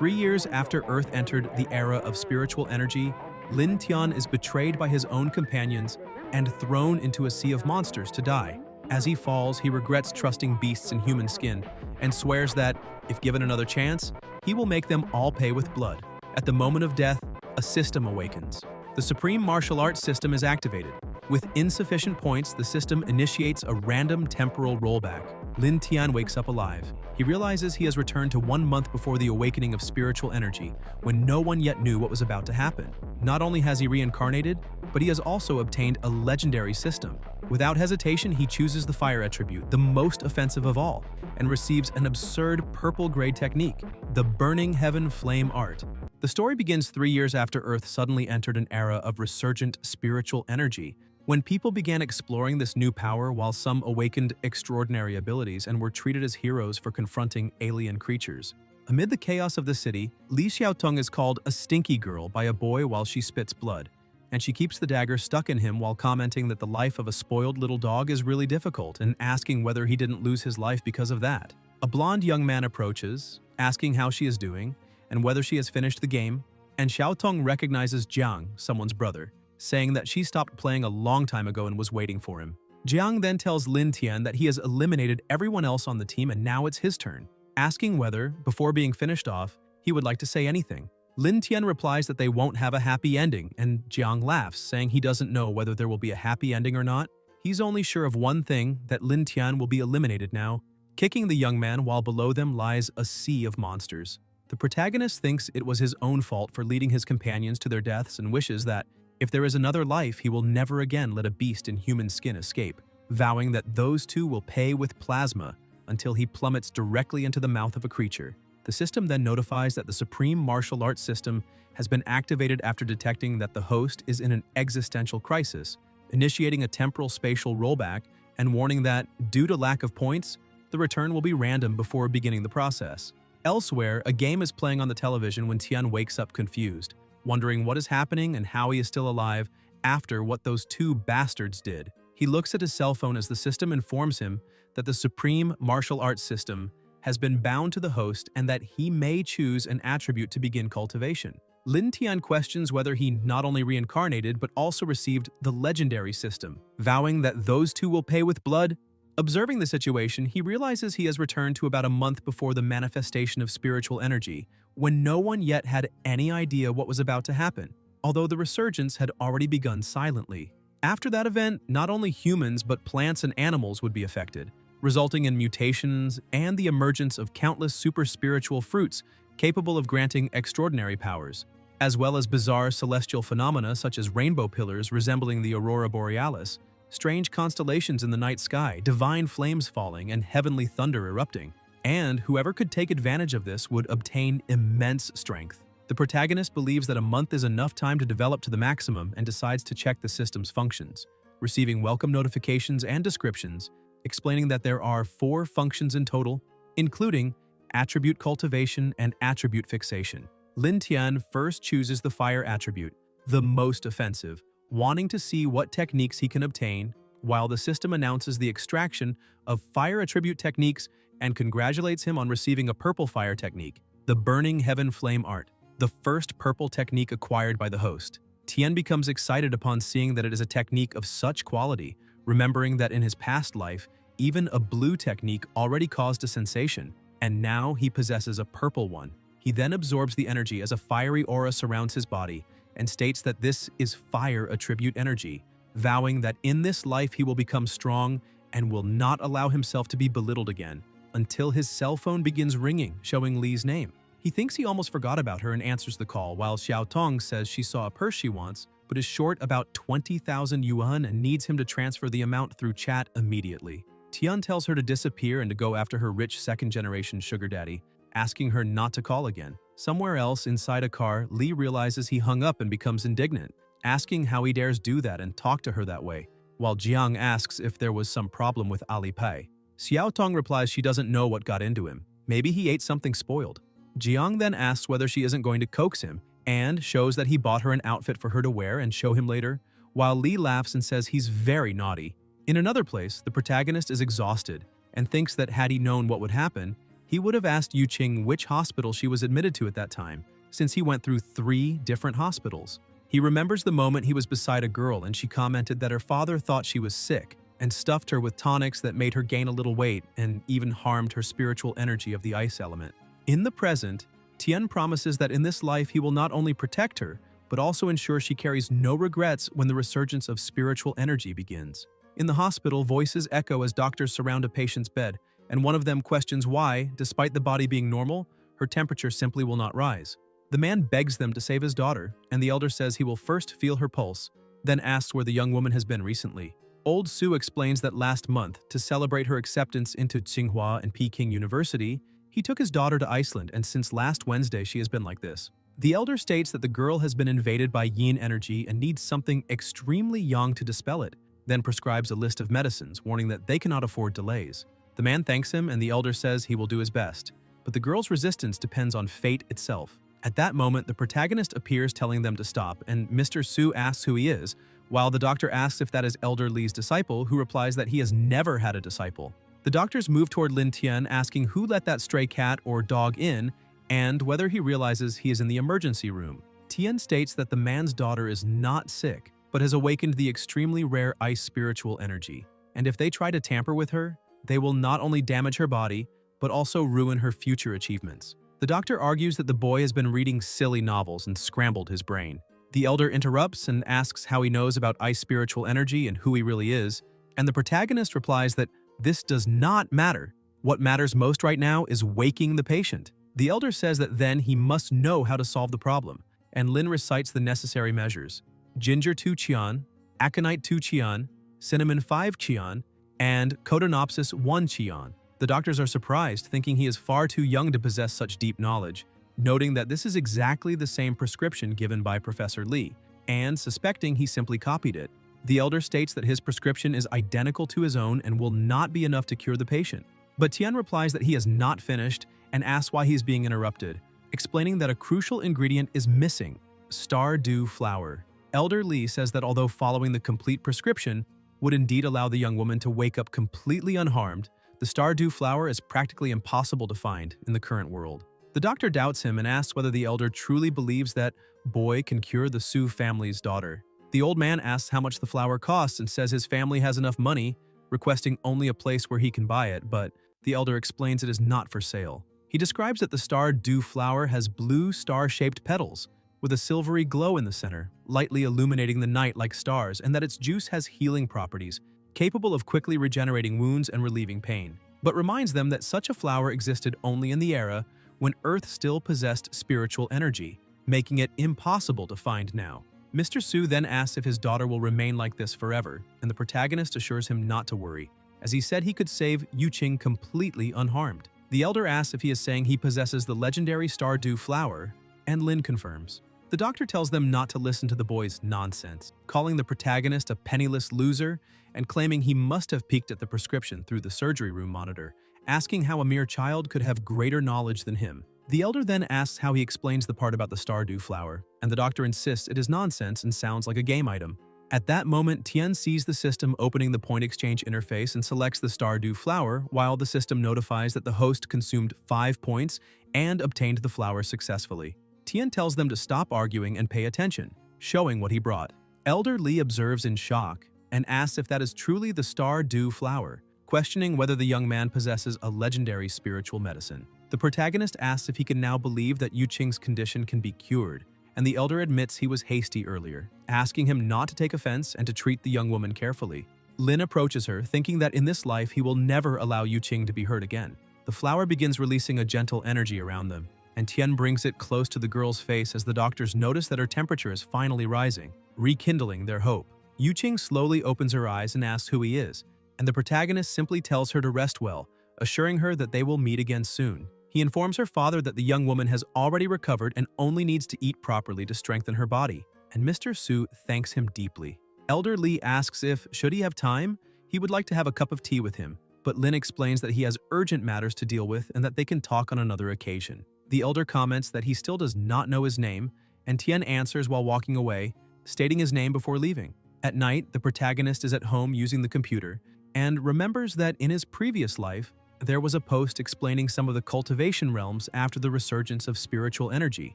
3 years after Earth entered the era of spiritual energy, Lin Tian is betrayed by his own companions and thrown into a sea of monsters to die. As he falls, he regrets trusting beasts in human skin and swears that, if given another chance, he will make them all pay with blood. At the moment of death, a system awakens. The supreme martial arts system is activated. With insufficient points, the system initiates a random temporal rollback. Lin Tian wakes up alive. He realizes he has returned to 1 month before the awakening of spiritual energy, when no one yet knew what was about to happen. Not only has he reincarnated, but he has also obtained a legendary system. Without hesitation, he chooses the fire attribute, the most offensive of all, and receives an absurd purple-gray technique, the Burning Heaven Flame Art. The story begins 3 years after Earth suddenly entered an era of resurgent spiritual energy, when people began exploring this new power while some awakened extraordinary abilities and were treated as heroes for confronting alien creatures. Amid the chaos of the city, Li Xiaotong is called a stinky girl by a boy while she spits blood, and she keeps the dagger stuck in him while commenting that the life of a spoiled little dog is really difficult and asking whether he didn't lose his life because of that. A blonde young man approaches, asking how she is doing and whether she has finished the game, and Xiaotong recognizes Jiang, someone's brother, saying that she stopped playing a long time ago and was waiting for him. Jiang then tells Lin Tian that he has eliminated everyone else on the team and now it's his turn, asking whether, before being finished off, he would like to say anything. Lin Tian replies that they won't have a happy ending, and Jiang laughs, saying he doesn't know whether there will be a happy ending or not. He's only sure of one thing, that Lin Tian will be eliminated now, kicking the young man while below them lies a sea of monsters. The protagonist thinks it was his own fault for leading his companions to their deaths and wishes that, if there is another life, he will never again let a beast in human skin escape, vowing that those two will pay with plasma until he plummets directly into the mouth of a creature. The system then notifies that the supreme martial arts system has been activated after detecting that the host is in an existential crisis, initiating a temporal spatial rollback and warning that, due to lack of points, the return will be random before beginning the process. Elsewhere, a game is playing on the television when Tian wakes up confused, wondering what is happening and how he is still alive after what those two bastards did. He looks at his cell phone as the system informs him that the supreme martial arts system has been bound to the host and that he may choose an attribute to begin cultivation. Lin Tian questions whether he not only reincarnated but also received the legendary system, vowing that those two will pay with blood. Observing the situation, he realizes he has returned to about a month before the manifestation of spiritual energy, when no one yet had any idea what was about to happen, although the resurgence had already begun silently. After that event, not only humans but plants and animals would be affected, resulting in mutations and the emergence of countless super-spiritual fruits capable of granting extraordinary powers, as well as bizarre celestial phenomena such as rainbow pillars resembling the aurora borealis, strange constellations in the night sky, divine flames falling, and heavenly thunder erupting. And whoever could take advantage of this would obtain immense strength. The protagonist believes that a month is enough time to develop to the maximum and decides to check the system's functions, receiving welcome notifications and descriptions, explaining that there are 4 functions in total, including attribute cultivation and attribute fixation. Lin Tian first chooses the fire attribute, the most offensive, wanting to see what techniques he can obtain, while the system announces the extraction of fire attribute techniques and congratulates him on receiving a purple fire technique, the Burning Heaven Flame Art, the first purple technique acquired by the host. Tian becomes excited upon seeing that it is a technique of such quality, remembering that in his past life, even a blue technique already caused a sensation, and now he possesses a purple one. He then absorbs the energy as a fiery aura surrounds his body and states that this is fire attribute energy, vowing that in this life he will become strong and will not allow himself to be belittled again, until his cell phone begins ringing, showing Li's name. He thinks he almost forgot about her and answers the call, while Xiaotong says she saw a purse she wants, but is short about 20,000 yuan and needs him to transfer the amount through chat immediately. Tian tells her to disappear and to go after her rich second-generation sugar daddy, asking her not to call again. Somewhere else, inside a car, Li realizes he hung up and becomes indignant, asking how he dares do that and talk to her that way, while Jiang asks if there was some problem with Alipay. Xiaotong replies she doesn't know what got into him. Maybe he ate something spoiled. Jiang then asks whether she isn't going to coax him, and shows that he bought her an outfit for her to wear and show him later, while Li laughs and says he's very naughty. In another place, the protagonist is exhausted and thinks that had he known what would happen, He would have asked Yuching which hospital she was admitted to at that time, since he went through 3 different hospitals. He remembers the moment he was beside a girl and she commented that her father thought she was sick and stuffed her with tonics that made her gain a little weight and even harmed her spiritual energy of the ice element. In the present, Tian promises that in this life he will not only protect her, but also ensure she carries no regrets when the resurgence of spiritual energy begins. In the hospital, voices echo as doctors surround a patient's bed, and one of them questions why, despite the body being normal, her temperature simply will not rise. The man begs them to save his daughter, and the elder says he will first feel her pulse, then asks where the young woman has been recently. Old Su explains that last month, to celebrate her acceptance into Tsinghua and Peking University, he took his daughter to Iceland, and since last Wednesday she has been like this. The elder states that the girl has been invaded by yin energy and needs something extremely yang to dispel it, then prescribes a list of medicines, warning that they cannot afford delays. The man thanks him and the elder says he will do his best, but the girl's resistance depends on fate itself. At that moment, the protagonist appears telling them to stop, and Mr. Su asks who he is, while the doctor asks if that is Elder Li's disciple, who replies that he has never had a disciple. The doctors move toward Lin Tian, asking who let that stray cat or dog in, and whether he realizes he is in the emergency room. Tian states that the man's daughter is not sick, but has awakened the extremely rare ice spiritual energy, and if they try to tamper with her, they will not only damage her body, but also ruin her future achievements. The doctor argues that the boy has been reading silly novels and scrambled his brain. The elder interrupts and asks how he knows about ice spiritual energy and who he really is, and the protagonist replies that this does not matter. What matters most right now is waking the patient. The elder says that then he must know how to solve the problem, and Lin recites the necessary measures: ginger 2 qian, aconite 2 qian, cinnamon 5 qian, and codonopsis 1 qian. The doctors are surprised, thinking he is far too young to possess such deep knowledge, noting that this is exactly the same prescription given by Professor Li, and suspecting he simply copied it. The elder states that his prescription is identical to his own and will not be enough to cure the patient. But Tian replies that he is not finished and asks why he is being interrupted, explaining that a crucial ingredient is missing: stardew flower. Elder Li says that although following the complete prescription would indeed allow the young woman to wake up completely unharmed, the stardew flower is practically impossible to find in the current world. The doctor doubts him and asks whether the elder truly believes that boy can cure the Su family's daughter. The old man asks how much the flower costs and says his family has enough money, requesting only a place where he can buy it, but the elder explains it is not for sale. He describes that the stardew flower has blue star-shaped petals, with a silvery glow in the center, lightly illuminating the night like stars, and that its juice has healing properties, capable of quickly regenerating wounds and relieving pain, but reminds them that such a flower existed only in the era when Earth still possessed spiritual energy, making it impossible to find now. Mr. Su then asks if his daughter will remain like this forever, and the protagonist assures him not to worry, as he said he could save Yuching completely unharmed. The elder asks if he is saying he possesses the legendary stardew flower, and Lin confirms. The doctor tells them not to listen to the boy's nonsense, calling the protagonist a penniless loser and claiming he must have peeked at the prescription through the surgery room monitor, asking how a mere child could have greater knowledge than him. The elder then asks how he explains the part about the stardew flower, and the doctor insists it is nonsense and sounds like a game item. At that moment, Tian sees the system opening the point exchange interface and selects the stardew flower, while the system notifies that the host consumed 5 points and obtained the flower successfully. Tian tells them to stop arguing and pay attention, showing what he brought. Elder Li observes in shock and asks if that is truly the stardew flower, questioning whether the young man possesses a legendary spiritual medicine. The protagonist asks if he can now believe that Yuching's condition can be cured, and the elder admits he was hasty earlier, asking him not to take offense and to treat the young woman carefully. Lin approaches her, thinking that in this life he will never allow Yuching to be hurt again. The flower begins releasing a gentle energy around them, and Tian brings it close to the girl's face as the doctors notice that her temperature is finally rising, rekindling their hope. Yuching slowly opens her eyes and asks who he is, and the protagonist simply tells her to rest well, assuring her that they will meet again soon. He informs her father that the young woman has already recovered and only needs to eat properly to strengthen her body, and Mr. Su thanks him deeply. Elder Li asks if, should he have time, he would like to have a cup of tea with him, but Lin explains that he has urgent matters to deal with and that they can talk on another occasion. The elder comments that he still does not know his name, and Tian answers while walking away, stating his name before leaving. At night, the protagonist is at home using the computer, and remembers that in his previous life, there was a post explaining some of the cultivation realms after the resurgence of spiritual energy,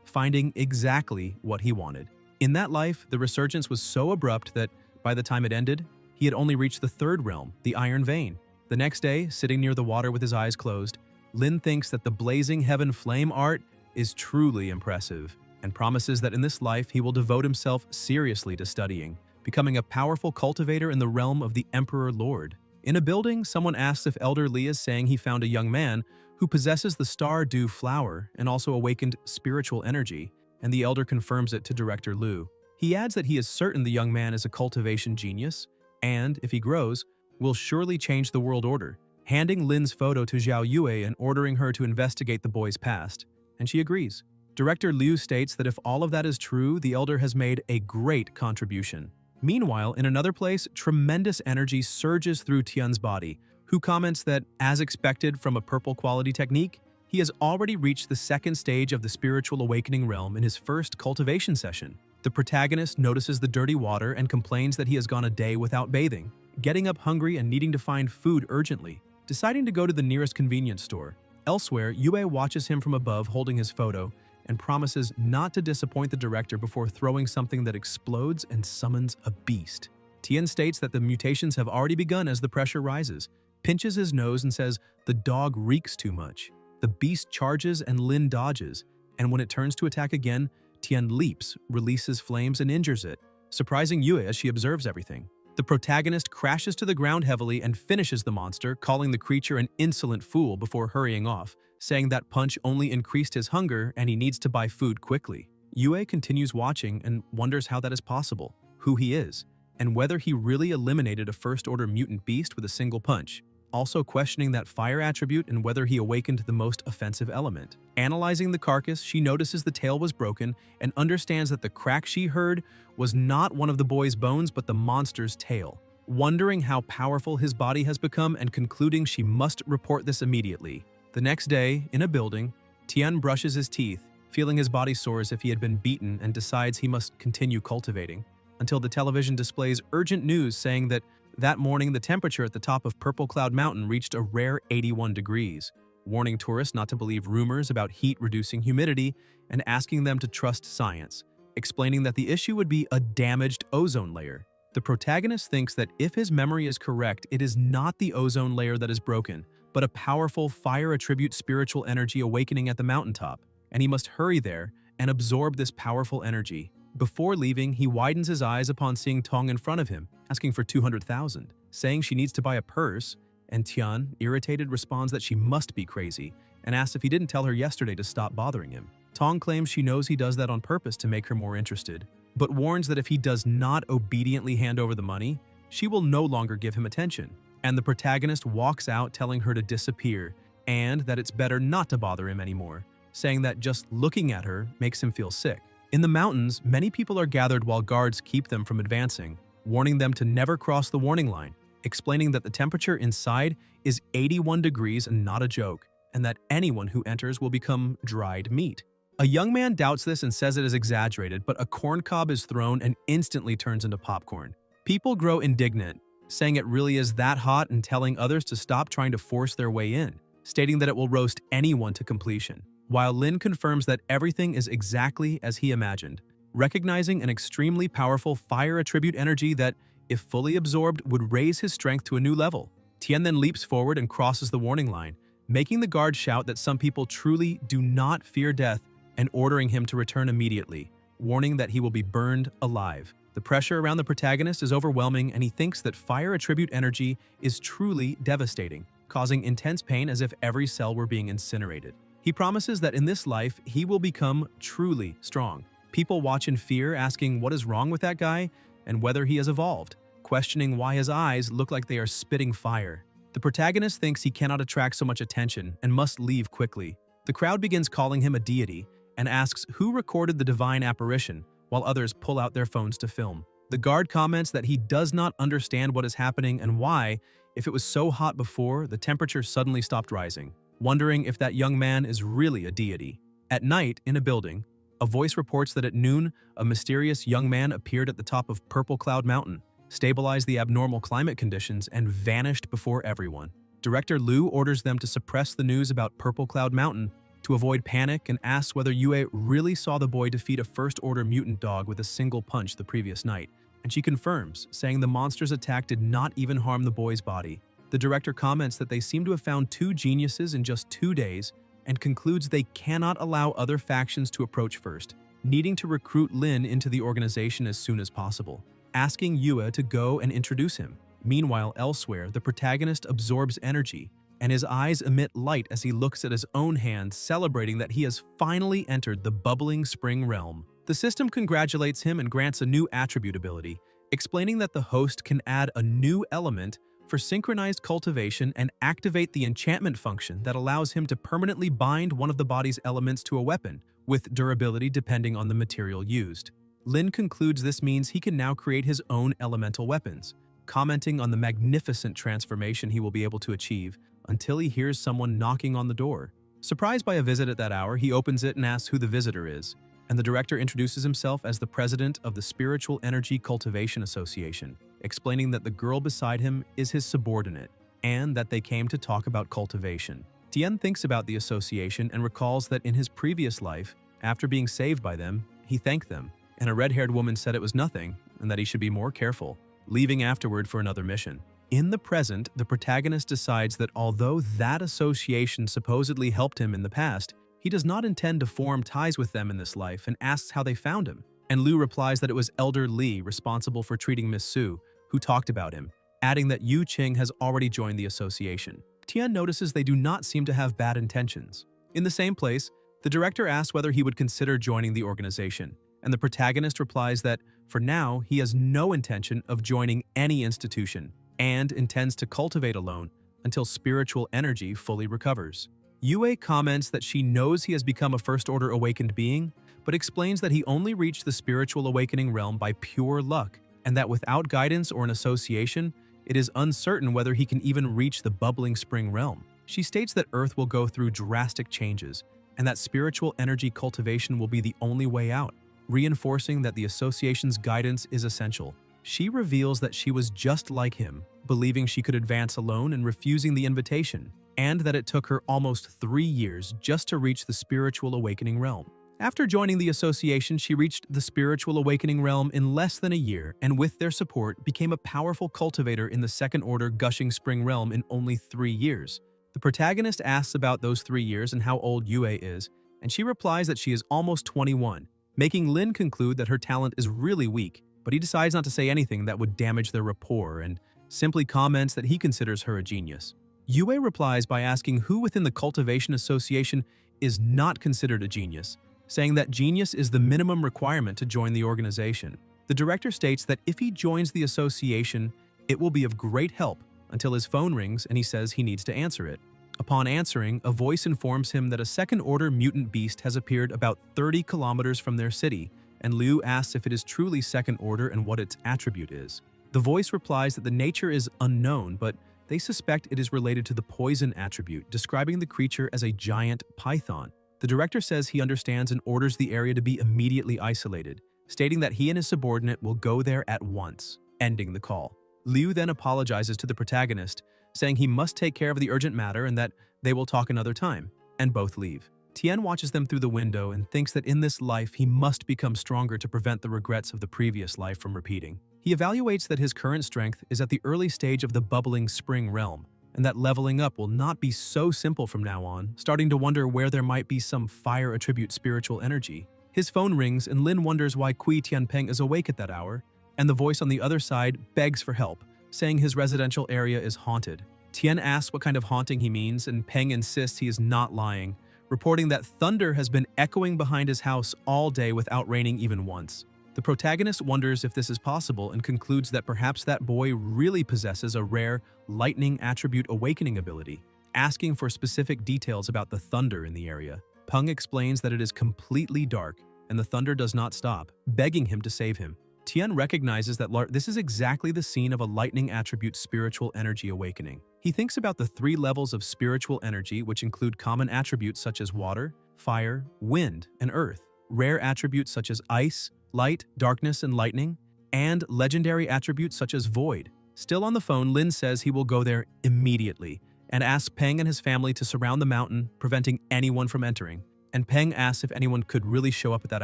finding exactly what he wanted. In that life, the resurgence was so abrupt that, by the time it ended, he had only reached the third realm, the Iron Vein. The next day, sitting near the water with his eyes closed, Lin thinks that the blazing heaven flame art is truly impressive, and promises that in this life he will devote himself seriously to studying, becoming a powerful cultivator in the realm of the Emperor Lord. In a building, someone asks if Elder Li is saying he found a young man who possesses the Star Dew flower and also awakened spiritual energy, and the elder confirms it to Director Liu. He adds that he is certain the young man is a cultivation genius, and, if he grows, will surely change the world order, handing Lin's photo to Zhao Yue and ordering her to investigate the boy's past, and she agrees. Director Liu states that if all of that is true, the elder has made a great contribution. Meanwhile, in another place, tremendous energy surges through Tian's body, who comments that, as expected from a purple quality technique, he has already reached the second stage of the spiritual awakening realm in his first cultivation session. The protagonist notices the dirty water and complains that he has gone a day without bathing, getting up hungry and needing to find food urgently, deciding to go to the nearest convenience store. Elsewhere, Yue watches him from above holding his photo and promises not to disappoint the director before throwing something that explodes and summons a beast. Tian states that the mutations have already begun as the pressure rises, pinches his nose and says the dog reeks too much. The beast charges and Lin dodges, and when it turns to attack again, Tian leaps, releases flames and injures it, surprising Yue as she observes everything. The protagonist crashes to the ground heavily and finishes the monster, calling the creature an insolent fool before hurrying off, saying that punch only increased his hunger and he needs to buy food quickly. Yue continues watching and wonders how that is possible, who he is, and whether he really eliminated a first-order mutant beast with a single punch, also questioning that fire attribute and whether he awakened the most offensive element. Analyzing the carcass, she notices the tail was broken and understands that the crack she heard was not one of the boy's bones but the monster's tail. Wondering how powerful his body has become and concluding she must report this immediately. The next day, in a building, Tian brushes his teeth, feeling his body sore as if he had been beaten, and decides he must continue cultivating, until the television displays urgent news saying that morning the temperature at the top of Purple Cloud Mountain reached a rare 81 degrees, warning tourists not to believe rumors about heat reducing humidity and asking them to trust science, explaining that the issue would be a damaged ozone layer. The protagonist thinks that if his memory is correct, it is not the ozone layer that is broken, but a powerful fire attribute spiritual energy awakening at the mountaintop, and he must hurry there and absorb this powerful energy. Before leaving, he widens his eyes upon seeing Tong in front of him, asking for 200,000, saying she needs to buy a purse, and Tian, irritated, responds that she must be crazy, and asks if he didn't tell her yesterday to stop bothering him. Tong claims she knows he does that on purpose to make her more interested, but warns that if he does not obediently hand over the money, she will no longer give him attention. And the protagonist walks out telling her to disappear, and that it's better not to bother him anymore, saying that just looking at her makes him feel sick. In the mountains, many people are gathered while guards keep them from advancing, warning them to never cross the warning line, explaining that the temperature inside is 81 degrees and not a joke, and that anyone who enters will become dried meat. A young man doubts this and says it is exaggerated, but a corn cob is thrown and instantly turns into popcorn. People grow indignant, saying it really is that hot and telling others to stop trying to force their way in, stating that it will roast anyone to completion, while Lin confirms that everything is exactly as he imagined, recognizing an extremely powerful fire attribute energy that, if fully absorbed, would raise his strength to a new level. Tian then leaps forward and crosses the warning line, making the guard shout that some people truly do not fear death and ordering him to return immediately, warning that he will be burned alive. The pressure around the protagonist is overwhelming, and he thinks that fire attribute energy is truly devastating, causing intense pain as if every cell were being incinerated. He promises that in this life, he will become truly strong. People watch in fear, asking what is wrong with that guy and whether he has evolved, questioning why his eyes look like they are spitting fire. The protagonist thinks he cannot attract so much attention and must leave quickly. The crowd begins calling him a deity and asks who recorded the divine apparition, while others pull out their phones to film. The guard comments that he does not understand what is happening and why, if it was so hot before, the temperature suddenly stopped rising, wondering if that young man is really a deity. At night, in a building, a voice reports that at noon, a mysterious young man appeared at the top of Purple Cloud Mountain, stabilized the abnormal climate conditions, and vanished before everyone. Director Liu orders them to suppress the news about Purple Cloud Mountain to avoid panic and asks whether Yue really saw the boy defeat a first-order mutant dog with a single punch the previous night, and she confirms, saying the monster's attack did not even harm the boy's body. The director comments that they seem to have found 2 geniuses in just 2 days and concludes they cannot allow other factions to approach first, needing to recruit Lin into the organization as soon as possible, asking Yue to go and introduce him. Meanwhile, elsewhere, the protagonist absorbs energy, and his eyes emit light as he looks at his own hand, celebrating that he has finally entered the bubbling spring realm. The system congratulates him and grants a new attribute ability, explaining that the host can add a new element for synchronized cultivation and activate the enchantment function that allows him to permanently bind one of the body's elements to a weapon, with durability depending on the material used. Lin concludes this means he can now create his own elemental weapons, commenting on the magnificent transformation he will be able to achieve until he hears someone knocking on the door. Surprised by a visit at that hour, he opens it and asks who the visitor is, and the director introduces himself as the president of the Spiritual Energy Cultivation Association, explaining that the girl beside him is his subordinate, and that they came to talk about cultivation. Tian thinks about the association and recalls that in his previous life, after being saved by them, he thanked them, and a red-haired woman said it was nothing and that he should be more careful, leaving afterward for another mission. In the present, the protagonist decides that although that association supposedly helped him in the past, he does not intend to form ties with them in this life and asks how they found him. And Liu replies that it was Elder Li responsible for treating Miss Su, who talked about him, adding that Yuching has already joined the association. Tian notices they do not seem to have bad intentions. In the same place, the director asks whether he would consider joining the organization, and the protagonist replies that, for now, he has no intention of joining any institution and intends to cultivate alone until spiritual energy fully recovers. Yue comments that she knows he has become a first-order awakened being, but explains that he only reached the spiritual awakening realm by pure luck, and that without guidance or an association, it is uncertain whether he can even reach the bubbling spring realm. She states that Earth will go through drastic changes, and that spiritual energy cultivation will be the only way out, reinforcing that the association's guidance is essential. She reveals that she was just like him, believing she could advance alone and refusing the invitation, and that it took her almost 3 years just to reach the spiritual awakening realm. After joining the association, she reached the spiritual awakening realm in less than a year, and with their support, became a powerful cultivator in the second-order gushing spring realm in only 3 years. The protagonist asks about those 3 years and how old Yue is, and she replies that she is almost 21, making Lin conclude that her talent is really weak, but he decides not to say anything that would damage their rapport and simply comments that he considers her a genius. Yue replies by asking who within the Cultivation Association is not considered a genius, saying that genius is the minimum requirement to join the organization. The director states that if he joins the association, it will be of great help until his phone rings and he says he needs to answer it. Upon answering, a voice informs him that a second-order mutant beast has appeared about 30 kilometers from their city, and Liu asks if it is truly second-order and what its attribute is. The voice replies that the nature is unknown, but they suspect it is related to the poison attribute, describing the creature as a giant python. The director says he understands and orders the area to be immediately isolated, stating that he and his subordinate will go there at once, ending the call. Liu then apologizes to the protagonist, saying he must take care of the urgent matter and that they will talk another time, and both leave. Tian watches them through the window and thinks that in this life he must become stronger to prevent the regrets of the previous life from repeating. He evaluates that his current strength is at the early stage of the bubbling spring realm, and that leveling up will not be so simple from now on, starting to wonder where there might be some fire attribute spiritual energy. His phone rings and Lin wonders why Kui Tianpeng is awake at that hour, and the voice on the other side begs for help, saying his residential area is haunted. Tian asks what kind of haunting he means, and Peng insists he is not lying, reporting that thunder has been echoing behind his house all day without raining even once. The protagonist wonders if this is possible and concludes that perhaps that boy really possesses a rare lightning attribute awakening ability, asking for specific details about the thunder in the area. Peng explains that it is completely dark and the thunder does not stop, begging him to save him. Tian recognizes that this is exactly the scene of a lightning attribute spiritual energy awakening. He thinks about the 3 levels of spiritual energy, which include common attributes such as water, fire, wind, and earth, rare attributes such as ice, light, darkness, and lightning, and legendary attributes such as void. Still on the phone, Lin says he will go there immediately, and asks Peng and his family to surround the mountain, preventing anyone from entering. And Peng asks if anyone could really show up at that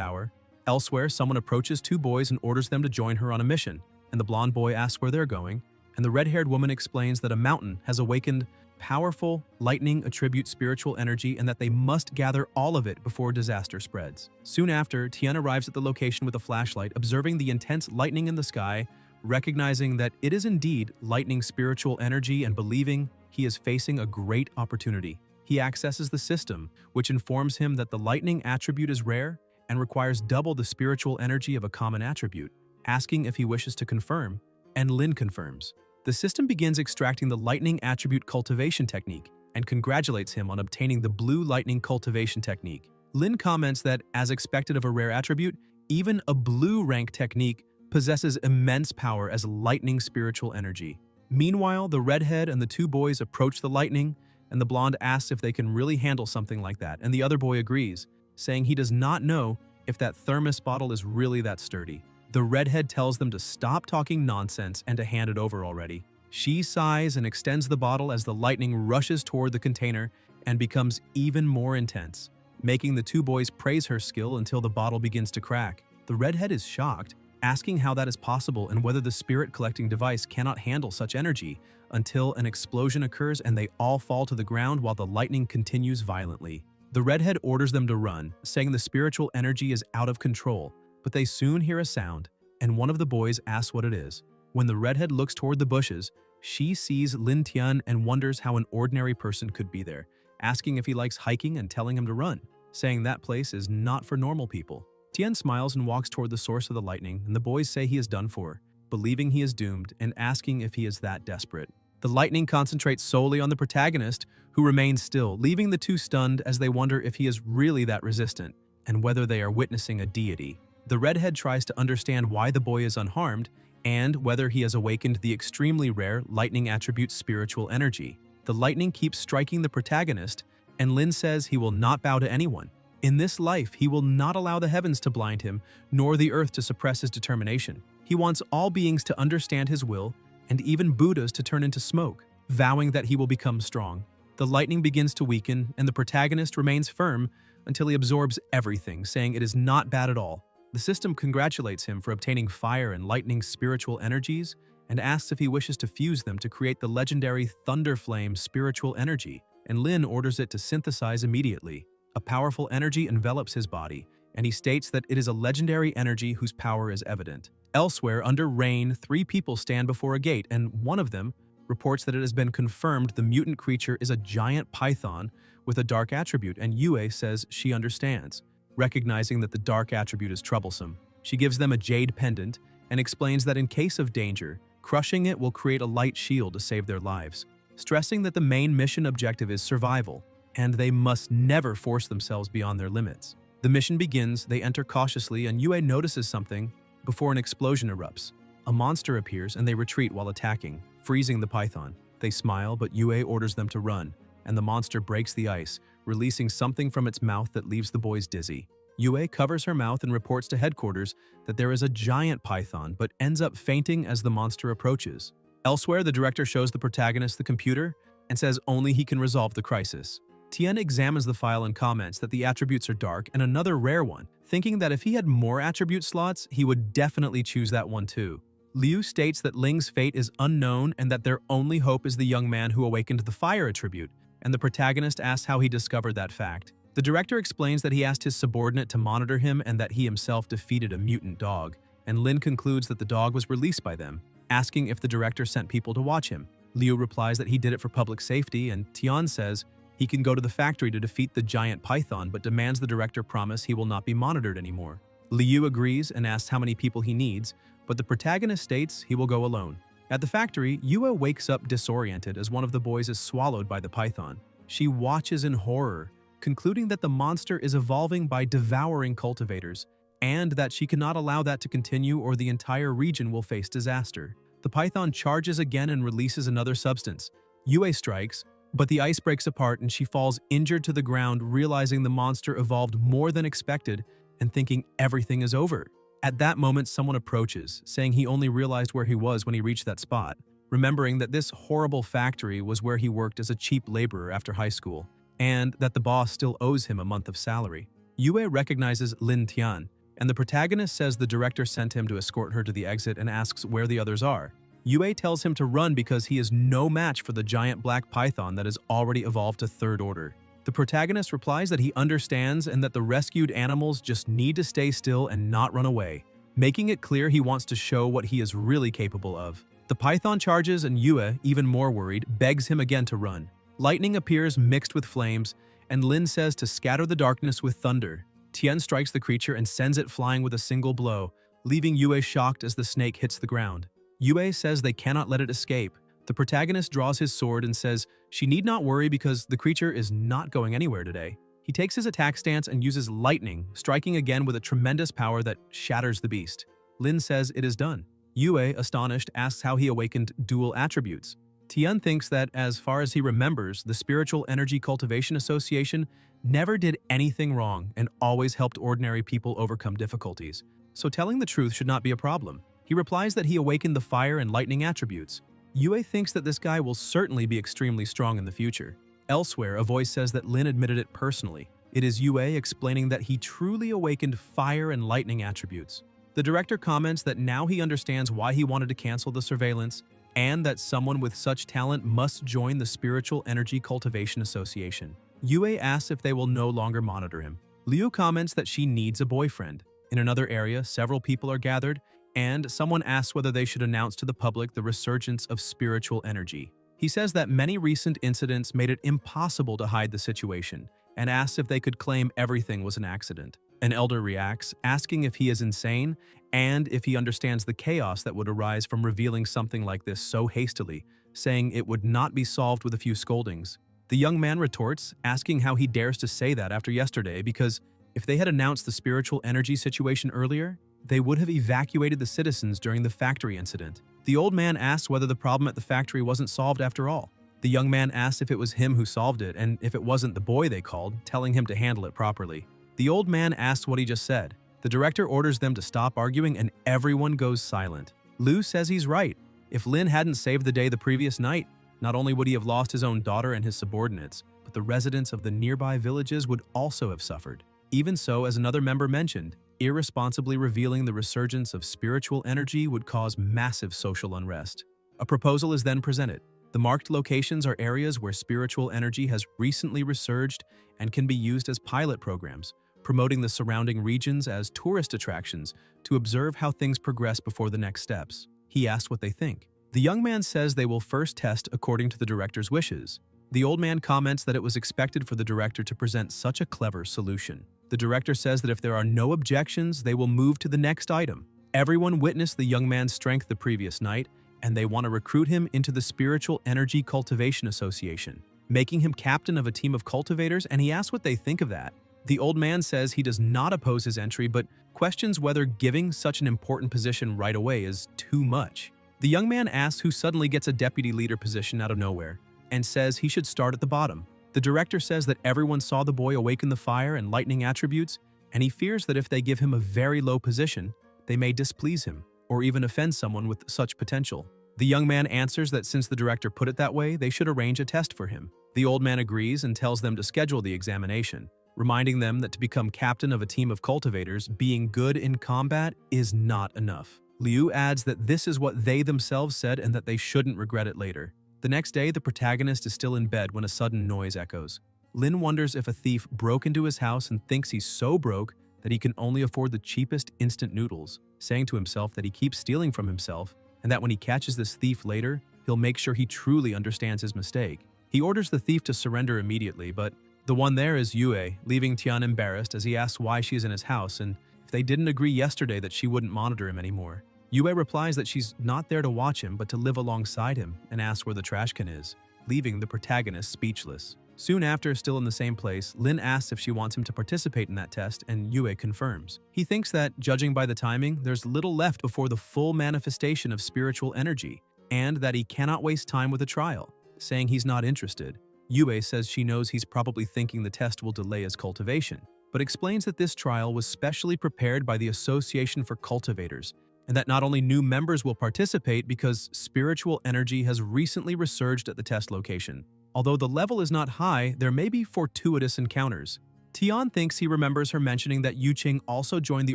hour. Elsewhere, someone approaches two boys and orders them to join her on a mission, and the blonde boy asks where they're going, and the red-haired woman explains that a mountain has awakened powerful lightning attribute spiritual energy and that they must gather all of it before disaster spreads. Soon after, Tian arrives at the location with a flashlight, observing the intense lightning in the sky, recognizing that it is indeed lightning spiritual energy and believing he is facing a great opportunity. He accesses the system, which informs him that the lightning attribute is rare and requires double the spiritual energy of a common attribute, asking if he wishes to confirm, and Lin confirms. The system begins extracting the lightning attribute cultivation technique and congratulates him on obtaining the blue lightning cultivation technique. Lin comments that, as expected of a rare attribute, even a blue rank technique possesses immense power as lightning spiritual energy. Meanwhile, the redhead and the two boys approach the lightning, and the blonde asks if they can really handle something like that, and the other boy agrees, saying he does not know if that thermos bottle is really that sturdy. The redhead tells them to stop talking nonsense and to hand it over already. She sighs and extends the bottle as the lightning rushes toward the container and becomes even more intense, making the two boys praise her skill until the bottle begins to crack. The redhead is shocked, asking how that is possible and whether the spirit collecting device cannot handle such energy, until an explosion occurs and they all fall to the ground while the lightning continues violently. The redhead orders them to run, saying the spiritual energy is out of control, but they soon hear a sound, and one of the boys asks what it is. When the redhead looks toward the bushes, she sees Lin Tian and wonders how an ordinary person could be there, asking if he likes hiking and telling him to run, saying that place is not for normal people. Tian smiles and walks toward the source of the lightning, and the boys say he is done for, believing he is doomed and asking if he is that desperate. The lightning concentrates solely on the protagonist, who remains still, leaving the two stunned as they wonder if he is really that resistant, and whether they are witnessing a deity. The redhead tries to understand why the boy is unharmed, and whether he has awakened the extremely rare lightning attribute spiritual energy. The lightning keeps striking the protagonist, and Lin says he will not bow to anyone. In this life, he will not allow the heavens to blind him, nor the earth to suppress his determination. He wants all beings to understand his will, and even Buddhas to turn into smoke, vowing that he will become strong. The lightning begins to weaken, and the protagonist remains firm until he absorbs everything, saying it is not bad at all. The system congratulates him for obtaining fire and lightning spiritual energies, and asks if he wishes to fuse them to create the legendary Thunder Flame spiritual energy, and Lin orders it to synthesize immediately. A powerful energy envelops his body, and he states that it is a legendary energy whose power is evident. Elsewhere, under rain, 3 people stand before a gate, and one of them reports that it has been confirmed the mutant creature is a giant python with a dark attribute, and Yue says she understands, recognizing that the dark attribute is troublesome. She gives them a jade pendant and explains that in case of danger, crushing it will create a light shield to save their lives, stressing that the main mission objective is survival, and they must never force themselves beyond their limits. The mission begins, they enter cautiously, and Yue notices something before an explosion erupts. A monster appears and they retreat while attacking, freezing the python. They smile, but Yue orders them to run, and the monster breaks the ice, releasing something from its mouth that leaves the boys dizzy. Yue covers her mouth and reports to headquarters that there is a giant python, but ends up fainting as the monster approaches. Elsewhere, the director shows the protagonist the computer and says only he can resolve the crisis. Tian examines the file and comments that the attributes are dark and another rare one, thinking that if he had more attribute slots, he would definitely choose that one too. Liu states that Ling's fate is unknown and that their only hope is the young man who awakened the fire attribute, and the protagonist asks how he discovered that fact. The director explains that he asked his subordinate to monitor him and that he himself defeated a mutant dog, and Lin concludes that the dog was released by them, asking if the director sent people to watch him. Liu replies that he did it for public safety, and Tian says he can go to the factory to defeat the giant python, but demands the director promise he will not be monitored anymore. Liu agrees and asks how many people he needs, but the protagonist states he will go alone. At the factory, Yue wakes up disoriented as one of the boys is swallowed by the python. She watches in horror, concluding that the monster is evolving by devouring cultivators, and that she cannot allow that to continue or the entire region will face disaster. The python charges again and releases another substance. Yue strikes, but the ice breaks apart and she falls injured to the ground, realizing the monster evolved more than expected and thinking everything is over. At that moment, someone approaches, saying he only realized where he was when he reached that spot. remembering that this horrible factory was where he worked as a cheap laborer after high school, and that the boss still owes him a month of salary. Yue recognizes Lin Tian, and the protagonist says the director sent him to escort her to the exit and asks where the others are. Yue tells him to run because he is no match for the giant black python that has already evolved to Third Order. The protagonist replies that he understands and that the rescued animals just need to stay still and not run away, making it clear he wants to show what he is really capable of. The python charges and Yue, even more worried, begs him again to run. Lightning appears mixed with flames, and Lin says to scatter the darkness with thunder. Tian strikes the creature and sends it flying with a single blow, leaving Yue shocked as the snake hits the ground. Yue says they cannot let it escape. The protagonist draws his sword and says she need not worry because the creature is not going anywhere today. He takes his attack stance and uses lightning, striking again with a tremendous power that shatters the beast. Lin says it is done. Yue, astonished, asks how he awakened dual attributes. Tian thinks that, as far as he remembers, the Spiritual Energy Cultivation Association never did anything wrong and always helped ordinary people overcome difficulties, so telling the truth should not be a problem. He replies that he awakened the fire and lightning attributes. Yue thinks that this guy will certainly be extremely strong in the future. Elsewhere, a voice says that Lin admitted it personally. It is Yue explaining that he truly awakened fire and lightning attributes. The director comments that now he understands why he wanted to cancel the surveillance, and that someone with such talent must join the Spiritual Energy Cultivation Association. Yue asks if they will no longer monitor him. Liu comments that she needs a boyfriend. In another area, several people are gathered, and someone asks whether they should announce to the public the resurgence of spiritual energy. He says that many recent incidents made it impossible to hide the situation, and asks if they could claim everything was an accident. An elder reacts, asking if he is insane, and if he understands the chaos that would arise from revealing something like this so hastily, saying it would not be solved with a few scoldings. The young man retorts, asking how he dares to say that after yesterday because if they had announced the spiritual energy situation earlier, they would have evacuated the citizens during the factory incident. The old man asks whether the problem at the factory wasn't solved after all. The young man asks if it was him who solved it and if it wasn't the boy they called, telling him to handle it properly. The old man asks what he just said. The director orders them to stop arguing and everyone goes silent. Liu says he's right. If Lin hadn't saved the day the previous night, not only would he have lost his own daughter and his subordinates, but the residents of the nearby villages would also have suffered. Even so, as another member mentioned, irresponsibly revealing the resurgence of spiritual energy would cause massive social unrest. A proposal is then presented. The marked locations are areas where spiritual energy has recently resurged and can be used as pilot programs, promoting the surrounding regions as tourist attractions to observe how things progress before the next steps. He asked what they think. The young man says they will first test according to the director's wishes. The old man comments that it was expected for the director to present such a clever solution. The director says that if there are no objections, they will move to the next item. Everyone witnessed the young man's strength the previous night, and they want to recruit him into the Spiritual Energy Cultivation Association, making him captain of a team of cultivators, and he asks what they think of that. The old man says he does not oppose his entry, but questions whether giving such an important position right away is too much. The young man asks who suddenly gets a deputy leader position out of nowhere, and says he should start at the bottom. The director says that everyone saw the boy awaken the fire and lightning attributes, and he fears that if they give him a very low position, they may displease him, or even offend someone with such potential. The young man answers that since the director put it that way, they should arrange a test for him. The old man agrees and tells them to schedule the examination, reminding them that to become captain of a team of cultivators, being good in combat is not enough. Liu adds that this is what they themselves said and that they shouldn't regret it later. The next day, the protagonist is still in bed when a sudden noise echoes. Lin wonders if a thief broke into his house and thinks he's so broke that he can only afford the cheapest instant noodles, saying to himself that he keeps stealing from himself and that when he catches this thief later, he'll make sure he truly understands his mistake. He orders the thief to surrender immediately, but the one there is Yue, leaving Tian embarrassed as he asks why she is in his house and if they didn't agree yesterday that she wouldn't monitor him anymore. Yue replies that she's not there to watch him but to live alongside him and asks where the trash can is, leaving the protagonist speechless. Soon after, still in the same place, Lin asks if she wants him to participate in that test and Yue confirms. He thinks that, judging by the timing, there's little left before the full manifestation of spiritual energy and that he cannot waste time with a trial, saying he's not interested. Yue says she knows he's probably thinking the test will delay his cultivation, but explains that this trial was specially prepared by the Association for Cultivators and that not only new members will participate because spiritual energy has recently resurged at the test location. Although the level is not high, there may be fortuitous encounters. Tian thinks he remembers her mentioning that Yuching also joined the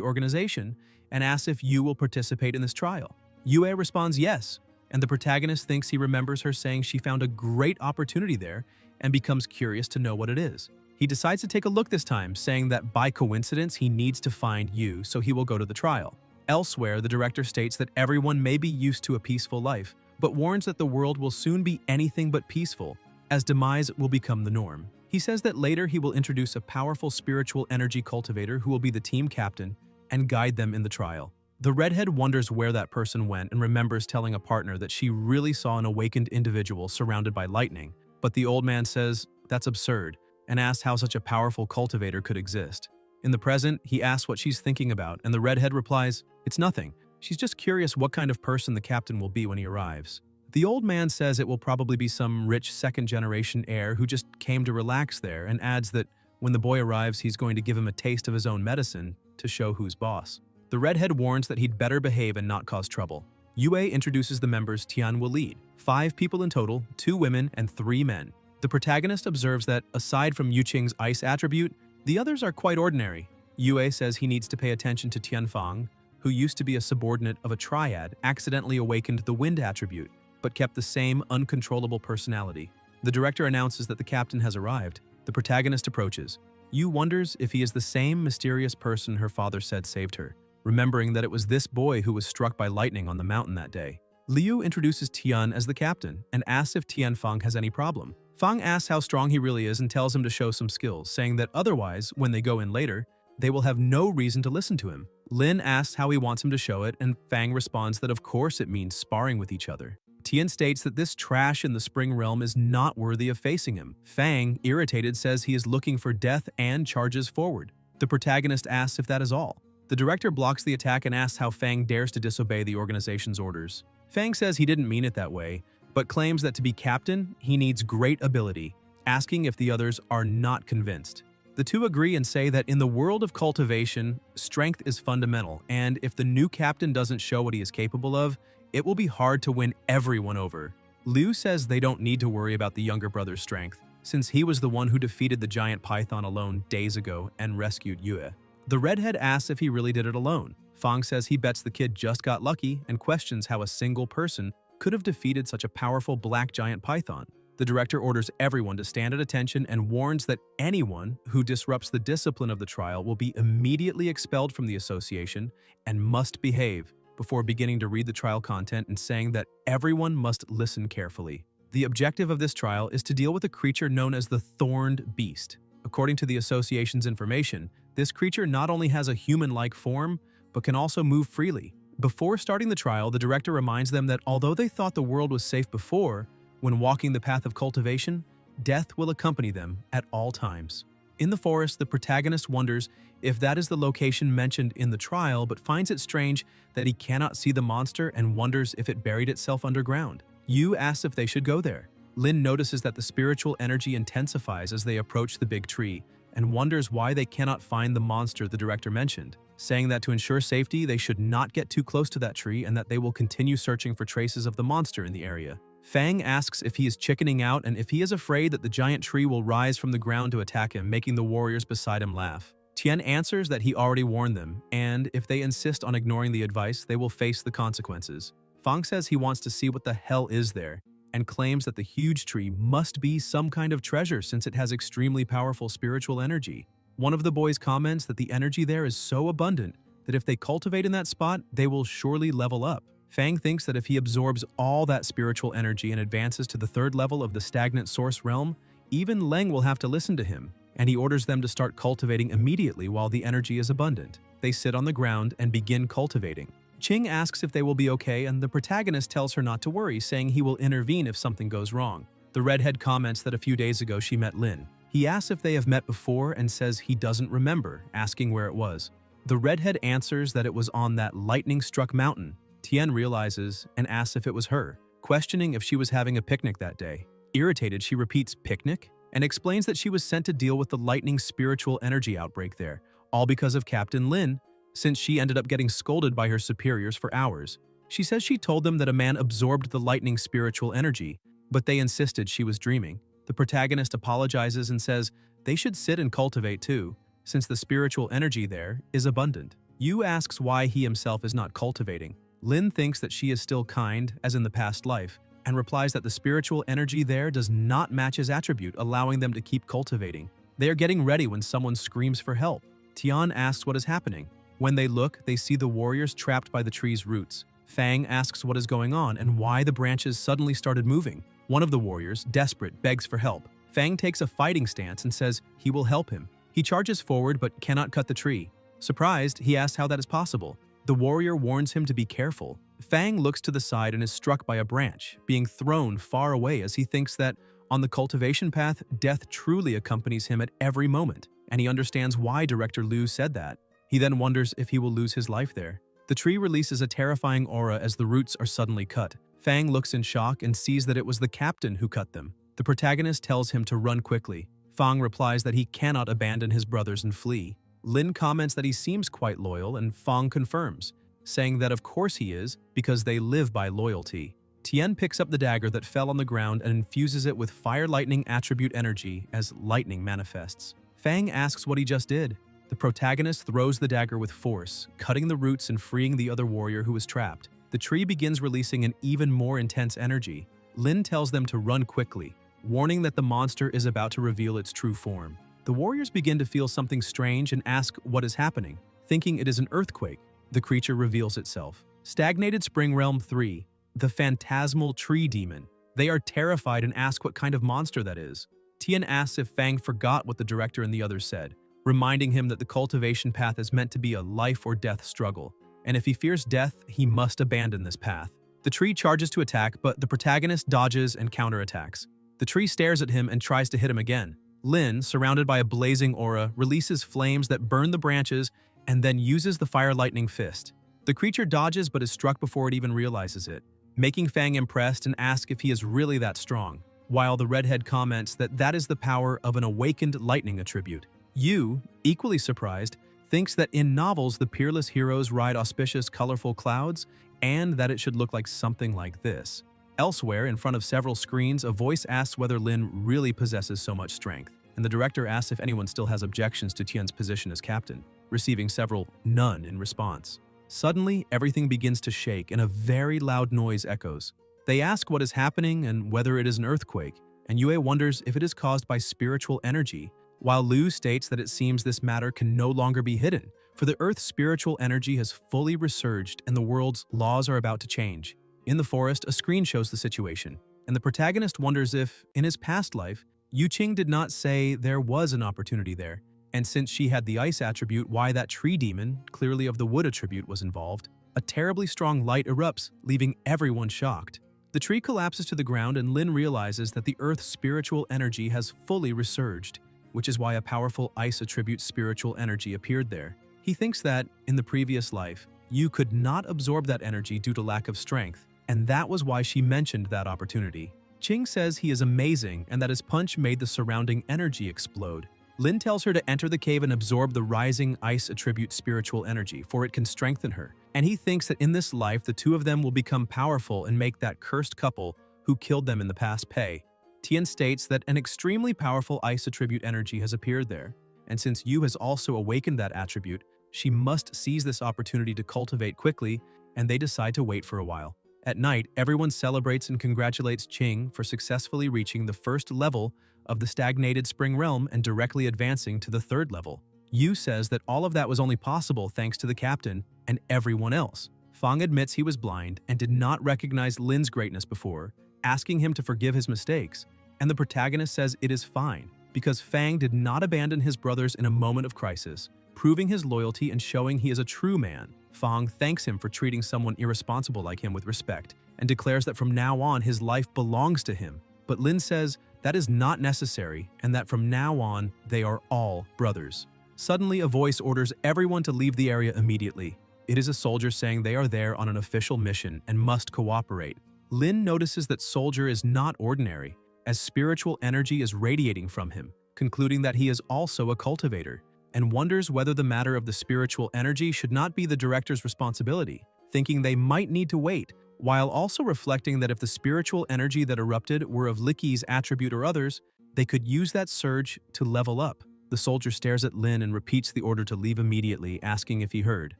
organization and asks if Yu will participate in this trial. Yue responds yes, and the protagonist thinks he remembers her saying she found a great opportunity there and becomes curious to know what it is. He decides to take a look this time, saying that by coincidence he needs to find Yu, so he will go to the trial. Elsewhere, the director states that everyone may be used to a peaceful life, but warns that the world will soon be anything but peaceful, as demise will become the norm. He says that later he will introduce a powerful spiritual energy cultivator who will be the team captain and guide them in the trial. The redhead wonders where that person went and remembers telling a partner that she really saw an awakened individual surrounded by lightning, but the old man says that's absurd and asks how such a powerful cultivator could exist. In the present, he asks what she's thinking about, and the redhead replies, "It's nothing. She's just curious what kind of person the captain will be when he arrives." The old man says it will probably be some rich second-generation heir who just came to relax there, and adds that when the boy arrives, he's going to give him a taste of his own medicine to show who's boss. The redhead warns that he'd better behave and not cause trouble. Yue introduces the members Tian will lead, 5 people in total, 2 women and 3 men. The protagonist observes that, aside from Yuching's ice attribute, the others are quite ordinary. Yue says he needs to pay attention to Tianfang, who used to be a subordinate of a triad, accidentally awakened the wind attribute, but kept the same uncontrollable personality. The director announces that the captain has arrived. The protagonist approaches. Yu wonders if he is the same mysterious person her father said saved her, remembering that it was this boy who was struck by lightning on the mountain that day. Liu introduces Tian as the captain and asks if Tianfang has any problem. Fang asks how strong he really is and tells him to show some skills, saying that otherwise, when they go in later, they will have no reason to listen to him. Lin asks how he wants him to show it, and Fang responds that of course it means sparring with each other. Tian states that this trash in the spring realm is not worthy of facing him. Fang, irritated, says he is looking for death and charges forward. The protagonist asks if that is all. The director blocks the attack and asks how Fang dares to disobey the organization's orders. Fang says he didn't mean it that way, but claims that to be captain, he needs great ability, asking if the others are not convinced. The two agree and say that in the world of cultivation, strength is fundamental, and if the new captain doesn't show what he is capable of, it will be hard to win everyone over. Liu says they don't need to worry about the younger brother's strength, since he was the one who defeated the giant python alone days ago and rescued Yue. The redhead asks if he really did it alone. Fang says he bets the kid just got lucky and questions how a single person could have defeated such a powerful black giant python. The director orders everyone to stand at attention and warns that anyone who disrupts the discipline of the trial will be immediately expelled from the association and must behave, before beginning to read the trial content and saying that everyone must listen carefully. The objective of this trial is to deal with a creature known as the Thorned Beast. According to the association's information, this creature not only has a human-like form, but can also move freely. Before starting the trial, the director reminds them that although they thought the world was safe before, when walking the path of cultivation, death will accompany them at all times. In the forest, the protagonist wonders if that is the location mentioned in the trial, but finds it strange that he cannot see the monster and wonders if it buried itself underground. Yu asks if they should go there. Lin notices that the spiritual energy intensifies as they approach the big tree and wonders why they cannot find the monster the director mentioned, saying that to ensure safety, they should not get too close to that tree and that they will continue searching for traces of the monster in the area. Fang asks if he is chickening out and if he is afraid that the giant tree will rise from the ground to attack him, making the warriors beside him laugh. Tian answers that he already warned them, and if they insist on ignoring the advice, they will face the consequences. Fang says he wants to see what the hell is there, and claims that the huge tree must be some kind of treasure since it has extremely powerful spiritual energy. One of the boys comments that the energy there is so abundant that if they cultivate in that spot, they will surely level up. Fang thinks that if he absorbs all that spiritual energy and advances to the 3rd level of the stagnant source realm, even Leng will have to listen to him, and he orders them to start cultivating immediately while the energy is abundant. They sit on the ground and begin cultivating. Qing asks if they will be okay, and the protagonist tells her not to worry, saying he will intervene if something goes wrong. The redhead comments that a few days ago she met Lin. He asks if they have met before and says he doesn't remember, asking where it was. The redhead answers that it was on that lightning-struck mountain. Tian realizes and asks if it was her, questioning if she was having a picnic that day. Irritated, she repeats picnic and explains that she was sent to deal with the lightning spiritual energy outbreak there, all because of Captain Lin, since she ended up getting scolded by her superiors for hours. She says she told them that a man absorbed the lightning spiritual energy, but they insisted she was dreaming. The protagonist apologizes and says they should sit and cultivate too, since the spiritual energy there is abundant. Yu asks why he himself is not cultivating. Lin thinks that she is still kind, as in the past life, and replies that the spiritual energy there does not match his attribute, allowing them to keep cultivating. They are getting ready when someone screams for help. Tian asks what is happening. When they look, they see the warriors trapped by the tree's roots. Fang asks what is going on and why the branches suddenly started moving. One of the warriors, desperate, begs for help. Fang takes a fighting stance and says he will help him. He charges forward but cannot cut the tree. Surprised, he asks how that is possible. The warrior warns him to be careful. Fang looks to the side and is struck by a branch, being thrown far away as he thinks that, on the cultivation path, death truly accompanies him at every moment, and he understands why Director Liu said that. He then wonders if he will lose his life there. The tree releases a terrifying aura as the roots are suddenly cut. Fang looks in shock and sees that it was the captain who cut them. The protagonist tells him to run quickly. Fang replies that he cannot abandon his brothers and flee. Lin comments that he seems quite loyal, and Fang confirms, saying that of course he is, because they live by loyalty. Tian picks up the dagger that fell on the ground and infuses it with fire lightning attribute energy as lightning manifests. Fang asks what he just did. The protagonist throws the dagger with force, cutting the roots and freeing the other warrior who was trapped. The tree begins releasing an even more intense energy. Lin tells them to run quickly, warning that the monster is about to reveal its true form. The warriors begin to feel something strange and ask what is happening. Thinking it is an earthquake, the creature reveals itself. Stagnated Spring Realm 3, the phantasmal tree demon. They are terrified and ask what kind of monster that is. Tian asks if Fang forgot what the director and the others said, reminding him that the cultivation path is meant to be a life or death struggle, and if he fears death, he must abandon this path. The tree charges to attack, but the protagonist dodges and counterattacks. The tree stares at him and tries to hit him again. Lin, surrounded by a blazing aura, releases flames that burn the branches and then uses the fire lightning fist. The creature dodges but is struck before it even realizes it, making Fang impressed and ask if he is really that strong, while the redhead comments that that is the power of an awakened lightning attribute. Yu, equally surprised, thinks that in novels the peerless heroes ride auspicious, colorful clouds, and that it should look like something like this. Elsewhere, in front of several screens, a voice asks whether Lin really possesses so much strength, and the director asks if anyone still has objections to Tian's position as captain, receiving several none in response. Suddenly, everything begins to shake and a very loud noise echoes. They ask what is happening and whether it is an earthquake, and Yue wonders if it is caused by spiritual energy, while Liu states that it seems this matter can no longer be hidden, for the Earth's spiritual energy has fully resurged and the world's laws are about to change. In the forest, a screen shows the situation, and the protagonist wonders if, in his past life, Yuching did not say there was an opportunity there, and since she had the ice attribute, why that tree demon, clearly of the wood attribute, was involved. A terribly strong light erupts, leaving everyone shocked. The tree collapses to the ground and Lin realizes that the Earth's spiritual energy has fully resurged, which is why a powerful ice attribute spiritual energy appeared there. He thinks that, in the previous life, Yu could not absorb that energy due to lack of strength, and that was why she mentioned that opportunity. Qing says he is amazing and that his punch made the surrounding energy explode. Lin tells her to enter the cave and absorb the rising ice attribute spiritual energy, for it can strengthen her, and he thinks that in this life the two of them will become powerful and make that cursed couple who killed them in the past pay. Tian states that an extremely powerful ice attribute energy has appeared there, and since Yu has also awakened that attribute, she must seize this opportunity to cultivate quickly, and they decide to wait for a while. At night, everyone celebrates and congratulates Qing for successfully reaching the first level of the stagnated Spring Realm and directly advancing to the third level. Yu says that all of that was only possible thanks to the captain and everyone else. Fang admits he was blind and did not recognize Lin's greatness before, asking him to forgive his mistakes, and the protagonist says it is fine, because Fang did not abandon his brothers in a moment of crisis, proving his loyalty and showing he is a true man. Fang thanks him for treating someone irresponsible like him with respect, and declares that from now on his life belongs to him. But Lin says that is not necessary, and that from now on they are all brothers. Suddenly, a voice orders everyone to leave the area immediately. It is a soldier saying they are there on an official mission and must cooperate. Lin notices that Soldier is not ordinary, as spiritual energy is radiating from him, concluding that he is also a cultivator. and wonders whether the matter of the spiritual energy should not be the director's responsibility, thinking they might need to wait, while also reflecting that if the spiritual energy that erupted were of Licky's attribute or others, they could use that surge to level up. The soldier stares at Lin and repeats the order to leave immediately, asking if he heard.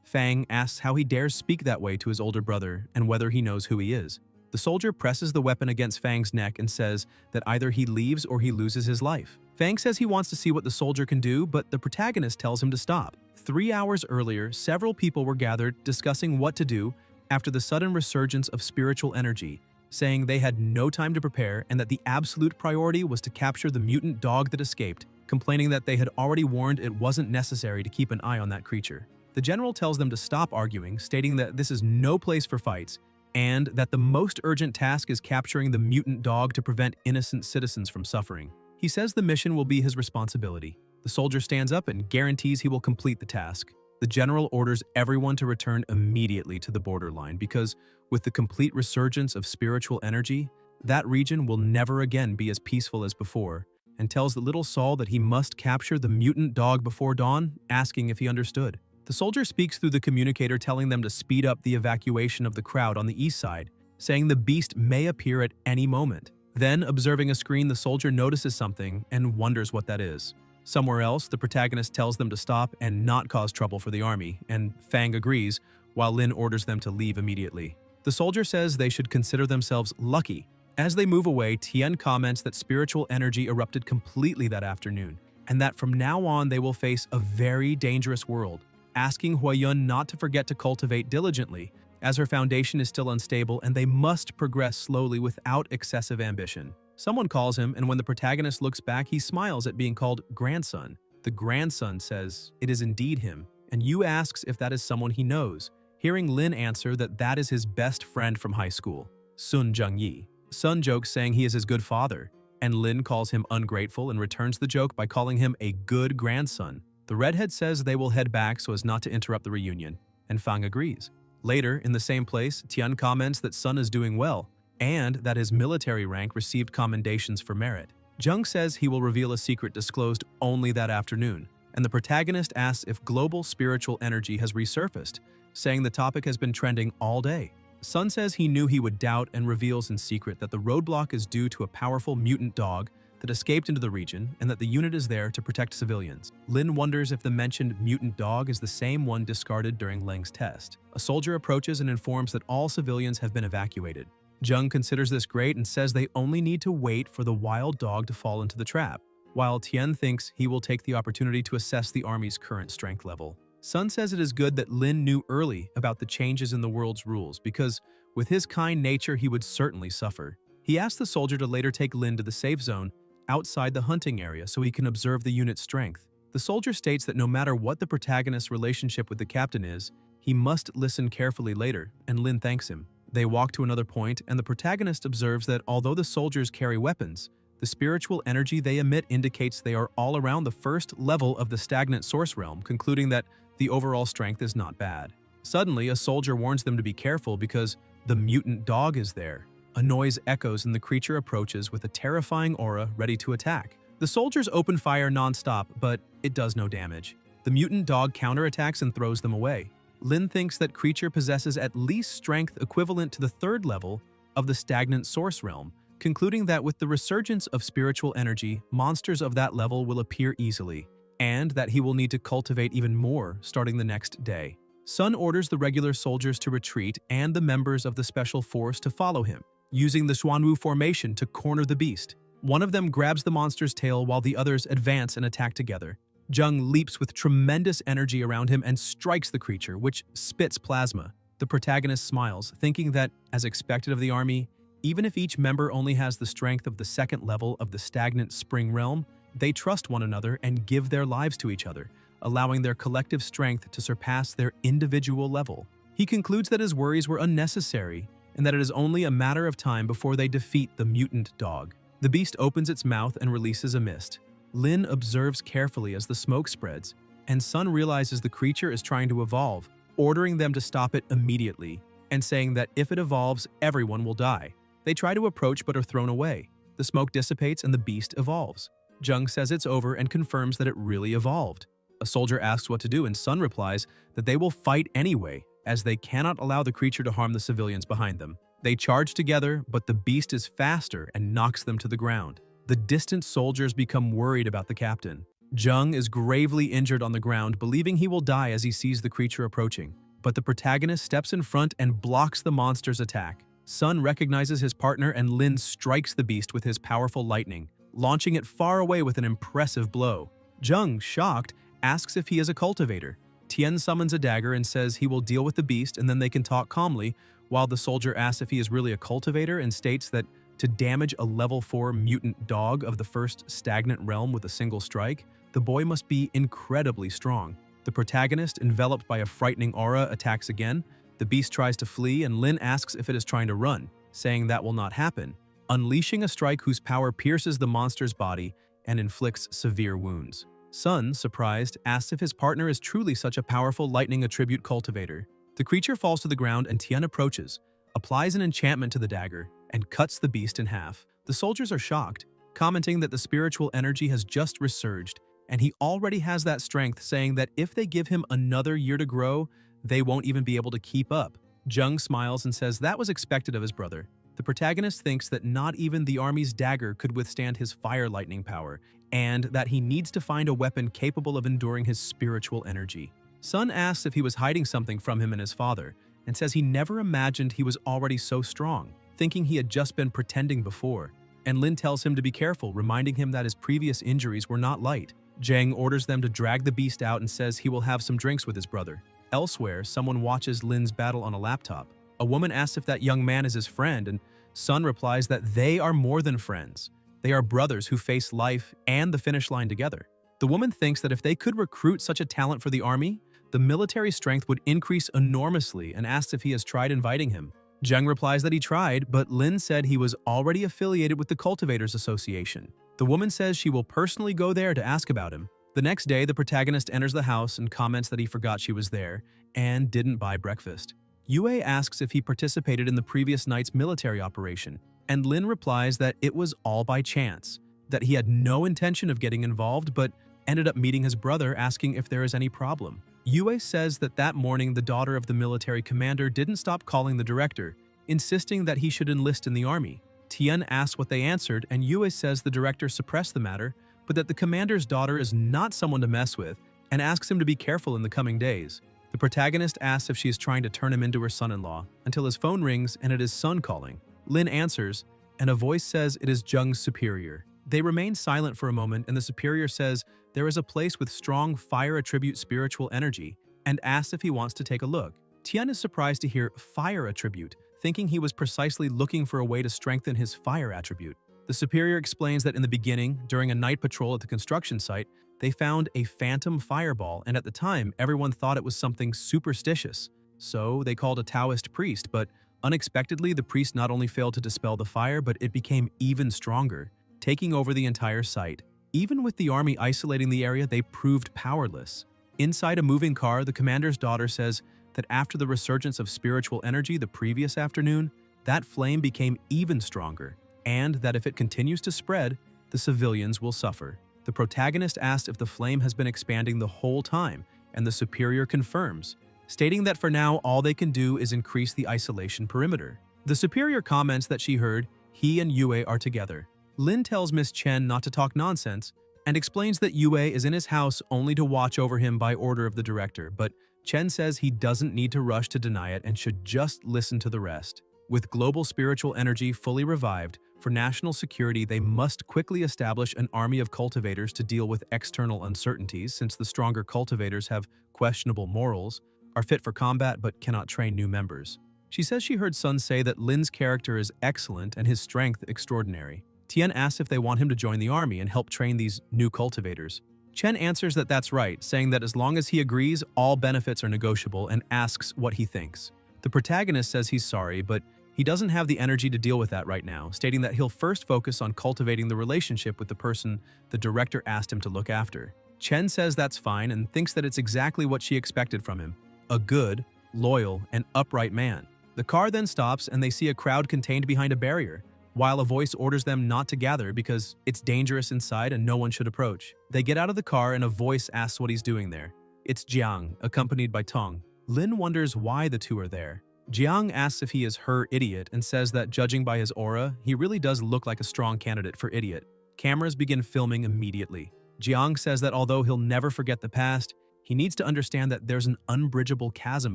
Fang asks how he dares speak that way to his older brother and whether he knows who he is. The soldier presses the weapon against Fang's neck and says that either he leaves or he loses his life. Fang says he wants to see what the soldier can do, but the protagonist tells him to stop. 3 hours earlier, several people were gathered discussing what to do after the sudden resurgence of spiritual energy, saying they had no time to prepare and that the absolute priority was to capture the mutant dog that escaped, complaining that they had already warned it wasn't necessary to keep an eye on that creature. The general tells them to stop arguing, stating that this is no place for fights, and that the most urgent task is capturing the mutant dog to prevent innocent citizens from suffering. He says the mission will be his responsibility. The soldier stands up and guarantees he will complete the task. The general orders everyone to return immediately to the borderline because, with the complete resurgence of spiritual energy, that region will never again be as peaceful as before, and tells the little Saul that he must capture the mutant dog before dawn, asking if he understood. The soldier speaks through the communicator, telling them to speed up the evacuation of the crowd on the east side, saying the beast may appear at any moment. Then, observing a screen, the soldier notices something and wonders what that is. Somewhere else, the protagonist tells them to stop and not cause trouble for the army, and Fang agrees, while Lin orders them to leave immediately. The soldier says they should consider themselves lucky. As they move away, Tian comments that spiritual energy erupted completely that afternoon, and that from now on they will face a very dangerous world, asking Huayun not to forget to cultivate diligently, as her foundation is still unstable and they must progress slowly without excessive ambition. Someone calls him, and when the protagonist looks back, he smiles at being called grandson. The grandson says it is indeed him, and Yu asks if that is someone he knows, hearing Lin answer that that is his best friend from high school, Sun Zhengyi. Sun jokes saying he is his good father, and Lin calls him ungrateful and returns the joke by calling him a good grandson. The redhead says they will head back so as not to interrupt the reunion, and Fang agrees. Later, in the same place, Tian comments that Sun is doing well, and that his military rank received commendations for merit. Zheng says he will reveal a secret disclosed only that afternoon, and the protagonist asks if global spiritual energy has resurfaced, saying the topic has been trending all day. Sun says he knew he would doubt and reveals in secret that the roadblock is due to a powerful mutant dog that escaped into the region and that the unit is there to protect civilians. Lin wonders if the mentioned mutant dog is the same one discarded during Leng's test. A soldier approaches and informs that all civilians have been evacuated. Zheng considers this great and says they only need to wait for the wild dog to fall into the trap, while Tian thinks he will take the opportunity to assess the army's current strength level. Sun says it is good that Lin knew early about the changes in the world's rules because, with his kind nature, he would certainly suffer. He asks the soldier to later take Lin to the safe zone outside the hunting area so he can observe the unit's strength. The soldier states that no matter what the protagonist's relationship with the captain is, he must listen carefully later, and Lin thanks him. They walk to another point, and the protagonist observes that although the soldiers carry weapons, the spiritual energy they emit indicates they are all around the first level of the stagnant source realm, concluding that the overall strength is not bad. Suddenly, a soldier warns them to be careful because the mutant dog is there. A noise echoes and the creature approaches with a terrifying aura ready to attack. The soldiers open fire non-stop, but it does no damage. The mutant dog counterattacks and throws them away. Lin thinks that creature possesses at least strength equivalent to the third level of the stagnant source realm, concluding that with the resurgence of spiritual energy, monsters of that level will appear easily, and that he will need to cultivate even more starting the next day. Sun orders the regular soldiers to retreat and the members of the special force to follow him, using the Xuanwu formation to corner the beast. One of them grabs the monster's tail while the others advance and attack together. Zheng leaps with tremendous energy around him and strikes the creature, which spits plasma. The protagonist smiles, thinking that, as expected of the army, even if each member only has the strength of the second level of the stagnant spring realm, they trust one another and give their lives to each other, allowing their collective strength to surpass their individual level. He concludes that his worries were unnecessary and that it is only a matter of time before they defeat the mutant dog. The beast opens its mouth and releases a mist. Lin observes carefully as the smoke spreads, and Sun realizes the creature is trying to evolve, ordering them to stop it immediately, and saying that if it evolves, everyone will die. They try to approach but are thrown away. The smoke dissipates and the beast evolves. Zheng says it's over and confirms that it really evolved. A soldier asks what to do, and Sun replies that they will fight anyway, as they cannot allow the creature to harm the civilians behind them. They charge together, but the beast is faster and knocks them to the ground. The distant soldiers become worried about the captain. Jung is gravely injured on the ground, believing he will die as he sees the creature approaching. But the protagonist steps in front and blocks the monster's attack. Sun recognizes his partner, and Lin strikes the beast with his powerful lightning, launching it far away with an impressive blow. Jung, shocked, asks if he is a cultivator. Tien summons a dagger and says he will deal with the beast and then they can talk calmly, while the soldier asks if he is really a cultivator and states that to damage a level 4 mutant dog of the first stagnant realm with a single strike, the boy must be incredibly strong. The protagonist, enveloped by a frightening aura, attacks again. The beast tries to flee, and Lin asks if it is trying to run, saying that will not happen, unleashing a strike whose power pierces the monster's body and inflicts severe wounds. Sun, surprised, asks if his partner is truly such a powerful lightning attribute cultivator. The creature falls to the ground, and Tien approaches, applies an enchantment to the dagger, and cuts the beast in half. The soldiers are shocked, commenting that the spiritual energy has just resurged, and he already has that strength, saying that if they give him another year to grow, they won't even be able to keep up. Jung smiles and says that was expected of his brother. The protagonist thinks that not even the army's dagger could withstand his fire lightning power, and that he needs to find a weapon capable of enduring his spiritual energy. Sun asks if he was hiding something from him and his father, and says he never imagined he was already so strong, thinking he had just been pretending before. And Lin tells him to be careful, reminding him that his previous injuries were not light. Jang orders them to drag the beast out and says he will have some drinks with his brother. Elsewhere, someone watches Lin's battle on a laptop. A woman asks if that young man is his friend, and Sun replies that they are more than friends. They are brothers who face life and the finish line together. The woman thinks that if they could recruit such a talent for the army, the military strength would increase enormously, and asks if he has tried inviting him. Jung replies that he tried, but Lin said he was already affiliated with the Cultivators Association. The woman says she will personally go there to ask about him. The next day, the protagonist enters the house and comments that he forgot she was there and didn't buy breakfast. Yue asks if he participated in the previous night's military operation, and Lin replies that it was all by chance, that he had no intention of getting involved but ended up meeting his brother asking if there is any problem. Yue says that that morning the daughter of the military commander didn't stop calling the director, insisting that he should enlist in the army. Tien asks what they answered, and Yue says the director suppressed the matter, but that the commander's daughter is not someone to mess with, and asks him to be careful in the coming days. The protagonist asks if she is trying to turn him into her son-in-law, until his phone rings and it is Sun calling. Lin answers, and a voice says it is Jung's superior. They remain silent for a moment, and the superior says there is a place with strong fire attribute spiritual energy, and asks if he wants to take a look. Tien is surprised to hear fire attribute, thinking he was precisely looking for a way to strengthen his fire attribute. The superior explains that in the beginning, during a night patrol at the construction site, they found a phantom fireball, and at the time, everyone thought it was something superstitious. So they called a Taoist priest, but unexpectedly, the priest not only failed to dispel the fire, but it became even stronger, taking over the entire site. Even with the army isolating the area, they proved powerless. Inside a moving car, the commander's daughter says that after the resurgence of spiritual energy the previous afternoon, that flame became even stronger, and that if it continues to spread, the civilians will suffer. The protagonist asks if the flame has been expanding the whole time, and the superior confirms, stating that for now all they can do is increase the isolation perimeter. The superior comments that she heard he and Yue are together. Lin tells Miss Chen not to talk nonsense, and explains that Yue is in his house only to watch over him by order of the director, but Chen says he doesn't need to rush to deny it and should just listen to the rest. With global spiritual energy fully revived, for national security they must quickly establish an army of cultivators to deal with external uncertainties, since the stronger cultivators have questionable morals, are fit for combat but cannot train new members. She says she heard Sun say that Lin's character is excellent and his strength extraordinary. Tien asks if they want him to join the army and help train these new cultivators. Chen answers that that's right, saying that as long as he agrees, all benefits are negotiable, and asks what he thinks. The protagonist says he's sorry, but he doesn't have the energy to deal with that right now, stating that he'll first focus on cultivating the relationship with the person the director asked him to look after. Chen says that's fine and thinks that it's exactly what she expected from him: a good, loyal, and upright man. The car then stops and they see a crowd contained behind a barrier. while a voice orders them not to gather because it's dangerous inside and no one should approach. They get out of the car and a voice asks what he's doing there. It's Jiang, accompanied by Tong. Lin wonders why the two are there. Jiang asks if he is her idiot and says that judging by his aura, he really does look like a strong candidate for idiot. Cameras begin filming immediately. Jiang says that although he'll never forget the past, he needs to understand that there's an unbridgeable chasm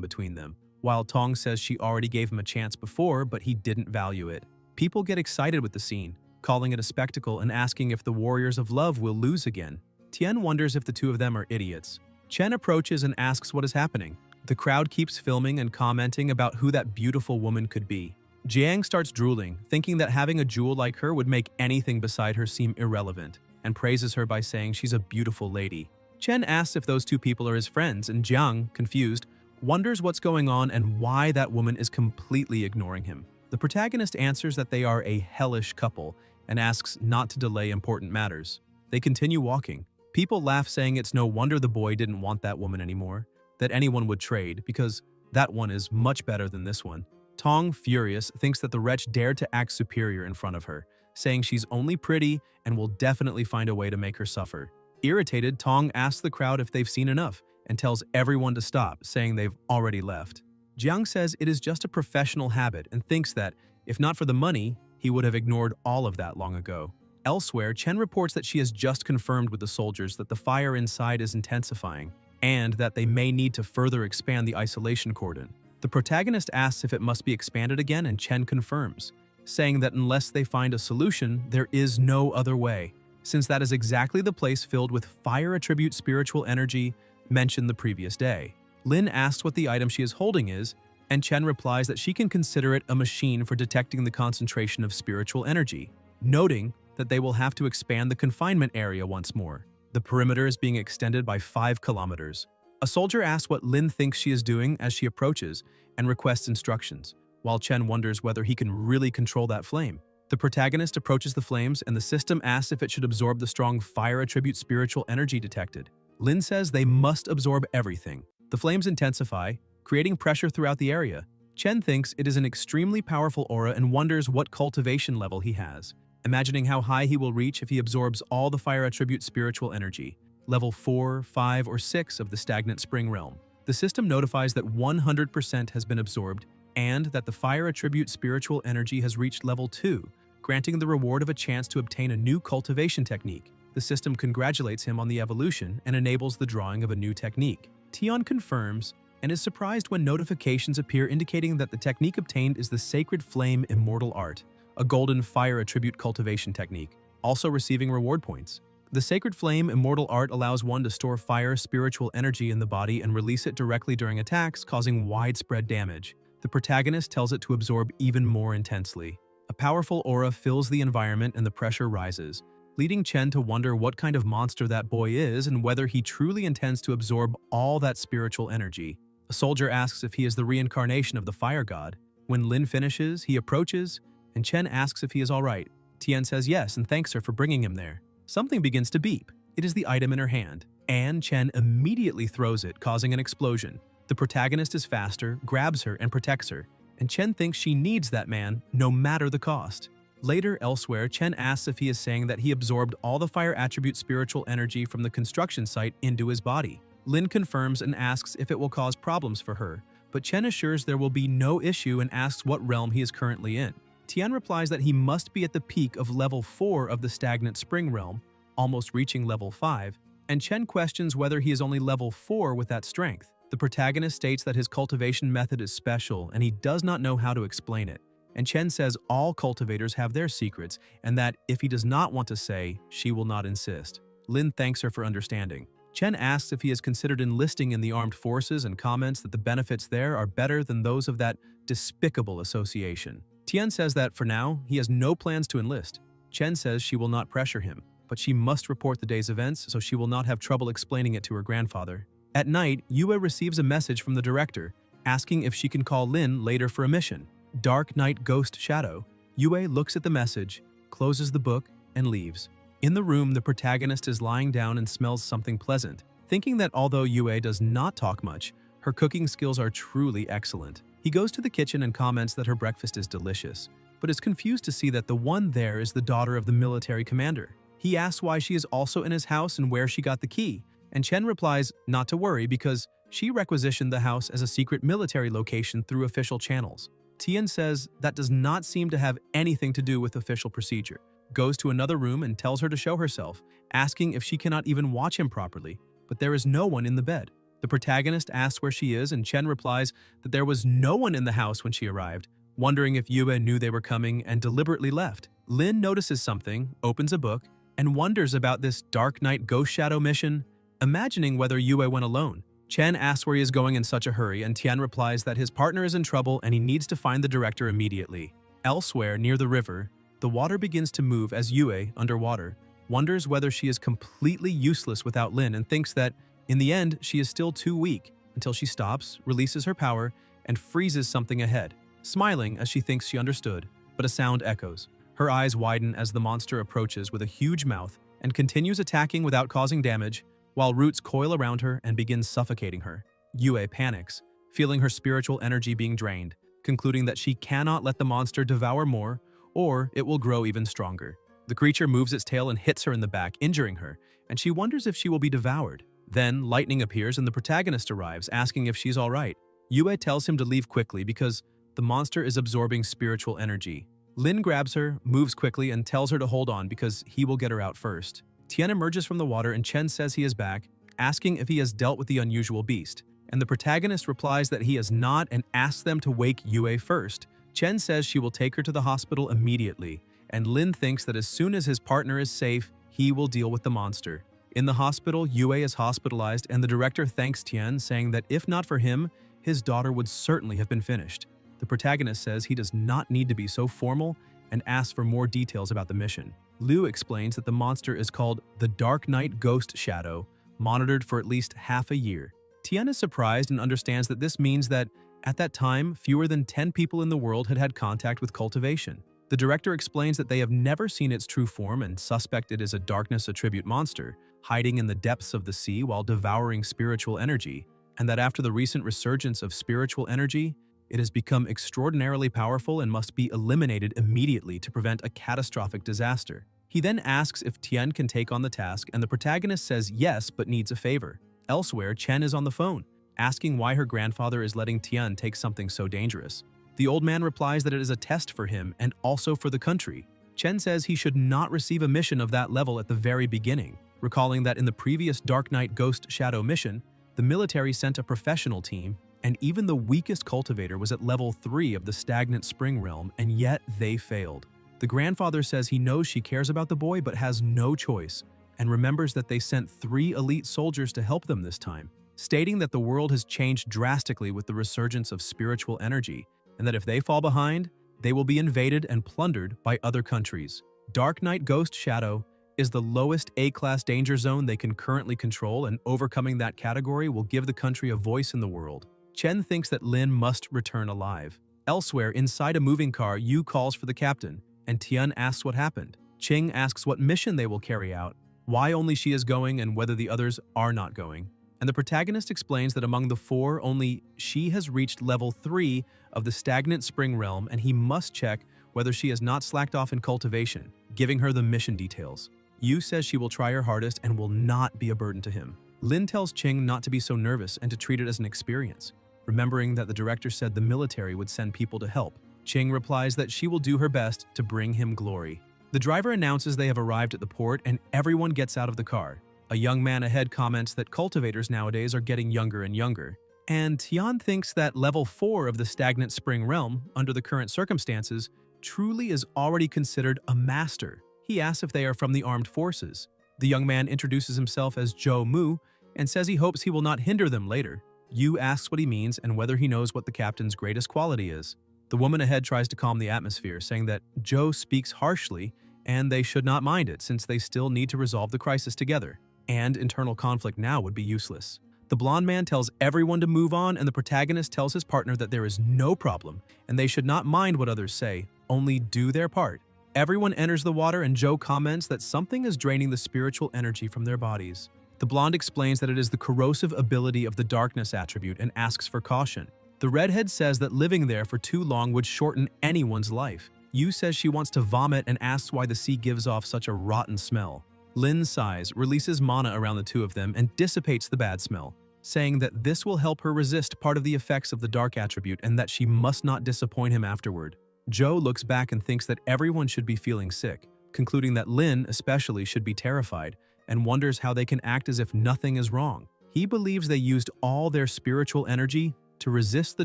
between them, while Tong says she already gave him a chance before, but he didn't value it. People get excited with the scene, calling it a spectacle and asking if the warriors of love will lose again. Tian wonders if the two of them are idiots. Chen approaches and asks what is happening. The crowd keeps filming and commenting about who that beautiful woman could be. Jiang starts drooling, thinking that having a jewel like her would make anything beside her seem irrelevant, and praises her by saying she's a beautiful lady. Chen asks if those two people are his friends, and Jiang, confused, wonders what's going on and why that woman is completely ignoring him. The protagonist answers that they are a hellish couple and asks not to delay important matters. They continue walking. People laugh, saying it's no wonder the boy didn't want that woman anymore, that anyone would trade because that one is much better than this one. Tong, furious, thinks that the wretch dared to act superior in front of her, saying she's only pretty and will definitely find a way to make her suffer. Irritated, Tong asks the crowd if they've seen enough and tells everyone to stop, saying they've already left. Jiang says it is just a professional habit and thinks that, if not for the money, he would have ignored all of that long ago. Elsewhere, Chen reports that she has just confirmed with the soldiers that the fire inside is intensifying and that they may need to further expand the isolation cordon. The protagonist asks if it must be expanded again, and Chen confirms, saying that unless they find a solution, there is no other way, since that is exactly the place filled with fire attribute spiritual energy mentioned the previous day. Lin asks what the item she is holding is, and Chen replies that she can consider it a machine for detecting the concentration of spiritual energy, noting that they will have to expand the confinement area once more. The perimeter is being extended by 5 kilometers. A soldier asks what Lin thinks she is doing as she approaches and requests instructions, while Chen wonders whether he can really control that flame. The protagonist approaches the flames and the system asks if it should absorb the strong fire attribute spiritual energy detected. Lin says they must absorb everything. The flames intensify, creating pressure throughout the area. Chen thinks it is an extremely powerful aura and wonders what cultivation level he has, imagining how high he will reach if he absorbs all the fire attribute spiritual energy, level 4, 5, or 6 of the stagnant spring realm. The system notifies that 100% has been absorbed and that the fire attribute spiritual energy has reached level 2, granting the reward of a chance to obtain a new cultivation technique. The system congratulates him on the evolution and enables the drawing of a new technique. Tian confirms and is surprised when notifications appear indicating that the technique obtained is the Sacred Flame Immortal Art, a golden fire attribute cultivation technique, also receiving reward points. The Sacred Flame Immortal Art allows one to store fire spiritual energy in the body and release it directly during attacks, causing widespread damage. The protagonist tells it to absorb even more intensely. A powerful aura fills the environment and the pressure rises, leading Chen to wonder what kind of monster that boy is and whether he truly intends to absorb all that spiritual energy. A soldier asks if he is the reincarnation of the fire god. When Lin finishes, he approaches, and Chen asks if he is alright. Tian says yes and thanks her for bringing him there. Something begins to beep. It is the item in her hand, and Chen immediately throws it, causing an explosion. The protagonist is faster, grabs her, and protects her, and Chen thinks she needs that man, no matter the cost. Later, elsewhere, Chen asks if he is saying that he absorbed all the fire attribute spiritual energy from the construction site into his body. Lin confirms and asks if it will cause problems for her, but Chen assures there will be no issue and asks what realm he is currently in. Tian replies that he must be at the peak of level 4 of the stagnant spring realm, almost reaching level 5, and Chen questions whether he is only level 4 with that strength. The protagonist states that his cultivation method is special and he does not know how to explain it, and Chen says all cultivators have their secrets and that if he does not want to say, she will not insist. Lin thanks her for understanding. Chen asks if he has considered enlisting in the armed forces and comments that the benefits there are better than those of that despicable association. Tian says that for now, he has no plans to enlist. Chen says she will not pressure him, but she must report the day's events so she will not have trouble explaining it to her grandfather. At night, Yue receives a message from the director, asking if she can call Lin later for a mission. Dark Night Ghost Shadow. Yue looks at the message, closes the book, and leaves. In the room, the protagonist is lying down and smells something pleasant, thinking that although Yue does not talk much, her cooking skills are truly excellent. He goes to the kitchen and comments that her breakfast is delicious. but is confused to see that the one there is the daughter of the military commander. He asks why she is also in his house and where she got the key, and Chen replies not to worry because she requisitioned the house as a secret military location through official channels. Tian says that does not seem to have anything to do with official procedure, goes to another room and tells her to show herself, asking if she cannot even watch him properly, but there is no one in the bed. The protagonist asks where she is, and Chen replies that there was no one in the house when she arrived, wondering if Yue knew they were coming and deliberately left. Lin notices something, opens a book, and wonders about this Dark Knight Ghost Shadow mission, imagining whether Yue went alone. Chen asks where he is going in such a hurry, and Tian replies that his partner is in trouble and he needs to find the director immediately. Elsewhere, near the river, the water begins to move as Yue, underwater, wonders whether she is completely useless without Lin and thinks that, in the end, she is still too weak, until she stops, releases her power, and freezes something ahead, smiling as she thinks she understood, but a sound echoes. Her eyes widen as the monster approaches with a huge mouth and continues attacking without causing damage, while roots coil around her and begin suffocating her. Yue panics, feeling her spiritual energy being drained, concluding that she cannot let the monster devour more, or it will grow even stronger. The creature moves its tail and hits her in the back, injuring her, and she wonders if she will be devoured. Then, lightning appears and the protagonist arrives, asking if she's alright. Yue tells him to leave quickly because the monster is absorbing spiritual energy. Lin grabs her, moves quickly, and tells her to hold on because he will get her out first. Tian emerges from the water and Chen says he is back, asking if he has dealt with the unusual beast. And the protagonist replies that he has not and asks them to wake Yue first. Chen says she will take her to the hospital immediately, and Lin thinks that as soon as his partner is safe, he will deal with the monster. In the hospital, Yue is hospitalized and the director thanks Tian, saying that if not for him, his daughter would certainly have been finished. The protagonist says he does not need to be so formal and asks for more details about the mission. Liu explains that the monster is called the Dark Knight Ghost Shadow, monitored for at least half a year. Tian is surprised and understands that this means that, at that time, fewer than 10 people in the world had had contact with cultivation. The director explains that they have never seen its true form and suspect it is a darkness attribute monster, hiding in the depths of the sea while devouring spiritual energy, and that after the recent resurgence of spiritual energy, it has become extraordinarily powerful and must be eliminated immediately to prevent a catastrophic disaster. He then asks if Tian can take on the task, and the protagonist says yes but needs a favor. Elsewhere, Chen is on the phone, asking why her grandfather is letting Tian take something so dangerous. The old man replies that it is a test for him and also for the country. Chen says he should not receive a mission of that level at the very beginning, recalling that in the previous Dark Knight Ghost Shadow mission, the military sent a professional team, and even the weakest cultivator was at level 3 of the stagnant spring realm, and yet they failed. The grandfather says he knows she cares about the boy but has no choice, and remembers that they sent 3 elite soldiers to help them this time, stating that the world has changed drastically with the resurgence of spiritual energy, and that if they fall behind, they will be invaded and plundered by other countries. Dark Knight Ghost Shadow is the lowest A-class danger zone they can currently control, and overcoming that category will give the country a voice in the world. Chen thinks that Lin must return alive. Elsewhere, inside a moving car, Yu calls for the captain, and Tian asks what happened. Qing asks what mission they will carry out, why only she is going and whether the others are not going. And the protagonist explains that among the 4, only she has reached level 3 of the stagnant spring realm, and he must check whether she has not slacked off in cultivation, giving her the mission details. Yu says she will try her hardest and will not be a burden to him. Lin tells Qing not to be so nervous and to treat it as an experience, remembering that the director said the military would send people to help. Qing replies that she will do her best to bring him glory. The driver announces they have arrived at the port and everyone gets out of the car. A young man ahead comments that cultivators nowadays are getting younger and younger. And Tian thinks that level 4 of the stagnant spring realm, under the current circumstances, truly is already considered a master. He asks if they are from the armed forces. The young man introduces himself as Zhou Mu and says he hopes he will not hinder them later. Yu asks what he means and whether he knows what the captain's greatest quality is. The woman ahead tries to calm the atmosphere, saying that Zhou speaks harshly and they should not mind it since they still need to resolve the crisis together, and internal conflict now would be useless. The blonde man tells everyone to move on, and the protagonist tells his partner that there is no problem and they should not mind what others say, only do their part. Everyone enters the water and Zhou comments that something is draining the spiritual energy from their bodies. The blonde explains that it is the corrosive ability of the darkness attribute and asks for caution. The redhead says that living there for too long would shorten anyone's life. Yu says she wants to vomit and asks why the sea gives off such a rotten smell. Lin sighs, releases mana around the two of them, and dissipates the bad smell, saying that this will help her resist part of the effects of the dark attribute and that she must not disappoint him afterward. Joe looks back and thinks that everyone should be feeling sick, concluding that Lin especially should be terrified, and wonders how they can act as if nothing is wrong. He believes they used all their spiritual energy to resist the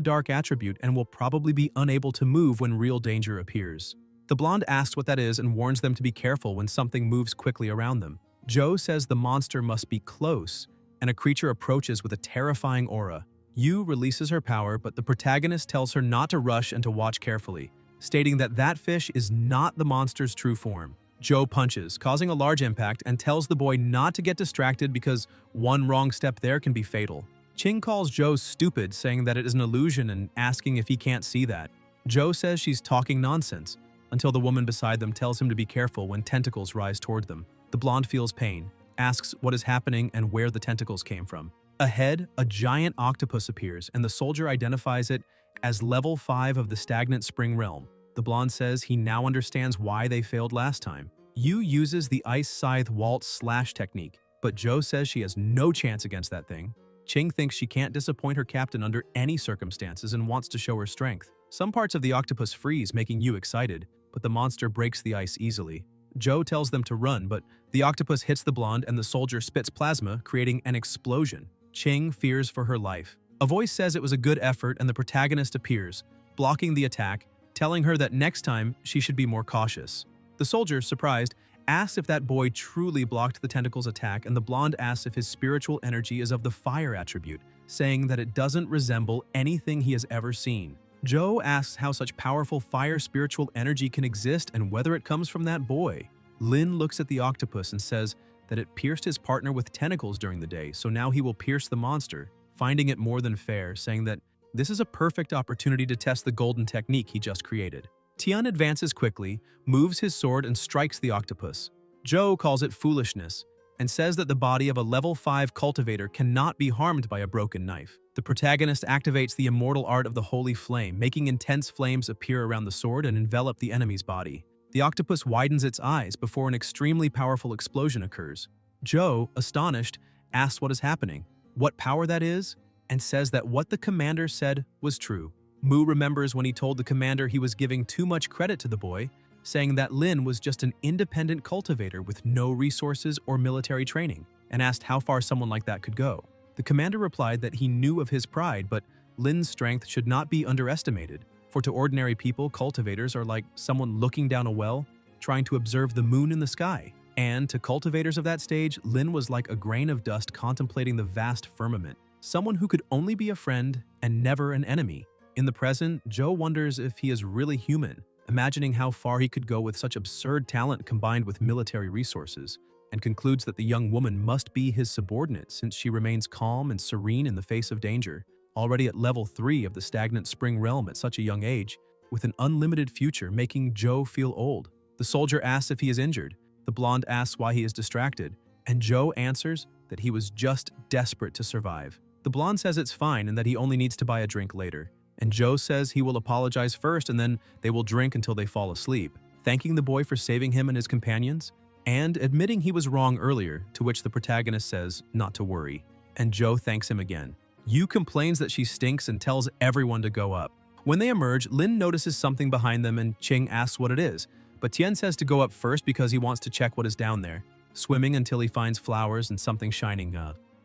dark attribute and will probably be unable to move when real danger appears. The blonde asks what that is and warns them to be careful when something moves quickly around them. Joe says the monster must be close, and a creature approaches with a terrifying aura. Yu releases her power, but the protagonist tells her not to rush and to watch carefully, stating that that fish is not the monster's true form. Joe punches, causing a large impact, and tells the boy not to get distracted because one wrong step there can be fatal. Ching calls Joe stupid, saying that it is an illusion and asking if he can't see that. Joe says she's talking nonsense, until the woman beside them tells him to be careful when tentacles rise toward them. The blonde feels pain, asks what is happening and where the tentacles came from. Ahead, a giant octopus appears, and the soldier identifies it as level 5 of the stagnant spring realm. The blonde says he now understands why they failed last time. Yu uses the ice scythe waltz slash technique, but Joe says she has no chance against that thing. Ching thinks she can't disappoint her captain under any circumstances and wants to show her strength. Some parts of the octopus freeze, making Yu excited, but the monster breaks the ice easily. Joe tells them to run, but the octopus hits the blonde and the soldier spits plasma, creating an explosion. Ching fears for her life. A voice says it was a good effort and the protagonist appears, blocking the attack, telling her that next time she should be more cautious. The soldier, surprised, asks if that boy truly blocked the tentacle's attack, and the blonde asks if his spiritual energy is of the fire attribute, saying that it doesn't resemble anything he has ever seen. Joe asks how such powerful fire spiritual energy can exist and whether it comes from that boy. Lin looks at the octopus and says that it pierced his partner with tentacles during the day, so now he will pierce the monster, finding it more than fair, saying that this is a perfect opportunity to test the golden technique he just created. Tian advances quickly, moves his sword and strikes the octopus. Joe calls it foolishness and says that the body of a level 5 cultivator cannot be harmed by a broken knife. The protagonist activates the immortal art of the holy flame, making intense flames appear around the sword and envelop the enemy's body. The octopus widens its eyes before an extremely powerful explosion occurs. Joe, astonished, asks what is happening, what power that is, and says that what the commander said was true. Mu remembers when he told the commander he was giving too much credit to the boy, saying that Lin was just an independent cultivator with no resources or military training, and asked how far someone like that could go. The commander replied that he knew of his pride, but Lin's strength should not be underestimated, for to ordinary people, cultivators are like someone looking down a well, trying to observe the moon in the sky. And to cultivators of that stage, Lin was like a grain of dust contemplating the vast firmament, someone who could only be a friend and never an enemy. In the present, Joe wonders if he is really human, imagining how far he could go with such absurd talent combined with military resources, and concludes that the young woman must be his subordinate since she remains calm and serene in the face of danger, already at level 3 of the stagnant spring realm at such a young age, with an unlimited future making Joe feel old. The soldier asks if he is injured, the blonde asks why he is distracted, and Joe answers that he was just desperate to survive. The blonde says it's fine and that he only needs to buy a drink later. And Joe says he will apologize first and then they will drink until they fall asleep, thanking the boy for saving him and his companions, and admitting he was wrong earlier, to which the protagonist says not to worry, and Joe thanks him again. Yu complains that she stinks and tells everyone to go up. When they emerge, Lin notices something behind them and Ching asks what it is, but Tian says to go up first because he wants to check what is down there, swimming until he finds flowers and something shining,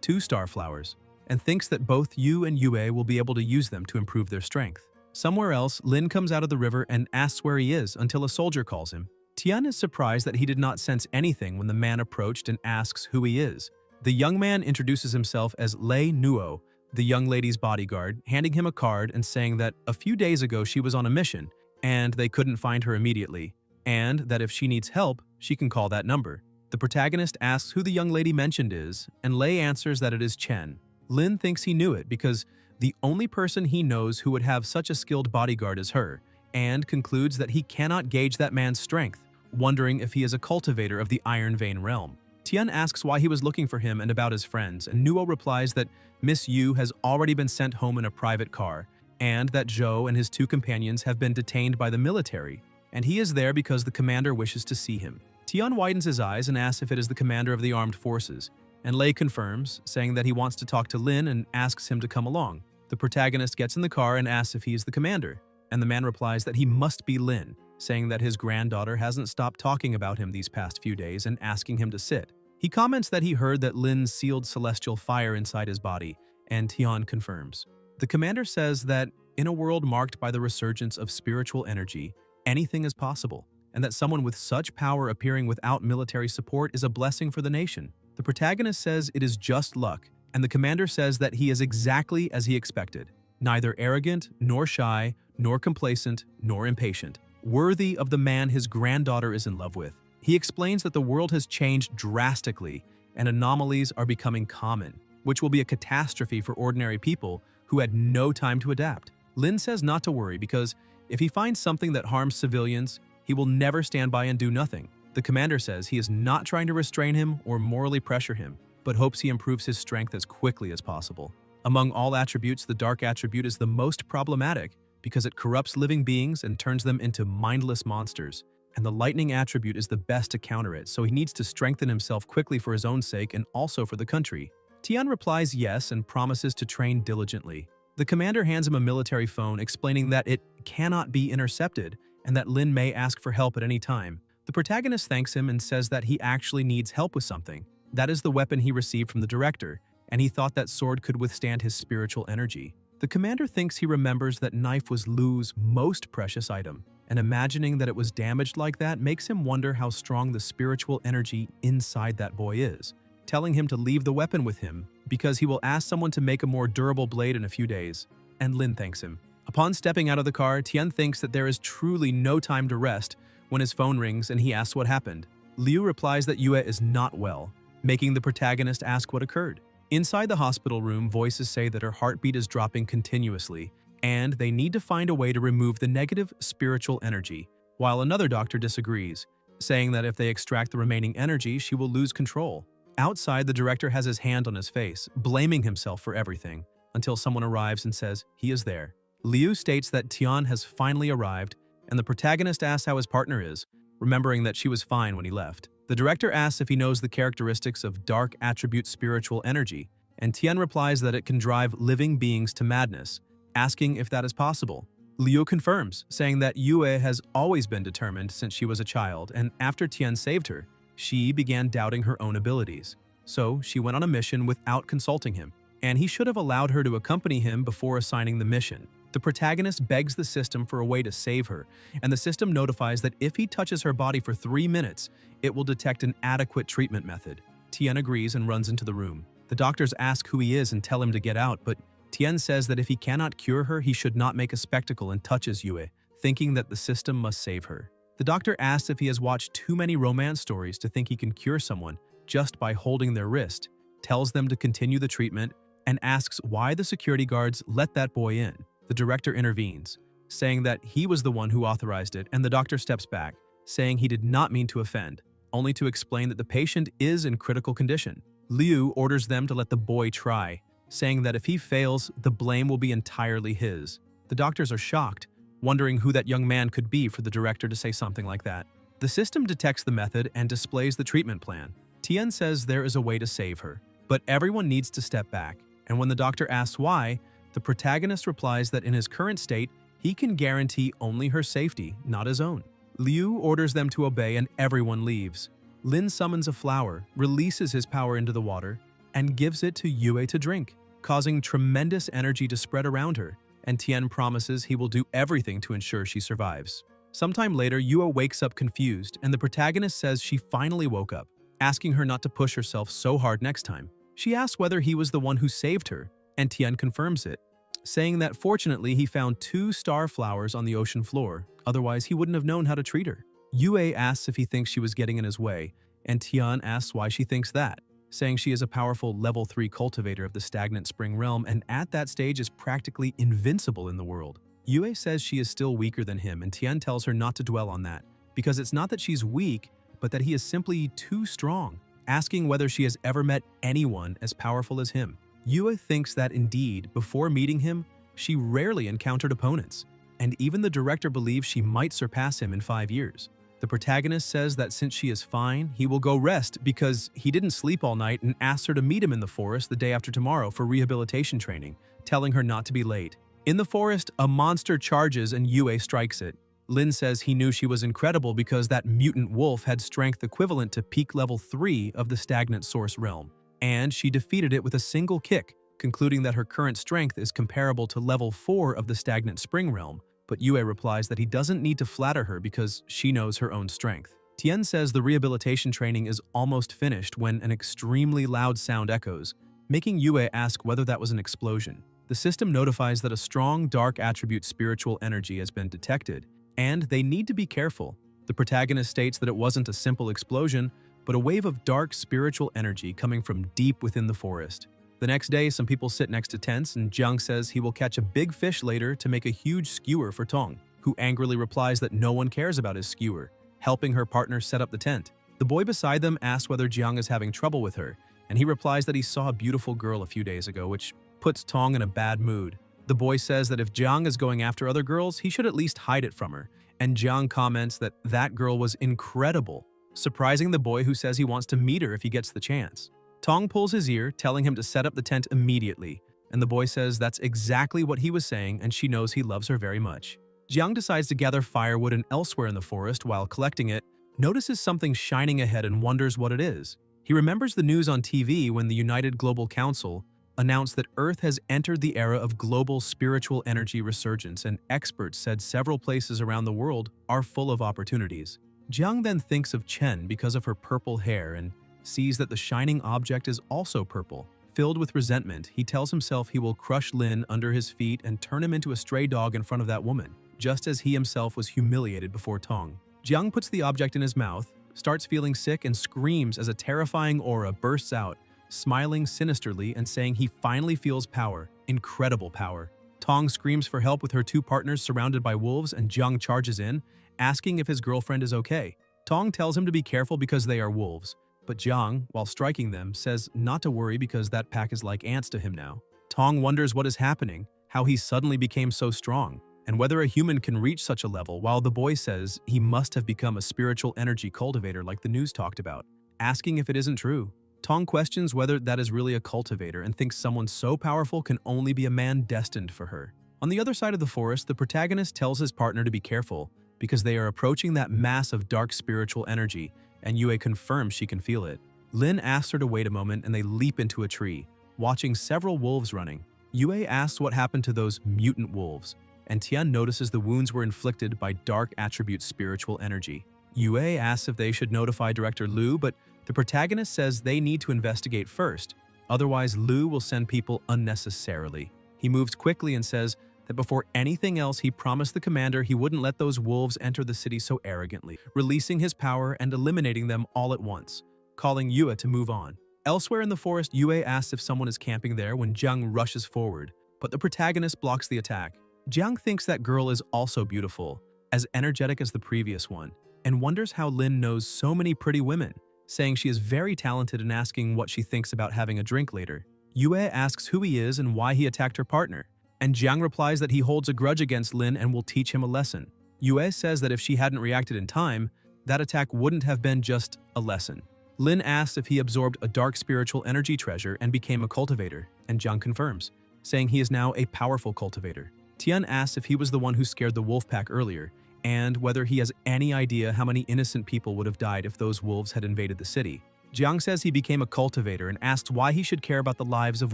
2-star flowers, and thinks that both Yu and Yue will be able to use them to improve their strength. Somewhere else, Lin comes out of the river and asks where he is until a soldier calls him. Tian is surprised that he did not sense anything when the man approached and asks who he is. The young man introduces himself as Lei Nuo, the young lady's bodyguard, handing him a card and saying that a few days ago she was on a mission and they couldn't find her immediately, and that if she needs help, she can call that number. The protagonist asks who the young lady mentioned is, and Lei answers that it is Chen. Lin thinks he knew it because the only person he knows who would have such a skilled bodyguard is her, and concludes that he cannot gauge that man's strength, wondering if he is a cultivator of the Iron Vein realm. Tian asks why he was looking for him and about his friends, and Nuo replies that Miss Yu has already been sent home in a private car, and that Zhou and his 2 companions have been detained by the military, and he is there because the commander wishes to see him. Tian widens his eyes and asks if it is the commander of the armed forces, and Lei confirms, saying that he wants to talk to Lin and asks him to come along. The protagonist gets in the car and asks if he is the commander, and the man replies that he must be Lin, saying that his granddaughter hasn't stopped talking about him these past few days and asking him to sit. He comments that he heard that Lin sealed celestial fire inside his body, and Tian confirms. The commander says that in a world marked by the resurgence of spiritual energy, anything is possible, and that someone with such power appearing without military support is a blessing for the nation. The protagonist says it is just luck, and the commander says that he is exactly as he expected, neither arrogant, nor shy, nor complacent, nor impatient, worthy of the man his granddaughter is in love with. He explains that the world has changed drastically, and anomalies are becoming common, which will be a catastrophe for ordinary people who had no time to adapt. Lin says not to worry because if he finds something that harms civilians, he will never stand by and do nothing. The commander says he is not trying to restrain him or morally pressure him, but hopes he improves his strength as quickly as possible. Among all attributes, the dark attribute is the most problematic because it corrupts living beings and turns them into mindless monsters. And the lightning attribute is the best to counter it, so he needs to strengthen himself quickly for his own sake and also for the country. Tian replies yes and promises to train diligently. The commander hands him a military phone explaining that it cannot be intercepted and that Lin may ask for help at any time. The protagonist thanks him and says that he actually needs help with something. That is the weapon he received from the director, and he thought that sword could withstand his spiritual energy. The commander thinks he remembers that knife was Lu's most precious item, and imagining that it was damaged like that makes him wonder how strong the spiritual energy inside that boy is, telling him to leave the weapon with him because he will ask someone to make a more durable blade in a few days, and Lin thanks him. Upon stepping out of the car, Tian thinks that there is truly no time to rest when his phone rings and he asks what happened. Liu replies that Yue is not well, making the protagonist ask what occurred. Inside the hospital room, voices say that her heartbeat is dropping continuously, and they need to find a way to remove the negative spiritual energy, while another doctor disagrees, saying that if they extract the remaining energy, she will lose control. Outside, the director has his hand on his face, blaming himself for everything, until someone arrives and says he is there. Liu states that Tian has finally arrived, and the protagonist asks how his partner is, remembering that she was fine when he left. The director asks if he knows the characteristics of dark attribute spiritual energy, and Tian replies that it can drive living beings to madness, asking if that is possible. Liu confirms, saying that Yue has always been determined since she was a child, and after Tian saved her, she began doubting her own abilities. So she went on a mission without consulting him, and he should have allowed her to accompany him before assigning the mission. The protagonist begs the system for a way to save her, and the system notifies that if he touches her body for 3 minutes, it will detect an adequate treatment method. Tian agrees and runs into the room. The doctors ask who he is and tell him to get out, but Tian says that if he cannot cure her, he should not make a spectacle and touches Yue, thinking that the system must save her. The doctor asks if he has watched too many romance stories to think he can cure someone just by holding their wrist, tells them to continue the treatment, and asks why the security guards let that boy in. The director intervenes, saying that he was the one who authorized it, and the doctor steps back, saying he did not mean to offend, only to explain that the patient is in critical condition. Liu orders them to let the boy try, saying that if he fails, the blame will be entirely his. The doctors are shocked, wondering who that young man could be for the director to say something like that. The system detects the method and displays the treatment plan. Tian says there is a way to save her, but everyone needs to step back, and when the doctor asks why, the protagonist replies that in his current state, he can guarantee only her safety, not his own. Liu orders them to obey and everyone leaves. Lin summons a flower, releases his power into the water, and gives it to Yue to drink, causing tremendous energy to spread around her, and Tian promises he will do everything to ensure she survives. Sometime later, Yue wakes up confused, and the protagonist says she finally woke up, asking her not to push herself so hard next time. She asks whether he was the one who saved her, and Tian confirms it, saying that fortunately he found 2 star flowers on the ocean floor, otherwise he wouldn't have known how to treat her. Yue asks if he thinks she was getting in his way, and Tian asks why she thinks that, saying she is a powerful level 3 cultivator of the stagnant spring realm and at that stage is practically invincible in the world. Yue says she is still weaker than him, and Tian tells her not to dwell on that, because it's not that she's weak, but that he is simply too strong, asking whether she has ever met anyone as powerful as him. Yue thinks that indeed, before meeting him, she rarely encountered opponents, and even the director believes she might surpass him in 5 years. The protagonist says that since she is fine, he will go rest because he didn't sleep all night and asks her to meet him in the forest the day after tomorrow for rehabilitation training, telling her not to be late. In the forest, a monster charges and Yue strikes it. Lin says he knew she was incredible because that mutant wolf had strength equivalent to peak level 3 of the stagnant source realm, and she defeated it with a single kick, concluding that her current strength is comparable to level 4 of the stagnant spring realm. But Yue replies that he doesn't need to flatter her because she knows her own strength. Tian says the rehabilitation training is almost finished when an extremely loud sound echoes, making Yue ask whether that was an explosion. The system notifies that a strong dark attribute spiritual energy has been detected, and they need to be careful. The protagonist states that it wasn't a simple explosion, but a wave of dark spiritual energy coming from deep within the forest. The next day, some people sit next to tents, and Jiang says he will catch a big fish later to make a huge skewer for Tong, who angrily replies that no one cares about his skewer, helping her partner set up the tent. The boy beside them asks whether Jiang is having trouble with her, and he replies that he saw a beautiful girl a few days ago, which puts Tong in a bad mood. The boy says that if Jiang is going after other girls, he should at least hide it from her, and Jiang comments that that girl was incredible, surprising the boy, who says he wants to meet her if he gets the chance. Tong pulls his ear, telling him to set up the tent immediately, and the boy says that's exactly what he was saying and she knows he loves her very much. Jiang decides to gather firewood and elsewhere in the forest. While collecting it, notices something shining ahead and wonders what it is. He remembers the news on TV when the United Global Council announced that Earth has entered the era of global spiritual energy resurgence, and experts said several places around the world are full of opportunities. Jiang then thinks of Chen because of her purple hair and sees that the shining object is also purple. Filled with resentment, he tells himself he will crush Lin under his feet and turn him into a stray dog in front of that woman, just as he himself was humiliated before Tong. Jiang puts the object in his mouth, starts feeling sick, and screams as a terrifying aura bursts out, smiling sinisterly and saying he finally feels power, incredible power. Tong screams for help with her two partners surrounded by wolves, and Jiang charges in, asking if his girlfriend is okay. Tong tells him to be careful because they are wolves, but Jiang, while striking them, says not to worry because that pack is like ants to him now. Tong wonders what is happening, how he suddenly became so strong, and whether a human can reach such a level, while the boy says he must have become a spiritual energy cultivator like the news talked about, asking if it isn't true. Tong questions whether that is really a cultivator and thinks someone so powerful can only be a man destined for her. On the other side of the forest, the protagonist tells his partner to be careful because they are approaching that mass of dark spiritual energy, and Yue confirms she can feel it. Lin asks her to wait a moment and they leap into a tree, watching several wolves running. Yue asks what happened to those mutant wolves, and Tian notices the wounds were inflicted by dark attribute spiritual energy. Yue asks if they should notify Director Lu, but the protagonist says they need to investigate first, otherwise Lu will send people unnecessarily. He moves quickly and says that before anything else he promised the commander he wouldn't let those wolves enter the city so arrogantly, releasing his power and eliminating them all at once, calling Yue to move on. Elsewhere in the forest, Yue asks if someone is camping there when Jiang rushes forward, but the protagonist blocks the attack. Jiang thinks that girl is also beautiful, as energetic as the previous one, and wonders how Lin knows so many pretty women, saying she is very talented and asking what she thinks about having a drink later. Yue asks who he is and why he attacked her partner, and Jiang replies that he holds a grudge against Lin and will teach him a lesson. Yue says that if she hadn't reacted in time, that attack wouldn't have been just a lesson. Lin asks if he absorbed a dark spiritual energy treasure and became a cultivator, and Jiang confirms, saying he is now a powerful cultivator. Tian asks if he was the one who scared the wolf pack earlier, and whether he has any idea how many innocent people would have died if those wolves had invaded the city. Jiang says he became a cultivator and asks why he should care about the lives of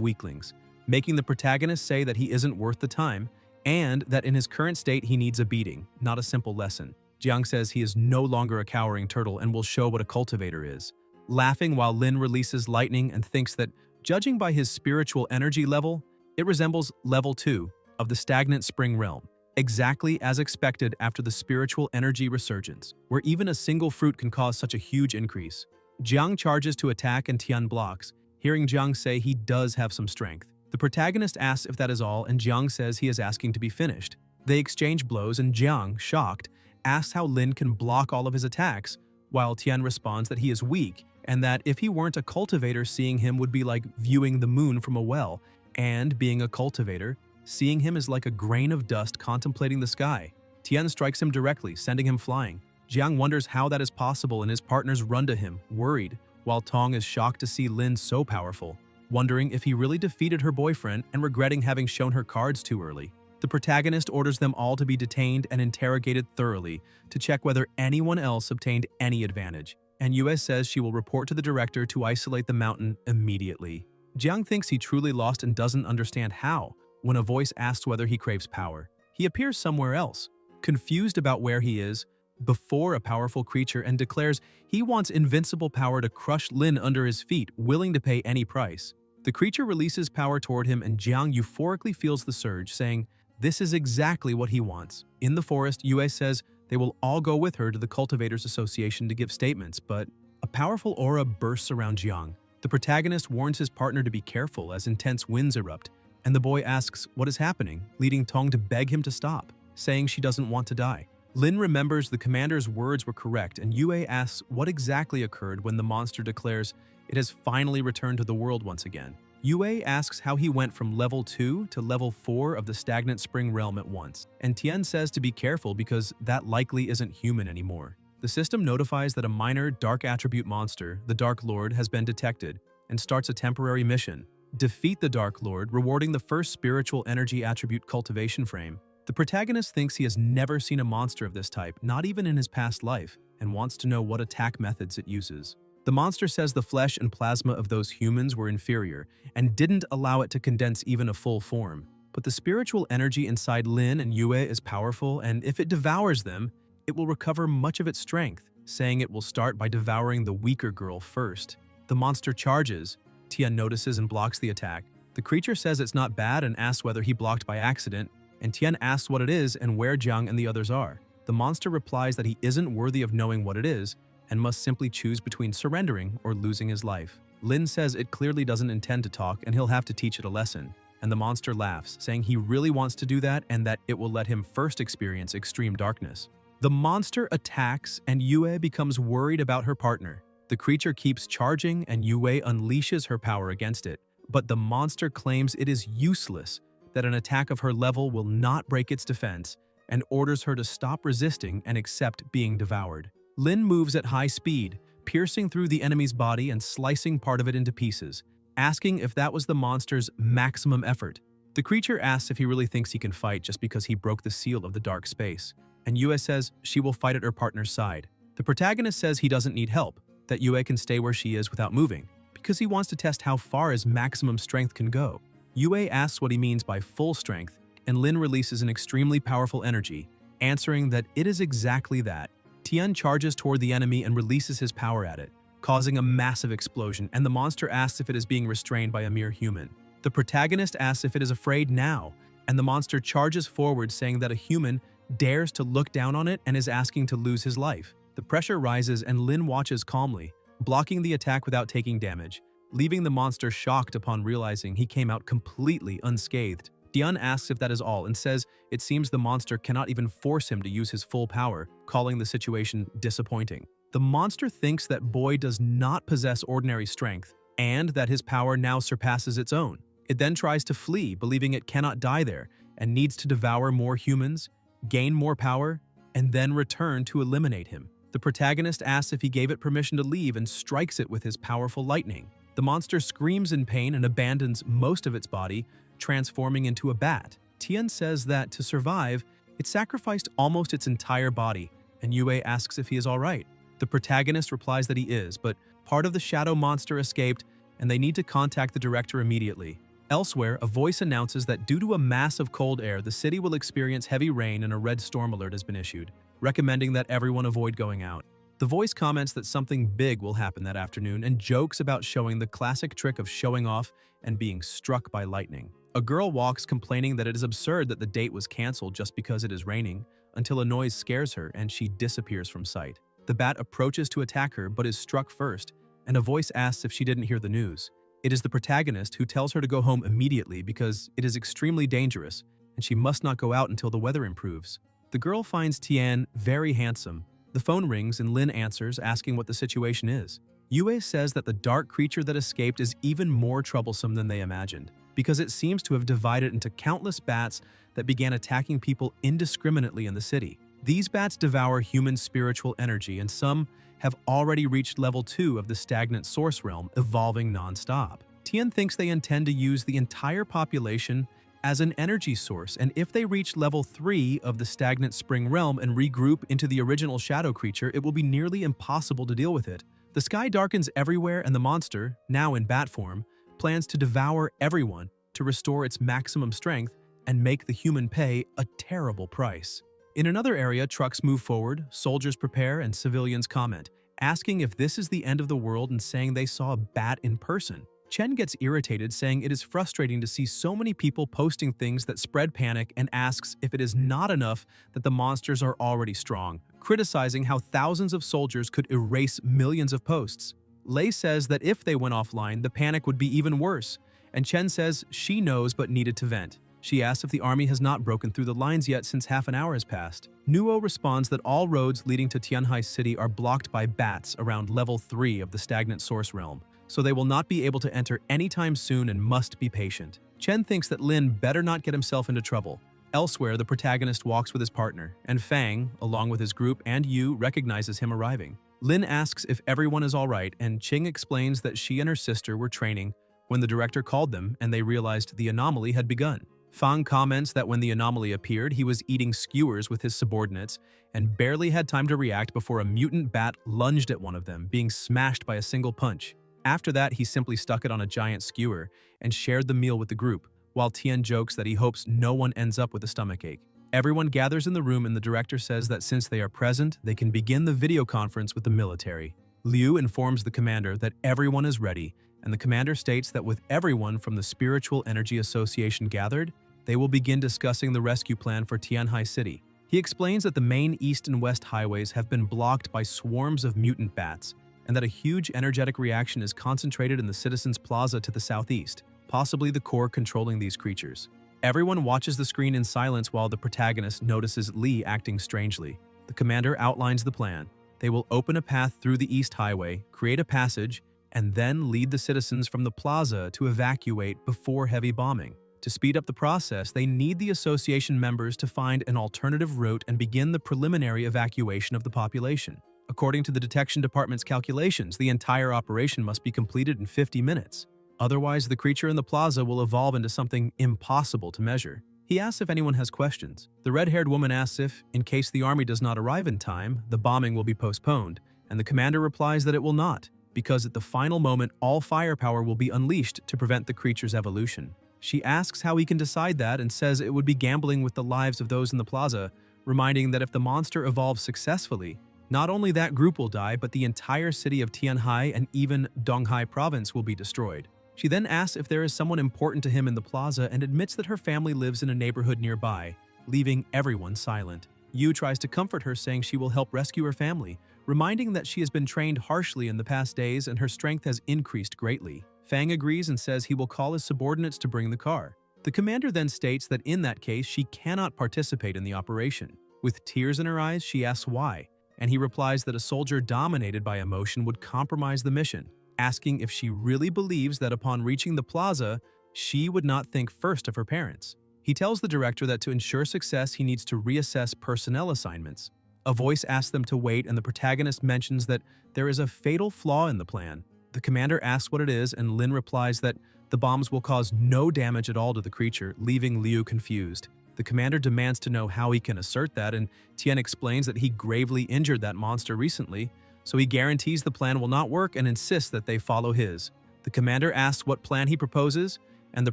weaklings, making the protagonist say that he isn't worth the time, and that in his current state he needs a beating, not a simple lesson. Jiang says he is no longer a cowering turtle and will show what a cultivator is, laughing while Lin releases lightning and thinks that, judging by his spiritual energy level, it resembles level 2 of the stagnant spring realm, exactly as expected after the spiritual energy resurgence, where even a single fruit can cause such a huge increase. Jiang charges to attack and Tian blocks, hearing Jiang say he does have some strength. The protagonist asks if that is all, and Jiang says he is asking to be finished. They exchange blows, and Jiang, shocked, asks how Lin can block all of his attacks, while Tian responds that he is weak and that if he weren't a cultivator, seeing him would be like viewing the moon from a well, and being a cultivator, Seeing him is like a grain of dust contemplating the sky. Tian strikes him directly, sending him flying. Jiang wonders how that is possible and his partners run to him, worried, while Tong is shocked to see Lin so powerful, wondering if he really defeated her boyfriend and regretting having shown her cards too early. The protagonist orders them all to be detained and interrogated thoroughly to check whether anyone else obtained any advantage, and Yue says she will report to the director to isolate the mountain immediately. Jiang thinks he truly lost and doesn't understand how, when a voice asks whether he craves power. He appears somewhere else, confused about where he is, before a powerful creature, and declares he wants invincible power to crush Lin under his feet, willing to pay any price. The creature releases power toward him and Jiang euphorically feels the surge, saying this is exactly what he wants. In the forest, Yue says they will all go with her to the Cultivators Association to give statements, but a powerful aura bursts around Jiang. The protagonist warns his partner to be careful as intense winds erupt, and the boy asks what is happening, leading Tong to beg him to stop, saying she doesn't want to die. Lin remembers the commander's words were correct, and Yue asks what exactly occurred when the monster declares it has finally returned to the world once again. Yue asks how he went from level 2 to level 4 of the stagnant spring realm at once, and Tian says to be careful because that likely isn't human anymore. The system notifies that a minor dark attribute monster, the Dark Lord, has been detected, and starts a temporary mission. Defeat the Dark Lord, rewarding the first spiritual energy attribute cultivation frame. The protagonist thinks he has never seen a monster of this type, not even in his past life, and wants to know what attack methods it uses. The monster says the flesh and plasma of those humans were inferior, and didn't allow it to condense even a full form. But the spiritual energy inside Lin and Yue is powerful, and if it devours them, it will recover much of its strength, saying it will start by devouring the weaker girl first. The monster charges. Tian notices and blocks the attack. The creature says it's not bad and asks whether he blocked by accident, and Tian asks what it is and where Jiang and the others are. The monster replies that he isn't worthy of knowing what it is, and must simply choose between surrendering or losing his life. Lin says it clearly doesn't intend to talk and he'll have to teach it a lesson, and the monster laughs, saying he really wants to do that and that it will let him first experience extreme darkness. The monster attacks and Yue becomes worried about her partner. The creature keeps charging and Yue unleashes her power against it, but the monster claims it is useless, that an attack of her level will not break its defense, and orders her to stop resisting and accept being devoured. Lin moves at high speed, piercing through the enemy's body and slicing part of it into pieces, asking if that was the monster's maximum effort. The creature asks if he really thinks he can fight just because he broke the seal of the dark space, and Yue says she will fight at her partner's side. The protagonist says he doesn't need help, that Yue can stay where she is without moving, because he wants to test how far his maximum strength can go. Yue asks what he means by full strength, and Lin releases an extremely powerful energy, answering that it is exactly that. Tian charges toward the enemy and releases his power at it, causing a massive explosion, and the monster asks if it is being restrained by a mere human. The protagonist asks if it is afraid now, and the monster charges forward, saying that a human dares to look down on it and is asking to lose his life. The pressure rises and Lin watches calmly, blocking the attack without taking damage, leaving the monster shocked upon realizing he came out completely unscathed. Tian asks if that is all and says it seems the monster cannot even force him to use his full power, calling the situation disappointing. The monster thinks that boy does not possess ordinary strength and that his power now surpasses its own. It then tries to flee, believing it cannot die there and needs to devour more humans, gain more power, and then return to eliminate him. The protagonist asks if he gave it permission to leave and strikes it with his powerful lightning. The monster screams in pain and abandons most of its body, transforming into a bat. Tian says that to survive, it sacrificed almost its entire body, and Yue asks if he is alright. The protagonist replies that he is, but part of the shadow monster escaped, and they need to contact the director immediately. Elsewhere, a voice announces that due to a mass of cold air, the city will experience heavy rain and a red storm alert has been issued, recommending that everyone avoid going out. The voice comments that something big will happen that afternoon and jokes about showing the classic trick of showing off and being struck by lightning. A girl walks complaining that it is absurd that the date was canceled just because it is raining, until a noise scares her and she disappears from sight. The bat approaches to attack her but is struck first, and a voice asks if she didn't hear the news. It is the protagonist who tells her to go home immediately because it is extremely dangerous and she must not go out until the weather improves. The girl finds Tian very handsome. The phone rings and Lin answers, asking what the situation is. Yue says that the dark creature that escaped is even more troublesome than they imagined. because it seems to have divided into countless bats that began attacking people indiscriminately in the city. These bats devour human spiritual energy, and some have already reached level 2 of the stagnant source realm, evolving non-stop. Tian thinks they intend to use the entire population as an energy source, and if they reach level 3 of the stagnant spring realm and regroup into the original shadow creature, it will be nearly impossible to deal with it. The sky darkens everywhere, and the monster, now in bat form, plans to devour everyone to restore its maximum strength and make the human pay a terrible price. In another area, trucks move forward, soldiers prepare, and civilians comment, asking if this is the end of the world and saying they saw a bat in person. Chen gets irritated, saying it is frustrating to see so many people posting things that spread panic, and asks if it is not enough that the monsters are already strong, criticizing how thousands of soldiers could erase millions of posts. Lei says that if they went offline, the panic would be even worse, and Chen says she knows but needed to vent. She asks if the army has not broken through the lines yet since half an hour has passed. Nuo responds that all roads leading to Tianhai City are blocked by bats around level 3 of the stagnant source realm, so they will not be able to enter anytime soon and must be patient. Chen thinks that Lin better not get himself into trouble. Elsewhere, the protagonist walks with his partner, and Fang, along with his group and Yu, recognizes him arriving. Lin asks if everyone is alright, and Qing explains that she and her sister were training when the director called them and they realized the anomaly had begun. Fang comments that when the anomaly appeared, he was eating skewers with his subordinates and barely had time to react before a mutant bat lunged at one of them, being smashed by a single punch. After that, he simply stuck it on a giant skewer and shared the meal with the group, while Tian jokes that he hopes no one ends up with a stomachache. Everyone gathers in the room, and the director says that since they are present, they can begin the video conference with the military. Liu informs the commander that everyone is ready, and the commander states that with everyone from the Spiritual Energy Association gathered, they will begin discussing the rescue plan for Tianhai City. He explains that the main east and west highways have been blocked by swarms of mutant bats, and that a huge energetic reaction is concentrated in the Citizens Plaza to the southeast, possibly the core controlling these creatures. Everyone watches the screen in silence while the protagonist notices Li acting strangely. The commander outlines the plan. They will open a path through the east highway, create a passage, and then lead the citizens from the plaza to evacuate before heavy bombing. To speed up the process, they need the association members to find an alternative route and begin the preliminary evacuation of the population. According to the detection department's calculations, the entire operation must be completed in 50 minutes. Otherwise, the creature in the plaza will evolve into something impossible to measure. He asks if anyone has questions. The red-haired woman asks if, in case the army does not arrive in time, the bombing will be postponed, and the commander replies that it will not, because at the final moment all firepower will be unleashed to prevent the creature's evolution. She asks how he can decide that and says it would be gambling with the lives of those in the plaza, reminding that if the monster evolves successfully, not only that group will die, but the entire city of Tianhai and even Donghai province will be destroyed. She then asks if there is someone important to him in the plaza and admits that her family lives in a neighborhood nearby, leaving everyone silent. Yu tries to comfort her, saying she will help rescue her family, reminding that she has been trained harshly in the past days and her strength has increased greatly. Fang agrees and says he will call his subordinates to bring the car. The commander then states that in that case she cannot participate in the operation. With tears in her eyes, she asks why, and he replies that a soldier dominated by emotion would compromise the mission, asking if she really believes that upon reaching the plaza, she would not think first of her parents. He tells the director that to ensure success, he needs to reassess personnel assignments. A voice asks them to wait, and the protagonist mentions that there is a fatal flaw in the plan. The commander asks what it is, and Lin replies that the bombs will cause no damage at all to the creature, leaving Liu confused. The commander demands to know how he can assert that, and Tian explains that he gravely injured that monster recently, so he guarantees the plan will not work and insists that they follow his. The commander asks what plan he proposes, and the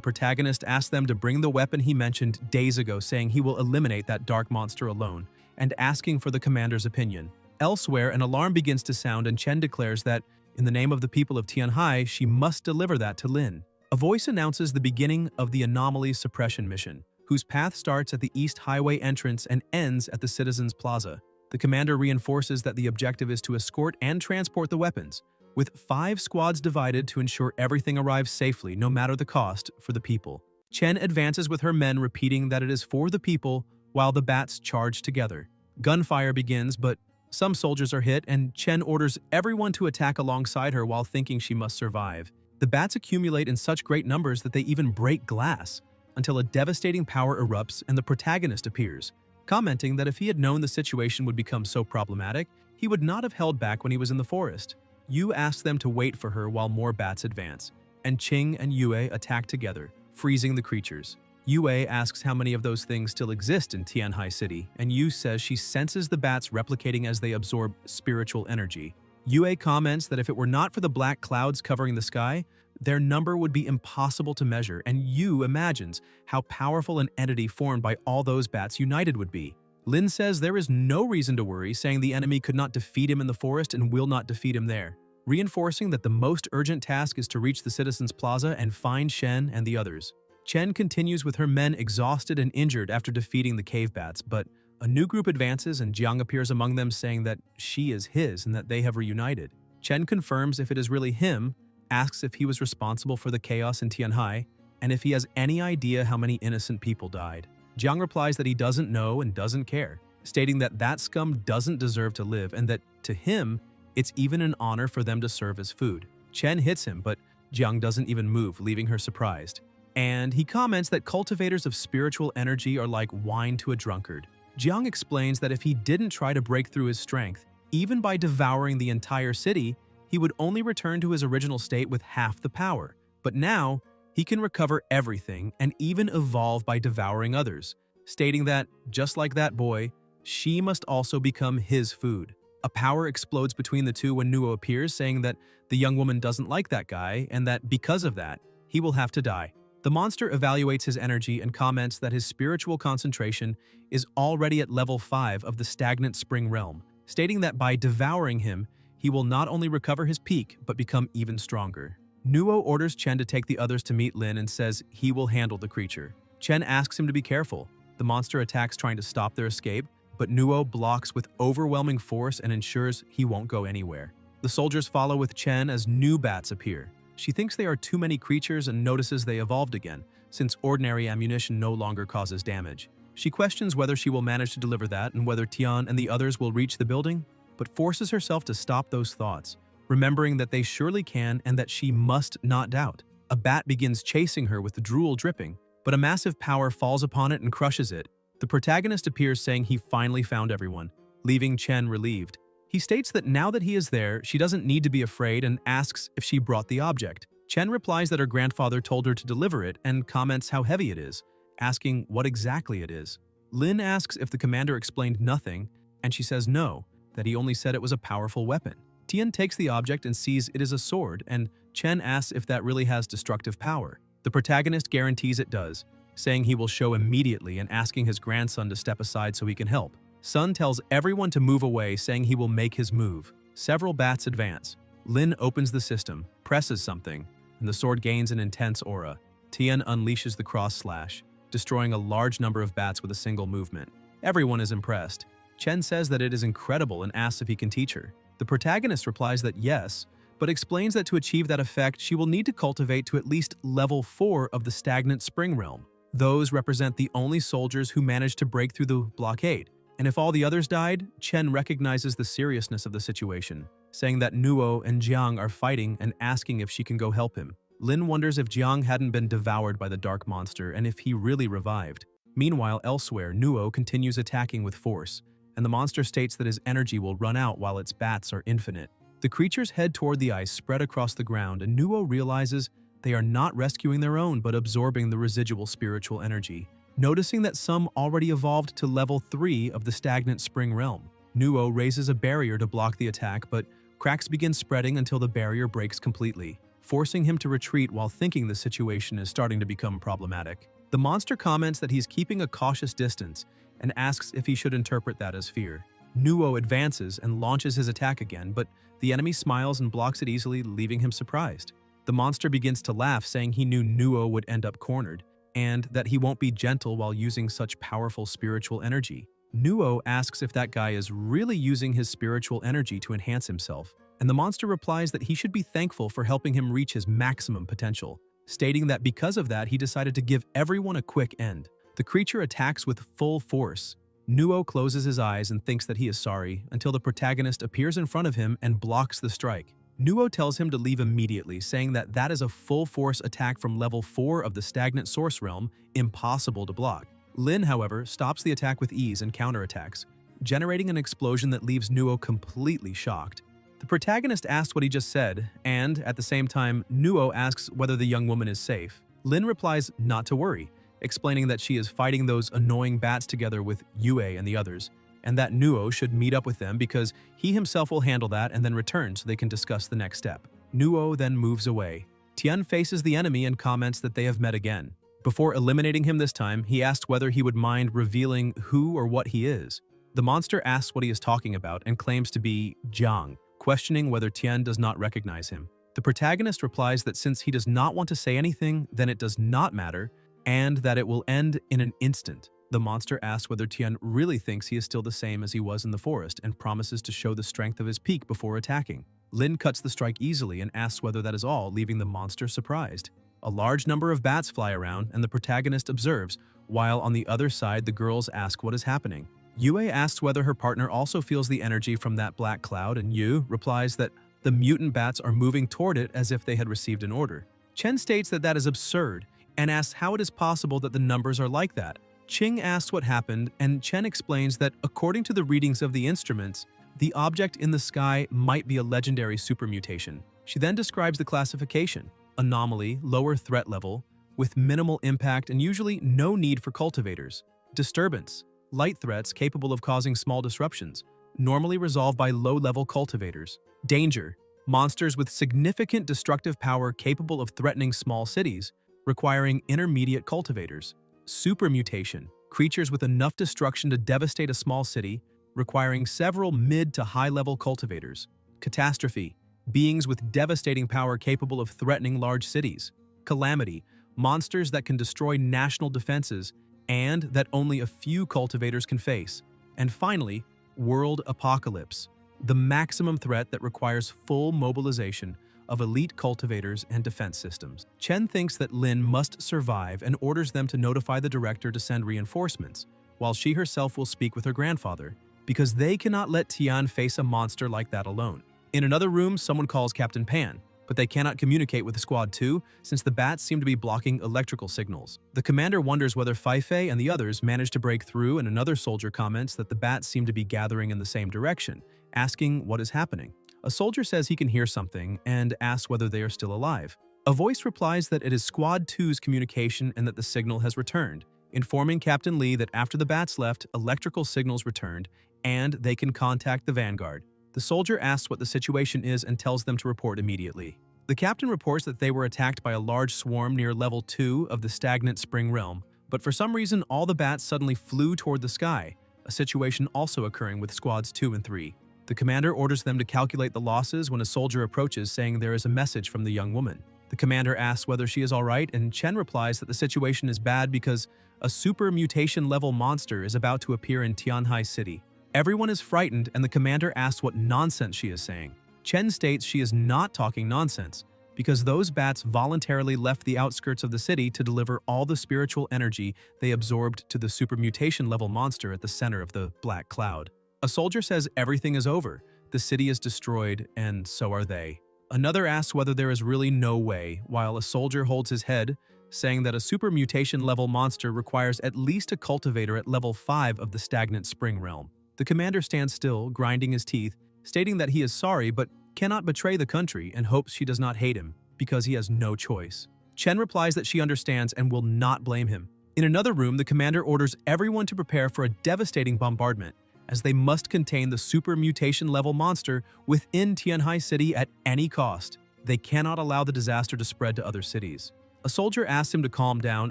protagonist asks them to bring the weapon he mentioned days ago, saying he will eliminate that dark monster alone, and asking for the commander's opinion. Elsewhere, an alarm begins to sound, and Chen declares that, in the name of the people of Tianhai, she must deliver that to Lin. A voice announces the beginning of the anomaly suppression mission, whose path starts at the East Highway entrance and ends at the Citizens Plaza. The commander reinforces that the objective is to escort and transport the weapons, with 5 squads divided to ensure everything arrives safely, no matter the cost, for the people. Chen advances with her men, repeating that it is for the people, while the bats charge together. Gunfire begins, but some soldiers are hit, and Chen orders everyone to attack alongside her while thinking she must survive. The bats accumulate in such great numbers that they even break glass, until a devastating power erupts and the protagonist appears, commenting that if he had known the situation would become so problematic, he would not have held back when he was in the forest. Yu asks them to wait for her while more bats advance, and Qing and Yue attack together, freezing the creatures. Yue asks how many of those things still exist in Tianhai City, and Yu says she senses the bats replicating as they absorb spiritual energy. Yue comments that if it were not for the black clouds covering the sky, their number would be impossible to measure, and Yu imagines how powerful an entity formed by all those bats united would be. Lin says there is no reason to worry, saying the enemy could not defeat him in the forest and will not defeat him there, reinforcing that the most urgent task is to reach the Citizens Plaza and find Shen and the others. Chen continues with her men exhausted and injured after defeating the cave bats, but a new group advances and Jiang appears among them, saying that she is his and that they have reunited. Chen confirms if it is really him, asks if he was responsible for the chaos in Tianhai, and if he has any idea how many innocent people died. Jiang replies that he doesn't know and doesn't care, stating that that scum doesn't deserve to live and that, to him, it's even an honor for them to serve as food. Chen hits him, but Jiang doesn't even move, leaving her surprised. And he comments that cultivators of spiritual energy are like wine to a drunkard. Jiang explains that if he didn't try to break through his strength, even by devouring the entire city, he would only return to his original state with half the power. But now, he can recover everything and even evolve by devouring others, stating that, just like that boy, she must also become his food. A power explodes between the two when Nuo appears, saying that the young woman doesn't like that guy and that because of that, he will have to die. The monster evaluates his energy and comments that his spiritual concentration is already at level 5 of the stagnant spring realm, stating that by devouring him, he will not only recover his peak, but become even stronger. Nuo orders Chen to take the others to meet Lin and says he will handle the creature. Chen asks him to be careful. The monster attacks trying to stop their escape, but Nuo blocks with overwhelming force and ensures he won't go anywhere. The soldiers follow with Chen as new bats appear. She thinks they are too many creatures and notices they evolved again, since ordinary ammunition no longer causes damage. She questions whether she will manage to deliver that and whether Tian and the others will reach the building, but forces herself to stop those thoughts, remembering that they surely can and that she must not doubt. A bat begins chasing her with the drool dripping, but a massive power falls upon it and crushes it. The protagonist appears saying he finally found everyone, leaving Chen relieved. He states that now that he is there, she doesn't need to be afraid and asks if she brought the object. Chen replies that her grandfather told her to deliver it and comments how heavy it is, asking what exactly it is. Lin asks if the commander explained nothing, and she says no, that he only said it was a powerful weapon. Tian takes the object and sees it is a sword, and Chen asks if that really has destructive power. The protagonist guarantees it does, saying he will show immediately and asking his grandson to step aside so he can help. Sun tells everyone to move away, saying he will make his move. Several bats advance. Lin opens the system, presses something, and the sword gains an intense aura. Tian unleashes the cross slash, destroying a large number of bats with a single movement. Everyone is impressed. Chen says that it is incredible and asks if he can teach her. The protagonist replies that yes, but explains that to achieve that effect, she will need to cultivate to at least level 4 of the stagnant spring realm. Those represent the only soldiers who managed to break through the blockade. And if all the others died, Chen recognizes the seriousness of the situation, saying that Nuo and Jiang are fighting and asking if she can go help him. Lin wonders if Jiang hadn't been devoured by the dark monster and if he really revived. Meanwhile, elsewhere, Nuo continues attacking with force, and the monster states that his energy will run out while its bats are infinite. The creatures head toward the ice spread across the ground, and Nuo realizes they are not rescuing their own but absorbing the residual spiritual energy. Noticing that some already evolved to level 3 of the stagnant spring realm, Nuo raises a barrier to block the attack, but cracks begin spreading until the barrier breaks completely, forcing him to retreat while thinking the situation is starting to become problematic. The monster comments that he's keeping a cautious distance and asks if he should interpret that as fear. Nuo advances and launches his attack again, but the enemy smiles and blocks it easily, leaving him surprised. The monster begins to laugh, saying he knew Nuo would end up cornered, and that he won't be gentle while using such powerful spiritual energy. Nuo asks if that guy is really using his spiritual energy to enhance himself, and the monster replies that he should be thankful for helping him reach his maximum potential, stating that because of that he decided to give everyone a quick end. The creature attacks with full force. Nuo closes his eyes and thinks that he is sorry until the protagonist appears in front of him and blocks the strike. Nuo tells him to leave immediately, saying that that is a full-force attack from level 4 of the stagnant source realm, impossible to block. Lin, however, stops the attack with ease and counterattacks, generating an explosion that leaves Nuo completely shocked. The protagonist asks what he just said, and, at the same time, Nuo asks whether the young woman is safe. Lin replies not to worry, explaining that she is fighting those annoying bats together with Yue and the others, and that Nuo should meet up with them because he himself will handle that and then return so they can discuss the next step. Nuo then moves away. Tian faces the enemy and comments that they have met again. Before eliminating him this time, he asks whether he would mind revealing who or what he is. The monster asks what he is talking about and claims to be Jiang, questioning whether Tian does not recognize him. The protagonist replies that since he does not want to say anything, then it does not matter, and that it will end in an instant. The monster asks whether Tian really thinks he is still the same as he was in the forest and promises to show the strength of his peak before attacking. Lin cuts the strike easily and asks whether that is all, leaving the monster surprised. A large number of bats fly around and the protagonist observes, while on the other side the girls ask what is happening. Yue asks whether her partner also feels the energy from that black cloud, and Yu replies that the mutant bats are moving toward it as if they had received an order. Chen states that that is absurd and asks how it is possible that the numbers are like that. Qing asks what happened, and Chen explains that according to the readings of the instruments, the object in the sky might be a legendary supermutation. She then describes the classification: anomaly, lower threat level, with minimal impact and usually no need for cultivators; disturbance, light threats capable of causing small disruptions, normally resolved by low-level cultivators; danger, monsters with significant destructive power capable of threatening small cities, requiring intermediate cultivators; supermutation, creatures with enough destruction to devastate a small city, requiring several mid to high-level cultivators; catastrophe, beings with devastating power capable of threatening large cities; calamity, monsters that can destroy national defenses and that only a few cultivators can face; and finally, world apocalypse, the maximum threat that requires full mobilization of elite cultivators and defense systems. Chen thinks that Lin must survive and orders them to notify the director to send reinforcements, while she herself will speak with her grandfather, because they cannot let Tian face a monster like that alone. In another room, someone calls Captain Pan, but they cannot communicate with Squad 2 since the bats seem to be blocking electrical signals. The commander wonders whether Feifei and the others managed to break through, and another soldier comments that the bats seem to be gathering in the same direction, asking what is happening. A soldier says he can hear something and asks whether they are still alive. A voice replies that it is Squad 2's communication and that the signal has returned, informing Captain Lee that after the bats left, electrical signals returned and they can contact the Vanguard. The soldier asks what the situation is and tells them to report immediately. The captain reports that they were attacked by a large swarm near level 2 of the stagnant spring realm, but for some reason all the bats suddenly flew toward the sky, a situation also occurring with Squads 2 and 3. The commander orders them to calculate the losses when a soldier approaches, saying there is a message from the young woman. The commander asks whether she is alright, and Chen replies that the situation is bad because a super mutation level monster is about to appear in Tianhai City. Everyone is frightened, and the commander asks what nonsense she is saying. Chen states she is not talking nonsense, because those bats voluntarily left the outskirts of the city to deliver all the spiritual energy they absorbed to the super mutation level monster at the center of the black cloud. A soldier says everything is over, the city is destroyed, and so are they. Another asks whether there is really no way, while a soldier holds his head, saying that a super mutation level monster requires at least a cultivator at level 5 of the stagnant spring realm. The commander stands still, grinding his teeth, stating that he is sorry but cannot betray the country and hopes she does not hate him, because he has no choice. Chen replies that she understands and will not blame him. In another room, the commander orders everyone to prepare for a devastating bombardment, as they must contain the super mutation level monster within Tianhai City at any cost. They cannot allow the disaster to spread to other cities. A soldier asks him to calm down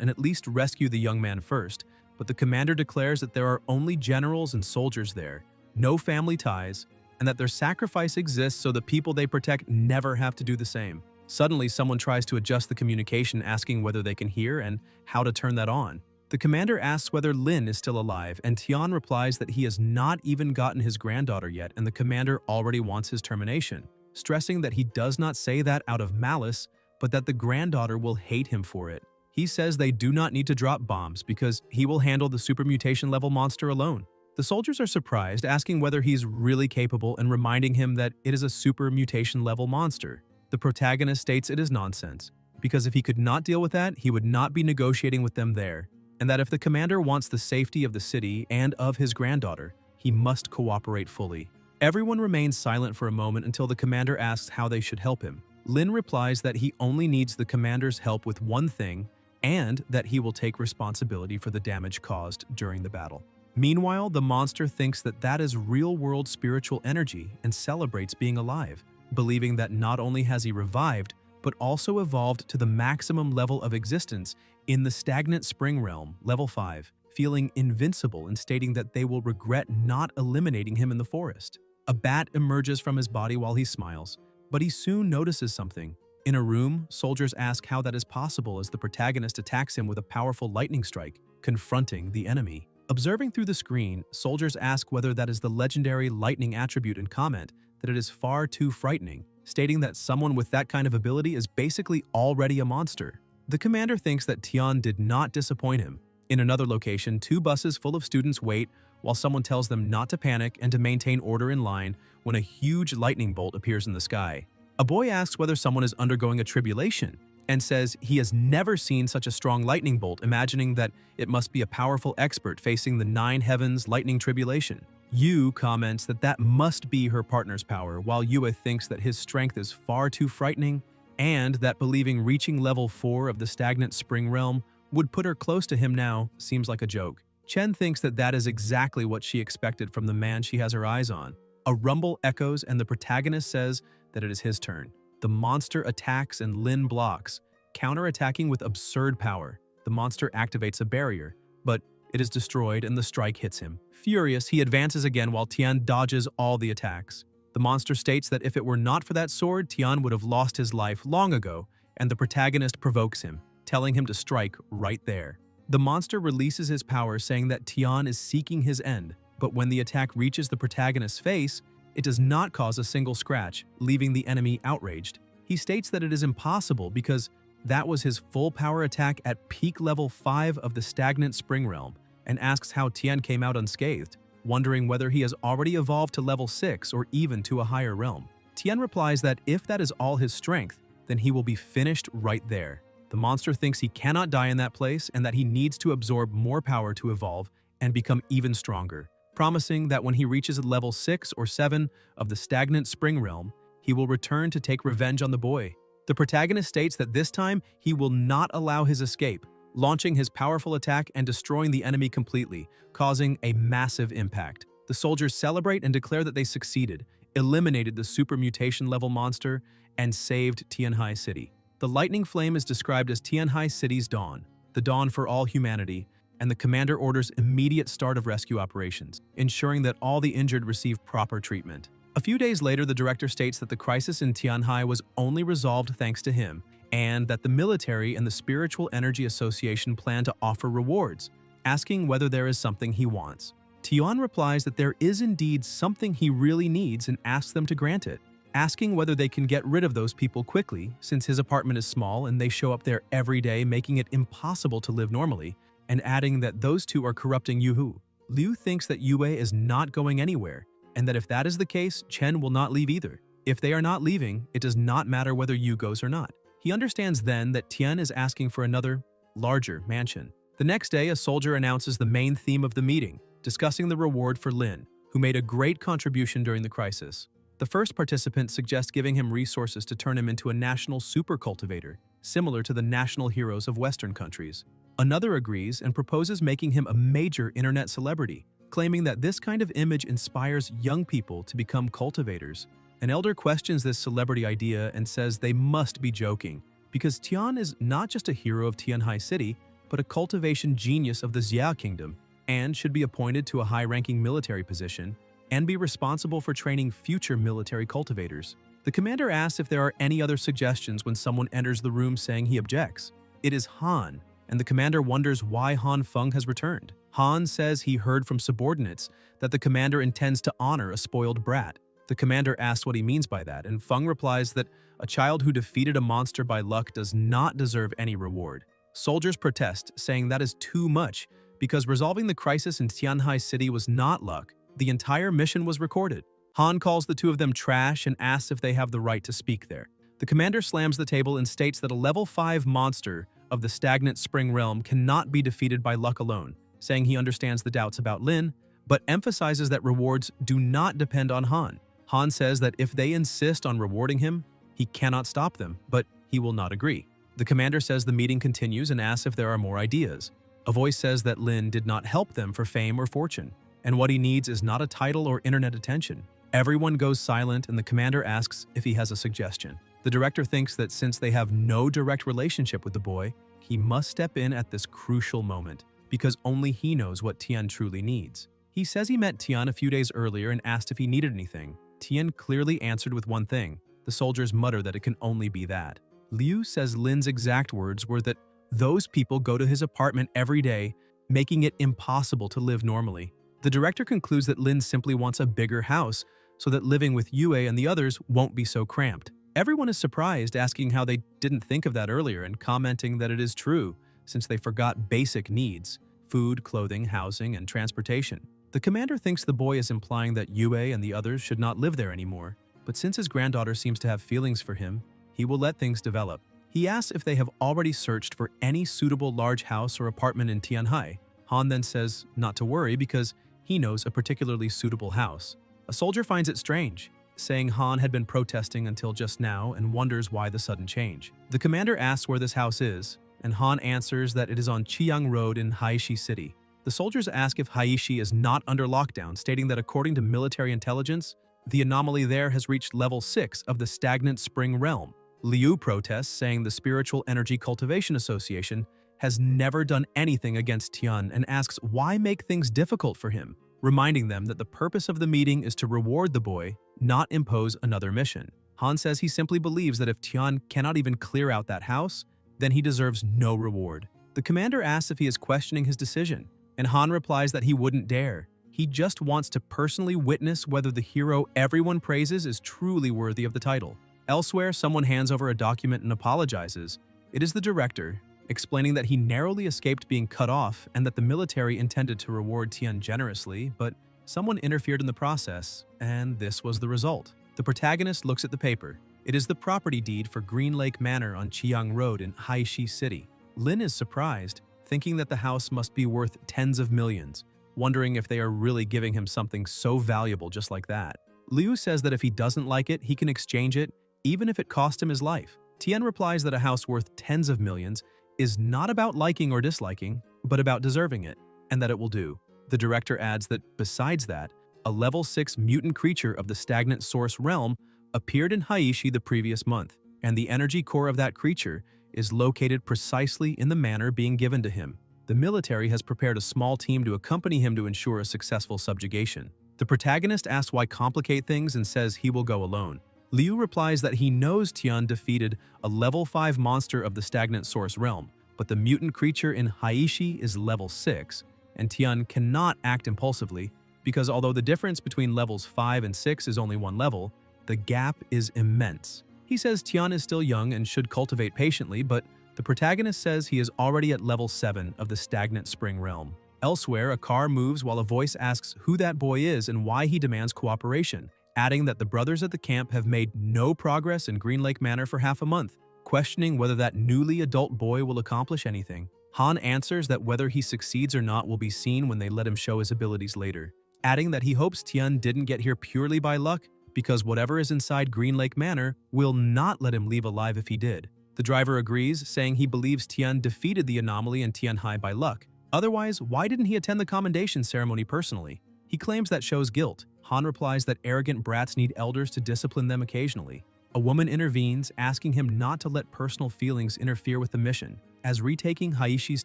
and at least rescue the young man first, but the commander declares that there are only generals and soldiers there, no family ties, and that their sacrifice exists so the people they protect never have to do the same. Suddenly, someone tries to adjust the communication, asking whether they can hear and how to turn that on. The commander asks whether Lin is still alive, and Tian replies that he has not even gotten his granddaughter yet, and the commander already wants his termination, stressing that he does not say that out of malice, but that the granddaughter will hate him for it. He says they do not need to drop bombs because he will handle the super mutation level monster alone. The soldiers are surprised, asking whether he's really capable and reminding him that it is a super mutation level monster. The protagonist states it is nonsense, because if he could not deal with that, he would not be negotiating with them there, and that if the commander wants the safety of the city and of his granddaughter, he must cooperate fully. Everyone remains silent for a moment until the commander asks how they should help him. Lin replies that he only needs the commander's help with one thing, and that he will take responsibility for the damage caused during the battle. Meanwhile, the monster thinks that that is real-world spiritual energy and celebrates being alive, believing that not only has he revived, but also evolved to the maximum level of existence in the stagnant spring realm, level 5, feeling invincible and stating that they will regret not eliminating him in the forest. A bat emerges from his body while he smiles, but he soon notices something. In a room, soldiers ask how that is possible as the protagonist attacks him with a powerful lightning strike, confronting the enemy. Observing through the screen, soldiers ask whether that is the legendary lightning attribute and comment that it is far too frightening, stating that someone with that kind of ability is basically already a monster. The commander thinks that Tian did not disappoint him. In another location, 2 buses full of students wait while someone tells them not to panic and to maintain order in line when a huge lightning bolt appears in the sky. A boy asks whether someone is undergoing a tribulation and says he has never seen such a strong lightning bolt, imagining that it must be a powerful expert facing the 9 heavens lightning tribulation. Yu comments that that must be her partner's power, while Yue thinks that his strength is far too frightening and that believing reaching level 4 of the stagnant spring realm would put her close to him now seems like a joke. Chen thinks that that is exactly what she expected from the man she has her eyes on. A rumble echoes and the protagonist says that it is his turn. The monster attacks and Lin blocks, counter-attacking with absurd power. The monster activates a barrier, but it is destroyed and the strike hits him. Furious, he advances again while Tian dodges all the attacks. The monster states that if it were not for that sword, Tian would have lost his life long ago, and the protagonist provokes him, telling him to strike right there. The monster releases his power, saying that Tian is seeking his end, but when the attack reaches the protagonist's face, it does not cause a single scratch, leaving the enemy outraged. He states that it is impossible because that was his full power attack at peak level 5 of the stagnant spring realm, and asks how Tian came out unscathed, wondering whether he has already evolved to level 6 or even to a higher realm. Tian replies that if that is all his strength, then he will be finished right there. The monster thinks he cannot die in that place and that he needs to absorb more power to evolve and become even stronger, promising that when he reaches level 6 or 7 of the stagnant spring realm, he will return to take revenge on the boy. The protagonist states that this time he will not allow his escape, launching his powerful attack and destroying the enemy completely, causing a massive impact. The soldiers celebrate and declare that they succeeded, eliminated the super mutation level monster, and saved Tianhai City. The lightning flame is described as Tianhai City's dawn, the dawn for all humanity, and the commander orders immediate start of rescue operations, ensuring that all the injured receive proper treatment. A few days later, the director states that the crisis in Tianhai was only resolved thanks to him, and that the military and the Spiritual Energy Association plan to offer rewards, asking whether there is something he wants. Tian replies that there is indeed something he really needs and asks them to grant it, asking whether they can get rid of those people quickly since his apartment is small and they show up there every day, making it impossible to live normally, and adding that those two are corrupting Yuhu. Liu thinks that Yue is not going anywhere, and that if that is the case, Chen will not leave either. If they are not leaving, it does not matter whether Yu goes or not. He understands then that Tian is asking for another, larger mansion. The next day, a soldier announces the main theme of the meeting, discussing the reward for Lin, who made a great contribution during the crisis. The first participant suggests giving him resources to turn him into a national super cultivator, similar to the national heroes of Western countries. Another agrees and proposes making him a major internet celebrity, claiming that this kind of image inspires young people to become cultivators. An elder questions this celebrity idea and says they must be joking, because Tian is not just a hero of Tianhai City, but a cultivation genius of the Xia Kingdom, and should be appointed to a high-ranking military position, and be responsible for training future military cultivators. The commander asks if there are any other suggestions when someone enters the room saying he objects. It is Han, and the commander wonders why Han Feng has returned. Han says he heard from subordinates that the commander intends to honor a spoiled brat. The commander asks what he means by that, and Feng replies that a child who defeated a monster by luck does not deserve any reward. Soldiers protest, saying that is too much, because resolving the crisis in Tianhai City was not luck. The entire mission was recorded. Han calls the two of them trash and asks if they have the right to speak there. The commander slams the table and states that a level 5 monster of the stagnant spring realm cannot be defeated by luck alone, saying he understands the doubts about Lin, but emphasizes that rewards do not depend on Han. Han says that if they insist on rewarding him, he cannot stop them, but he will not agree. The commander says the meeting continues and asks if there are more ideas. A voice says that Lin did not help them for fame or fortune, and what he needs is not a title or internet attention. Everyone goes silent and the commander asks if he has a suggestion. The director thinks that since they have no direct relationship with the boy, he must step in at this crucial moment, because only he knows what Tian truly needs. He says he met Tian a few days earlier and asked if he needed anything. Tian clearly answered with one thing. The soldiers mutter that it can only be that. Liu says Lin's exact words were that those people go to his apartment every day, making it impossible to live normally. The director concludes that Lin simply wants a bigger house so that living with Yue and the others won't be so cramped. Everyone is surprised, asking how they didn't think of that earlier and commenting that it is true, since they forgot basic needs: food, clothing, housing, and transportation. The commander thinks the boy is implying that Yue and the others should not live there anymore, but since his granddaughter seems to have feelings for him, he will let things develop. He asks if they have already searched for any suitable large house or apartment in Tianhai. Han then says not to worry because he knows a particularly suitable house. A soldier finds it strange, saying Han had been protesting until just now and wonders why the sudden change. The commander asks where this house is, and Han answers that it is on Qiyang Road in Haishi City. The soldiers ask if Haishi is not under lockdown, stating that according to military intelligence, the anomaly there has reached level 6 of the stagnant spring realm. Liu protests, saying the Spiritual Energy Cultivation Association has never done anything against Tian and asks why make things difficult for him, reminding them that the purpose of the meeting is to reward the boy, not impose another mission. Han says he simply believes that if Tian cannot even clear out that house, then he deserves no reward. The commander asks if he is questioning his decision, and Han replies that he wouldn't dare. He just wants to personally witness whether the hero everyone praises is truly worthy of the title. Elsewhere, someone hands over a document and apologizes. It is the director, explaining that he narrowly escaped being cut off and that the military intended to reward Tian generously, but someone interfered in the process, and this was the result. The protagonist looks at the paper. It is the property deed for Green Lake Manor on Qiyang Road in Haishi City. Lin is surprised, thinking that the house must be worth tens of millions, wondering if they are really giving him something so valuable just like that. Liu says that if he doesn't like it, he can exchange it, even if it cost him his life. Tian replies that a house worth tens of millions is not about liking or disliking, but about deserving it, and that it will do. The director adds that, besides that, a level 6 mutant creature of the stagnant source realm appeared in Haishi the previous month, and the energy core of that creature is located precisely in the manner being given to him. The military has prepared a small team to accompany him to ensure a successful subjugation. The protagonist asks why complicate things and says he will go alone. Liu replies that he knows Tian defeated a level 5 monster of the stagnant source realm, but the mutant creature in Haishi is level 6, and Tian cannot act impulsively because although the difference between levels 5 and 6 is only one level, the gap is immense. He says Tian is still young and should cultivate patiently, but the protagonist says he is already at level 7 of the stagnant spring realm. Elsewhere, a car moves while a voice asks who that boy is and why he demands cooperation, adding that the brothers at the camp have made no progress in Green Lake Manor for half a month, questioning whether that newly adult boy will accomplish anything. Han answers that whether he succeeds or not will be seen when they let him show his abilities later, adding that he hopes Tian didn't get here purely by luck because whatever is inside Green Lake Manor will not let him leave alive if he did. The driver agrees, saying he believes Tian defeated the anomaly in Tianhai by luck. Otherwise, why didn't he attend the commendation ceremony personally? He claims that shows guilt. Han replies that arrogant brats need elders to discipline them occasionally. A woman intervenes, asking him not to let personal feelings interfere with the mission, as retaking Haishi's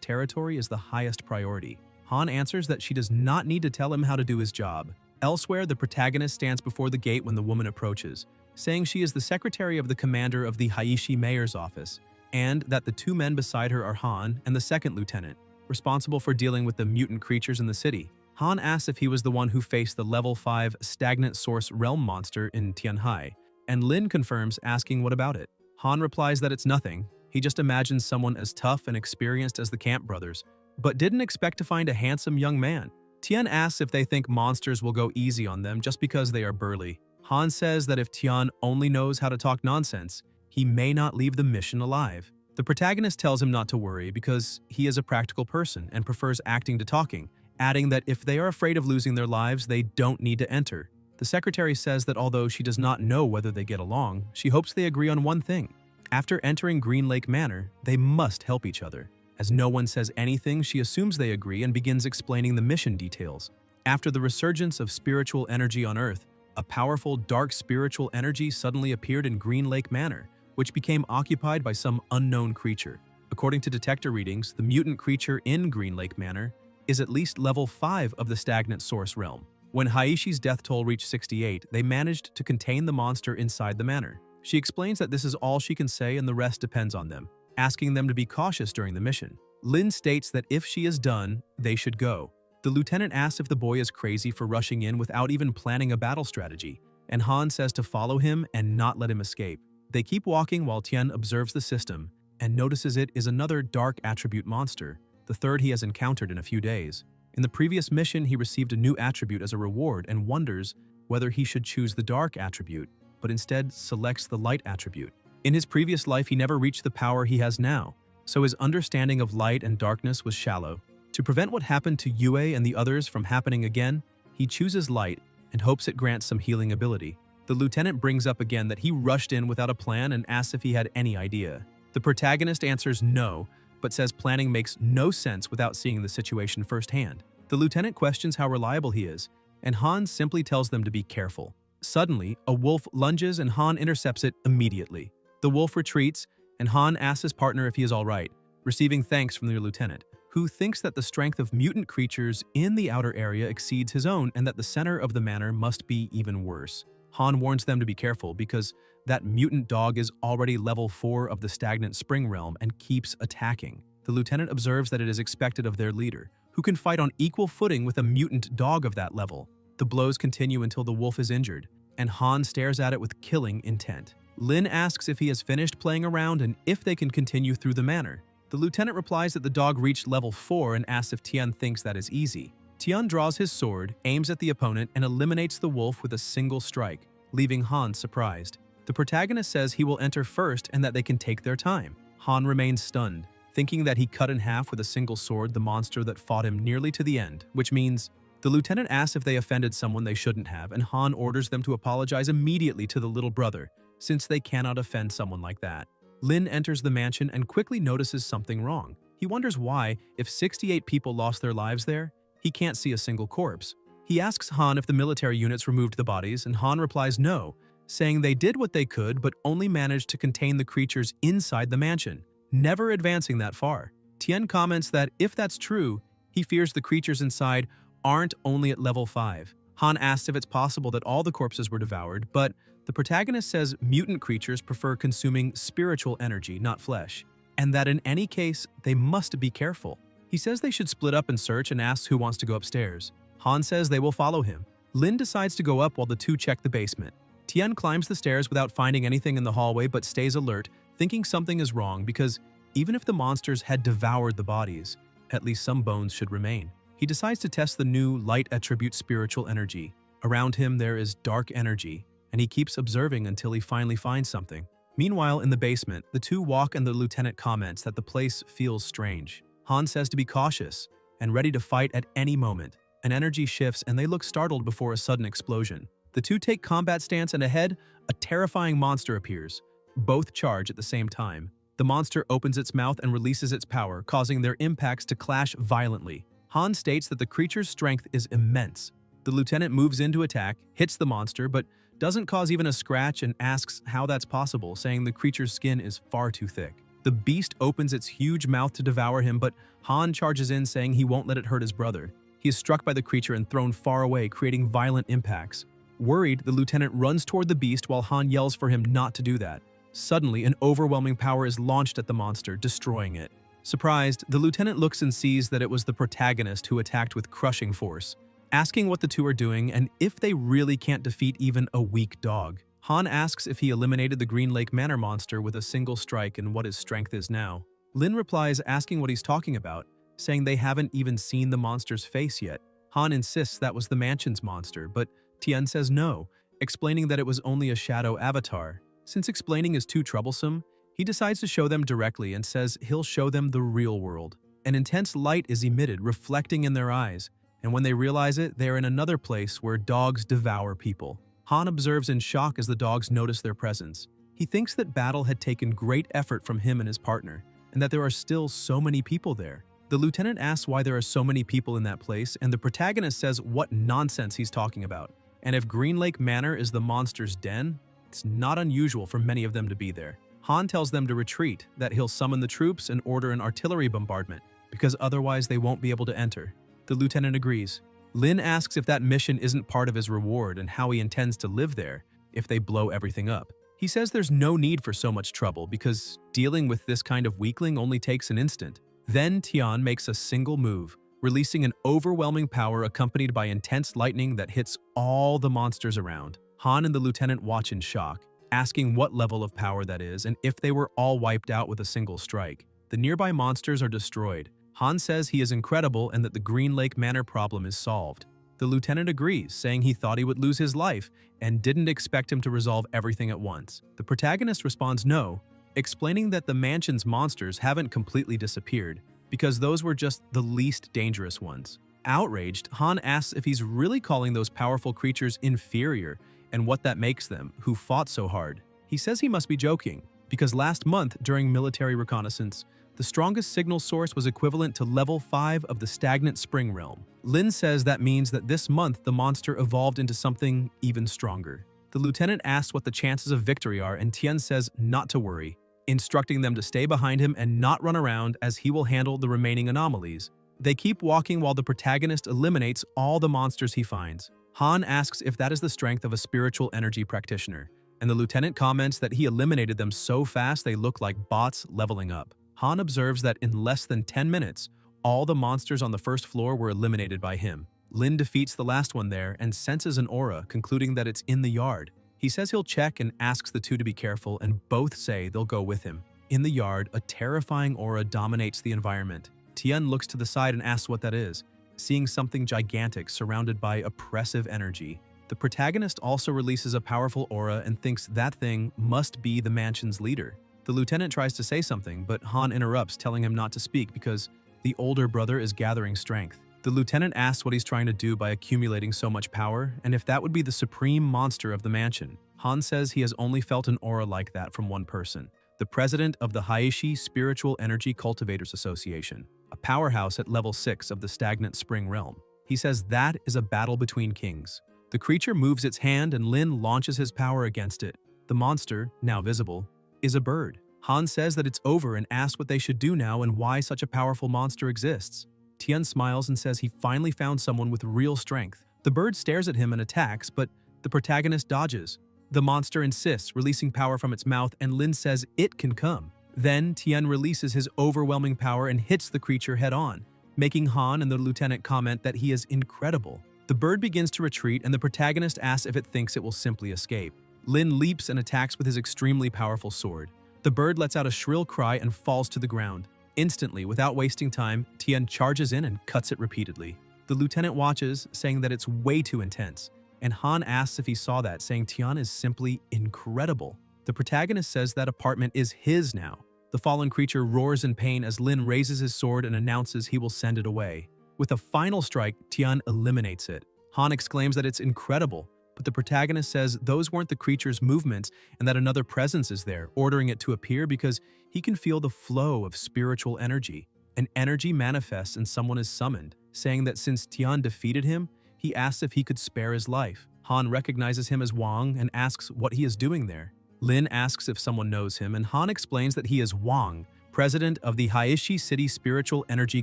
territory is the highest priority. Han answers that she does not need to tell him how to do his job. Elsewhere, the protagonist stands before the gate when the woman approaches, saying she is the secretary of the commander of the Haishi mayor's office, and that the two men beside her are Han and the second lieutenant, responsible for dealing with the mutant creatures in the city. Han asks if he was the one who faced the level 5 stagnant source realm monster in Tianhai, and Lin confirms, asking what about it. Han replies that it's nothing, he just imagines someone as tough and experienced as the Camp brothers, but didn't expect to find a handsome young man. Tian asks if they think monsters will go easy on them just because they are burly. Han says that if Tian only knows how to talk nonsense, he may not leave the mission alive. The protagonist tells him not to worry because he is a practical person and prefers acting to talking, adding that if they are afraid of losing their lives, they don't need to enter. The secretary says that although she does not know whether they get along, she hopes they agree on one thing. After entering Green Lake Manor, they must help each other. As no one says anything, she assumes they agree and begins explaining the mission details. After the resurgence of spiritual energy on Earth, a powerful dark spiritual energy suddenly appeared in Green Lake Manor, which became occupied by some unknown creature. According to detector readings, the mutant creature in Green Lake Manor is at least level 5 of the stagnant source realm. When Haishi's death toll reached 68, they managed to contain the monster inside the manor. She explains that this is all she can say and the rest depends on them, asking them to be cautious during the mission. Lin states that if she is done, they should go. The lieutenant asks if the boy is crazy for rushing in without even planning a battle strategy, and Han says to follow him and not let him escape. They keep walking while Tian observes the system and notices it is another dark attribute monster, the third he has encountered in a few days. In the previous mission, he received a new attribute as a reward and wonders whether he should choose the dark attribute, but instead selects the light attribute. In his previous life, he never reached the power he has now, so his understanding of light and darkness was shallow. To prevent what happened to Yue and the others from happening again, he chooses light and hopes it grants some healing ability. The lieutenant brings up again that he rushed in without a plan and asks if he had any idea. The protagonist answers no, but says planning makes no sense without seeing the situation firsthand. The lieutenant questions how reliable he is, and Han simply tells them to be careful. Suddenly, a wolf lunges and Han intercepts it immediately. The wolf retreats, and Han asks his partner if he is all right, receiving thanks from the lieutenant, who thinks that the strength of mutant creatures in the outer area exceeds his own and that the center of the manor must be even worse. Han warns them to be careful because that mutant dog is already level 4 of the stagnant spring realm and keeps attacking. The lieutenant observes that it is expected of their leader, who can fight on equal footing with a mutant dog of that level. The blows continue until the wolf is injured, and Han stares at it with killing intent. Lin asks if he has finished playing around and if they can continue through the manor. The lieutenant replies that the dog reached level 4 and asks if Tian thinks that is easy. Tian draws his sword, aims at the opponent, and eliminates the wolf with a single strike, leaving Han surprised. The protagonist says he will enter first and that they can take their time. Han remains stunned, thinking that he cut in half with a single sword the monster that fought him nearly to the end, which means the lieutenant asks if they offended someone they shouldn't have, and Han orders them to apologize immediately to the little brother, since they cannot offend someone like that. Lin enters the mansion and quickly notices something wrong. He wonders why, if 68 people lost their lives there, he can't see a single corpse. He asks Han if the military units removed the bodies, and Han replies no, saying they did what they could but only managed to contain the creatures inside the mansion, never advancing that far. Tian comments that if that's true, he fears the creatures inside aren't only at level 5. Han asks if it's possible that all the corpses were devoured, but the protagonist says mutant creatures prefer consuming spiritual energy, not flesh, and that in any case, they must be careful. He says they should split up and search and asks who wants to go upstairs. Han says they will follow him. Lin decides to go up while the two check the basement. Tian climbs the stairs without finding anything in the hallway but stays alert, thinking something is wrong because even if the monsters had devoured the bodies, at least some bones should remain. He decides to test the new light attribute spiritual energy. Around him there is dark energy, and he keeps observing until he finally finds something. Meanwhile, in the basement, the two walk and the lieutenant comments that the place feels strange. Han says to be cautious and ready to fight at any moment. An energy shifts and they look startled before a sudden explosion. The two take combat stance and ahead, a terrifying monster appears. Both charge at the same time. The monster opens its mouth and releases its power, causing their impacts to clash violently. Han states that the creature's strength is immense. The lieutenant moves in to attack, hits the monster, but doesn't cause even a scratch and asks how that's possible, saying the creature's skin is far too thick. The beast opens its huge mouth to devour him, but Han charges in, saying he won't let it hurt his brother. He is struck by the creature and thrown far away, creating violent impacts. Worried, the lieutenant runs toward the beast while Han yells for him not to do that. Suddenly, an overwhelming power is launched at the monster, destroying it. Surprised, the lieutenant looks and sees that it was the protagonist who attacked with crushing force, asking what the two are doing and if they really can't defeat even a weak dog. Han asks if he eliminated the Green Lake Manor monster with a single strike and what his strength is now. Lin replies asking what he's talking about, saying they haven't even seen the monster's face yet. Han insists that was the mansion's monster, but Tian says no, explaining that it was only a shadow avatar. Since explaining is too troublesome, he decides to show them directly and says he'll show them the real world. An intense light is emitted, reflecting in their eyes, and when they realize it, they're in another place where dogs devour people. Han observes in shock as the dogs notice their presence. He thinks that battle had taken great effort from him and his partner, and that there are still so many people there. The lieutenant asks why there are so many people in that place, and the protagonist says what nonsense he's talking about. And if Green Lake Manor is the monster's den, it's not unusual for many of them to be there. Han tells them to retreat, that he'll summon the troops and order an artillery bombardment, because otherwise they won't be able to enter. The lieutenant agrees. Lin asks if that mission isn't part of his reward and how he intends to live there if they blow everything up. He says there's no need for so much trouble because dealing with this kind of weakling only takes an instant. Then Tian makes a single move, releasing an overwhelming power accompanied by intense lightning that hits all the monsters around. Han and the lieutenant watch in shock, asking what level of power that is and if they were all wiped out with a single strike. The nearby monsters are destroyed. Han says he is incredible and that the Green Lake Manor problem is solved. The lieutenant agrees, saying he thought he would lose his life and didn't expect him to resolve everything at once. The protagonist responds no, explaining that the mansion's monsters haven't completely disappeared because those were just the least dangerous ones. Outraged, Han asks if he's really calling those powerful creatures inferior and what that makes them, who fought so hard. He says he must be joking, because last month during military reconnaissance, the strongest signal source was equivalent to level 5 of the stagnant spring realm. Lin says that means that this month the monster evolved into something even stronger. The lieutenant asks what the chances of victory are and Tian says not to worry, instructing them to stay behind him and not run around as he will handle the remaining anomalies. They keep walking while the protagonist eliminates all the monsters he finds. Han asks if that is the strength of a spiritual energy practitioner, and the lieutenant comments that he eliminated them so fast they look like bots leveling up. Han observes that in less than 10 minutes, all the monsters on the first floor were eliminated by him. Lin defeats the last one there and senses an aura, concluding that it's in the yard. He says he'll check and asks the two to be careful, and both say they'll go with him. In the yard, a terrifying aura dominates the environment. Tian looks to the side and asks what that is, seeing something gigantic surrounded by oppressive energy. The protagonist also releases a powerful aura and thinks that thing must be the mansion's leader. The lieutenant tries to say something, but Han interrupts, telling him not to speak because the older brother is gathering strength. The lieutenant asks what he's trying to do by accumulating so much power, and if that would be the supreme monster of the mansion. Han says he has only felt an aura like that from one person, the president of the Haishi Spiritual Energy Cultivators Association, a powerhouse at level 6 of the stagnant spring realm. He says that is a battle between kings. The creature moves its hand and Lin launches his power against it. The monster, now visible, is a bird. Han says that it's over and asks what they should do now and why such a powerful monster exists. Tian smiles and says he finally found someone with real strength. The bird stares at him and attacks, but the protagonist dodges. The monster insists, releasing power from its mouth, and Lin says it can come. Then Tian releases his overwhelming power and hits the creature head-on, making Han and the lieutenant comment that he is incredible. The bird begins to retreat and the protagonist asks if it thinks it will simply escape. Lin leaps and attacks with his extremely powerful sword. The bird lets out a shrill cry and falls to the ground. Instantly, without wasting time, Tian charges in and cuts it repeatedly. The lieutenant watches, saying that it's way too intense, and Han asks if he saw that, saying Tian is simply incredible. The protagonist says that apartment is his now. The fallen creature roars in pain as Lin raises his sword and announces he will send it away. With a final strike, Tian eliminates it. Han exclaims that it's incredible, but the protagonist says those weren't the creature's movements and that another presence is there, ordering it to appear because he can feel the flow of spiritual energy. An energy manifests and someone is summoned, saying that since Tian defeated him, he asks if he could spare his life. Han recognizes him as Wang and asks what he is doing there. Lin asks if someone knows him, and Han explains that he is Wang, president of the Haishi City Spiritual Energy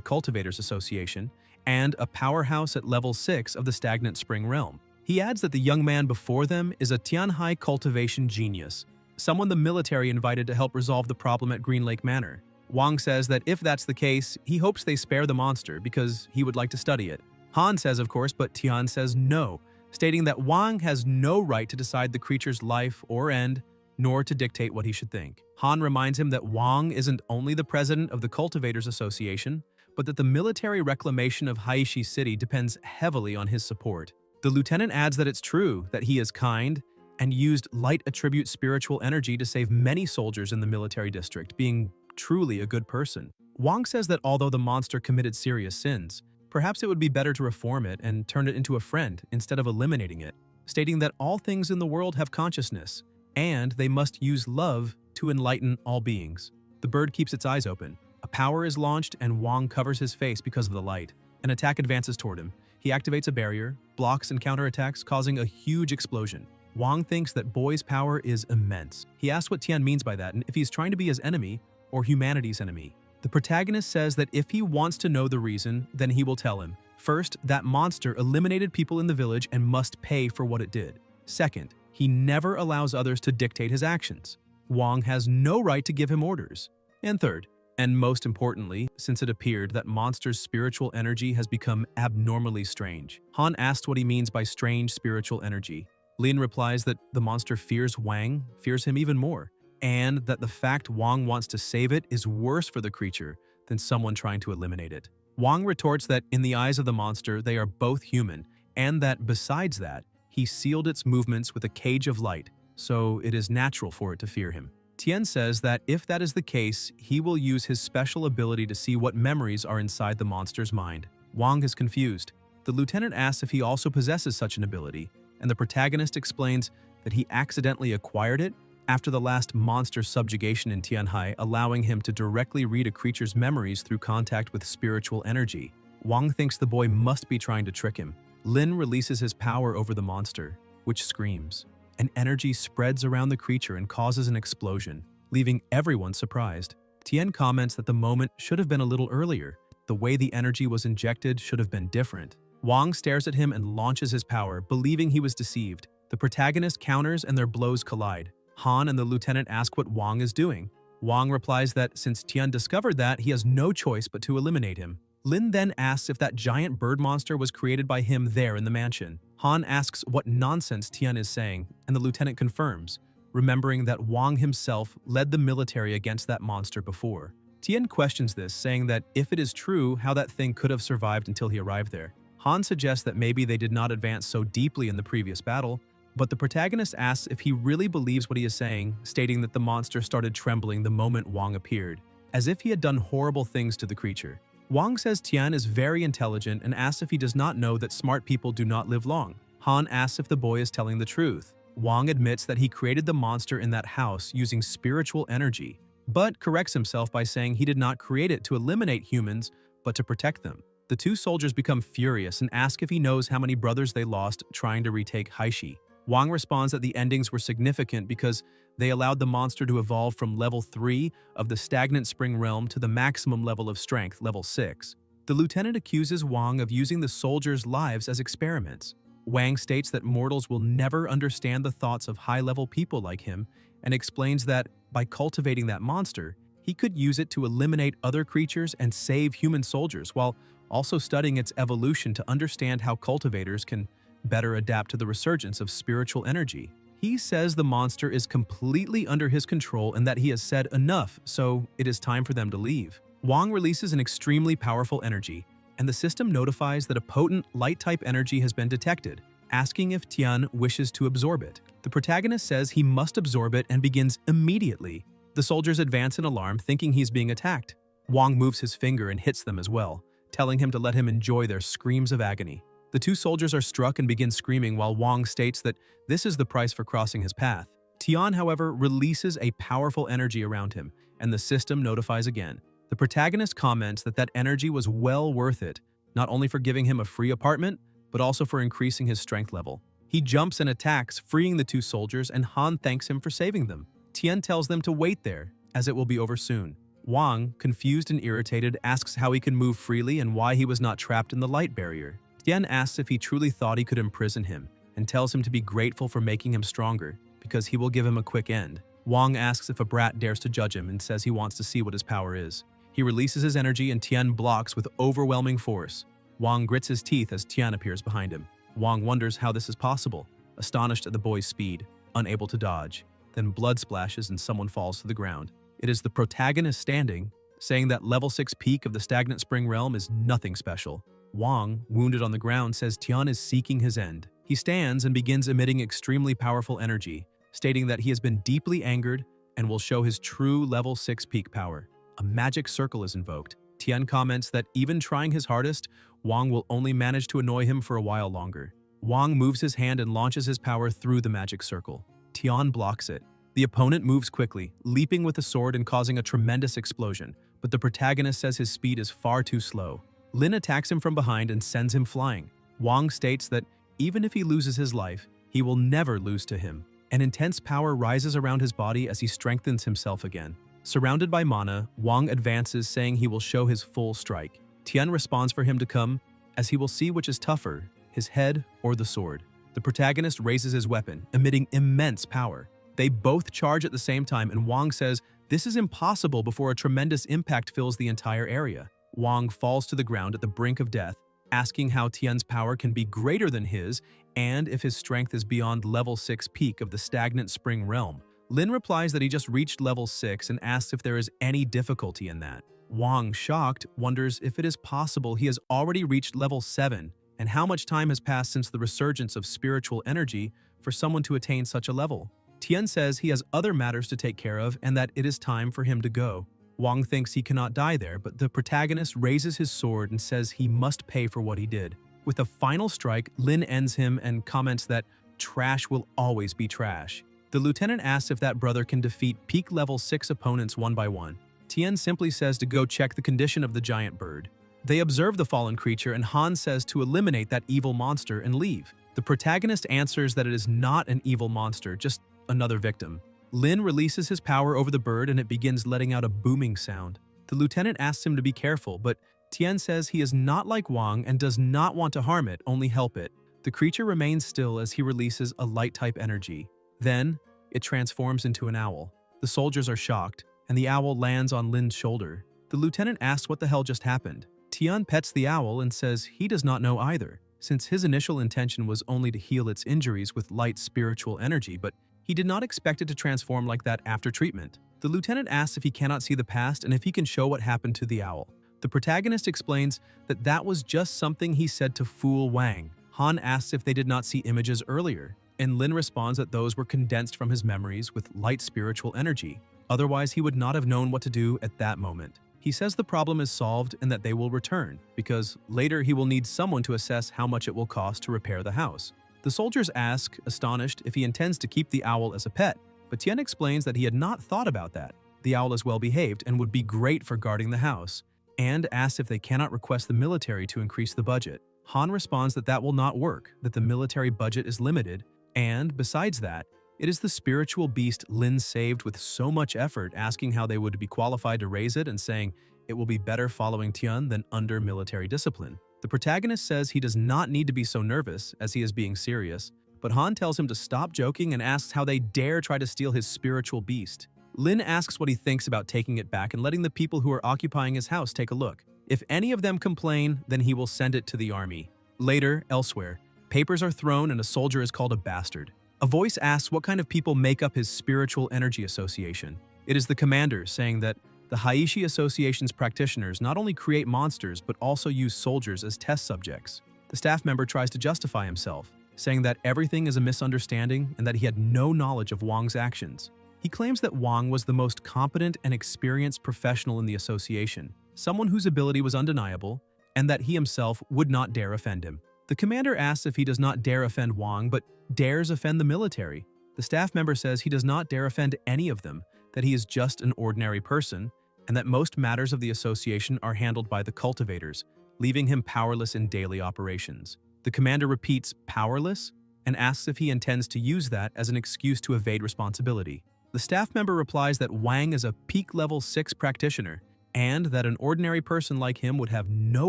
Cultivators Association, and a powerhouse at level 6 of the stagnant spring realm. He adds that the young man before them is a Tianhai cultivation genius, someone the military invited to help resolve the problem at Green Lake Manor. Wang says that if that's the case, he hopes they spare the monster because he would like to study it. Han says of course, but Tian says no, stating that Wang has no right to decide the creature's life or end, nor to dictate what he should think. Han reminds him that Wang isn't only the president of the Cultivators Association, but that the military reclamation of Haishi City depends heavily on his support. The lieutenant adds that it's true that he is kind and used light attribute spiritual energy to save many soldiers in the military district, being truly a good person. Wang says that although the monster committed serious sins, perhaps it would be better to reform it and turn it into a friend instead of eliminating it, stating that all things in the world have consciousness, and they must use love to enlighten all beings. The bird keeps its eyes open. A power is launched and Wang covers his face because of the light. An attack advances toward him. He activates a barrier, blocks and counterattacks, causing a huge explosion. Wang thinks that Boy's power is immense. He asks what Tian means by that and if he's trying to be his enemy or humanity's enemy. The protagonist says that if he wants to know the reason, then he will tell him. First, that monster eliminated people in the village and must pay for what it did. Second, he never allows others to dictate his actions. Wang has no right to give him orders. And third, and most importantly, since it appeared that monster's spiritual energy has become abnormally strange. Han asked what he means by strange spiritual energy. Lin replies that the monster fears Wang, fears him even more, and that the fact Wang wants to save it is worse for the creature than someone trying to eliminate it. Wang retorts that in the eyes of the monster, they are both human, and that besides that, he sealed its movements with a cage of light, so it is natural for it to fear him. Tian says that if that is the case, he will use his special ability to see what memories are inside the monster's mind. Wang is confused. The lieutenant asks if he also possesses such an ability, and the protagonist explains that he accidentally acquired it after the last monster's subjugation in Tianhai, allowing him to directly read a creature's memories through contact with spiritual energy. Wang thinks the boy must be trying to trick him. Lin releases his power over the monster, which screams. An energy spreads around the creature and causes an explosion, leaving everyone surprised. Tian comments that the moment should have been a little earlier. The way the energy was injected should have been different. Wang stares at him and launches his power, believing he was deceived. The protagonist counters and their blows collide. Han and the lieutenant ask what Wang is doing. Wang replies that since Tian discovered that, he has no choice but to eliminate him. Lin then asks if that giant bird monster was created by him there in the mansion. Han asks what nonsense Tian is saying, and the lieutenant confirms, remembering that Wang himself led the military against that monster before. Tian questions this, saying that if it is true, how that thing could have survived until he arrived there. Han suggests that maybe they did not advance so deeply in the previous battle, but the protagonist asks if he really believes what he is saying, stating that the monster started trembling the moment Wang appeared, as if he had done horrible things to the creature. Wang says Tian is very intelligent and asks if he does not know that smart people do not live long. Han asks if the boy is telling the truth. Wang admits that he created the monster in that house using spiritual energy, but corrects himself by saying he did not create it to eliminate humans, but to protect them. The two soldiers become furious and ask if he knows how many brothers they lost trying to retake Haishi. Wang responds that the endings were significant because they allowed the monster to evolve from level 3 of the stagnant spring realm to the maximum level of strength, level 6. The lieutenant accuses Wang of using the soldiers' lives as experiments. Wang states that mortals will never understand the thoughts of high-level people like him and explains that by cultivating that monster, he could use it to eliminate other creatures and save human soldiers, while also studying its evolution to understand how cultivators can better adapt to the resurgence of spiritual energy. He says the monster is completely under his control and that he has said enough, so it is time for them to leave. Wang releases an extremely powerful energy, and the system notifies that a potent light-type energy has been detected, asking if Tian wishes to absorb it. The protagonist says he must absorb it and begins immediately. The soldiers advance in alarm, thinking he's being attacked. Wang moves his finger and hits them as well, telling him to let him enjoy their screams of agony. The two soldiers are struck and begin screaming while Wang states that this is the price for crossing his path. Tian, however, releases a powerful energy around him, and the system notifies again. The protagonist comments that that energy was well worth it, not only for giving him a free apartment, but also for increasing his strength level. He jumps and attacks, freeing the two soldiers, and Han thanks him for saving them. Tian tells them to wait there, as it will be over soon. Wang, confused and irritated, asks how he can move freely and why he was not trapped in the light barrier. Tian asks if he truly thought he could imprison him, and tells him to be grateful for making him stronger, because he will give him a quick end. Wang asks if a brat dares to judge him and says he wants to see what his power is. He releases his energy and Tian blocks with overwhelming force. Wang grits his teeth as Tian appears behind him. Wang wonders how this is possible, astonished at the boy's speed, unable to dodge. Then blood splashes and someone falls to the ground. It is the protagonist standing, saying that level 6 peak of the stagnant spring realm is nothing special. Wang, wounded on the ground, says Tian is seeking his end. He stands and begins emitting extremely powerful energy, stating that he has been deeply angered and will show his true level 6 peak power. A magic circle is invoked. Tian comments that even trying his hardest, Wang will only manage to annoy him for a while longer. Wang moves his hand and launches his power through the magic circle. Tian blocks it. The opponent moves quickly, leaping with the sword and causing a tremendous explosion, but the protagonist says his speed is far too slow. Lin attacks him from behind and sends him flying. Wang states that even if he loses his life, he will never lose to him. An intense power rises around his body as he strengthens himself again. Surrounded by mana, Wang advances, saying he will show his full strike. Tian responds for him to come, as he will see which is tougher, his head or the sword. The protagonist raises his weapon, emitting immense power. They both charge at the same time, and Wang says this is impossible before a tremendous impact fills the entire area. Wang falls to the ground at the brink of death, asking how Tian's power can be greater than his and if his strength is beyond level 6 peak of the stagnant spring realm. Lin replies that he just reached level 6 and asks if there is any difficulty in that. Wang, shocked, wonders if it is possible he has already reached level 7 and how much time has passed since the resurgence of spiritual energy for someone to attain such a level. Tian says he has other matters to take care of and that it is time for him to go. Wang thinks he cannot die there, but the protagonist raises his sword and says he must pay for what he did. With a final strike, Lin ends him and comments that trash will always be trash. The lieutenant asks if that brother can defeat peak level 6 opponents one by one. Tian simply says to go check the condition of the giant bird. They observe the fallen creature and Han says to eliminate that evil monster and leave. The protagonist answers that it is not an evil monster, just another victim. Lin releases his power over the bird and it begins letting out a booming sound. The lieutenant asks him to be careful, but Tian says he is not like Wang and does not want to harm it, only help it. The creature remains still as he releases a light-type energy. Then, it transforms into an owl. The soldiers are shocked, and the owl lands on Lin's shoulder. The lieutenant asks what the hell just happened. Tian pets the owl and says he does not know either, since his initial intention was only to heal its injuries with light spiritual energy, but he did not expect it to transform like that after treatment. The lieutenant asks if he cannot see the past and if he can show what happened to the owl. The protagonist explains that that was just something he said to fool Wang. Han asks if they did not see images earlier, and Lin responds that those were condensed from his memories with light spiritual energy. Otherwise, he would not have known what to do at that moment. He says the problem is solved and that they will return, because later he will need someone to assess how much it will cost to repair the house. The soldiers ask, astonished, if he intends to keep the owl as a pet, but Tian explains that he had not thought about that. The owl is well behaved and would be great for guarding the house, and asks if they cannot request the military to increase the budget. Han responds that that will not work, that the military budget is limited, and besides that, it is the spiritual beast Lin saved with so much effort, asking how they would be qualified to raise it and saying it will be better following Tian than under military discipline. The protagonist says he does not need to be so nervous as he is being serious, but Han tells him to stop joking and asks how they dare try to steal his spiritual beast. Lin asks what he thinks about taking it back and letting the people who are occupying his house take a look. If any of them complain, then he will send it to the army. Later, elsewhere, papers are thrown and a soldier is called a bastard. A voice asks what kind of people make up his spiritual energy association. It is the commander saying that the Haishi Association's practitioners not only create monsters but also use soldiers as test subjects. The staff member tries to justify himself, saying that everything is a misunderstanding and that he had no knowledge of Wang's actions. He claims that Wang was the most competent and experienced professional in the association, someone whose ability was undeniable, and that he himself would not dare offend him. The commander asks if he does not dare offend Wang but dares offend the military. The staff member says he does not dare offend any of them, that he is just an ordinary person, and that most matters of the association are handled by the cultivators, leaving him powerless in daily operations. The commander repeats powerless and asks if he intends to use that as an excuse to evade responsibility. The staff member replies that Wang is a peak level 6 practitioner and that an ordinary person like him would have no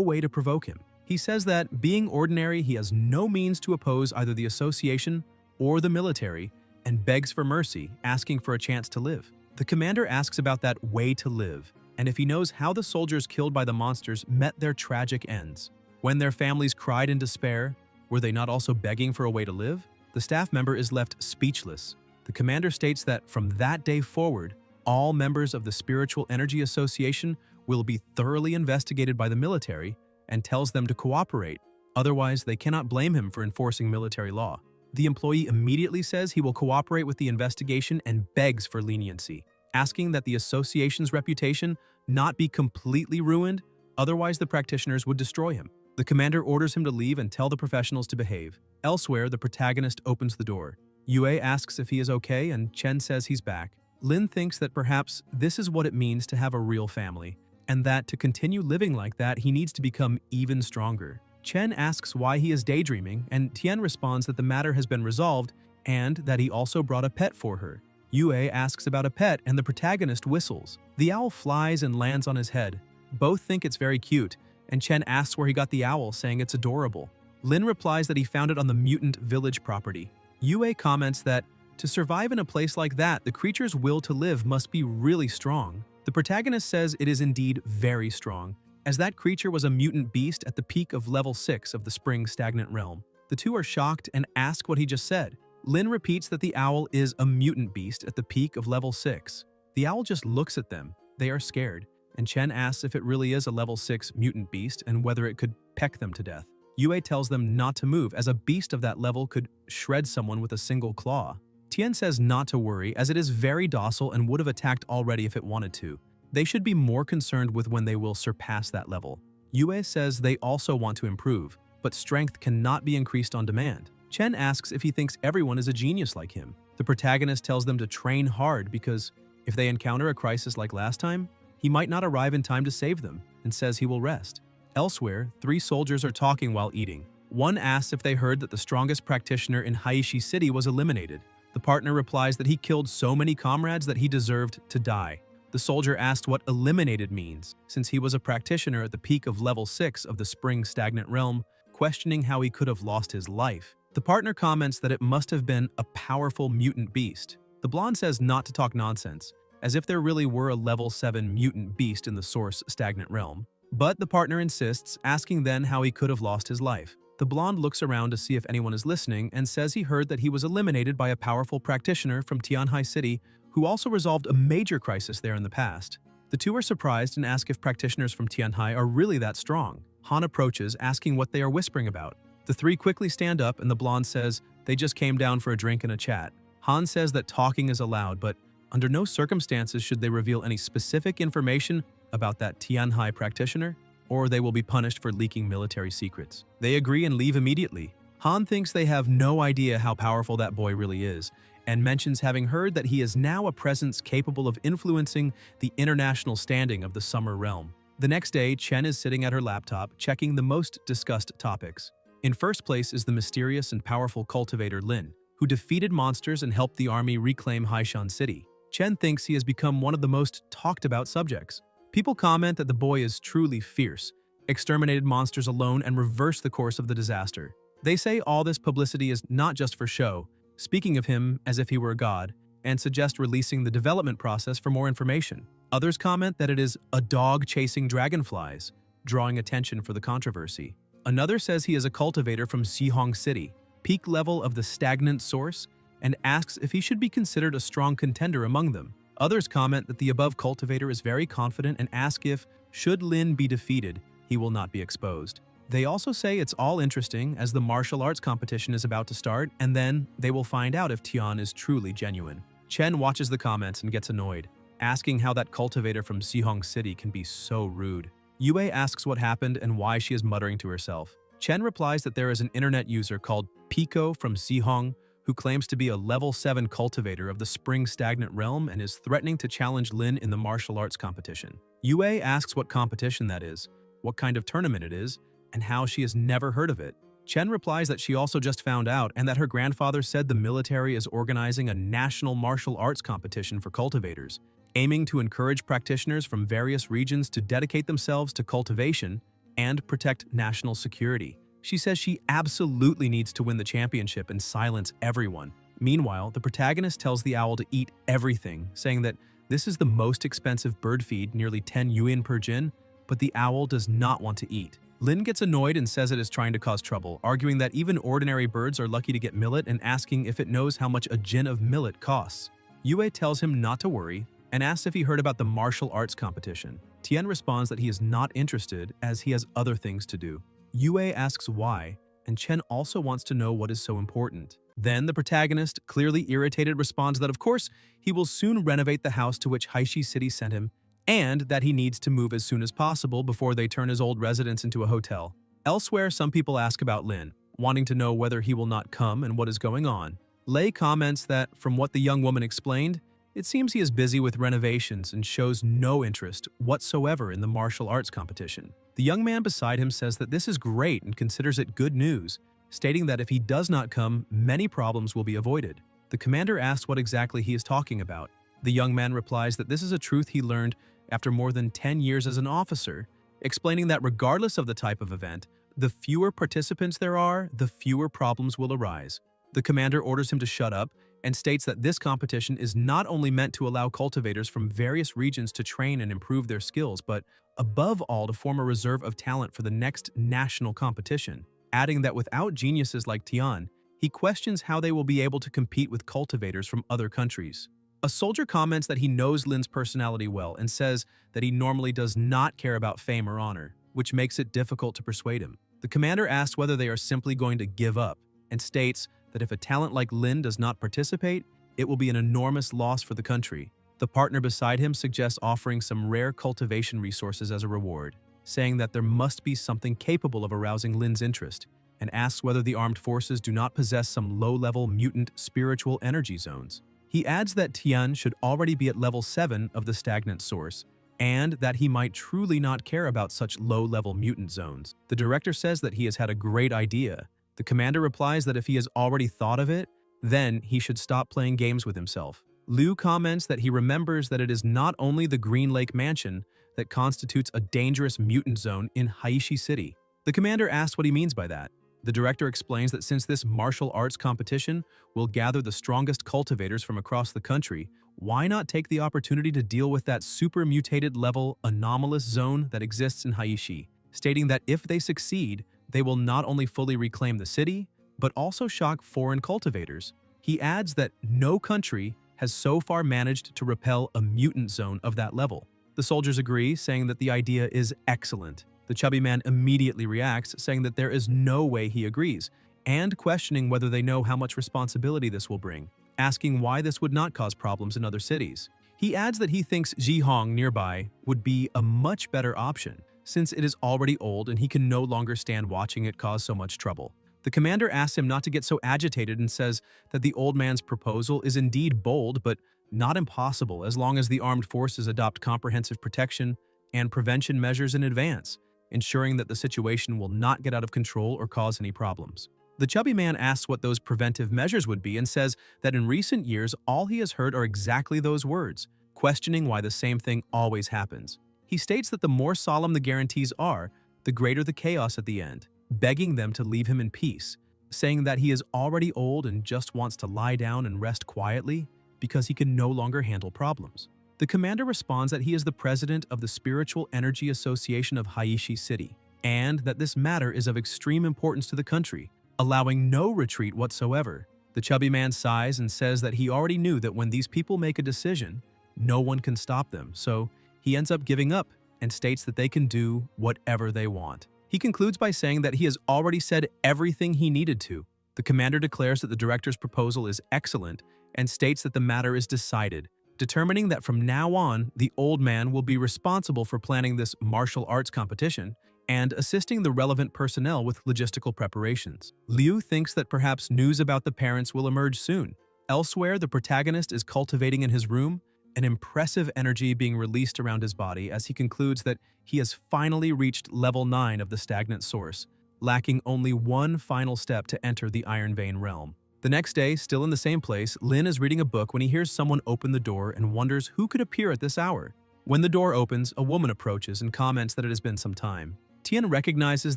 way to provoke him. He says that, being ordinary, he has no means to oppose either the association or the military and begs for mercy, asking for a chance to live. The commander asks about that way to live and if he knows how the soldiers killed by the monsters met their tragic ends. When their families cried in despair, were they not also begging for a way to live? The staff member is left speechless. The commander states that from that day forward, all members of the Spiritual Energy Association will be thoroughly investigated by the military and tells them to cooperate. Otherwise, they cannot blame him for enforcing military law. The employee immediately says he will cooperate with the investigation and begs for leniency, asking that the association's reputation not be completely ruined, otherwise the practitioners would destroy him. The commander orders him to leave and tell the professionals to behave. Elsewhere, the protagonist opens the door. Yue asks if he is okay, and Chen says he's back. Lin thinks that perhaps this is what it means to have a real family, and that to continue living like that, he needs to become even stronger. Chen asks why he is daydreaming, and Tian responds that the matter has been resolved and that he also brought a pet for her. Yue asks about a pet, and the protagonist whistles. The owl flies and lands on his head. Both think it's very cute, and Chen asks where he got the owl, saying it's adorable. Lin replies that he found it on the mutant village property. Yue comments that to survive in a place like that, the creature's will to live must be really strong. The protagonist says it is indeed very strong, as that creature was a mutant beast at the peak of level 6 of the Spring Stagnant Realm. The two are shocked and ask what he just said. Lin repeats that the owl is a mutant beast at the peak of level 6. The owl just looks at them. They are scared, and Chen asks if it really is a level 6 mutant beast and whether it could peck them to death. Yue tells them not to move, as a beast of that level could shred someone with a single claw. Tian says not to worry, as it is very docile and would have attacked already if it wanted to. They should be more concerned with when they will surpass that level. Yue says they also want to improve, but strength cannot be increased on demand. Chen asks if he thinks everyone is a genius like him. The protagonist tells them to train hard because if they encounter a crisis like last time, he might not arrive in time to save them, and says he will rest. Elsewhere, 3 soldiers are talking while eating. One asks if they heard that the strongest practitioner in Haishi City was eliminated. The partner replies that he killed so many comrades that he deserved to die. The soldier asked what eliminated means, since he was a practitioner at the peak of level 6 of the Spring Stagnant Realm, questioning how he could have lost his life. The partner comments that it must have been a powerful mutant beast. The blonde says not to talk nonsense, as if there really were a level 7 mutant beast in the Source Stagnant Realm. But the partner insists, asking then how he could have lost his life. The blonde looks around to see if anyone is listening and says he heard that he was eliminated by a powerful practitioner from Tianhai City who also resolved a major crisis there in the past. The two are surprised and ask if practitioners from Tianhai are really that strong. Han approaches, asking what they are whispering about. The 3 quickly stand up and the blonde says they just came down for a drink and a chat. Han says that talking is allowed, but under no circumstances should they reveal any specific information about that Tianhai practitioner, or they will be punished for leaking military secrets. They agree and leave immediately. Han thinks they have no idea how powerful that boy really is, and mentions having heard that he is now a presence capable of influencing the international standing of the Summer Realm. The next day, Chen is sitting at her laptop, checking the most discussed topics. In first place is the mysterious and powerful cultivator Lin, who defeated monsters and helped the army reclaim Haishan City. Chen thinks he has become one of the most talked about subjects. People comment that the boy is truly fierce, exterminated monsters alone, and reversed the course of the disaster. They say all this publicity is not just for show, speaking of him as if he were a god, and suggest releasing the development process for more information. Others comment that it is a dog chasing dragonflies, drawing attention for the controversy. Another says he is a cultivator from Xihong City, peak level of the stagnant source, and asks if he should be considered a strong contender among them. Others comment that the above cultivator is very confident and ask if, should Lin be defeated, he will not be exposed. They also say it's all interesting as the martial arts competition is about to start, and then they will find out if Tian is truly genuine. Chen watches the comments and gets annoyed, asking how that cultivator from Xihong City can be so rude. Yue asks what happened and why she is muttering to herself. Chen replies that there is an internet user called Pico from Xihong who claims to be a level 7 cultivator of the Spring Stagnant Realm and is threatening to challenge Lin in the martial arts competition. Yue asks what competition that is, what kind of tournament it is, and how she has never heard of it. Chen replies that she also just found out and that her grandfather said the military is organizing a national martial arts competition for cultivators, aiming to encourage practitioners from various regions to dedicate themselves to cultivation and protect national security. She says she absolutely needs to win the championship and silence everyone. Meanwhile, the protagonist tells the owl to eat everything, saying that this is the most expensive bird feed, nearly 10 yuan per jin, but the owl does not want to eat. Lin gets annoyed and says it is trying to cause trouble, arguing that even ordinary birds are lucky to get millet and asking if it knows how much a jin of millet costs. Yue tells him not to worry and asks if he heard about the martial arts competition. Tian responds that he is not interested as he has other things to do. Yue asks why, and Chen also wants to know what is so important. Then the protagonist, clearly irritated, responds that of course he will soon renovate the house to which Haishi City sent him, and that he needs to move as soon as possible before they turn his old residence into a hotel. Elsewhere, some people ask about Lin, wanting to know whether he will not come and what is going on. Lei comments that, from what the young woman explained, it seems he is busy with renovations and shows no interest whatsoever in the martial arts competition. The young man beside him says that this is great and considers it good news, stating that if he does not come, many problems will be avoided. The commander asks what exactly he is talking about. The young man replies that this is a truth he learned after more than 10 years as an officer, explaining that regardless of the type of event, the fewer participants there are, the fewer problems will arise. The commander orders him to shut up and states that this competition is not only meant to allow cultivators from various regions to train and improve their skills, but above all to form a reserve of talent for the next national competition, adding that without geniuses like Tian, he questions how they will be able to compete with cultivators from other countries. A soldier comments that he knows Lin's personality well and says that he normally does not care about fame or honor, which makes it difficult to persuade him. The commander asks whether they are simply going to give up and states that if a talent like Lin does not participate, it will be an enormous loss for the country. The partner beside him suggests offering some rare cultivation resources as a reward, saying that there must be something capable of arousing Lin's interest, and asks whether the armed forces do not possess some low-level mutant spiritual energy zones. He adds that Tian should already be at level 7 of the stagnant source, and that he might truly not care about such low-level mutant zones. The director says that he has had a great idea. The commander replies that if he has already thought of it, then he should stop playing games with himself. Liu comments that he remembers that it is not only the Green Lake Mansion that constitutes a dangerous mutant zone in Haishi City. The commander asks what he means by that. The director explains that since this martial arts competition will gather the strongest cultivators from across the country, why not take the opportunity to deal with that super mutated level anomalous zone that exists in Haishi, stating that if they succeed, they will not only fully reclaim the city, but also shock foreign cultivators. He adds that no country has so far managed to repel a mutant zone of that level. The soldiers agree, saying that the idea is excellent. The chubby man immediately reacts, saying that there is no way he agrees, and questioning whether they know how much responsibility this will bring, asking why this would not cause problems in other cities. He adds that he thinks Jihong nearby would be a much better option, since it is already old and he can no longer stand watching it cause so much trouble. The commander asks him not to get so agitated and says that the old man's proposal is indeed bold, but not impossible as long as the armed forces adopt comprehensive protection and prevention measures in advance, ensuring that the situation will not get out of control or cause any problems. The chubby man asks what those preventive measures would be and says that in recent years all he has heard are exactly those words, questioning why the same thing always happens. He states that the more solemn the guarantees are, the greater the chaos at the end, begging them to leave him in peace, saying that he is already old and just wants to lie down and rest quietly because he can no longer handle problems. The commander responds that he is the president of the Spiritual Energy Association of Haishi City, and that this matter is of extreme importance to the country, allowing no retreat whatsoever. The chubby man sighs and says that he already knew that when these people make a decision, no one can stop them, so he ends up giving up and states that they can do whatever they want. He concludes by saying that he has already said everything he needed to. The commander declares that the director's proposal is excellent and states that the matter is decided, determining that from now on, the old man will be responsible for planning this martial arts competition and assisting the relevant personnel with logistical preparations. Liu thinks that perhaps news about the parents will emerge soon. Elsewhere, the protagonist is cultivating in his room, an impressive energy being released around his body as he concludes that he has finally reached level 9 of the stagnant source, lacking only one final step to enter the Iron Vein realm. The next day, still in the same place, Lin is reading a book when he hears someone open the door and wonders who could appear at this hour. When the door opens, a woman approaches and comments that it has been some time. Tian recognizes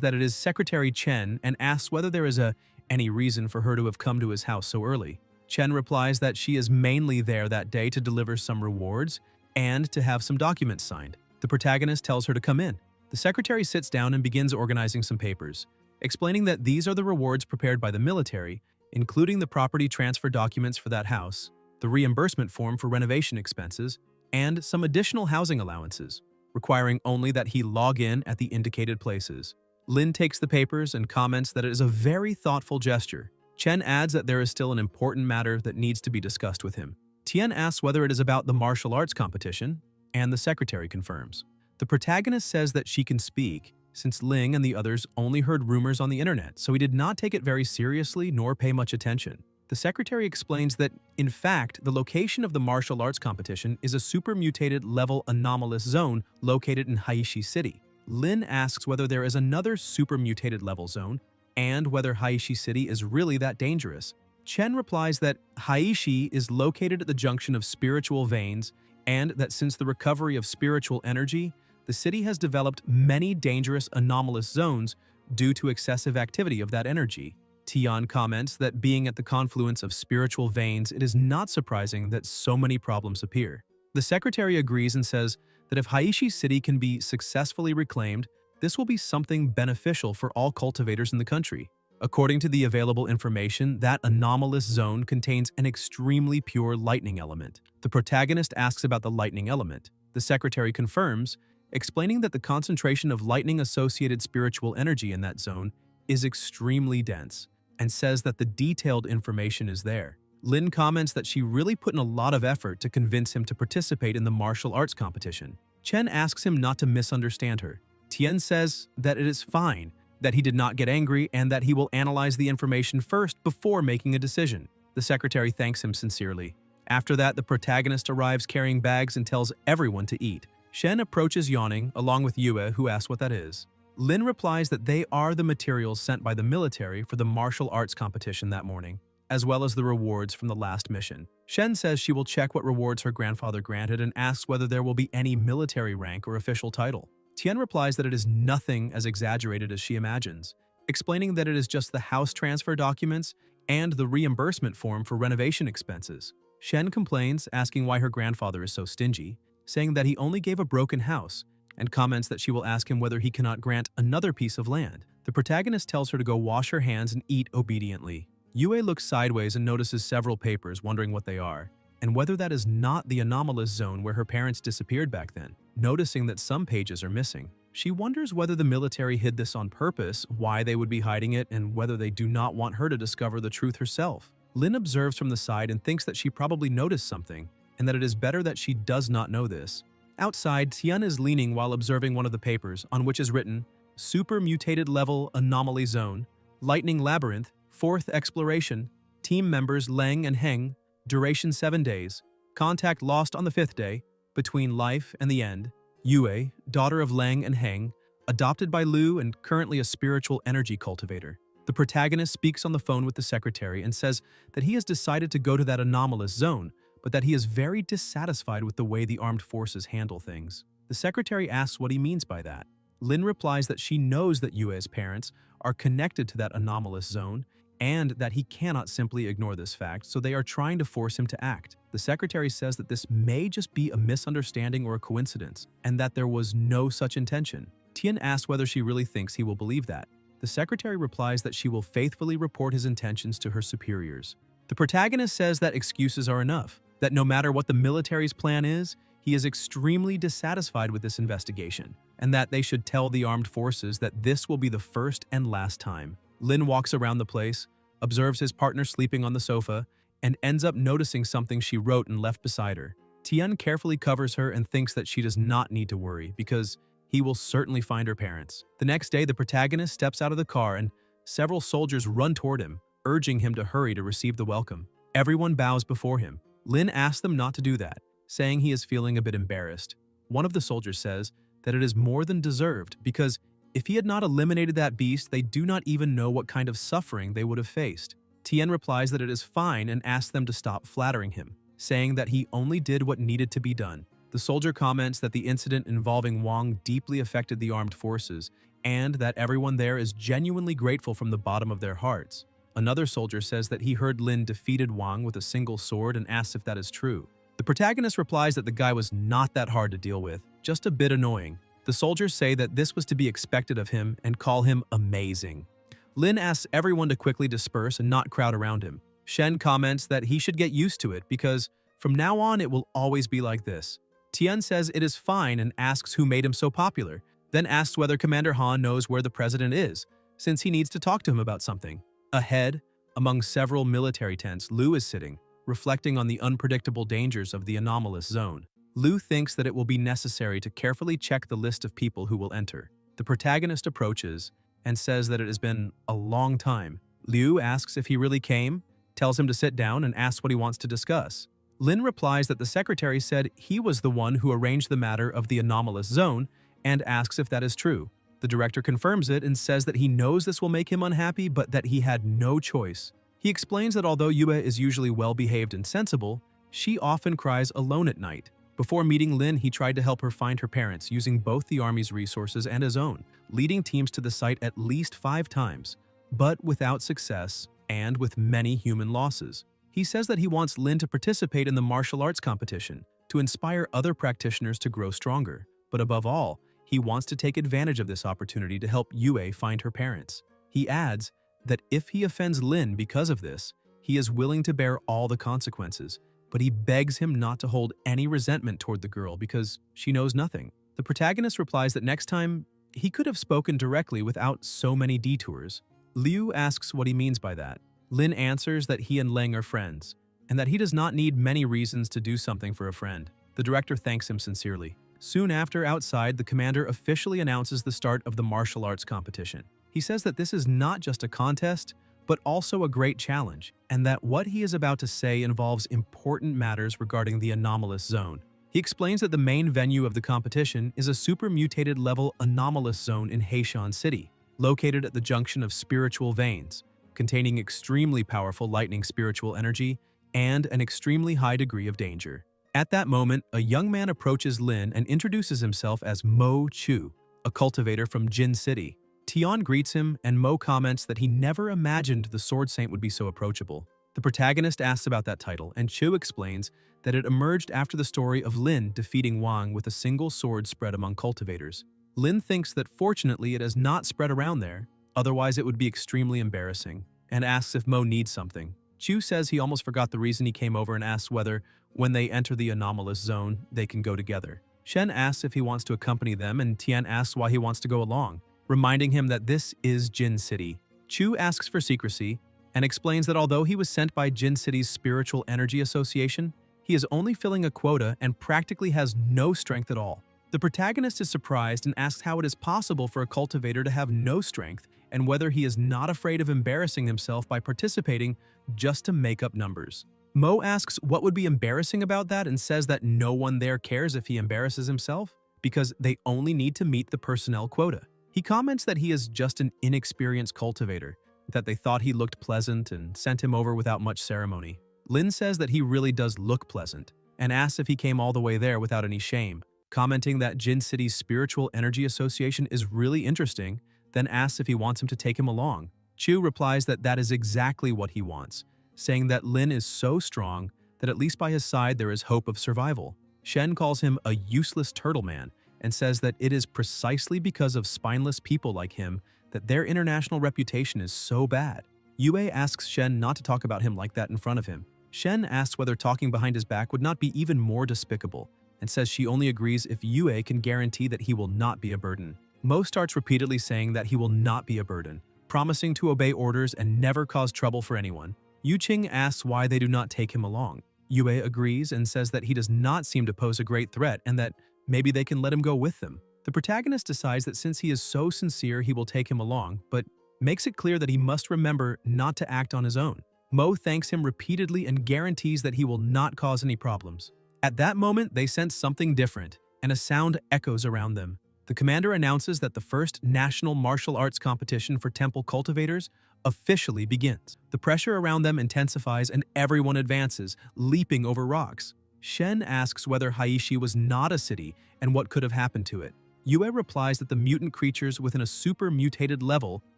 that it is Secretary Chen and asks whether there is any reason for her to have come to his house so early. Chen replies that she is mainly there that day to deliver some rewards and to have some documents signed. The protagonist tells her to come in. The secretary sits down and begins organizing some papers, explaining that these are the rewards prepared by the military, including the property transfer documents for that house, the reimbursement form for renovation expenses, and some additional housing allowances. requiring only that he log in at the indicated places. Lin takes the papers and comments that it is a very thoughtful gesture. Chen adds that there is still an important matter that needs to be discussed with him. Tian asks whether it is about the martial arts competition, and the secretary confirms. The protagonist says that she can speak, since Ling and the others only heard rumors on the internet, so he did not take it very seriously nor pay much attention. The secretary explains that, in fact, the location of the martial arts competition is a super-mutated level anomalous zone located in Haishi City. Lin asks whether there is another super-mutated level zone, and whether Haishi City is really that dangerous. Chen replies that Haishi is located at the junction of spiritual veins, and that since the recovery of spiritual energy, the city has developed many dangerous anomalous zones due to excessive activity of that energy. Tian comments that being at the confluence of spiritual veins, it is not surprising that so many problems appear. The secretary agrees and says that if Haishi City can be successfully reclaimed, this will be something beneficial for all cultivators in the country. According to the available information, that anomalous zone contains an extremely pure lightning element. The protagonist asks about the lightning element. The secretary confirms, explaining that the concentration of lightning-associated spiritual energy in that zone is extremely dense, and says that the detailed information is there. Lin comments that she really put in a lot of effort to convince him to participate in the martial arts competition. Chen asks him not to misunderstand her. Tian says that it is fine, that he did not get angry, and that he will analyze the information first before making a decision. The secretary thanks him sincerely. After that, the protagonist arrives carrying bags and tells everyone to eat. Shen approaches yawning, along with Yue, who asks what that is. Lin replies that they are the materials sent by the military for the martial arts competition that morning, as well as the rewards from the last mission. Shen says she will check what rewards her grandfather granted and asks whether there will be any military rank or official title. Tian replies that it is nothing as exaggerated as she imagines, explaining that it is just the house transfer documents and the reimbursement form for renovation expenses. Shen complains, asking why her grandfather is so stingy, saying that he only gave a broken house, and comments that she will ask him whether he cannot grant another piece of land. The protagonist tells her to go wash her hands and eat obediently. Yue looks sideways and notices several papers, wondering what they are, and whether that is not the anomalous zone where her parents disappeared back then. Noticing that some pages are missing, she wonders whether the military hid this on purpose, why they would be hiding it, and whether they do not want her to discover the truth herself. Lin observes from the side and thinks that she probably noticed something, and that it is better that she does not know this. Outside, Tian is leaning while observing one of the papers, on which is written, Super Mutated Level Anomaly Zone, Lightning Labyrinth, 4th Exploration, Team Members Leng and Heng, Duration 7 days, Contact lost on the 5th day, Between Life and the End, Yue, daughter of Leng and Heng, adopted by Lu and currently a spiritual energy cultivator. The protagonist speaks on the phone with the secretary and says that he has decided to go to that anomalous zone, but that he is very dissatisfied with the way the armed forces handle things. The secretary asks what he means by that. Lin replies that she knows that Yue's parents are connected to that anomalous zone and that he cannot simply ignore this fact, so they are trying to force him to act. The secretary says that this may just be a misunderstanding or a coincidence, and that there was no such intention. Tian asks whether she really thinks he will believe that. The secretary replies that she will faithfully report his intentions to her superiors. The protagonist says that excuses are enough, that no matter what the military's plan is, he is extremely dissatisfied with this investigation, and that they should tell the armed forces that this will be the first and last time. Lin walks around the place, observes his partner sleeping on the sofa, and ends up noticing something she wrote and left beside her. Tian carefully covers her and thinks that she does not need to worry, because he will certainly find her parents. The next day, the protagonist steps out of the car and several soldiers run toward him, urging him to hurry to receive the welcome. Everyone bows before him. Lin asks them not to do that, saying he is feeling a bit embarrassed. One of the soldiers says that it is more than deserved because if he had not eliminated that beast, they do not even know what kind of suffering they would have faced. Tian replies that it is fine and asks them to stop flattering him, saying that he only did what needed to be done. The soldier comments that the incident involving Wang deeply affected the armed forces and that everyone there is genuinely grateful from the bottom of their hearts. Another soldier says that he heard Lin defeated Wang with a single sword and asks if that is true. The protagonist replies that the guy was not that hard to deal with, just a bit annoying. The soldiers say that this was to be expected of him and call him amazing. Lin asks everyone to quickly disperse and not crowd around him. Shen comments that he should get used to it because from now on it will always be like this. Tian says it is fine and asks who made him so popular, then asks whether Commander Han knows where the president is, since he needs to talk to him about something. Ahead, among several military tents, Liu is sitting, reflecting on the unpredictable dangers of the anomalous zone. Liu thinks that it will be necessary to carefully check the list of people who will enter. The protagonist approaches and says that it has been a long time. Liu asks if he really came, tells him to sit down, and asks what he wants to discuss. Lin replies that the secretary said he was the one who arranged the matter of the anomalous zone and asks if that is true. The director confirms it and says that he knows this will make him unhappy, but that he had no choice. He explains that although Yue is usually well-behaved and sensible, she often cries alone at night. Before meeting Lin, he tried to help her find her parents using both the army's resources and his own, leading teams to the site at least 5 times, but without success and with many human losses. He says that he wants Lin to participate in the martial arts competition to inspire other practitioners to grow stronger, but above all, he wants to take advantage of this opportunity to help Yue find her parents. He adds that if he offends Lin because of this, he is willing to bear all the consequences, but he begs him not to hold any resentment toward the girl because she knows nothing. The protagonist replies that next time, he could have spoken directly without so many detours. Liu asks what he means by that. Lin answers that he and Leng are friends, and that he does not need many reasons to do something for a friend. The director thanks him sincerely. Soon after, outside, the commander officially announces the start of the martial arts competition. He says that this is not just a contest, but also a great challenge, and that what he is about to say involves important matters regarding the anomalous zone. He explains that the main venue of the competition is a super-mutated level anomalous zone in Heishan City, located at the junction of spiritual veins, containing extremely powerful lightning spiritual energy and an extremely high degree of danger. At that moment, a young man approaches Lin and introduces himself as Mo Chu, a cultivator from Jin City. Tian greets him, and Mo comments that he never imagined the Sword Saint would be so approachable. The protagonist asks about that title, and Chu explains that it emerged after the story of Lin defeating Wang with a single sword spread among cultivators. Lin thinks that fortunately it has not spread around there, otherwise it would be extremely embarrassing, and asks if Mo needs something. Chu says he almost forgot the reason he came over and asks whether, when they enter the anomalous zone, they can go together. Shen asks if he wants to accompany them, and Tian asks why he wants to go along, reminding him that this is Jin City. Chu asks for secrecy and explains that although he was sent by Jin City's Spiritual Energy Association, he is only filling a quota and practically has no strength at all. The protagonist is surprised and asks how it is possible for a cultivator to have no strength and whether he is not afraid of embarrassing himself by participating just to make up numbers. Mo asks what would be embarrassing about that and says that no one there cares if he embarrasses himself because they only need to meet the personnel quota. He comments that he is just an inexperienced cultivator, that they thought he looked pleasant and sent him over without much ceremony. Lin says that he really does look pleasant and asks if he came all the way there without any shame, commenting that Jin City's Spiritual Energy Association is really interesting, then asks if he wants him to take him along. Chu replies that that is exactly what he wants, saying that Lin is so strong that at least by his side there is hope of survival. Shen calls him a useless turtle man and says that it is precisely because of spineless people like him that their international reputation is so bad. Yue asks Shen not to talk about him like that in front of him. Shen asks whether talking behind his back would not be even more despicable, and says she only agrees if Yue can guarantee that he will not be a burden. Mo starts repeatedly saying that he will not be a burden, promising to obey orders and never cause trouble for anyone. Yuching asks why they do not take him along. Yue agrees and says that he does not seem to pose a great threat and that maybe they can let him go with them. The protagonist decides that since he is so sincere, he will take him along, but makes it clear that he must remember not to act on his own. Mo thanks him repeatedly and guarantees that he will not cause any problems. At that moment, they sense something different, and a sound echoes around them. The commander announces that the first national martial arts competition for temple cultivators officially begins. The pressure around them intensifies and everyone advances, leaping over rocks. Shen asks whether Haishi was not a city and what could have happened to it. Yue replies that the mutant creatures within a super-mutated level,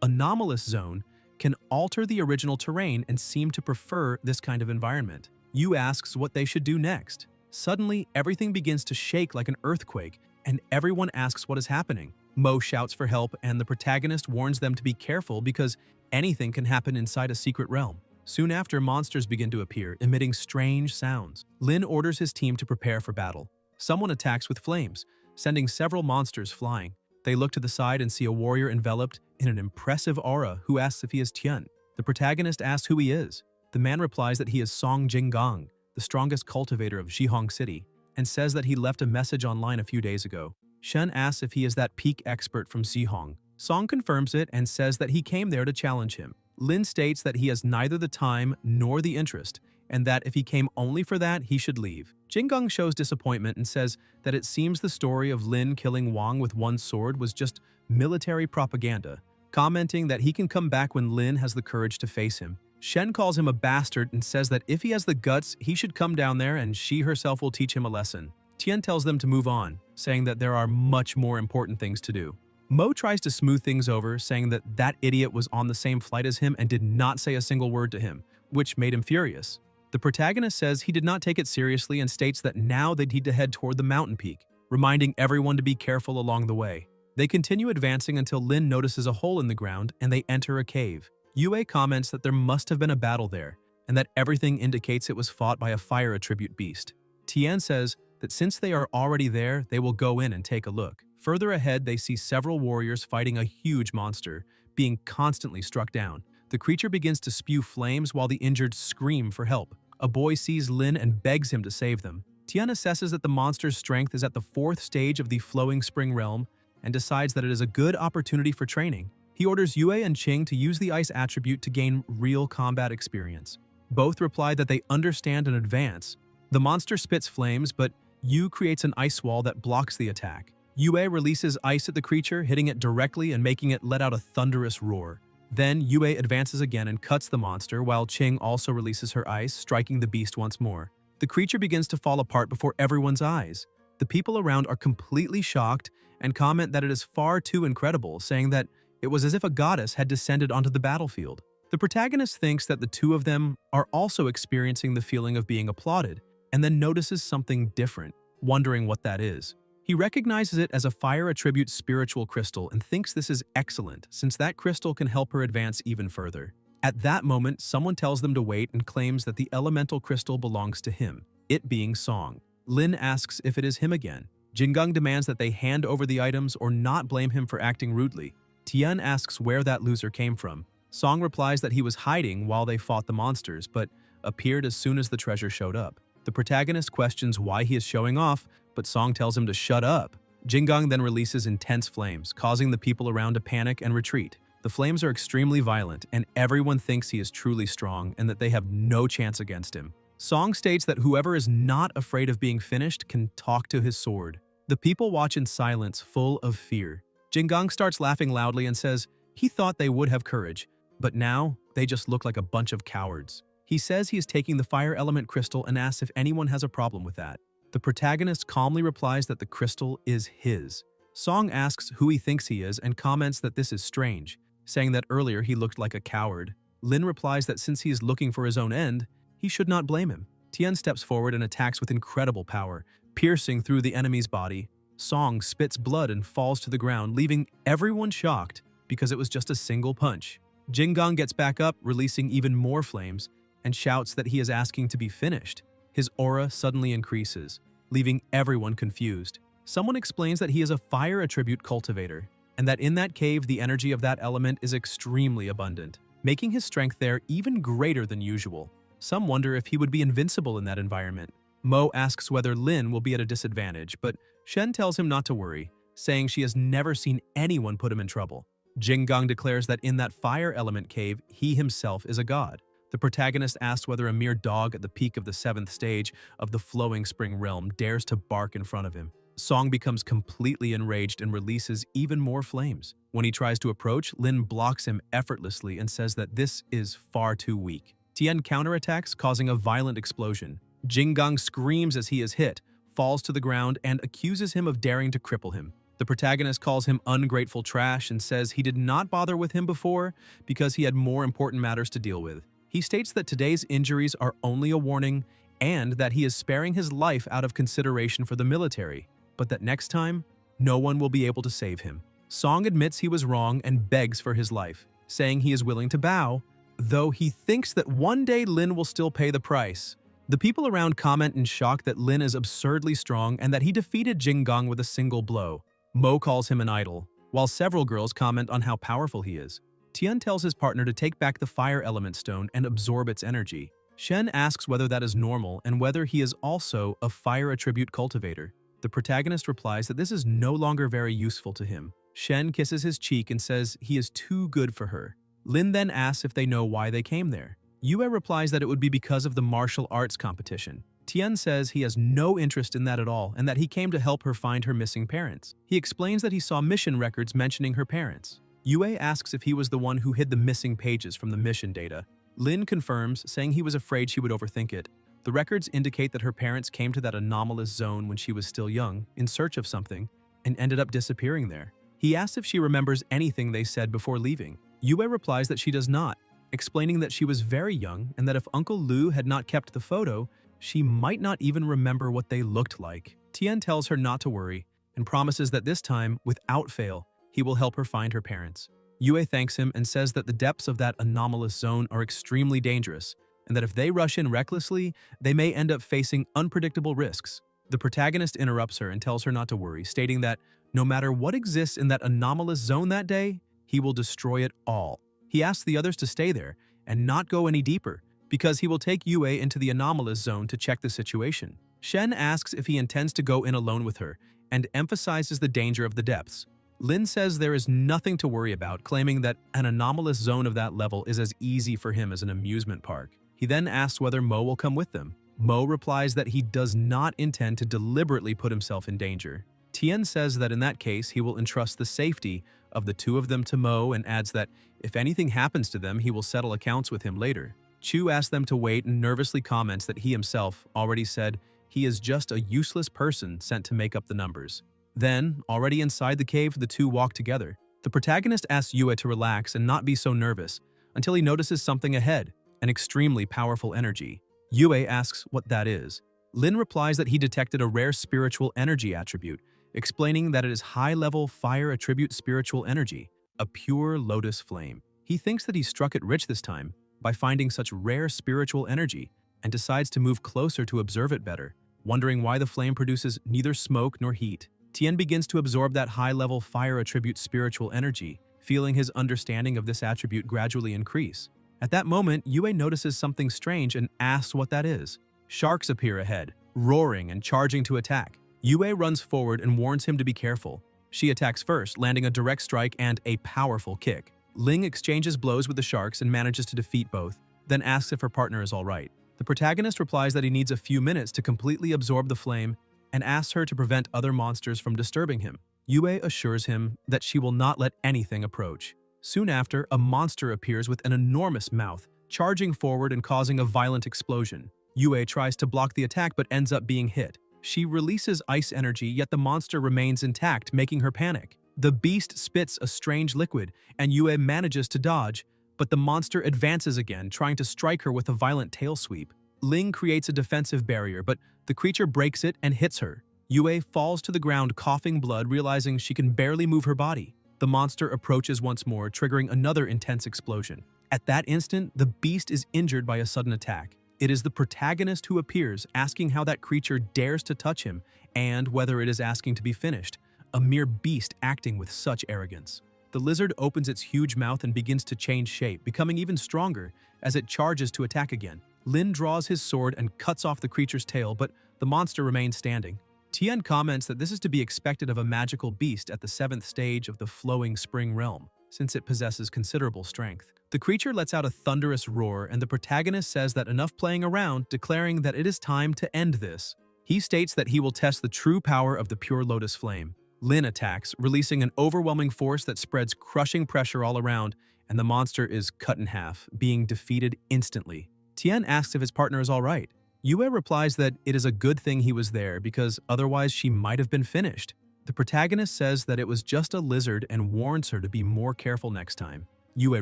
anomalous zone, can alter the original terrain and seem to prefer this kind of environment. Yu asks what they should do next. Suddenly, everything begins to shake like an earthquake, and everyone asks what is happening. Mo shouts for help, and the protagonist warns them to be careful because anything can happen inside a secret realm. Soon after, monsters begin to appear, emitting strange sounds. Lin orders his team to prepare for battle. Someone attacks with flames, sending several monsters flying. They look to the side and see a warrior enveloped in an impressive aura who asks if he is Tian. The protagonist asks who he is. The man replies that he is Song Jinggang, the strongest cultivator of Zhihong City, and says that he left a message online a few days ago. Shen asks if he is that peak expert from Zhihong. Song confirms it and says that he came there to challenge him. Lin states that he has neither the time nor the interest, and that if he came only for that, he should leave. Jinggang shows disappointment and says that it seems the story of Lin killing Wang with one sword was just military propaganda, commenting that he can come back when Lin has the courage to face him. Shen calls him a bastard and says that if he has the guts, he should come down there and she herself will teach him a lesson. Tian tells them to move on, saying that there are much more important things to do. Mo tries to smooth things over, saying that that idiot was on the same flight as him and did not say a single word to him, which made him furious. The protagonist says he did not take it seriously and states that now they need to head toward the mountain peak, reminding everyone to be careful along the way. They continue advancing until Lin notices a hole in the ground and they enter a cave. Yue comments that there must have been a battle there, and that everything indicates it was fought by a fire attribute beast. Tian says that since they are already there, they will go in and take a look. Further ahead, they see several warriors fighting a huge monster, being constantly struck down. The creature begins to spew flames while the injured scream for help. A boy sees Lin and begs him to save them. Tian assesses that the monster's strength is at the 4th stage of the Flowing Spring Realm and decides that it is a good opportunity for training. He orders Yue and Qing to use the ice attribute to gain real combat experience. Both reply that they understand and advance. The monster spits flames, but Yu creates an ice wall that blocks the attack. Yue releases ice at the creature, hitting it directly and making it let out a thunderous roar. Then Yue advances again and cuts the monster, while Qing also releases her ice, striking the beast once more. The creature begins to fall apart before everyone's eyes. The people around are completely shocked and comment that it is far too incredible, saying that it was as if a goddess had descended onto the battlefield. The protagonist thinks that the two of them are also experiencing the feeling of being applauded, and then notices something different, wondering what that is. He recognizes it as a fire attribute spiritual crystal and thinks this is excellent since that crystal can help her advance even further. At that moment, someone tells them to wait and claims that the elemental crystal belongs to him, it being Song. Lin asks if it is him again. Jinggang demands that they hand over the items or not blame him for acting rudely. Tian asks where that loser came from. Song replies that he was hiding while they fought the monsters, but appeared as soon as the treasure showed up. The protagonist questions why he is showing off, but Song tells him to shut up. Jinggang then releases intense flames, causing the people around to panic and retreat. The flames are extremely violent, and everyone thinks he is truly strong and that they have no chance against him. Song states that whoever is not afraid of being finished can talk to his sword. The people watch in silence, full of fear. Jinggang starts laughing loudly and says he thought they would have courage, but now they just look like a bunch of cowards. He says he is taking the fire element crystal and asks if anyone has a problem with that. The protagonist calmly replies that the crystal is his. Song asks who he thinks he is and comments that this is strange, saying that earlier he looked like a coward. Lin replies that since he is looking for his own end, he should not blame him. Tian steps forward and attacks with incredible power, piercing through the enemy's body. Song spits blood and falls to the ground, leaving everyone shocked because it was just a single punch. Jinggang gets back up, releasing even more flames, and shouts that he is asking to be finished. His aura suddenly increases, leaving everyone confused. Someone explains that he is a fire attribute cultivator, and that in that cave the energy of that element is extremely abundant, making his strength there even greater than usual. Some wonder if he would be invincible in that environment. Mo asks whether Lin will be at a disadvantage, but Shen tells him not to worry, saying she has never seen anyone put him in trouble. Jinggang declares that in that fire element cave, he himself is a god. The protagonist asks whether a mere dog at the peak of the 7th stage of the Flowing Spring Realm dares to bark in front of him. Song becomes completely enraged and releases even more flames. When he tries to approach, Lin blocks him effortlessly and says that this is far too weak. Tian counterattacks, causing a violent explosion. Jinggang screams as he is hit, falls to the ground, and accuses him of daring to cripple him. The protagonist calls him ungrateful trash and says he did not bother with him before because he had more important matters to deal with. He states that today's injuries are only a warning and that he is sparing his life out of consideration for the military, but that next time, no one will be able to save him. Song admits he was wrong and begs for his life, saying he is willing to bow, though he thinks that one day Lin will still pay the price. The people around comment in shock that Lin is absurdly strong and that he defeated Jinggang with a single blow. Mo calls him an idol, while several girls comment on how powerful he is. Tian tells his partner to take back the fire element stone and absorb its energy. Shen asks whether that is normal and whether he is also a fire attribute cultivator. The protagonist replies that this is no longer very useful to him. Shen kisses his cheek and says he is too good for her. Lin then asks if they know why they came there. Yue replies that it would be because of the martial arts competition. Tian says he has no interest in that at all and that he came to help her find her missing parents. He explains that he saw mission records mentioning her parents. Yue asks if he was the one who hid the missing pages from the mission data. Lin confirms, saying he was afraid she would overthink it. The records indicate that her parents came to that anomalous zone when she was still young, in search of something, and ended up disappearing there. He asks if she remembers anything they said before leaving. Yue replies that she does not, explaining that she was very young and that if Uncle Lu had not kept the photo, she might not even remember what they looked like. Tian tells her not to worry and promises that this time, without fail, he will help her find her parents. Yue thanks him and says that the depths of that anomalous zone are extremely dangerous and that if they rush in recklessly, they may end up facing unpredictable risks. The protagonist interrupts her and tells her not to worry, stating that no matter what exists in that anomalous zone that day, he will destroy it all. He asks the others to stay there and not go any deeper because he will take Yue into the anomalous zone to check the situation. Shen asks if he intends to go in alone with her and emphasizes the danger of the depths. Lin says there is nothing to worry about, claiming that an anomalous zone of that level is as easy for him as an amusement park. He then asks whether Mo will come with them. Mo replies that he does not intend to deliberately put himself in danger. Tian says that in that case, he will entrust the safety of the two of them to Mo and adds that if anything happens to them, he will settle accounts with him later. Chu asks them to wait and nervously comments that he himself already said he is just a useless person sent to make up the numbers. Then, already inside the cave, the two walk together. The protagonist asks Yue to relax and not be so nervous until he notices something ahead, an extremely powerful energy. Yue asks what that is. Lin replies that he detected a rare spiritual energy attribute, explaining that it is high-level fire attribute spiritual energy, a pure lotus flame. He thinks that he struck it rich this time by finding such rare spiritual energy and decides to move closer to observe it better, wondering why the flame produces neither smoke nor heat. Tian begins to absorb that high-level fire attribute spiritual energy, feeling his understanding of this attribute gradually increase. At that moment, Yue notices something strange and asks what that is. Sharks appear ahead, roaring and charging to attack. Yue runs forward and warns him to be careful. She attacks first, landing a direct strike and a powerful kick. Ling exchanges blows with the sharks and manages to defeat both, then asks if her partner is all right. The protagonist replies that he needs a few minutes to completely absorb the flame and asks her to prevent other monsters from disturbing him. Yue assures him that she will not let anything approach. Soon after, a monster appears with an enormous mouth, charging forward and causing a violent explosion. Yue tries to block the attack but ends up being hit. She releases ice energy, yet the monster remains intact, making her panic. The beast spits a strange liquid, and Yue manages to dodge, but the monster advances again, trying to strike her with a violent tail sweep. Ling creates a defensive barrier, but the creature breaks it and hits her. Yue falls to the ground coughing blood, realizing she can barely move her body. The monster approaches once more, triggering another intense explosion. At that instant, the beast is injured by a sudden attack. It is the protagonist who appears, asking how that creature dares to touch him and whether it is asking to be finished, a mere beast acting with such arrogance. The lizard opens its huge mouth and begins to change shape, becoming even stronger as it charges to attack again. Lin draws his sword and cuts off the creature's tail, but the monster remains standing. Tian comments that this is to be expected of a magical beast at the 7th stage of the flowing spring realm, since it possesses considerable strength. The creature lets out a thunderous roar, and the protagonist says that enough playing around, declaring that it is time to end this. He states that he will test the true power of the pure lotus flame. Lin attacks, releasing an overwhelming force that spreads crushing pressure all around, and the monster is cut in half, being defeated instantly. Tian asks if his partner is all right. Yue replies that it is a good thing he was there because otherwise she might have been finished. The protagonist says that it was just a lizard and warns her to be more careful next time. Yue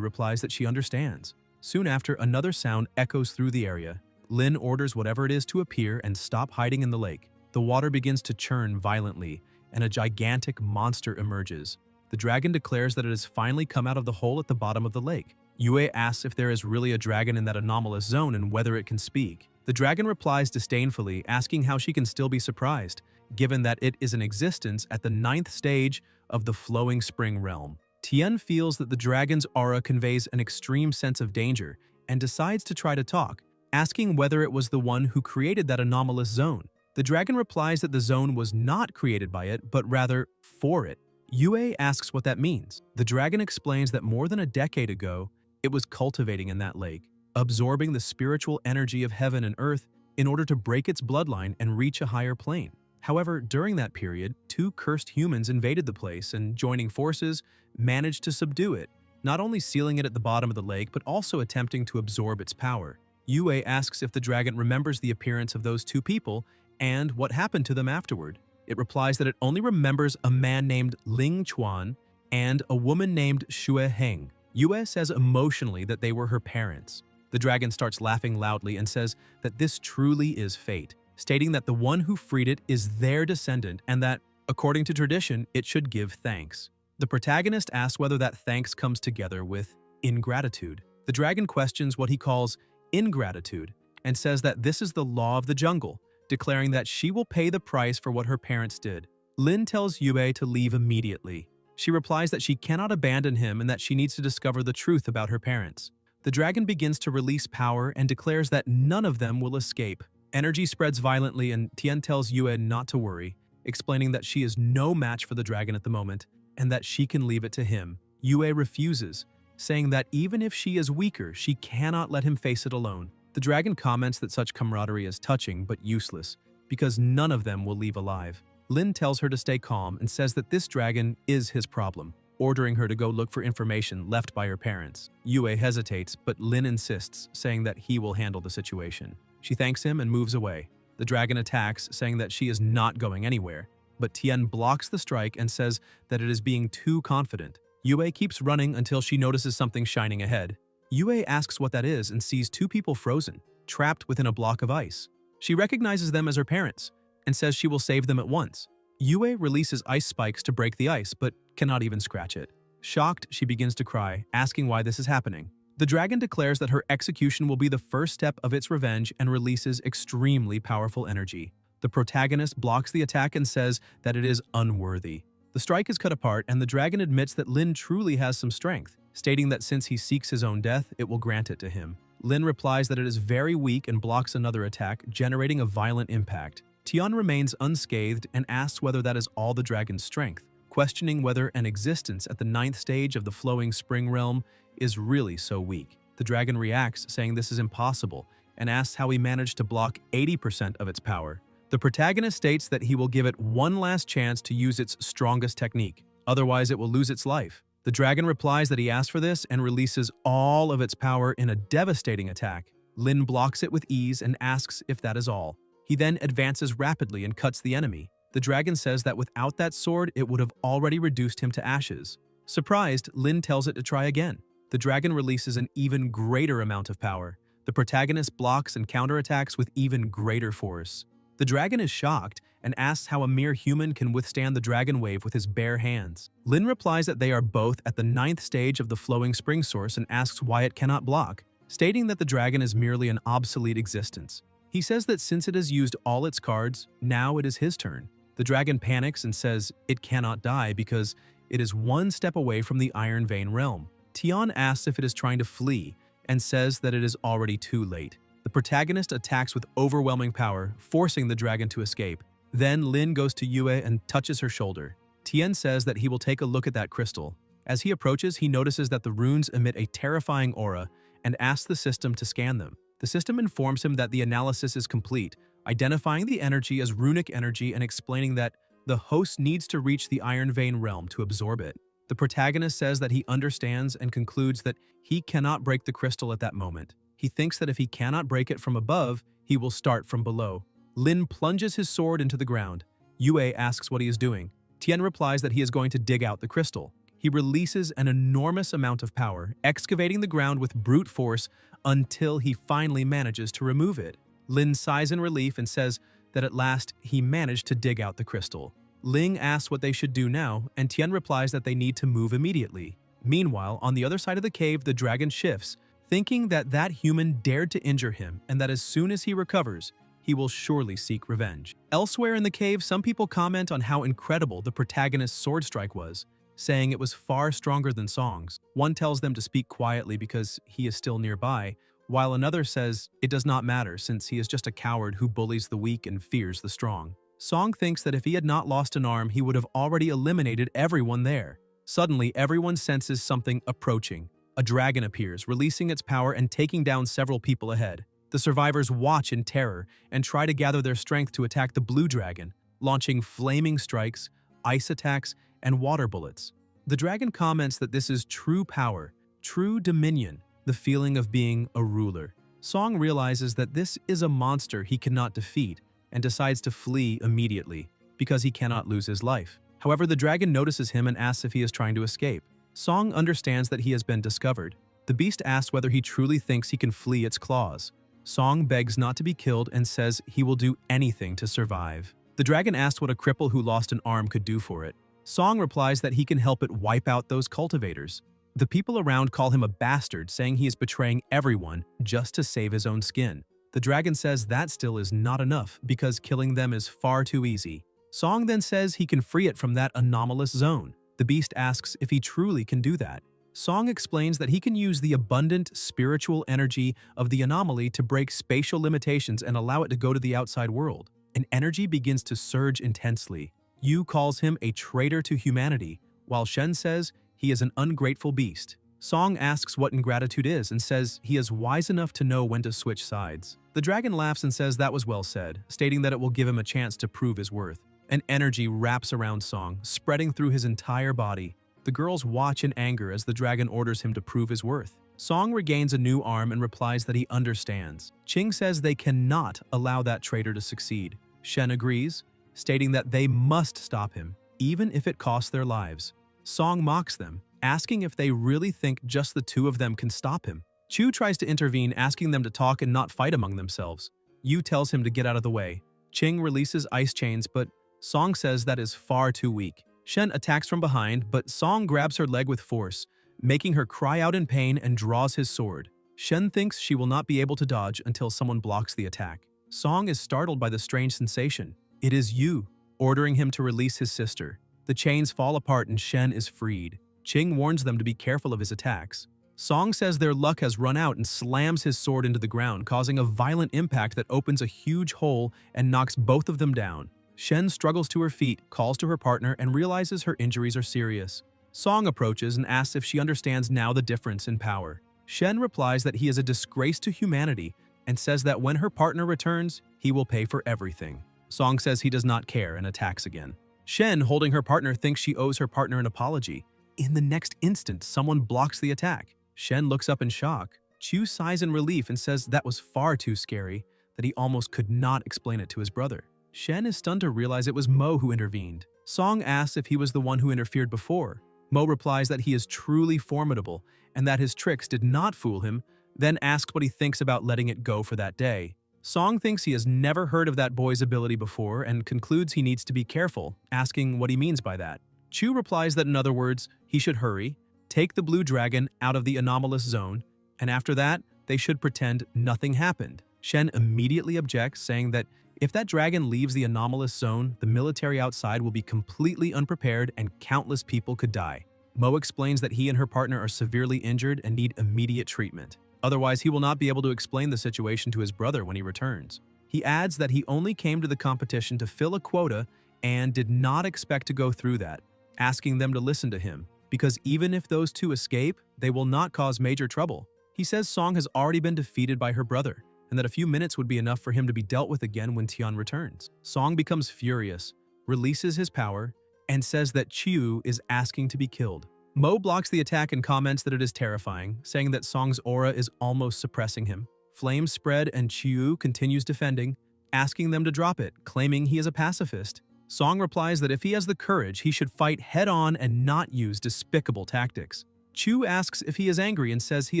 replies that she understands. Soon after, another sound echoes through the area. Lin orders whatever it is to appear and stop hiding in the lake. The water begins to churn violently, and a gigantic monster emerges. The dragon declares that it has finally come out of the hole at the bottom of the lake. Yue asks if there is really a dragon in that anomalous zone and whether it can speak. The The dragon replies disdainfully, asking how she can still be surprised, given that it is in existence at the 9th stage of the flowing spring realm. Tian feels that the dragon's aura conveys an extreme sense of danger and decides to try to talk, asking whether it was the one who created that anomalous zone. The dragon replies that the zone was not created by it, but rather for it. Yue asks what that means. The dragon explains that more than a decade ago, it was cultivating in that lake, absorbing the spiritual energy of heaven and earth in order to break its bloodline and reach a higher plane. However, during that period, 2 cursed humans invaded the place and, joining forces, managed to subdue it, not only sealing it at the bottom of the lake, but also attempting to absorb its power. Yue asks if the dragon remembers the appearance of those 2 people and what happened to them afterward. It replies that it only remembers a man named Ling Chuan and a woman named Xue Heng. Yue says emotionally that they were her parents. The dragon starts laughing loudly and says that this truly is fate, stating that the one who freed it is their descendant and that, according to tradition, it should give thanks. The protagonist asks whether that thanks comes together with ingratitude. The dragon questions what he calls ingratitude and says that this is the law of the jungle, declaring that she will pay the price for what her parents did. Lin tells Yue to leave immediately. She replies that she cannot abandon him and that she needs to discover the truth about her parents. The dragon begins to release power and declares that none of them will escape. Energy spreads violently and Tian tells Yue not to worry, explaining that she is no match for the dragon at the moment and that she can leave it to him. Yue refuses, saying that even if she is weaker, she cannot let him face it alone. The dragon comments that such camaraderie is touching but useless, because none of them will leave alive. Lin tells her to stay calm and says that this dragon is his problem, ordering her to go look for information left by her parents. Yue hesitates, but Lin insists, saying that he will handle the situation. She thanks him and moves away. The dragon attacks, saying that she is not going anywhere, but Tian blocks the strike and says that it is being too confident. Yue keeps running until she notices something shining ahead. Yue asks what that is and sees 2 people frozen, trapped within a block of ice. She recognizes them as her parents and says she will save them at once. Yue releases ice spikes to break the ice, but cannot even scratch it. Shocked, she begins to cry, asking why this is happening. The dragon declares that her execution will be the first step of its revenge and releases extremely powerful energy. The protagonist blocks the attack and says that it is unworthy. The strike is cut apart and the dragon admits that Lin truly has some strength, stating that since he seeks his own death, it will grant it to him. Lin replies that it is very weak and blocks another attack, generating a violent impact. Tian remains unscathed and asks whether that is all the dragon's strength, questioning whether an existence at the 9th stage of the flowing spring realm is really so weak. The dragon reacts, saying this is impossible, and asks how he managed to block 80% of its power. The protagonist states that he will give it one last chance to use its strongest technique, otherwise it will lose its life. The dragon replies that he asked for this and releases all of its power in a devastating attack. Lin blocks it with ease and asks if that is all. He then advances rapidly and cuts the enemy. The dragon says that without that sword, it would have already reduced him to ashes. Surprised, Lin tells it to try again. The dragon releases an even greater amount of power. The protagonist blocks and counterattacks with even greater force. The dragon is shocked and asks how a mere human can withstand the dragon wave with his bare hands. Lin replies that they are both at the 9th stage of the flowing spring source and asks why it cannot block, stating that the dragon is merely an obsolete existence. He says that since it has used all its cards, now it is his turn. The dragon panics and says it cannot die because it is one step away from the Iron Vein realm. Tian asks if it is trying to flee and says that it is already too late. The protagonist attacks with overwhelming power, forcing the dragon to escape. Then Lin goes to Yue and touches her shoulder. Tian says that he will take a look at that crystal. As he approaches, he notices that the runes emit a terrifying aura and asks the system to scan them. The system informs him that the analysis is complete, identifying the energy as runic energy and explaining that the host needs to reach the Iron Vein realm to absorb it. The protagonist says that he understands and concludes that he cannot break the crystal at that moment. He thinks that if he cannot break it from above, he will start from below. Lin plunges his sword into the ground. Yue asks what he is doing. Tian replies that he is going to dig out the crystal. He releases an enormous amount of power, excavating the ground with brute force until he finally manages to remove it. Lin sighs in relief and says that at last he managed to dig out the crystal. Ling asks what they should do now, and Tian replies that they need to move immediately. Meanwhile, on the other side of the cave, the dragon shifts, thinking that that human dared to injure him and that as soon as he recovers, he will surely seek revenge. Elsewhere in the cave, some people comment on how incredible the protagonist's sword strike was, saying it was far stronger than Song's. One tells them to speak quietly because he is still nearby, while another says it does not matter since he is just a coward who bullies the weak and fears the strong. Song thinks that if he had not lost an arm, he would have already eliminated everyone there. Suddenly, everyone senses something approaching. A dragon appears, releasing its power and taking down several people ahead. The survivors watch in terror and try to gather their strength to attack the blue dragon, launching flaming strikes, ice attacks, and water bullets. The dragon comments that this is true power, true dominion, the feeling of being a ruler. Song realizes that this is a monster he cannot defeat and decides to flee immediately because he cannot lose his life. However, the dragon notices him and asks if he is trying to escape. Song understands that he has been discovered. The beast asks whether he truly thinks he can flee its claws. Song begs not to be killed and says he will do anything to survive. The dragon asks what a cripple who lost an arm could do for it. Song replies that he can help it wipe out those cultivators. The people around call him a bastard, saying he is betraying everyone just to save his own skin. The dragon says that still is not enough because killing them is far too easy. Song then says he can free it from that anomalous zone. The beast asks if he truly can do that. Song explains that he can use the abundant spiritual energy of the anomaly to break spatial limitations and allow it to go to the outside world. An energy begins to surge intensely. Yu calls him a traitor to humanity, while Shen says he is an ungrateful beast. Song asks what ingratitude is and says he is wise enough to know when to switch sides. The dragon laughs and says that was well said, stating that it will give him a chance to prove his worth. An energy wraps around Song, spreading through his entire body. The girls watch in anger as the dragon orders him to prove his worth. Song regains a new arm and replies that he understands. Ching says they cannot allow that traitor to succeed. Shen agrees, stating that they must stop him, even if it costs their lives. Song mocks them, asking if they really think just the two of them can stop him. Chu tries to intervene, asking them to talk and not fight among themselves. Yu tells him to get out of the way. Ching releases ice chains, but Song says that is far too weak. Shen attacks from behind, but Song grabs her leg with force, making her cry out in pain and draws his sword. Shen thinks she will not be able to dodge until someone blocks the attack. Song is startled by the strange sensation. It is Yu, ordering him to release his sister. The chains fall apart and Shen is freed. Ching warns them to be careful of his attacks. Song says their luck has run out and slams his sword into the ground, causing a violent impact that opens a huge hole and knocks both of them down. Shen struggles to her feet, calls to her partner, and realizes her injuries are serious. Song approaches and asks if she understands now the difference in power. Shen replies that he is a disgrace to humanity and says that when her partner returns, he will pay for everything. Song says he does not care and attacks again. Shen, holding her partner, thinks she owes her partner an apology. In the next instant, someone blocks the attack. Shen looks up in shock. Chu sighs in relief and says that was far too scary, that he almost could not explain it to his brother. Shen is stunned to realize it was Mo who intervened. Song asks if he was the one who interfered before. Mo replies that he is truly formidable and that his tricks did not fool him, then asks what he thinks about letting it go for that day. Song thinks he has never heard of that boy's ability before and concludes he needs to be careful, asking what he means by that. Chu replies that in other words, he should hurry, take the blue dragon out of the anomalous zone, and after that, they should pretend nothing happened. Shen immediately objects, saying that if that dragon leaves the anomalous zone, the military outside will be completely unprepared and countless people could die. Mo explains that he and her partner are severely injured and need immediate treatment. Otherwise, he will not be able to explain the situation to his brother when he returns. He adds that he only came to the competition to fill a quota and did not expect to go through that, asking them to listen to him, because even if those two escape, they will not cause major trouble. He says Song has already been defeated by her brother, and that a few minutes would be enough for him to be dealt with again when Tian returns. Song becomes furious, releases his power, and says that Chiu is asking to be killed. Mo blocks the attack and comments that it is terrifying, saying that Song's aura is almost suppressing him. Flames spread and Chiu continues defending, asking them to drop it, claiming he is a pacifist. Song replies that if he has the courage, he should fight head-on and not use despicable tactics. Chu asks if he is angry and says he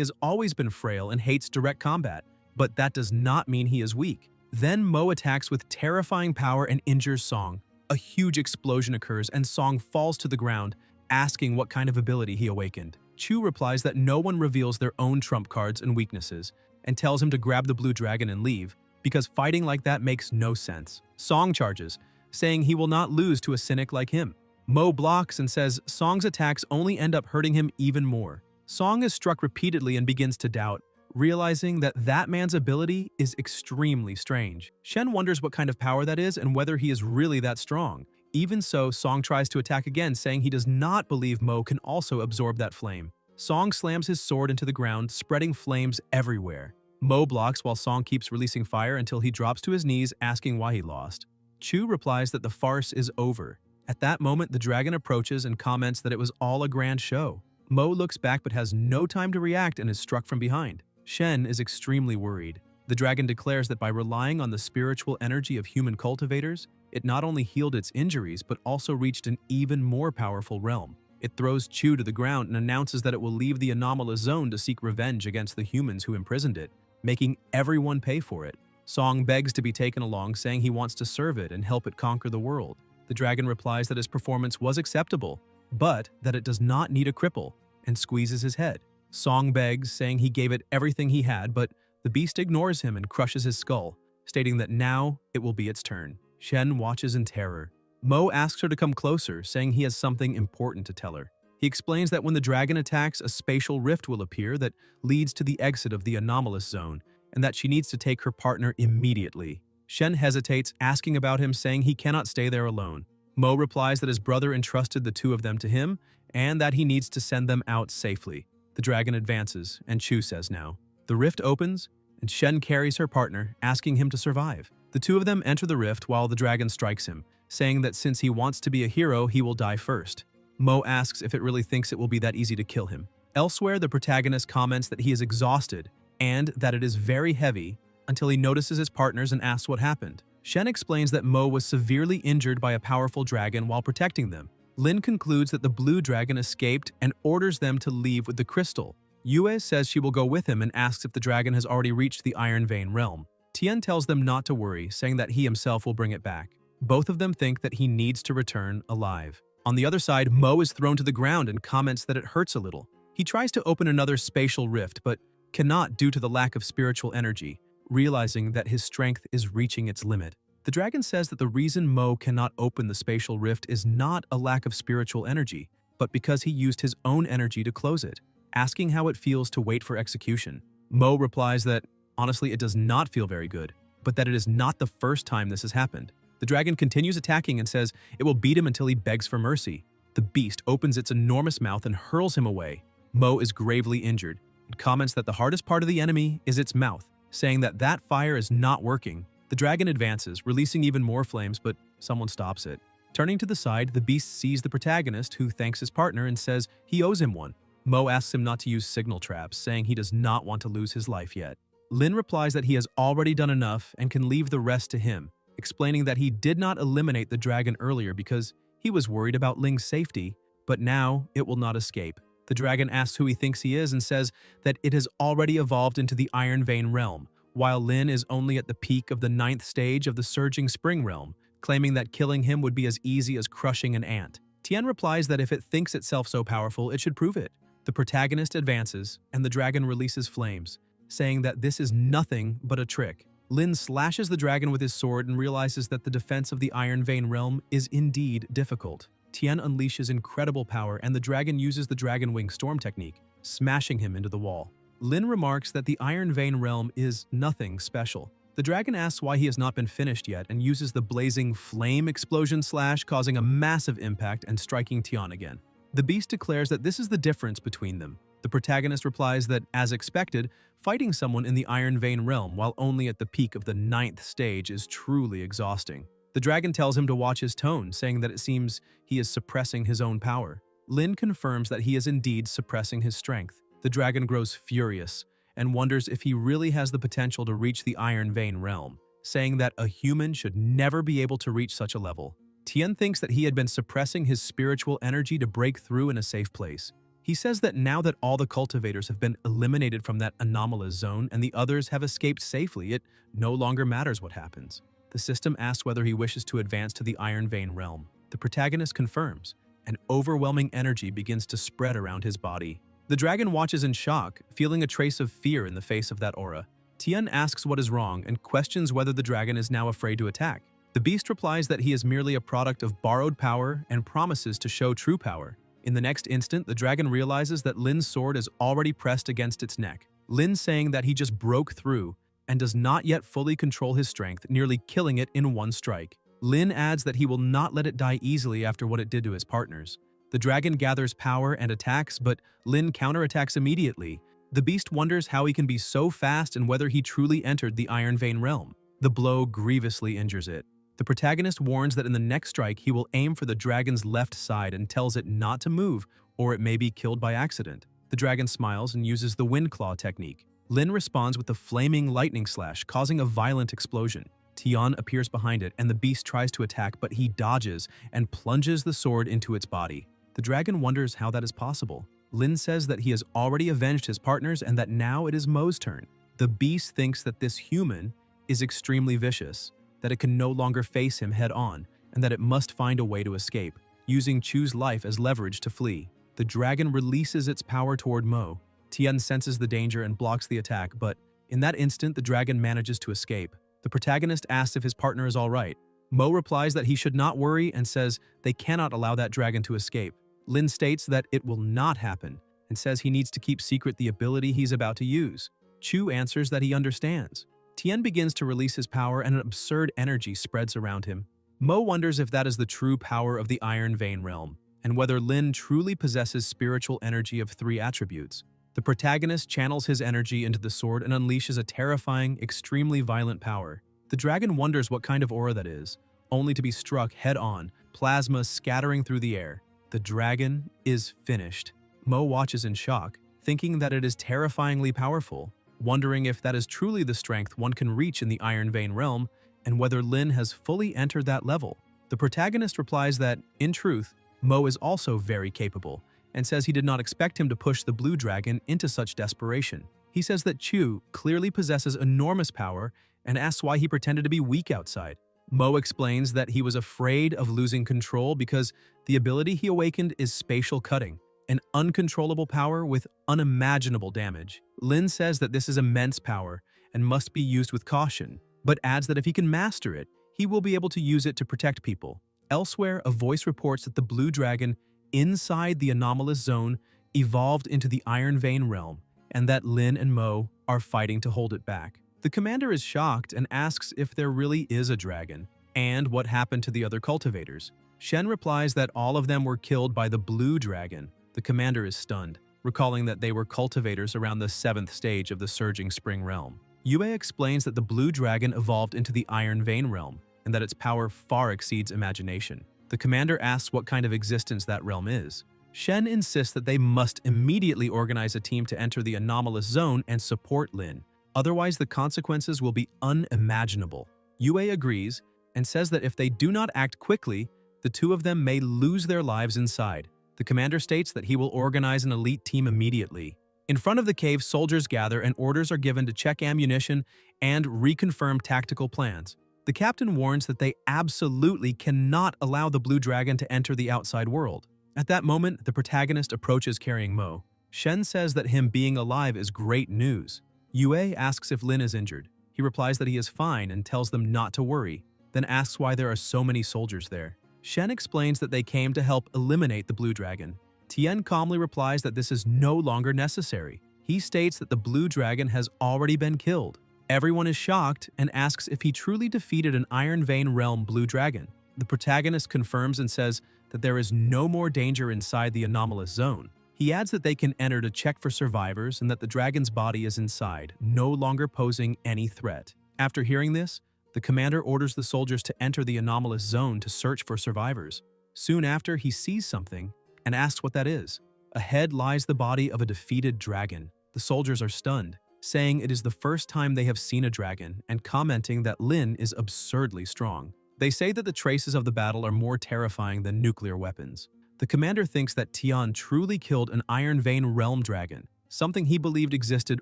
has always been frail and hates direct combat, but that does not mean he is weak. Then Mo attacks with terrifying power and injures Song. A huge explosion occurs and Song falls to the ground, asking what kind of ability he awakened. Chu replies that no one reveals their own trump cards and weaknesses, and tells him to grab the blue dragon and leave, because fighting like that makes no sense. Song charges, saying he will not lose to a cynic like him. Mo blocks and says Song's attacks only end up hurting him even more. Song is struck repeatedly and begins to doubt, realizing that that man's ability is extremely strange. Shen wonders what kind of power that is and whether he is really that strong. Even so, Song tries to attack again, saying he does not believe Mo can also absorb that flame. Song slams his sword into the ground, spreading flames everywhere. Mo blocks while Song keeps releasing fire until he drops to his knees, asking why he lost. Chu replies that the farce is over. At that moment, the dragon approaches and comments that it was all a grand show. Mo looks back but has no time to react and is struck from behind. Shen is extremely worried. The dragon declares that by relying on the spiritual energy of human cultivators, it not only healed its injuries but also reached an even more powerful realm. It throws Chu to the ground and announces that it will leave the anomalous zone to seek revenge against the humans who imprisoned it, making everyone pay for it. Song begs to be taken along, saying he wants to serve it and help it conquer the world. The dragon replies that his performance was acceptable, but that it does not need a cripple, and squeezes his head. Song begs, saying he gave it everything he had, but the beast ignores him and crushes his skull, stating that now it will be its turn. Shen watches in terror. Mo asks her to come closer, saying he has something important to tell her. He explains that when the dragon attacks, a spatial rift will appear that leads to the exit of the anomalous zone, and that she needs to take her partner immediately. Shen hesitates, asking about him, saying he cannot stay there alone. Mo replies that his brother entrusted the two of them to him, and that he needs to send them out safely. The dragon advances, and Chu says now. The rift opens, and Shen carries her partner, asking him to survive. The two of them enter the rift while the dragon strikes him, saying that since he wants to be a hero, he will die first. Mo asks if it really thinks it will be that easy to kill him. Elsewhere, the protagonist comments that he is exhausted and that it is very heavy until he notices his partners and asks what happened. Shen explains that Mo was severely injured by a powerful dragon while protecting them. Lin concludes that the blue dragon escaped and orders them to leave with the crystal. Yue says she will go with him and asks if the dragon has already reached the Iron Vein realm. Tian tells them not to worry, saying that he himself will bring it back. Both of them think that he needs to return alive. On the other side, Mo is thrown to the ground and comments that it hurts a little. He tries to open another spatial rift, but cannot due to the lack of spiritual energy, realizing that his strength is reaching its limit. The dragon says that the reason Mo cannot open the spatial rift is not a lack of spiritual energy, but because he used his own energy to close it, asking how it feels to wait for execution. Mo replies that, honestly, it does not feel very good, but that it is not the first time this has happened. The dragon continues attacking and says it will beat him until he begs for mercy. The beast opens its enormous mouth and hurls him away. Mo is gravely injured. It comments that the hardest part of the enemy is its mouth, saying that that fire is not working. The dragon advances, releasing even more flames, but someone stops it. Turning to the side, the beast sees the protagonist, who thanks his partner and says he owes him one. Mo asks him not to use signal traps, saying he does not want to lose his life yet. Lin replies that he has already done enough and can leave the rest to him, explaining that he did not eliminate the dragon earlier because he was worried about Ling's safety, but now it will not escape. The dragon asks who he thinks he is and says that it has already evolved into the Iron Vein realm, while Lin is only at the peak of the 9th stage of the Surging Spring realm, claiming that killing him would be as easy as crushing an ant. Tian replies that if it thinks itself so powerful, it should prove it. The protagonist advances, and the dragon releases flames, saying that this is nothing but a trick. Lin slashes the dragon with his sword and realizes that the defense of the Iron Vein realm is indeed difficult. Tian unleashes incredible power, and the dragon uses the Dragon Wing Storm technique, smashing him into the wall. Lin remarks that the Iron Vein realm is nothing special. The dragon asks why he has not been finished yet and uses the blazing flame explosion slash, causing a massive impact and striking Tian again. The beast declares that this is the difference between them. The protagonist replies that, as expected, fighting someone in the Iron Vein realm while only at the peak of the 9th stage is truly exhausting. The dragon tells him to watch his tone, saying that it seems he is suppressing his own power. Lin confirms that he is indeed suppressing his strength. The dragon grows furious and wonders if he really has the potential to reach the Iron Vein realm, saying that a human should never be able to reach such a level. Tian thinks that he had been suppressing his spiritual energy to break through in a safe place. He says that now that all the cultivators have been eliminated from that anomalous zone and the others have escaped safely, it no longer matters what happens. The system asks whether he wishes to advance to the Iron Vein realm. The protagonist confirms. An overwhelming energy begins to spread around his body. The dragon watches in shock, feeling a trace of fear in the face of that aura. Tian asks what is wrong and questions whether the dragon is now afraid to attack. The beast replies that he is merely a product of borrowed power and promises to show true power. In the next instant, the dragon realizes that Lin's sword is already pressed against its neck. Lin saying that he just broke through and does not yet fully control his strength, nearly killing it in one strike. Lin adds that he will not let it die easily after what it did to his partners. The dragon gathers power and attacks, but Lin counterattacks immediately. The beast wonders how he can be so fast and whether he truly entered the Iron Vein realm. The blow grievously injures it. The protagonist warns that in the next strike he will aim for the dragon's left side and tells it not to move or it may be killed by accident. The dragon smiles and uses the wind claw technique. Lin responds with the flaming lightning slash, causing a violent explosion. Tian appears behind it and the beast tries to attack, but he dodges and plunges the sword into its body. The dragon wonders how that is possible. Lin says that he has already avenged his partners and that now it is Mo's turn. The beast thinks that this human is extremely vicious, that it can no longer face him head-on, and that it must find a way to escape, using Chu's life as leverage to flee. The dragon releases its power toward Mo. Tian senses the danger and blocks the attack, but in that instant the dragon manages to escape. The protagonist asks if his partner is all right. Mo replies that he should not worry and says they cannot allow that dragon to escape. Lin states that it will not happen and says he needs to keep secret the ability he's about to use. Chu answers that he understands. Tian begins to release his power and an absurd energy spreads around him. Mo wonders if that is the true power of the Iron Vein realm, and whether Lin truly possesses spiritual energy of 3 attributes. The protagonist channels his energy into the sword and unleashes a terrifying, extremely violent power. The dragon wonders what kind of aura that is, only to be struck head-on, plasma scattering through the air. The dragon is finished. Mo watches in shock, thinking that it is terrifyingly powerful, wondering if that is truly the strength one can reach in the Iron Vein realm, and whether Lin has fully entered that level. The protagonist replies that, in truth, Mo is also very capable, and says he did not expect him to push the blue dragon into such desperation. He says that Chu clearly possesses enormous power and asks why he pretended to be weak outside. Mo explains that he was afraid of losing control because the ability he awakened is spatial cutting, an uncontrollable power with unimaginable damage. Lin says that this is immense power and must be used with caution, but adds that if he can master it, he will be able to use it to protect people. Elsewhere, a voice reports that the blue dragon inside the anomalous zone evolved into the Iron Vein realm, and that Lin and Mo are fighting to hold it back. The commander is shocked and asks if there really is a dragon, and what happened to the other cultivators. Shen replies that all of them were killed by the blue dragon. The commander is stunned, recalling that they were cultivators around the 7th stage of the Surging Spring realm. Yue explains that the blue dragon evolved into the Iron Vein realm, and that its power far exceeds imagination. The commander asks what kind of existence that realm is. Shen insists that they must immediately organize a team to enter the anomalous zone and support Lin. Otherwise, the consequences will be unimaginable. Yue agrees and says that if they do not act quickly, the two of them may lose their lives inside. The commander states that he will organize an elite team immediately. In front of the cave, soldiers gather and orders are given to check ammunition and reconfirm tactical plans. The captain warns that they absolutely cannot allow the blue dragon to enter the outside world. At that moment, the protagonist approaches carrying Mo. Shen says that him being alive is great news. Yue asks if Lin is injured. He replies that he is fine and tells them not to worry, then asks why there are so many soldiers there. Shen explains that they came to help eliminate the blue dragon. Tian calmly replies that this is no longer necessary. He states that the blue dragon has already been killed. Everyone is shocked and asks if he truly defeated an Iron Vein realm blue dragon. The protagonist confirms and says that there is no more danger inside the anomalous zone. He adds that they can enter to check for survivors and that the dragon's body is inside, no longer posing any threat. After hearing this, the commander orders the soldiers to enter the anomalous zone to search for survivors. Soon after, he sees something and asks what that is. Ahead lies the body of a defeated dragon. The soldiers are stunned, saying it is the first time they have seen a dragon and commenting that Lin is absurdly strong. They say that the traces of the battle are more terrifying than nuclear weapons. The commander thinks that Tian truly killed an Iron Vein realm dragon, something he believed existed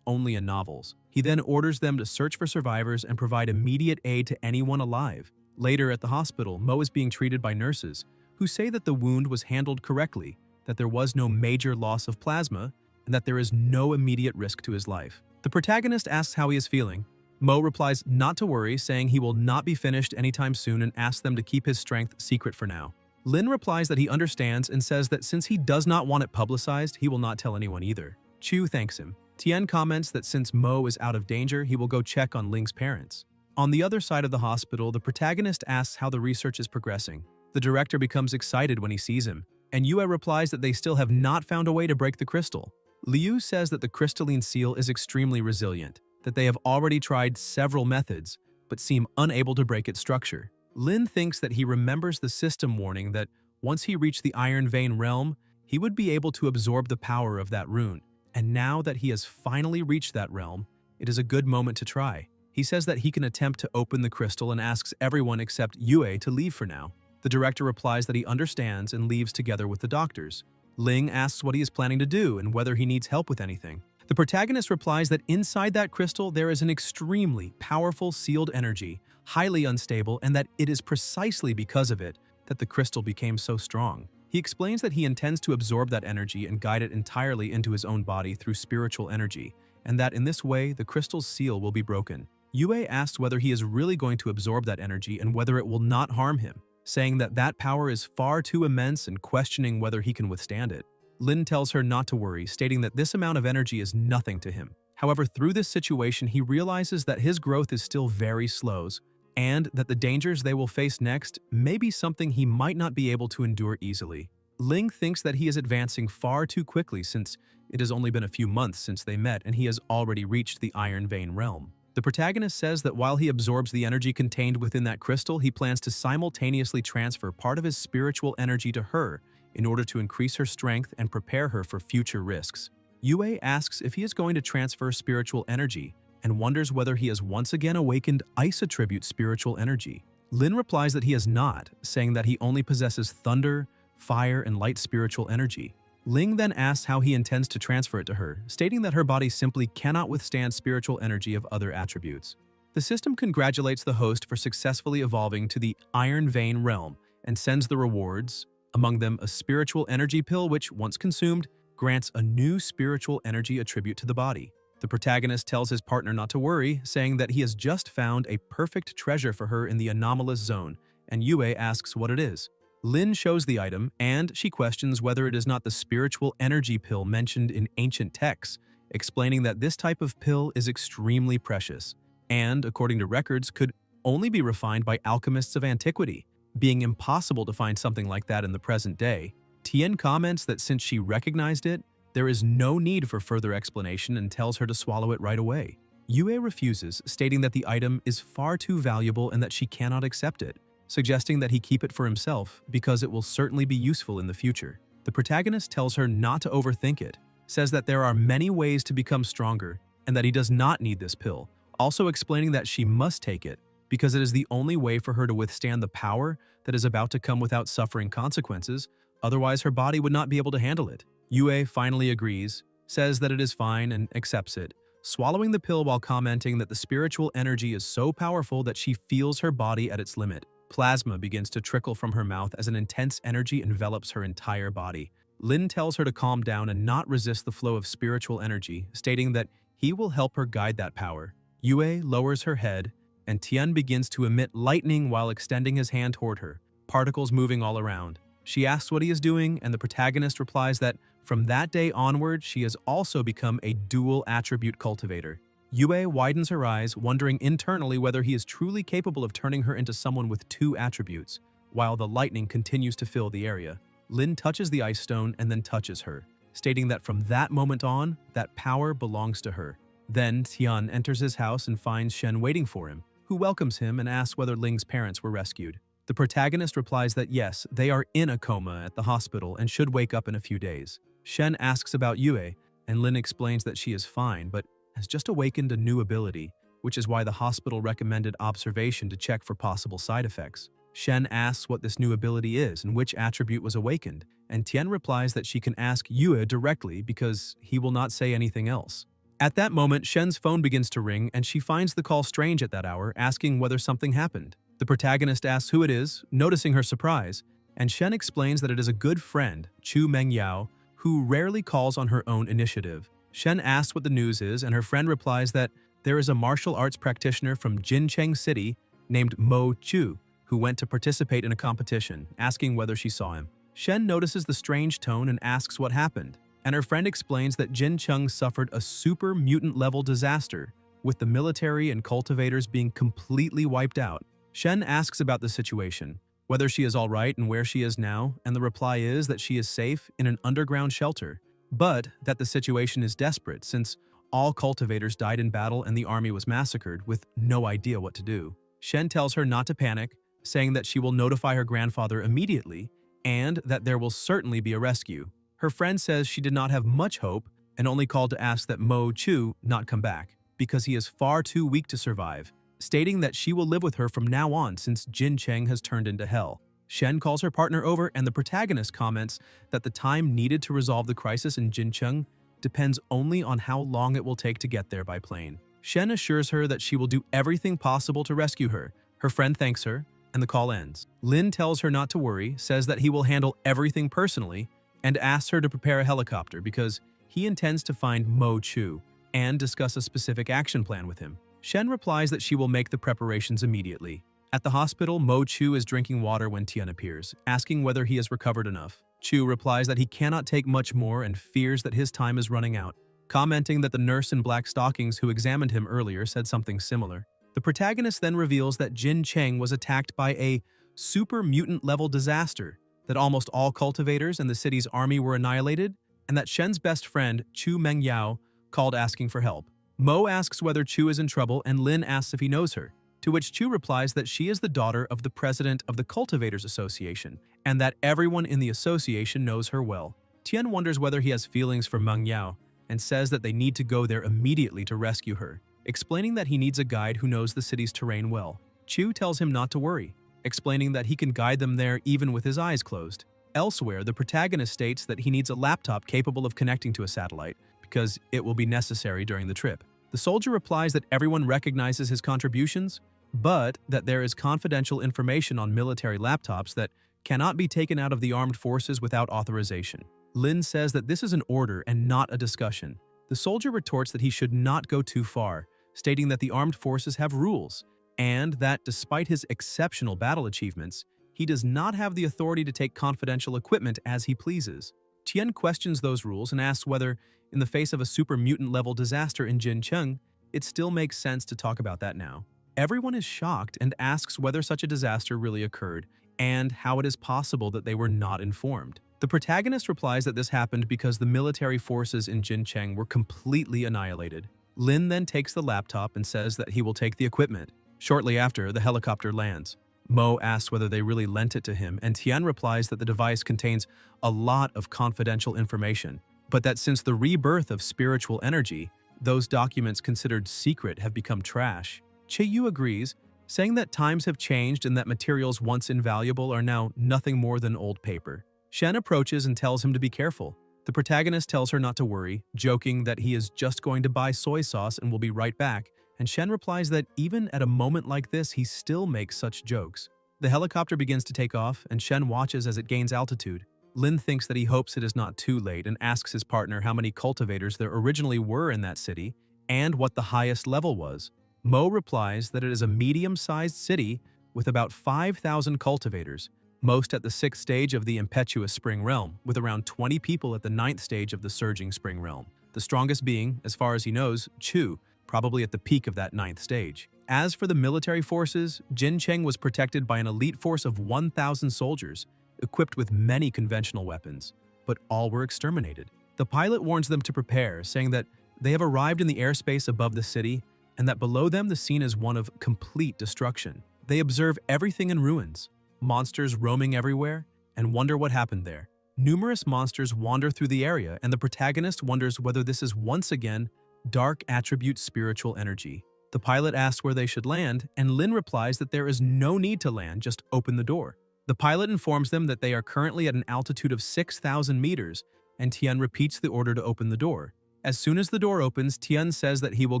only in novels. He then orders them to search for survivors and provide immediate aid to anyone alive. Later at the hospital, Mo is being treated by nurses, who say that the wound was handled correctly, that there was no major loss of plasma, and that there is no immediate risk to his life. The protagonist asks how he is feeling. Mo replies not to worry, saying he will not be finished anytime soon and asks them to keep his strength secret for now. Lin replies that he understands and says that since he does not want it publicized, he will not tell anyone either. Chu thanks him. Tian comments that since Mo is out of danger, he will go check on Ling's parents. On the other side of the hospital, the protagonist asks how the research is progressing. The director becomes excited when he sees him, and Yue replies that they still have not found a way to break the crystal. Liu says that the crystalline seal is extremely resilient, that they have already tried several methods, but seem unable to break its structure. Lin thinks that he remembers the system warning that once he reached the Iron Vein realm, he would be able to absorb the power of that rune. And now that he has finally reached that realm, it is a good moment to try. He says that he can attempt to open the crystal and asks everyone except Yue to leave for now. The director replies that he understands and leaves together with the doctors. Ling asks what he is planning to do and whether he needs help with anything. The protagonist replies that inside that crystal there is an extremely powerful sealed energy, highly unstable, and that it is precisely because of it that the crystal became so strong. He explains that he intends to absorb that energy and guide it entirely into his own body through spiritual energy, and that in this way the crystal's seal will be broken. Yue asks whether he is really going to absorb that energy and whether it will not harm him, saying that that power is far too immense and questioning whether he can withstand it. Lin tells her not to worry, stating that this amount of energy is nothing to him. However, through this situation, he realizes that his growth is still very slow, and that the dangers they will face next may be something he might not be able to endure easily. Ling thinks that he is advancing far too quickly since it has only been a few months since they met and he has already reached the Iron Vein realm. The protagonist says that while he absorbs the energy contained within that crystal, he plans to simultaneously transfer part of his spiritual energy to her in order to increase her strength and prepare her for future risks. Yue asks if he is going to transfer spiritual energy and wonders whether he has once again awakened Ice Attribute spiritual energy. Lin replies that he has not, saying that he only possesses thunder, fire, and light spiritual energy. Ling then asks how he intends to transfer it to her, stating that her body simply cannot withstand spiritual energy of other attributes. The system congratulates the host for successfully evolving to the Iron Vein realm and sends the rewards, among them a spiritual energy pill which, once consumed, grants a new spiritual energy attribute to the body. The protagonist tells his partner not to worry, saying that he has just found a perfect treasure for her in the anomalous zone, and Yue asks what it is. Lin shows the item, and she questions whether it is not the spiritual energy pill mentioned in ancient texts, explaining that this type of pill is extremely precious, and, according to records, could only be refined by alchemists of antiquity, being impossible to find something like that in the present day. Tian comments that since she recognized it, there is no need for further explanation and tells her to swallow it right away. Yue refuses, stating that the item is far too valuable and that she cannot accept it, suggesting that he keep it for himself because it will certainly be useful in the future. The protagonist tells her not to overthink it, says that there are many ways to become stronger and that he does not need this pill, also explaining that she must take it because it is the only way for her to withstand the power that is about to come without suffering consequences, otherwise her body would not be able to handle it. Yue finally agrees, says that it is fine and accepts it, swallowing the pill while commenting that the spiritual energy is so powerful that she feels her body at its limit. Plasma begins to trickle from her mouth as an intense energy envelops her entire body. Lin tells her to calm down and not resist the flow of spiritual energy, stating that he will help her guide that power. Yue lowers her head, and Tian begins to emit lightning while extending his hand toward her, particles moving all around. She asks what he is doing, and the protagonist replies that from that day onward, she has also become a dual attribute cultivator. Yue widens her eyes, wondering internally whether he is truly capable of turning her into someone with two attributes, while the lightning continues to fill the area. Lin touches the ice stone and then touches her, stating that from that moment on, that power belongs to her. Then Tian enters his house and finds Shen waiting for him, who welcomes him and asks whether Ling's parents were rescued. The protagonist replies that yes, they are in a coma at the hospital and should wake up in a few days. Shen asks about Yue, and Lin explains that she is fine, but has just awakened a new ability, which is why the hospital recommended observation to check for possible side effects. Shen asks what this new ability is and which attribute was awakened, and Tian replies that she can ask Yue directly because he will not say anything else. At that moment, Shen's phone begins to ring and she finds the call strange at that hour, asking whether something happened. The protagonist asks who it is, noticing her surprise, and Shen explains that it is a good friend, Chu Mengyao, who rarely calls on her own initiative. Shen asks what the news is, and her friend replies that there is a martial arts practitioner from Jincheng City named Mo Chu who went to participate in a competition, asking whether she saw him. Shen notices the strange tone and asks what happened, and her friend explains that Jincheng suffered a super mutant-level disaster, with the military and cultivators being completely wiped out. Shen asks about the situation, whether she is all right and where she is now, and the reply is that she is safe in an underground shelter, but that the situation is desperate since all cultivators died in battle and the army was massacred with no idea what to do. Shen tells her not to panic, saying that she will notify her grandfather immediately and that there will certainly be a rescue. Her friend says she did not have much hope and only called to ask that Mo Chu not come back because he is far too weak to survive, stating that she will live with her from now on since Jincheng has turned into hell. Shen calls her partner over, and the protagonist comments that the time needed to resolve the crisis in Jincheng depends only on how long it will take to get there by plane. Shen assures her that she will do everything possible to rescue her. Her friend thanks her, and the call ends. Lin tells her not to worry, says that he will handle everything personally, and asks her to prepare a helicopter because he intends to find Mo Chu and discuss a specific action plan with him. Shen replies that she will make the preparations immediately. At the hospital, Mo Chu is drinking water when Tian appears, asking whether he has recovered enough. Chu replies that he cannot take much more and fears that his time is running out, commenting that the nurse in black stockings who examined him earlier said something similar. The protagonist then reveals that Jincheng was attacked by a super mutant-level disaster, that almost all cultivators and the city's army were annihilated, and that Shen's best friend, Chu Mengyao, called asking for help. Mo asks whether Chu is in trouble, and Lin asks if he knows her, to which Chu replies that she is the daughter of the president of the Cultivators Association, and that everyone in the association knows her well. Tian wonders whether he has feelings for Mengyao, and says that they need to go there immediately to rescue her, explaining that he needs a guide who knows the city's terrain well. Chu tells him not to worry, explaining that he can guide them there even with his eyes closed. Elsewhere, the protagonist states that he needs a laptop capable of connecting to a satellite, because it will be necessary during the trip. The soldier replies that everyone recognizes his contributions, but that there is confidential information on military laptops that cannot be taken out of the armed forces without authorization. Lin says that this is an order and not a discussion. The soldier retorts that he should not go too far, stating that the armed forces have rules, and that despite his exceptional battle achievements, he does not have the authority to take confidential equipment as he pleases. Tian questions those rules and asks whether, in the face of a super mutant-level disaster in Jincheng, it still makes sense to talk about that now. Everyone is shocked and asks whether such a disaster really occurred and how it is possible that they were not informed. The protagonist replies that this happened because the military forces in Jincheng were completely annihilated. Lin then takes the laptop and says that he will take the equipment. Shortly after, the helicopter lands. Mo asks whether they really lent it to him, and Tian replies that the device contains a lot of confidential information, but that since the rebirth of spiritual energy, those documents considered secret have become trash. Che-yu agrees, saying that times have changed and that materials once invaluable are now nothing more than old paper. Shen approaches and tells him to be careful. The protagonist tells her not to worry, joking that he is just going to buy soy sauce and will be right back, and Shen replies that even at a moment like this, he still makes such jokes. The helicopter begins to take off, and Shen watches as it gains altitude. Lin thinks that he hopes it is not too late and asks his partner how many cultivators there originally were in that city and what the highest level was. Mo replies that it is a medium-sized city with about 5,000 cultivators, most at the 6th stage of the impetuous spring realm, with around 20 people at the 9th stage of the surging spring realm, the strongest being, as far as he knows, Chu, probably at the peak of that 9th stage. As for the military forces, Jincheng was protected by an elite force of 1,000 soldiers, equipped with many conventional weapons, but all were exterminated. The pilot warns them to prepare, saying that they have arrived in the airspace above the city and that below them the scene is one of complete destruction. They observe everything in ruins, monsters roaming everywhere, and wonder what happened there. Numerous monsters wander through the area, and the protagonist wonders whether this is once again dark attribute spiritual energy. The pilot asks where they should land, and Lin replies that there is no need to land, just open the door. The pilot informs them that they are currently at an altitude of 6,000 meters, and Tian repeats the order to open the door. As soon as the door opens, Tian says that he will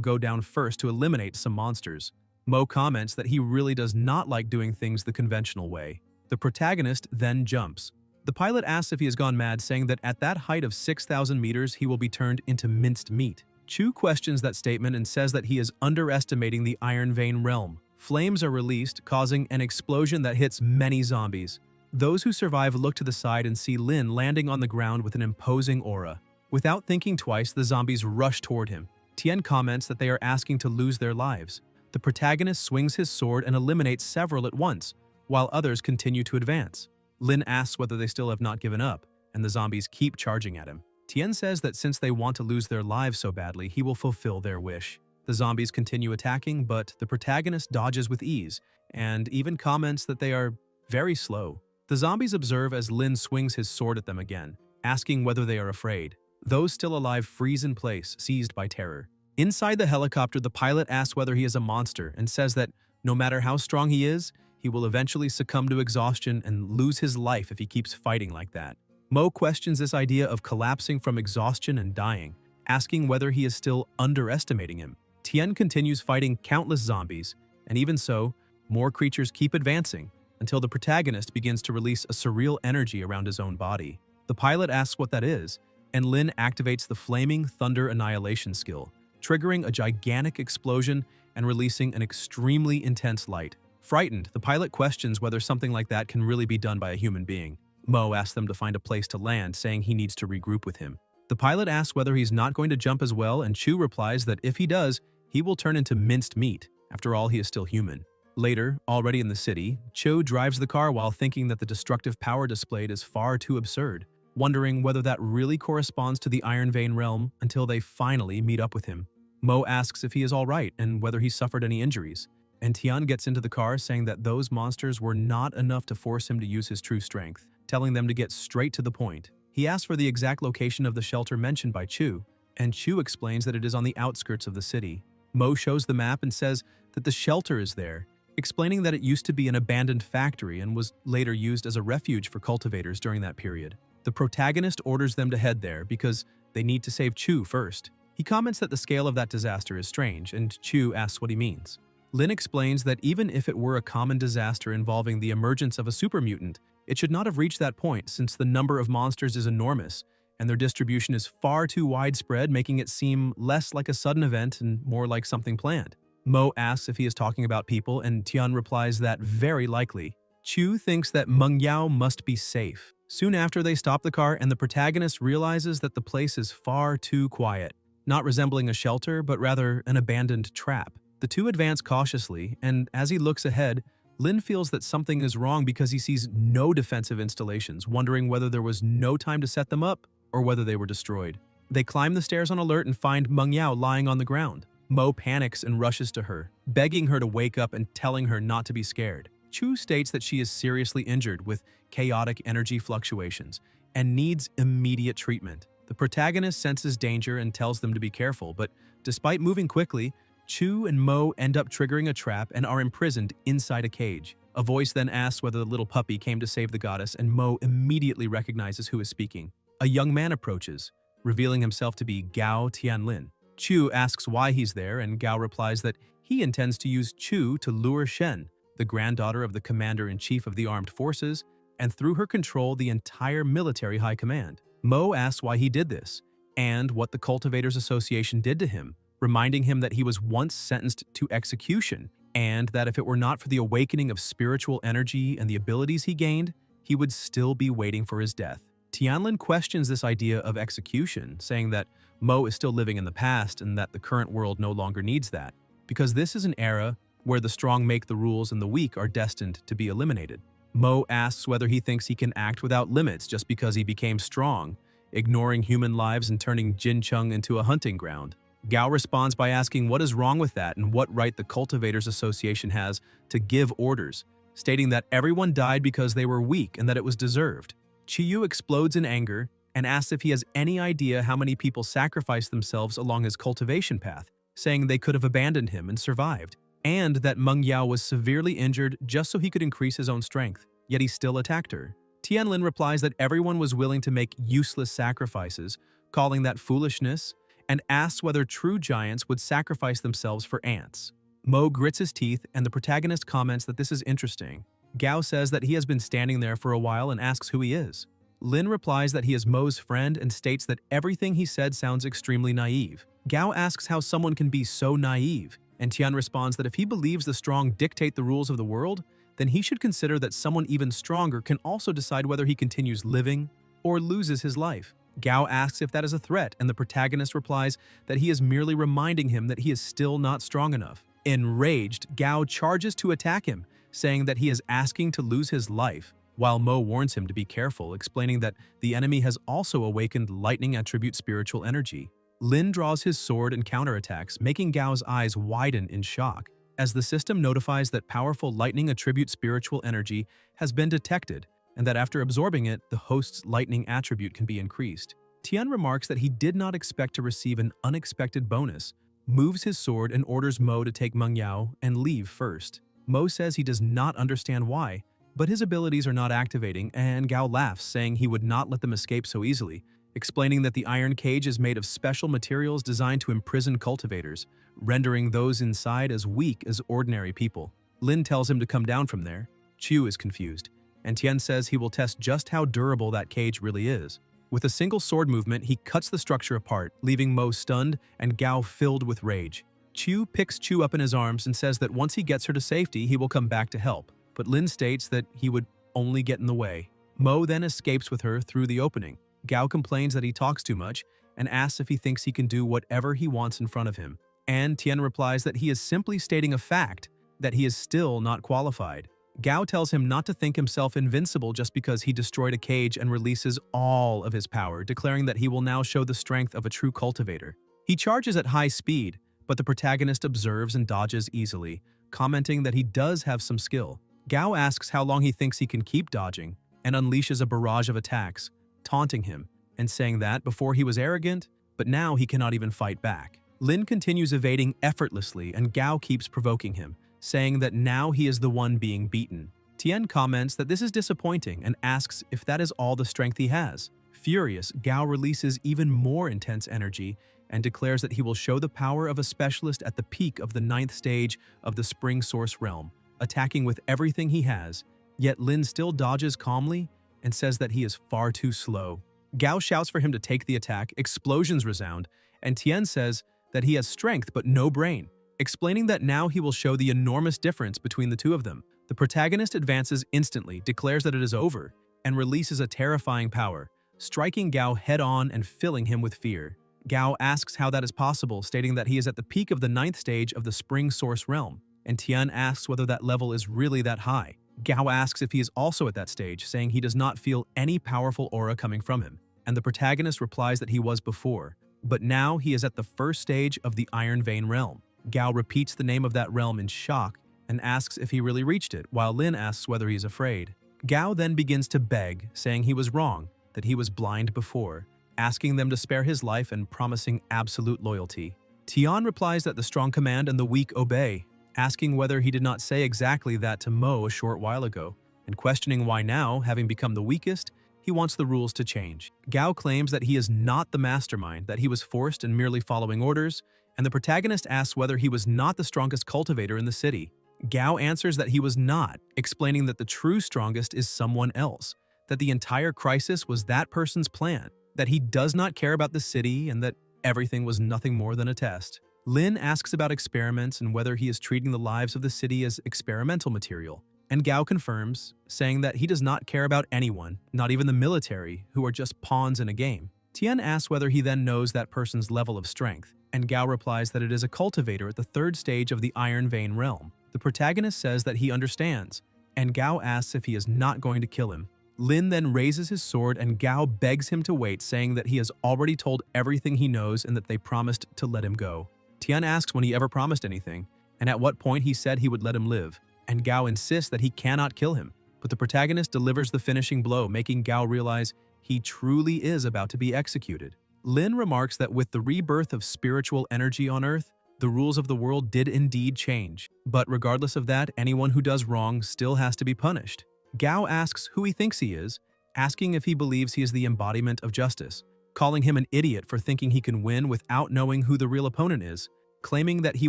go down first to eliminate some monsters. Mo comments that he really does not like doing things the conventional way. The protagonist then jumps. The pilot asks if he has gone mad, saying that at that height of 6,000 meters, he will be turned into minced meat. Chu questions that statement and says that he is underestimating the Iron Vein realm. Flames are released, causing an explosion that hits many zombies. Those who survive look to the side and see Lin landing on the ground with an imposing aura. Without thinking twice, the zombies rush toward him. Tien comments that they are asking to lose their lives. The protagonist swings his sword and eliminates several at once, while others continue to advance. Lin asks whether they still have not given up, and the zombies keep charging at him. Tien says that since they want to lose their lives so badly, he will fulfill their wish. The zombies continue attacking, but the protagonist dodges with ease, and even comments that they are very slow. The zombies observe as Lin swings his sword at them again, asking whether they are afraid. Those still alive freeze in place, seized by terror. Inside the helicopter, the pilot asks whether he is a monster and says that no matter how strong he is, he will eventually succumb to exhaustion and lose his life if he keeps fighting like that. Mo questions this idea of collapsing from exhaustion and dying, asking whether he is still underestimating him. Tien continues fighting countless zombies, and even so, more creatures keep advancing until the protagonist begins to release a surreal energy around his own body. The pilot asks what that is, and Lin activates the Flaming Thunder Annihilation skill, triggering a gigantic explosion and releasing an extremely intense light. Frightened, the pilot questions whether something like that can really be done by a human being. Mo asks them to find a place to land, saying he needs to regroup with him. The pilot asks whether he's not going to jump as well, and Chu replies that if he does, he will turn into minced meat. After all, he is still human. Later, already in the city, Cho drives the car while thinking that the destructive power displayed is far too absurd, wondering whether that really corresponds to the Iron Vein realm until they finally meet up with him. Mo asks if he is all right and whether he suffered any injuries. And Tian gets into the car saying that those monsters were not enough to force him to use his true strength, telling them to get straight to the point. He asks for the exact location of the shelter mentioned by Chu, and Chu explains that it is on the outskirts of the city. Mo shows the map and says that the shelter is there, explaining that it used to be an abandoned factory and was later used as a refuge for cultivators during that period. The protagonist orders them to head there because they need to save Chu first. He comments that the scale of that disaster is strange, and Chu asks what he means. Lin explains that even if it were a common disaster involving the emergence of a super mutant, it should not have reached that point since the number of monsters is enormous and their distribution is far too widespread, making it seem less like a sudden event and more like something planned. Mo asks if he is talking about people, and Tian replies that very likely. Chu thinks that Meng Yao must be safe. Soon after, they stop the car and the protagonist realizes that the place is far too quiet, not resembling a shelter, but rather an abandoned trap. The two advance cautiously, and as he looks ahead, Lin feels that something is wrong because he sees no defensive installations, wondering whether there was no time to set them up or whether they were destroyed. They climb the stairs on alert and find Meng Yao lying on the ground. Mo panics and rushes to her, begging her to wake up and telling her not to be scared. Chu states that she is seriously injured with chaotic energy fluctuations and needs immediate treatment. The protagonist senses danger and tells them to be careful, but despite moving quickly, Chu and Mo end up triggering a trap and are imprisoned inside a cage. A voice then asks whether the little puppy came to save the goddess, and Mo immediately recognizes who is speaking. A young man approaches, revealing himself to be Gao Tianlin. Chu asks why he's there, and Gao replies that he intends to use Chu to lure Shen, the granddaughter of the commander-in-chief of the armed forces, and through her control the entire military high command. Mo asks why he did this, and what the Cultivators Association did to him, reminding him that he was once sentenced to execution, and that if it were not for the awakening of spiritual energy and the abilities he gained, he would still be waiting for his death. Tianlin questions this idea of execution, saying that Mo is still living in the past and that the current world no longer needs that, because this is an era where the strong make the rules and the weak are destined to be eliminated. Mo asks whether he thinks he can act without limits just because he became strong, ignoring human lives and turning Jincheng into a hunting ground. Gao responds by asking what is wrong with that and what right the Cultivators Association has to give orders, stating that everyone died because they were weak and that it was deserved. Qiyu explodes in anger and asks if he has any idea how many people sacrificed themselves along his cultivation path, saying they could have abandoned him and survived, and that Meng Yao was severely injured just so he could increase his own strength, yet he still attacked her. Tianlin replies that everyone was willing to make useless sacrifices, calling that foolishness, and asks whether true giants would sacrifice themselves for ants. Mo grits his teeth, and the protagonist comments that this is interesting. Gao says that he has been standing there for a while and asks who he is. Lin replies that he is Mo's friend and states that everything he said sounds extremely naive. Gao asks how someone can be so naive, and Tian responds that if he believes the strong dictate the rules of the world, then he should consider that someone even stronger can also decide whether he continues living or loses his life. Gao asks if that is a threat, and the protagonist replies that he is merely reminding him that he is still not strong enough. Enraged, Gao charges to attack him, saying that he is asking to lose his life, while Mo warns him to be careful, explaining that the enemy has also awakened lightning attribute spiritual energy. Lin draws his sword and counterattacks, making Gao's eyes widen in shock, as the system notifies that powerful lightning attribute spiritual energy has been detected, and that after absorbing it, the host's lightning attribute can be increased. Tian remarks that he did not expect to receive an unexpected bonus, moves his sword and orders Mo to take Meng Yao and leave first. Mo says he does not understand why, but his abilities are not activating, and Gao laughs, saying he would not let them escape so easily, explaining that the iron cage is made of special materials designed to imprison cultivators, rendering those inside as weak as ordinary people. Lin tells him to come down from there. Chu is confused, and Tian says he will test just how durable that cage really is. With a single sword movement, he cuts the structure apart, leaving Mo stunned and Gao filled with rage. Chu picks Chu up in his arms and says that once he gets her to safety, he will come back to help, but Lin states that he would only get in the way. Mo then escapes with her through the opening. Gao complains that he talks too much and asks if he thinks he can do whatever he wants in front of him. And Tian replies that he is simply stating a fact, that he is still not qualified. Gao tells him not to think himself invincible just because he destroyed a cage and releases all of his power, declaring that he will now show the strength of a true cultivator. He charges at high speed, but the protagonist observes and dodges easily, commenting that he does have some skill. Gao asks how long he thinks he can keep dodging, and unleashes a barrage of attacks, taunting him, and saying that before he was arrogant, but now he cannot even fight back. Lin continues evading effortlessly, and Gao keeps provoking him, saying that now he is the one being beaten. Tian comments that this is disappointing and asks if that is all the strength he has. Furious, Gao releases even more intense energy and declares that he will show the power of a specialist at the peak of the 9th stage of the Spring Source realm, attacking with everything he has, yet Lin still dodges calmly and says that he is far too slow. Gao shouts for him to take the attack, explosions resound, and Tian says that he has strength but no brain, explaining that now he will show the enormous difference between the two of them. The protagonist advances instantly, declares that it is over, and releases a terrifying power, striking Gao head-on and filling him with fear. Gao asks how that is possible, stating that he is at the peak of the 9th stage of the Spring Source realm, and Tian asks whether that level is really that high. Gao asks if he is also at that stage, saying he does not feel any powerful aura coming from him, and the protagonist replies that he was before, but now he is at the 1st stage of the Iron Vein realm. Gao repeats the name of that realm in shock and asks if he really reached it, while Lin asks whether he is afraid. Gao then begins to beg, saying he was wrong, that he was blind before, asking them to spare his life and promising absolute loyalty. Tian replies that the strong command and the weak obey, asking whether he did not say exactly that to Mo a short while ago, and questioning why now, having become the weakest, he wants the rules to change. Gao claims that he is not the mastermind, that he was forced and merely following orders, and the protagonist asks whether he was not the strongest cultivator in the city. Gao answers that he was not, explaining that the true strongest is someone else, that the entire crisis was that person's plan, that he does not care about the city, and that everything was nothing more than a test. Lin asks about experiments and whether he is treating the lives of the city as experimental material, and Gao confirms, saying that he does not care about anyone, not even the military, who are just pawns in a game. Tian asks whether he then knows that person's level of strength, and Gao replies that it is a cultivator at the 3rd stage of the Iron Vein realm. The protagonist says that he understands, and Gao asks if he is not going to kill him. Lin then raises his sword and Gao begs him to wait, saying that he has already told everything he knows and that they promised to let him go. Tian asks when he ever promised anything, and at what point he said he would let him live, and Gao insists that he cannot kill him, but the protagonist delivers the finishing blow, making Gao realize he truly is about to be executed. Lin remarks that with the rebirth of spiritual energy on Earth, the rules of the world did indeed change, but regardless of that, anyone who does wrong still has to be punished. Gao asks who he thinks he is, asking if he believes he is the embodiment of justice, calling him an idiot for thinking he can win without knowing who the real opponent is, claiming that he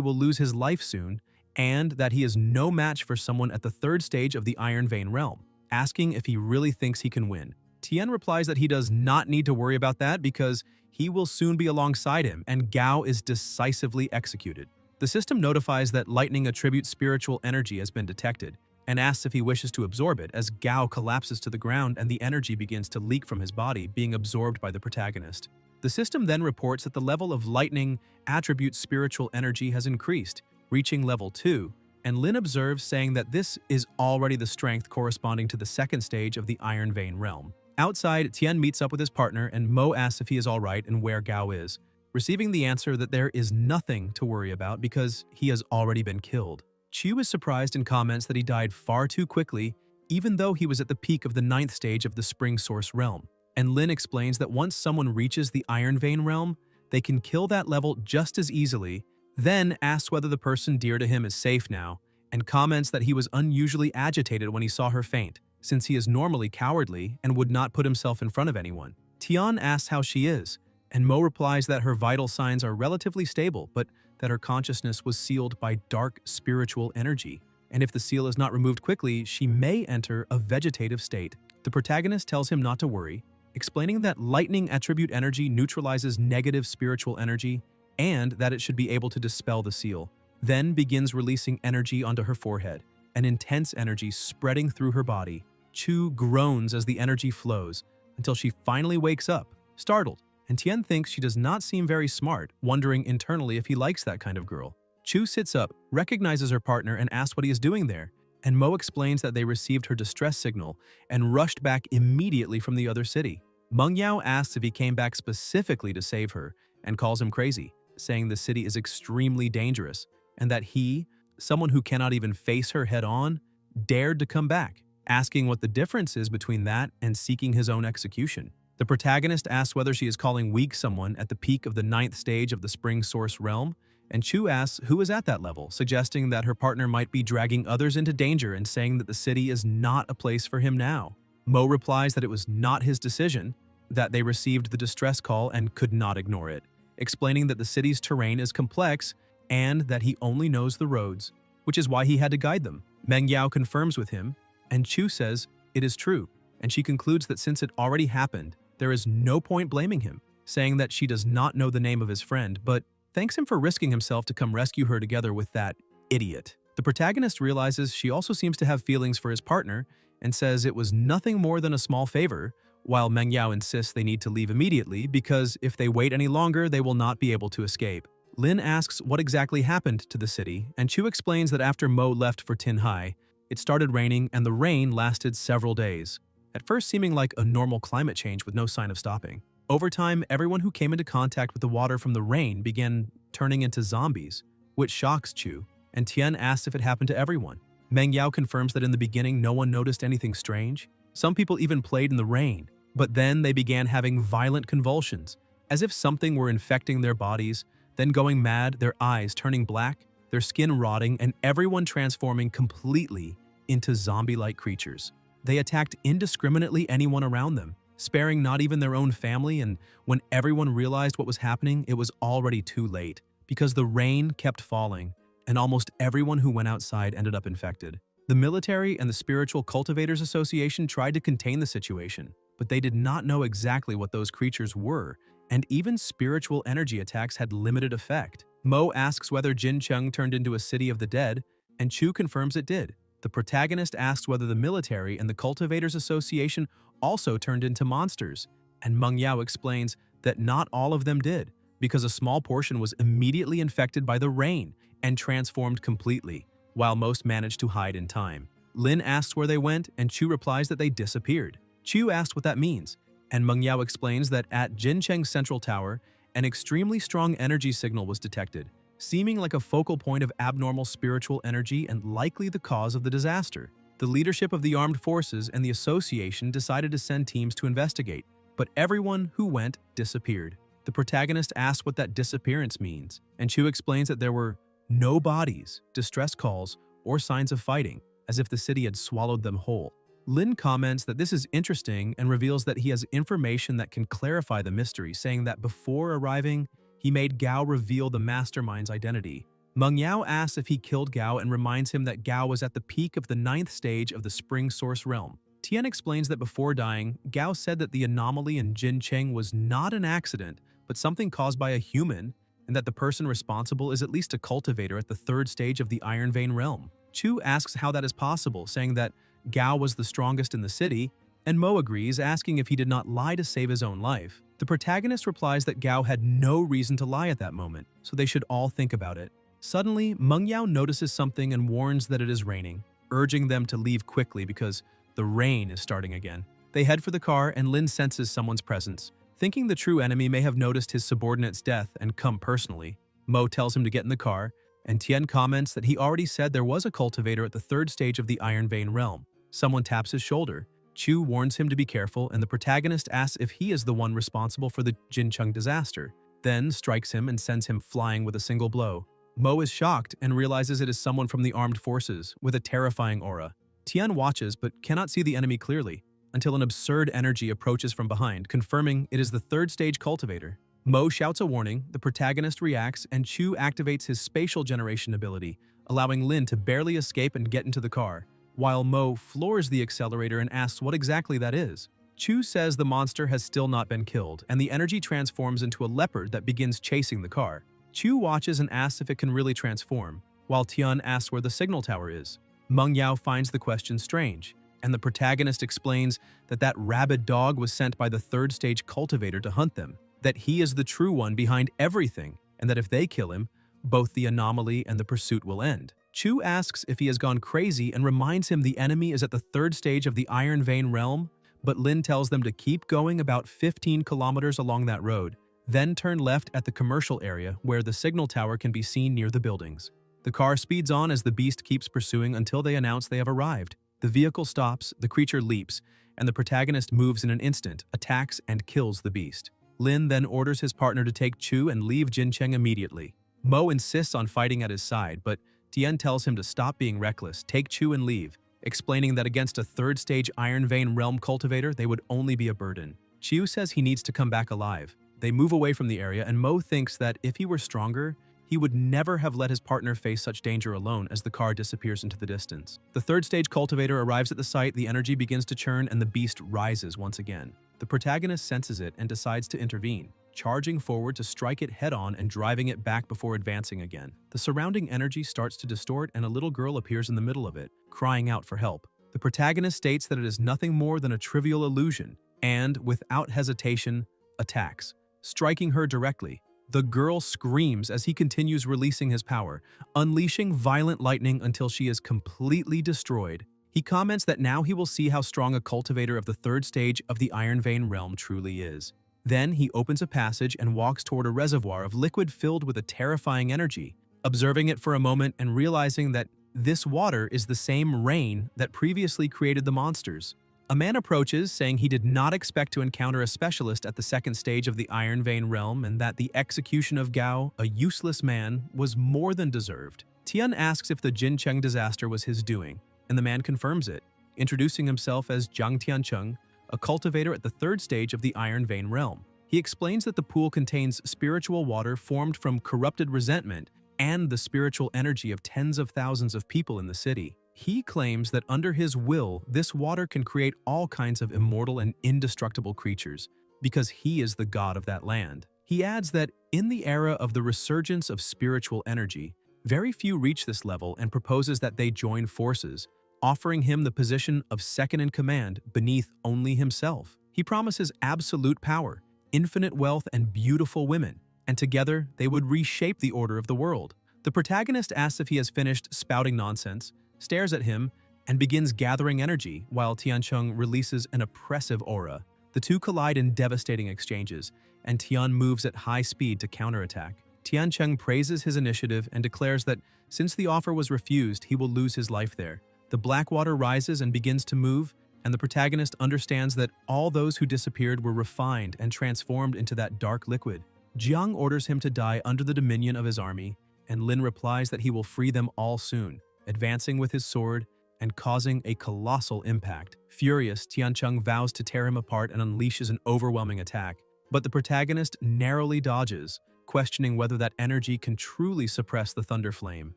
will lose his life soon, and that he is no match for someone at the 3rd stage of the Iron Vein realm, asking if he really thinks he can win. Tian replies that he does not need to worry about that because he will soon be alongside him, and Gao is decisively executed. The system notifies that lightning attributes spiritual energy has been detected, and asks if he wishes to absorb it as Gao collapses to the ground and the energy begins to leak from his body, being absorbed by the protagonist. The system then reports that the level of lightning attributes spiritual energy has increased, reaching level 2, and Lin observes, saying that this is already the strength corresponding to the second stage of the Iron Vein realm. Outside, Tian meets up with his partner, and Mo asks if he is alright and where Gao is, receiving the answer that there is nothing to worry about because he has already been killed. Chu is surprised and comments that he died far too quickly, even though he was at the peak of the 9th stage of the Spring Source realm. And Lin explains that once someone reaches the Iron Vein realm, they can kill that level just as easily, then asks whether the person dear to him is safe now, and comments that he was unusually agitated when he saw her faint, since he is normally cowardly and would not put himself in front of anyone. Tian asks how she is, and Mo replies that her vital signs are relatively stable, but that her consciousness was sealed by dark spiritual energy, and if the seal is not removed quickly, she may enter a vegetative state. The protagonist tells him not to worry, explaining that lightning attribute energy neutralizes negative spiritual energy and that it should be able to dispel the seal. Then begins releasing energy onto her forehead, an intense energy spreading through her body. Chu groans as the energy flows until she finally wakes up, startled, and Tian thinks she does not seem very smart, wondering internally if he likes that kind of girl. Chu sits up, recognizes her partner, and asks what he is doing there, and Mo explains that they received her distress signal and rushed back immediately from the other city. Meng Yao asks if he came back specifically to save her and calls him crazy, saying the city is extremely dangerous and that he, someone who cannot even face her head-on, dared to come back, asking what the difference is between that and seeking his own execution. The protagonist asks whether she is calling weak someone at the peak of the 9th stage of the Spring Source realm, and Chu asks who is at that level, suggesting that her partner might be dragging others into danger and saying that the city is not a place for him now. Mo replies that it was not his decision, that they received the distress call and could not ignore it, explaining that the city's terrain is complex and that he only knows the roads, which is why he had to guide them. Meng Yao confirms with him, and Chu says it is true, and she concludes that since it already happened, there is no point blaming him, saying that she does not know the name of his friend, but thanks him for risking himself to come rescue her together with that idiot. The protagonist realizes she also seems to have feelings for his partner and says it was nothing more than a small favor, while Meng Yao insists they need to leave immediately because if they wait any longer, they will not be able to escape. Lin asks what exactly happened to the city, and Chu explains that after Mo left for Tinhai, it started raining and the rain lasted several days, at first seeming like a normal climate change with no sign of stopping. Over time, everyone who came into contact with the water from the rain began turning into zombies, which shocks Chu, and Tian asks if it happened to everyone. Meng Yao confirms that in the beginning no one noticed anything strange. Some people even played in the rain, but then they began having violent convulsions, as if something were infecting their bodies, then going mad, their eyes turning black, their skin rotting, and everyone transforming completely into zombie-like creatures. They attacked indiscriminately anyone around them, sparing not even their own family, and when everyone realized what was happening, it was already too late, because the rain kept falling, and almost everyone who went outside ended up infected. The military and the Spiritual Cultivators Association tried to contain the situation, but they did not know exactly what those creatures were, and even spiritual energy attacks had limited effect. Mo asks whether Jincheng turned into a city of the dead, and Chu confirms it did. The protagonist asks whether the military and the Cultivators Association also turned into monsters, and Meng Yao explains that not all of them did, because a small portion was immediately infected by the rain and transformed completely, while most managed to hide in time. Lin asks where they went, and Chu replies that they disappeared. Chu asks what that means, and Meng Yao explains that at Jincheng's central tower, an extremely strong energy signal was detected, seeming like a focal point of abnormal spiritual energy and likely the cause of the disaster. The leadership of the armed forces and the association decided to send teams to investigate, but everyone who went disappeared. The protagonist asks what that disappearance means, and Chu explains that there were no bodies, distress calls, or signs of fighting, as if the city had swallowed them whole. Lin comments that this is interesting and reveals that he has information that can clarify the mystery, saying that before arriving, he made Gao reveal the mastermind's identity. Meng Yao asks if he killed Gao and reminds him that Gao was at the peak of the 9th stage of the Spring Source realm. Tian explains that before dying, Gao said that the anomaly in Yuching was not an accident, but something caused by a human, and that the person responsible is at least a cultivator at the third stage of the Iron Vein realm. Chu asks how that is possible, saying that Gao was the strongest in the city, and Mo agrees, asking if he did not lie to save his own life. The protagonist replies that Gao had no reason to lie at that moment, so they should all think about it. Suddenly, Meng Yao notices something and warns that it is raining, urging them to leave quickly because the rain is starting again. They head for the car and Lin senses someone's presence. Thinking the true enemy may have noticed his subordinate's death and come personally, Mo tells him to get in the car, and Tian comments that he already said there was a cultivator at the third stage of the Iron Vein realm. Someone taps his shoulder. Chu warns him to be careful, and the protagonist asks if he is the one responsible for the Yuching disaster, then strikes him and sends him flying with a single blow. Mo is shocked and realizes it is someone from the armed forces with a terrifying aura. Tian watches but cannot see the enemy clearly until an absurd energy approaches from behind, confirming it is the third stage cultivator. Mo shouts a warning, the protagonist reacts, and Chu activates his spatial generation ability, allowing Lin to barely escape and get into the car, while Mo floors the accelerator and asks what exactly that is. Chu says the monster has still not been killed, and the energy transforms into a leopard that begins chasing the car. Chu watches and asks if it can really transform, while Tian asks where the signal tower is. Meng Yao finds the question strange, and the protagonist explains that that rabid dog was sent by the third stage cultivator to hunt them, that he is the true one behind everything, and that if they kill him, both the anomaly and the pursuit will end. Chu asks if he has gone crazy and reminds him the enemy is at the third stage of the Iron Vein realm, but Lin tells them to keep going about 15 kilometers along that road, then turn left at the commercial area where the signal tower can be seen near the buildings. The car speeds on as the beast keeps pursuing until they announce they have arrived. The vehicle stops, the creature leaps, and the protagonist moves in an instant, attacks, and kills the beast. Lin then orders his partner to take Chu and leave Yuching immediately. Mo insists on fighting at his side, but Tian tells him to stop being reckless, take Chu and leave, explaining that against a third stage Iron Vein realm cultivator, they would only be a burden. Chu says he needs to come back alive. They move away from the area, and Mo thinks that if he were stronger, he would never have let his partner face such danger alone as the car disappears into the distance. The third stage cultivator arrives at the site, the energy begins to churn, and the beast rises once again. The protagonist senses it and decides to intervene, charging forward to strike it head-on and driving it back before advancing again. The surrounding energy starts to distort, and a little girl appears in the middle of it, crying out for help. The protagonist states that it is nothing more than a trivial illusion, and, without hesitation, attacks, striking her directly. The girl screams as he continues releasing his power, unleashing violent lightning until she is completely destroyed. He comments that now he will see how strong a cultivator of the third stage of the Iron Vein realm truly is. Then he opens a passage and walks toward a reservoir of liquid filled with a terrifying energy, observing it for a moment and realizing that this water is the same rain that previously created the monsters. A man approaches, saying he did not expect to encounter a specialist at the second stage of the Iron Vein realm and that the execution of Gao, a useless man, was more than deserved. Tian asks if the Yuching disaster was his doing, and the man confirms it, introducing himself as Jiang Tiancheng, a cultivator at the third stage of the Iron Vein realm. He explains that the pool contains spiritual water formed from corrupted resentment and the spiritual energy of tens of thousands of people in the city. He claims that under his will, this water can create all kinds of immortal and indestructible creatures, because he is the god of that land. He adds that in the era of the resurgence of spiritual energy, very few reach this level and proposes that they join forces, offering him the position of second in command beneath only himself. He promises absolute power, infinite wealth, and beautiful women, and together they would reshape the order of the world. The protagonist asks if he has finished spouting nonsense, stares at him, and begins gathering energy while Tiancheng releases an oppressive aura. The two collide in devastating exchanges, and Tian moves at high speed to counterattack. Tiancheng praises his initiative and declares that since the offer was refused, he will lose his life there. The black water rises and begins to move, and the protagonist understands that all those who disappeared were refined and transformed into that dark liquid. Jiang orders him to die under the dominion of his army, and Lin replies that he will free them all soon, advancing with his sword and causing a colossal impact. Furious, Tiancheng vows to tear him apart and unleashes an overwhelming attack, but the protagonist narrowly dodges, questioning whether that energy can truly suppress the thunder flame.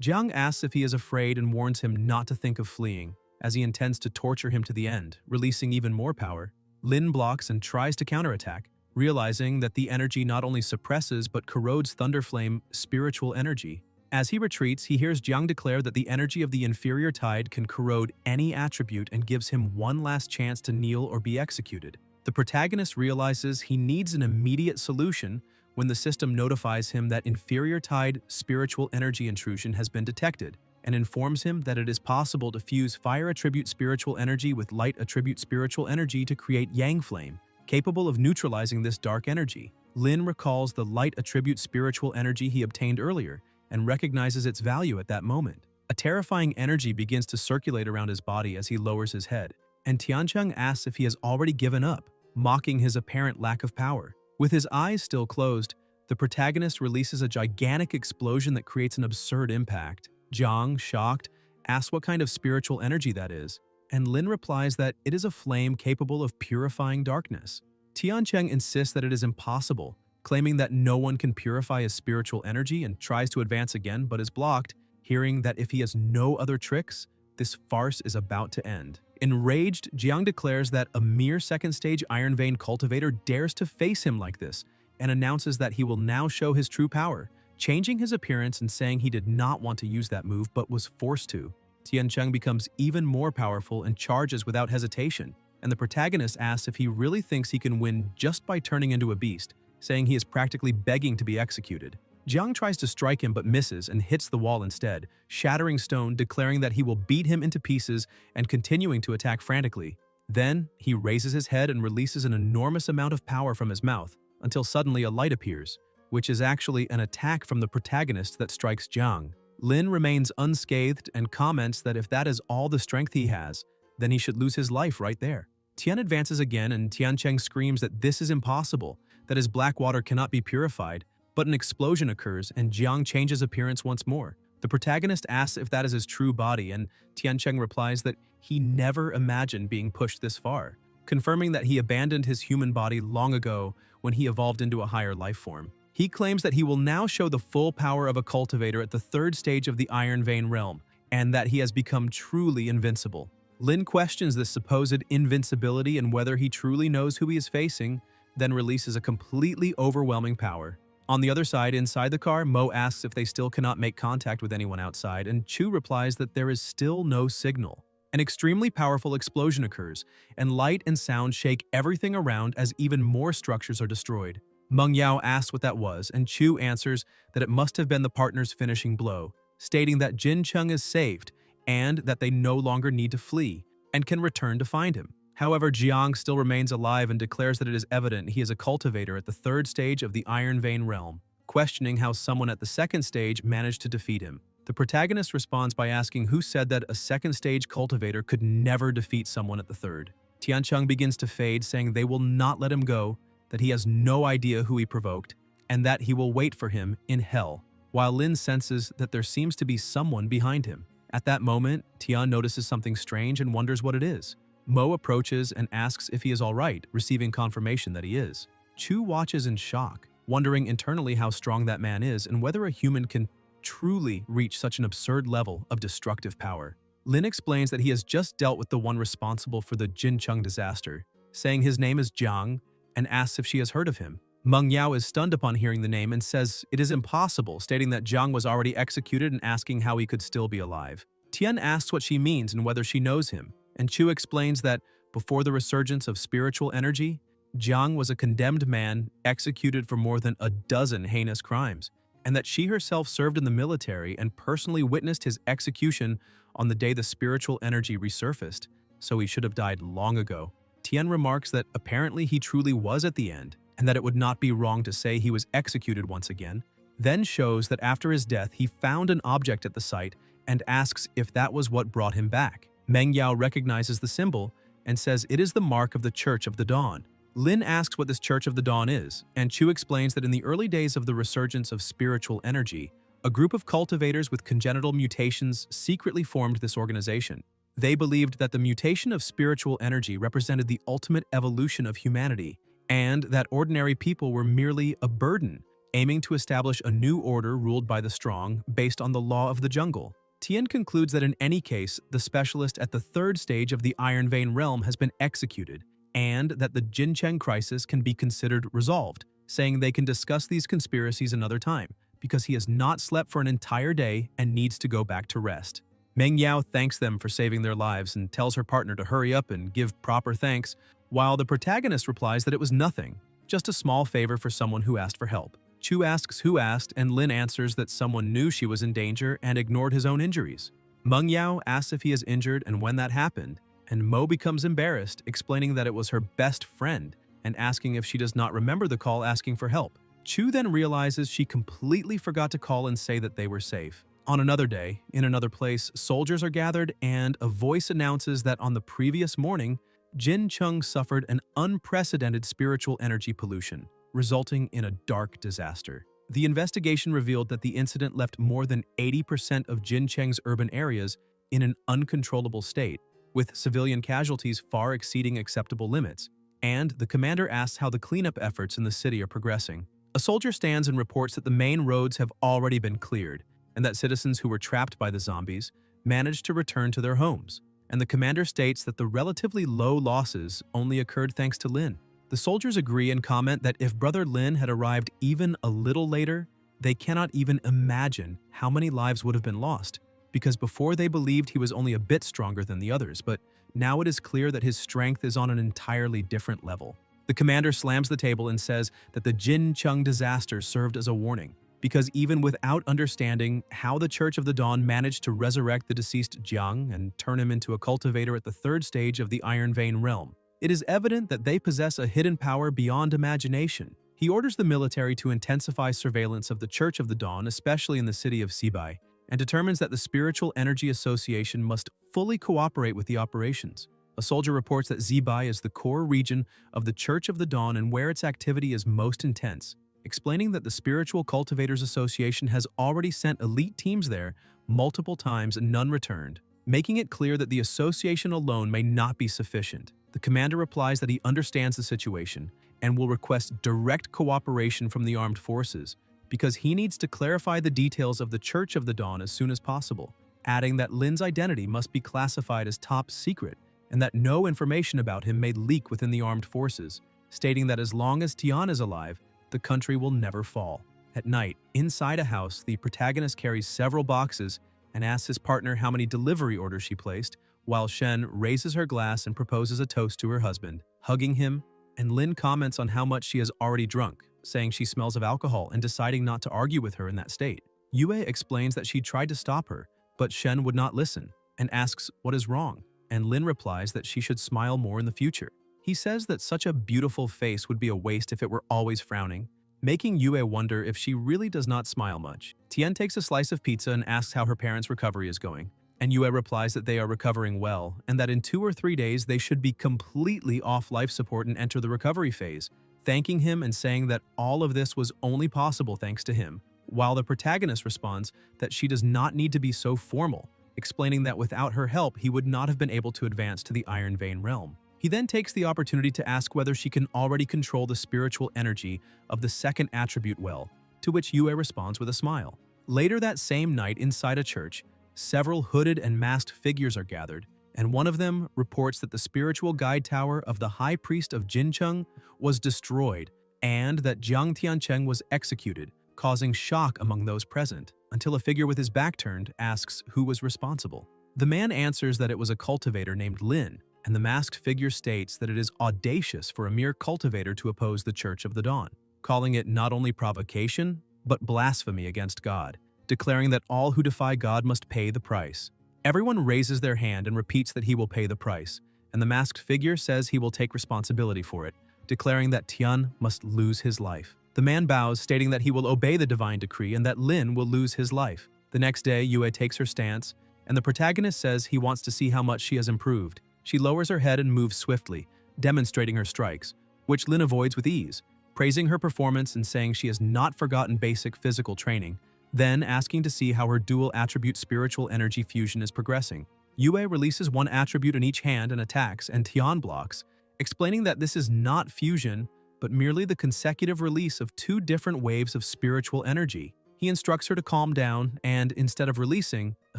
Jiang asks if he is afraid and warns him not to think of fleeing, as he intends to torture him to the end, releasing even more power. Lin blocks and tries to counterattack, realizing that the energy not only suppresses but corrodes Thunderflame spiritual energy. As he retreats, he hears Jiang declare that the energy of the inferior tide can corrode any attribute and gives him one last chance to kneel or be executed. The protagonist realizes he needs an immediate solution when the system notifies him that inferior tide spiritual energy intrusion has been detected, and informs him that it is possible to fuse fire attribute spiritual energy with light attribute spiritual energy to create Yang Flame, capable of neutralizing this dark energy. Lin recalls the light attribute spiritual energy he obtained earlier and recognizes its value at that moment. A terrifying energy begins to circulate around his body as he lowers his head, and Tiancheng asks if he has already given up, mocking his apparent lack of power. With his eyes still closed, the protagonist releases a gigantic explosion that creates an absurd impact. Jiang, shocked, asks what kind of spiritual energy that is, and Lin replies that it is a flame capable of purifying darkness. Tiancheng insists that it is impossible, claiming that no one can purify his spiritual energy, and tries to advance again but is blocked, hearing that if he has no other tricks, this farce is about to end. Enraged, Jiang declares that a mere second-stage Iron Vein cultivator dares to face him like this, and announces that he will now show his true power, changing his appearance and saying he did not want to use that move but was forced to. Tiancheng becomes even more powerful and charges without hesitation, and the protagonist asks if he really thinks he can win just by turning into a beast, saying he is practically begging to be executed. Jiang tries to strike him but misses and hits the wall instead, shattering stone, declaring that he will beat him into pieces and continuing to attack frantically. Then, he raises his head and releases an enormous amount of power from his mouth, until suddenly a light appears, which is actually an attack from the protagonist that strikes Jiang. Lin remains unscathed and comments that if that is all the strength he has, then he should lose his life right there. Tian advances again and Tiancheng screams that this is impossible, that his black water cannot be purified, but an explosion occurs and Jiang changes appearance once more. The protagonist asks if that is his true body, and Tiancheng replies that he never imagined being pushed this far, confirming that he abandoned his human body long ago when he evolved into a higher life form. He claims that he will now show the full power of a cultivator at the third stage of the Iron Vein realm, and that he has become truly invincible. Lin questions this supposed invincibility and whether he truly knows who he is facing, then releases a completely overwhelming power. On the other side, inside the car, Mo asks if they still cannot make contact with anyone outside, and Chu replies that there is still no signal. An extremely powerful explosion occurs, and light and sound shake everything around as even more structures are destroyed. Meng Yao asks what that was, and Chu answers that it must have been the partner's finishing blow, stating that Jin Chung is saved and that they no longer need to flee and can return to find him. However, Jiang still remains alive and declares that it is evident he is a cultivator at the third stage of the Iron Vein realm, questioning how someone at the second stage managed to defeat him. The protagonist responds by asking who said that a second stage cultivator could never defeat someone at the third. Tiancheng begins to fade, saying they will not let him go, that he has no idea who he provoked, and that he will wait for him in hell, while Lin senses that there seems to be someone behind him. At that moment, Tian notices something strange and wonders what it is. Mo approaches and asks if he is all right, receiving confirmation that he is. Chu watches in shock, wondering internally how strong that man is and whether a human can truly reach such an absurd level of destructive power. Lin explains that he has just dealt with the one responsible for the Jincheng disaster, saying his name is Jiang, and asks if she has heard of him. Meng Yao is stunned upon hearing the name and says it is impossible, stating that Jiang was already executed and asking how he could still be alive. Tian asks what she means and whether she knows him, and Chu explains that before the resurgence of spiritual energy, Jiang was a condemned man executed for more than a dozen heinous crimes, and that she herself served in the military and personally witnessed his execution on the day the spiritual energy resurfaced, so he should have died long ago. Tian remarks that apparently he truly was at the end, and that it would not be wrong to say he was executed once again, then shows that after his death he found an object at the site and asks if that was what brought him back. Meng Yao recognizes the symbol and says it is the mark of the Church of the Dawn. Lin asks what this Church of the Dawn is, and Chu explains that in the early days of the resurgence of spiritual energy, a group of cultivators with congenital mutations secretly formed this organization. They believed that the mutation of spiritual energy represented the ultimate evolution of humanity, and that ordinary people were merely a burden, aiming to establish a new order ruled by the strong based on the law of the jungle. Tien concludes that in any case, the specialist at the third stage of the Iron Vein realm has been executed, and that the Jincheng crisis can be considered resolved, saying they can discuss these conspiracies another time, because he has not slept for an entire day and needs to go back to rest. Meng Yao thanks them for saving their lives and tells her partner to hurry up and give proper thanks, while the protagonist replies that it was nothing, just a small favor for someone who asked for help. Chu asks who asked, and Lin answers that someone knew she was in danger and ignored his own injuries. Meng Yao asks if he is injured and when that happened, and Mo becomes embarrassed, explaining that it was her best friend and asking if she does not remember the call asking for help. Chu then realizes she completely forgot to call and say that they were safe. On another day, in another place, soldiers are gathered and a voice announces that on the previous morning, Jin Chung suffered an unprecedented spiritual energy pollution, resulting in a dark disaster. The investigation revealed that the incident left more than 80% of Jin Cheng's urban areas in an uncontrollable state, with civilian casualties far exceeding acceptable limits, and the commander asks how the cleanup efforts in the city are progressing. A soldier stands and reports that the main roads have already been cleared, and that citizens who were trapped by the zombies managed to return to their homes. And the commander states that the relatively low losses only occurred thanks to Lin. The soldiers agree and comment that if Brother Lin had arrived even a little later, they cannot even imagine how many lives would have been lost, because before they believed he was only a bit stronger than the others, but now it is clear that his strength is on an entirely different level. The commander slams the table and says that the Jin Chung disaster served as a warning, because even without understanding how the Church of the Dawn managed to resurrect the deceased Jiang and turn him into a cultivator at the third stage of the Iron Vein realm, it is evident that they possess a hidden power beyond imagination. He orders the military to intensify surveillance of the Church of the Dawn, especially in the city of Sibai, and determines that the Spiritual Energy Association must fully cooperate with the operations. A soldier reports that Zibai is the core region of the Church of the Dawn and where its activity is most intense, explaining that the Spiritual Cultivators Association has already sent elite teams there multiple times and none returned, making it clear that the association alone may not be sufficient. The commander replies that he understands the situation and will request direct cooperation from the armed forces, because he needs to clarify the details of the Church of the Dawn as soon as possible, adding that Lin's identity must be classified as top secret and that no information about him may leak within the armed forces, stating that as long as Tian is alive, the country will never fall. At night, inside a house, the protagonist carries several boxes and asks his partner how many delivery orders she placed, while Shen raises her glass and proposes a toast to her husband, hugging him, and Lin comments on how much she has already drunk, saying she smells of alcohol and deciding not to argue with her in that state. Yue explains that she tried to stop her, but Shen would not listen, and asks what is wrong, and Lin replies that she should smile more in the future. He says that such a beautiful face would be a waste if it were always frowning, making Yue wonder if she really does not smile much. Tian takes a slice of pizza and asks how her parents' recovery is going, and Yue replies that they are recovering well, and that in 2 or 3 days they should be completely off life support and enter the recovery phase, thanking him and saying that all of this was only possible thanks to him, while the protagonist responds that she does not need to be so formal, explaining that without her help he would not have been able to advance to the Iron Vein realm. He then takes the opportunity to ask whether she can already control the spiritual energy of the second attribute well, to which Yue responds with a smile. Later that same night inside a church, several hooded and masked figures are gathered, and one of them reports that the spiritual guide tower of the High Priest of Jincheng was destroyed and that Jiang Tiancheng was executed, causing shock among those present, until a figure with his back turned asks who was responsible. The man answers that it was a cultivator named Lin, and the masked figure states that it is audacious for a mere cultivator to oppose the Church of the Dawn, calling it not only provocation, but blasphemy against God, declaring that all who defy God must pay the price. Everyone raises their hand and repeats that he will pay the price, and the masked figure says he will take responsibility for it, declaring that Tian must lose his life. The man bows, stating that he will obey the divine decree and that Lin will lose his life. The next day, Yue takes her stance, and the protagonist says he wants to see how much she has improved. She lowers her head and moves swiftly, demonstrating her strikes, which Lin avoids with ease, praising her performance and saying she has not forgotten basic physical training, then asking to see how her dual attribute spiritual energy fusion is progressing. Yue releases one attribute in each hand and attacks, and Tian blocks, explaining that this is not fusion, but merely the consecutive release of 2 different waves of spiritual energy. He instructs her to calm down, and instead of releasing,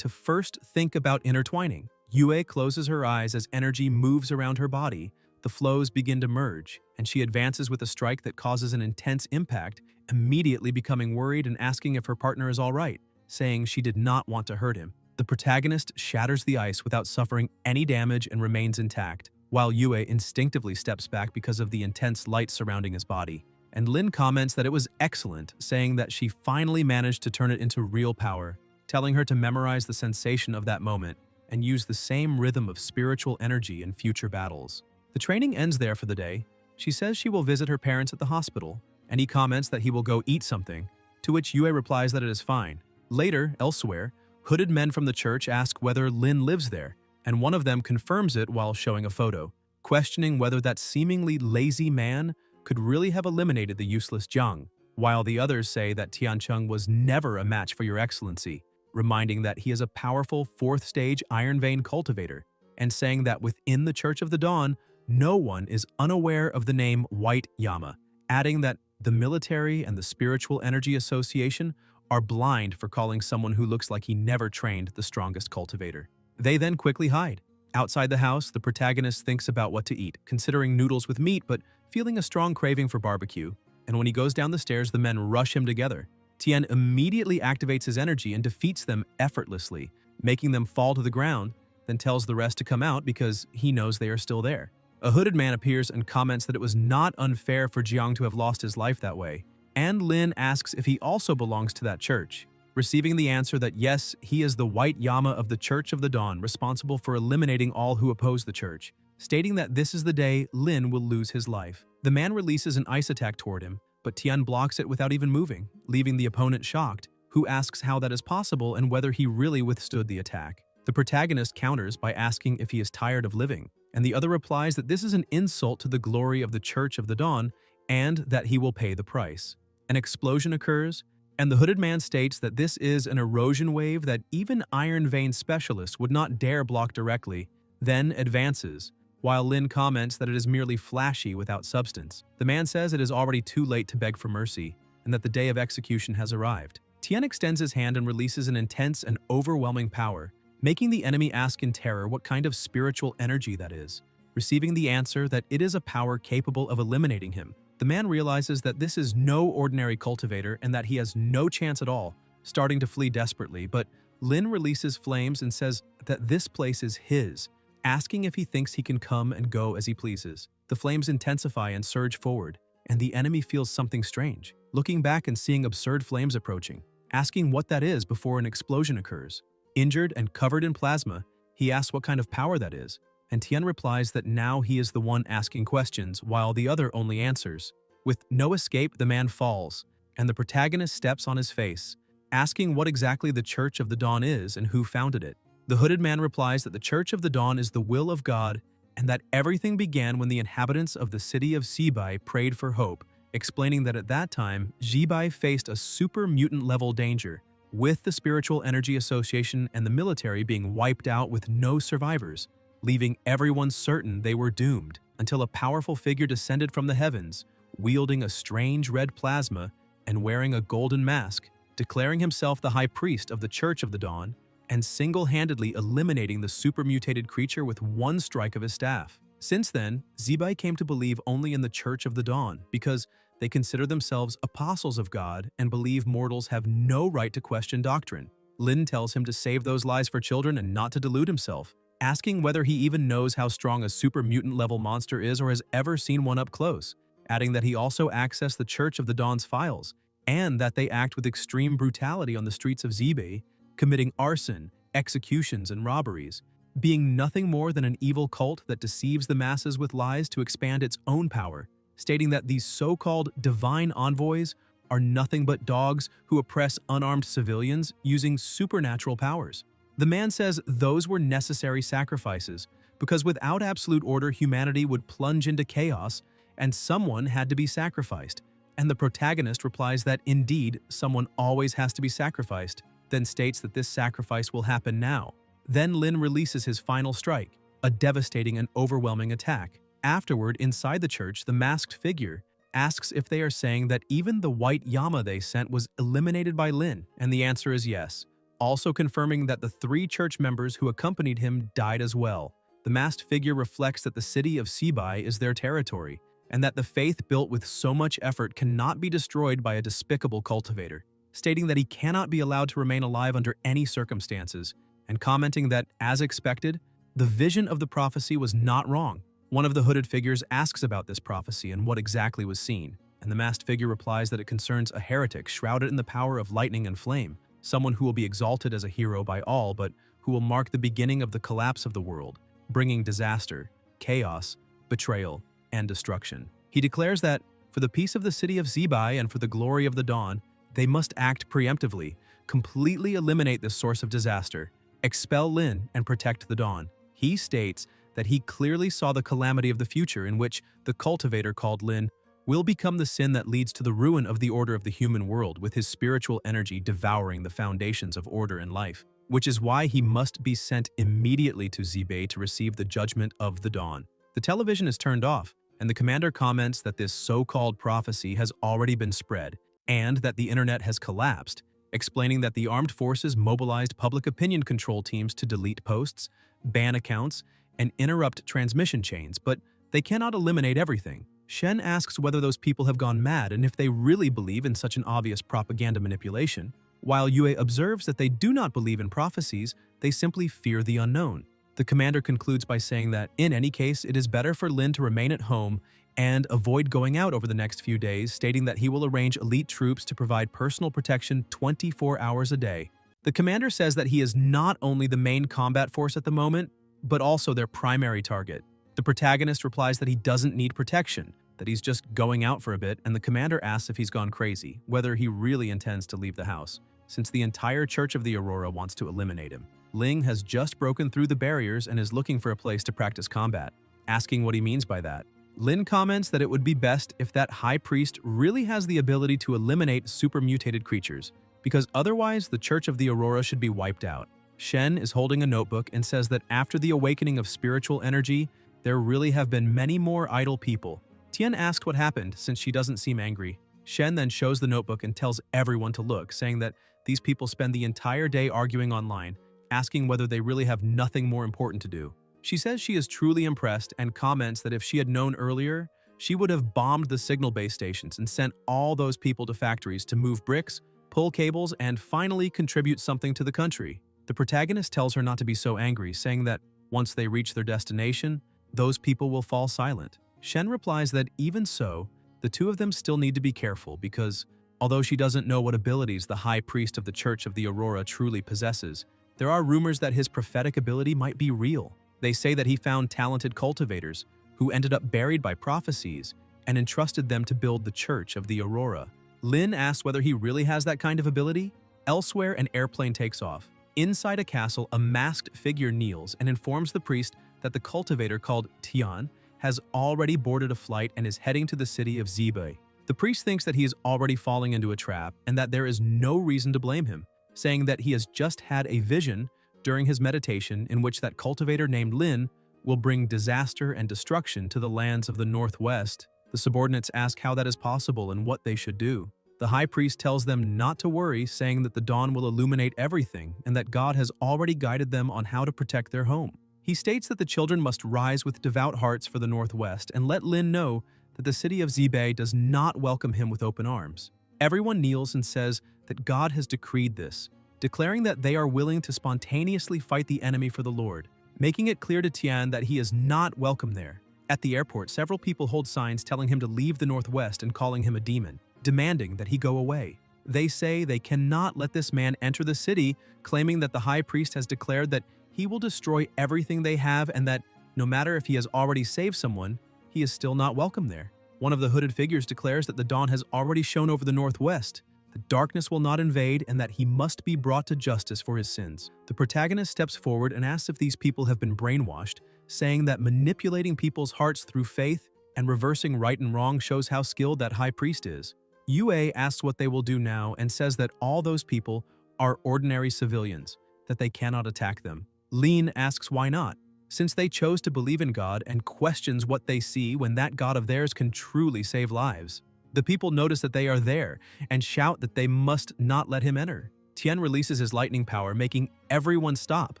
to first think about intertwining. Yue closes her eyes as energy moves around her body, the flows begin to merge, and she advances with a strike that causes an intense impact, immediately becoming worried and asking if her partner is all right, saying she did not want to hurt him. The protagonist shatters the ice without suffering any damage and remains intact, while Yue instinctively steps back because of the intense light surrounding his body. And Lin comments that it was excellent, saying that she finally managed to turn it into real power, telling her to memorize the sensation of that moment and use the same rhythm of spiritual energy in future battles. The training ends there for the day. She says she will visit her parents at the hospital, and he comments that he will go eat something, to which Yue replies that it is fine. Later, elsewhere, hooded men from the church ask whether Lin lives there, and one of them confirms it while showing a photo, questioning whether that seemingly lazy man could really have eliminated the useless Jiang, while the others say that Tiancheng was never a match for your excellency, reminding that he is a powerful fourth-stage Iron Vein cultivator, and saying that within the Church of the Dawn, no one is unaware of the name White Yama, adding that the military and the Spiritual Energy Association are blind for calling someone who looks like he never trained the strongest cultivator. They then quickly hide. Outside the house, the protagonist thinks about what to eat, considering noodles with meat but feeling a strong craving for barbecue, and when he goes down the stairs, the men rush him together. Tian immediately activates his energy and defeats them effortlessly, making them fall to the ground, then tells the rest to come out because he knows they are still there. A hooded man appears and comments that it was not unfair for Jiang to have lost his life that way, and Lin asks if he also belongs to that church, receiving the answer that yes, he is the White Yama of the Church of the Dawn, responsible for eliminating all who oppose the church, stating that this is the day Lin will lose his life. The man releases an ice attack toward him, but Tian blocks it without even moving, leaving the opponent shocked, who asks how that is possible and whether he really withstood the attack. The protagonist counters by asking if he is tired of living, and the other replies that this is an insult to the glory of the Church of the Dawn and that he will pay the price. An explosion occurs, and the hooded man states that this is an erosion wave that even Iron Vein specialists would not dare block directly, then advances, while Lin comments that it is merely flashy without substance. The man says it is already too late to beg for mercy, and that the day of execution has arrived. Tian extends his hand and releases an intense and overwhelming power, making the enemy ask in terror what kind of spiritual energy that is, receiving the answer that it is a power capable of eliminating him. The man realizes that this is no ordinary cultivator and that he has no chance at all, starting to flee desperately, but Lin releases flames and says that this place is his, asking if he thinks he can come and go as he pleases. The flames intensify and surge forward, and the enemy feels something strange, looking back and seeing absurd flames approaching, asking what that is before an explosion occurs. Injured and covered in plasma, he asks what kind of power that is, and Tian replies that now he is the one asking questions while the other only answers. With no escape, the man falls, and the protagonist steps on his face, asking what exactly the Church of the Dawn is and who founded it. The hooded man replies that the Church of the Dawn is the will of God and that everything began when the inhabitants of the city of Zibai prayed for hope, explaining that at that time, Zibai faced a super mutant level danger, with the Spiritual Energy Association and the military being wiped out with no survivors, leaving everyone certain they were doomed, until a powerful figure descended from the heavens, wielding a strange red plasma and wearing a golden mask, declaring himself the High Priest of the Church of the Dawn, and single-handedly eliminating the super-mutated creature with one strike of his staff. Since then, Zibai came to believe only in the Church of the Dawn because they consider themselves apostles of God and believe mortals have no right to question doctrine. Lin tells him to save those lies for children and not to delude himself, asking whether he even knows how strong a super mutant level monster is or has ever seen one up close, adding that he also accessed the Church of the Dawn's files, and that they act with extreme brutality on the streets of Zibai, committing arson, executions, and robberies, being nothing more than an evil cult that deceives the masses with lies to expand its own power, stating that these so-called divine envoys are nothing but dogs who oppress unarmed civilians using supernatural powers. The man says those were necessary sacrifices, because without absolute order, humanity would plunge into chaos, and someone had to be sacrificed. And the protagonist replies that indeed, someone always has to be sacrificed, then states that this sacrifice will happen now. Then Lin releases his final strike, a devastating and overwhelming attack. Afterward, inside the church, the masked figure asks if they are saying that even the White Yama they sent was eliminated by Lin, and the answer is yes. also confirming that the 3 church members who accompanied him died as well. The masked figure reflects that the city of Sibai is their territory, and that the faith built with so much effort cannot be destroyed by a despicable cultivator, stating that he cannot be allowed to remain alive under any circumstances, and commenting that, as expected, the vision of the prophecy was not wrong. One of the hooded figures asks about this prophecy and what exactly was seen, and the masked figure replies that it concerns a heretic shrouded in the power of lightning and flame, someone who will be exalted as a hero by all but who will mark the beginning of the collapse of the world, bringing disaster, chaos, betrayal, and destruction. He declares that, for the peace of the city of Zibai and for the glory of the dawn, they must act preemptively, completely eliminate this source of disaster, expel Lin, and protect the dawn. He states that he clearly saw the calamity of the future in which the cultivator called Lin will become the sin that leads to the ruin of the order of the human world, with his spiritual energy devouring the foundations of order and life, which is why he must be sent immediately to Zibei to receive the judgment of the dawn. The television is turned off, and the commander comments that this so-called prophecy has already been spread and that the internet has collapsed, explaining that the armed forces mobilized public opinion control teams to delete posts, ban accounts, and interrupt transmission chains, but they cannot eliminate everything. Shen asks whether those people have gone mad and if they really believe in such an obvious propaganda manipulation, while Yue observes that they do not believe in prophecies, they simply fear the unknown. The commander concludes by saying that, in any case, it is better for Lin to remain at home and avoid going out over the next few days, stating that he will arrange elite troops to provide personal protection 24 hours a day. The commander says that he is not only the main combat force at the moment, but also their primary target. The protagonist replies that he doesn't need protection, that he's just going out for a bit, and the commander asks if he's gone crazy, whether he really intends to leave the house, since the entire Church of the Aurora wants to eliminate him. Ling has just broken through the barriers and is looking for a place to practice combat, asking what he means by that. Lin comments that it would be best if that high priest really has the ability to eliminate super-mutated creatures, because otherwise the Church of the Aurora should be wiped out. Shen is holding a notebook and says that after the awakening of spiritual energy, there really have been many more idle people. Tian asks what happened since she doesn't seem angry. Shen then shows the notebook and tells everyone to look, saying that these people spend the entire day arguing online, asking whether they really have nothing more important to do. She says she is truly impressed and comments that if she had known earlier, she would have bombed the signal base stations and sent all those people to factories to move bricks, pull cables, and finally contribute something to the country. The protagonist tells her not to be so angry, saying that once they reach their destination, those people will fall silent. Shen replies that even so, the two of them still need to be careful because, although she doesn't know what abilities the High Priest of the Church of the Aurora truly possesses, there are rumors that his prophetic ability might be real. They say that he found talented cultivators who ended up buried by prophecies and entrusted them to build the Church of the Aurora. Lin asks whether he really has that kind of ability. Elsewhere, an airplane takes off. Inside a castle, a masked figure kneels and informs the priest that the cultivator called Tian has already boarded a flight and is heading to the city of Zibei. The priest thinks that he is already falling into a trap and that there is no reason to blame him, saying that he has just had a vision during his meditation in which that cultivator named Lin will bring disaster and destruction to the lands of the Northwest. The subordinates ask how that is possible and what they should do. The high priest tells them not to worry, saying that the dawn will illuminate everything and that God has already guided them on how to protect their home. He states that the children must rise with devout hearts for the Northwest and let Lin know that the city of Zibei does not welcome him with open arms. Everyone kneels and says that God has decreed this, declaring that they are willing to spontaneously fight the enemy for the Lord, making it clear to Tian that he is not welcome there. At the airport, several people hold signs telling him to leave the Northwest and calling him a demon, demanding that he go away. They say they cannot let this man enter the city, claiming that the high priest has declared that he will destroy everything they have and that, no matter if he has already saved someone, he is still not welcome there. One of the hooded figures declares that the dawn has already shone over the Northwest, the darkness will not invade, and that he must be brought to justice for his sins. The protagonist steps forward and asks if these people have been brainwashed, saying that manipulating people's hearts through faith and reversing right and wrong shows how skilled that high priest is. Yue asks what they will do now and says that all those people are ordinary civilians, that they cannot attack them. Lin asks why not, since they chose to believe in God, and questions what they see when that God of theirs can truly save lives. The people notice that they are there and shout that they must not let him enter. Tian releases his lightning power, making everyone stop,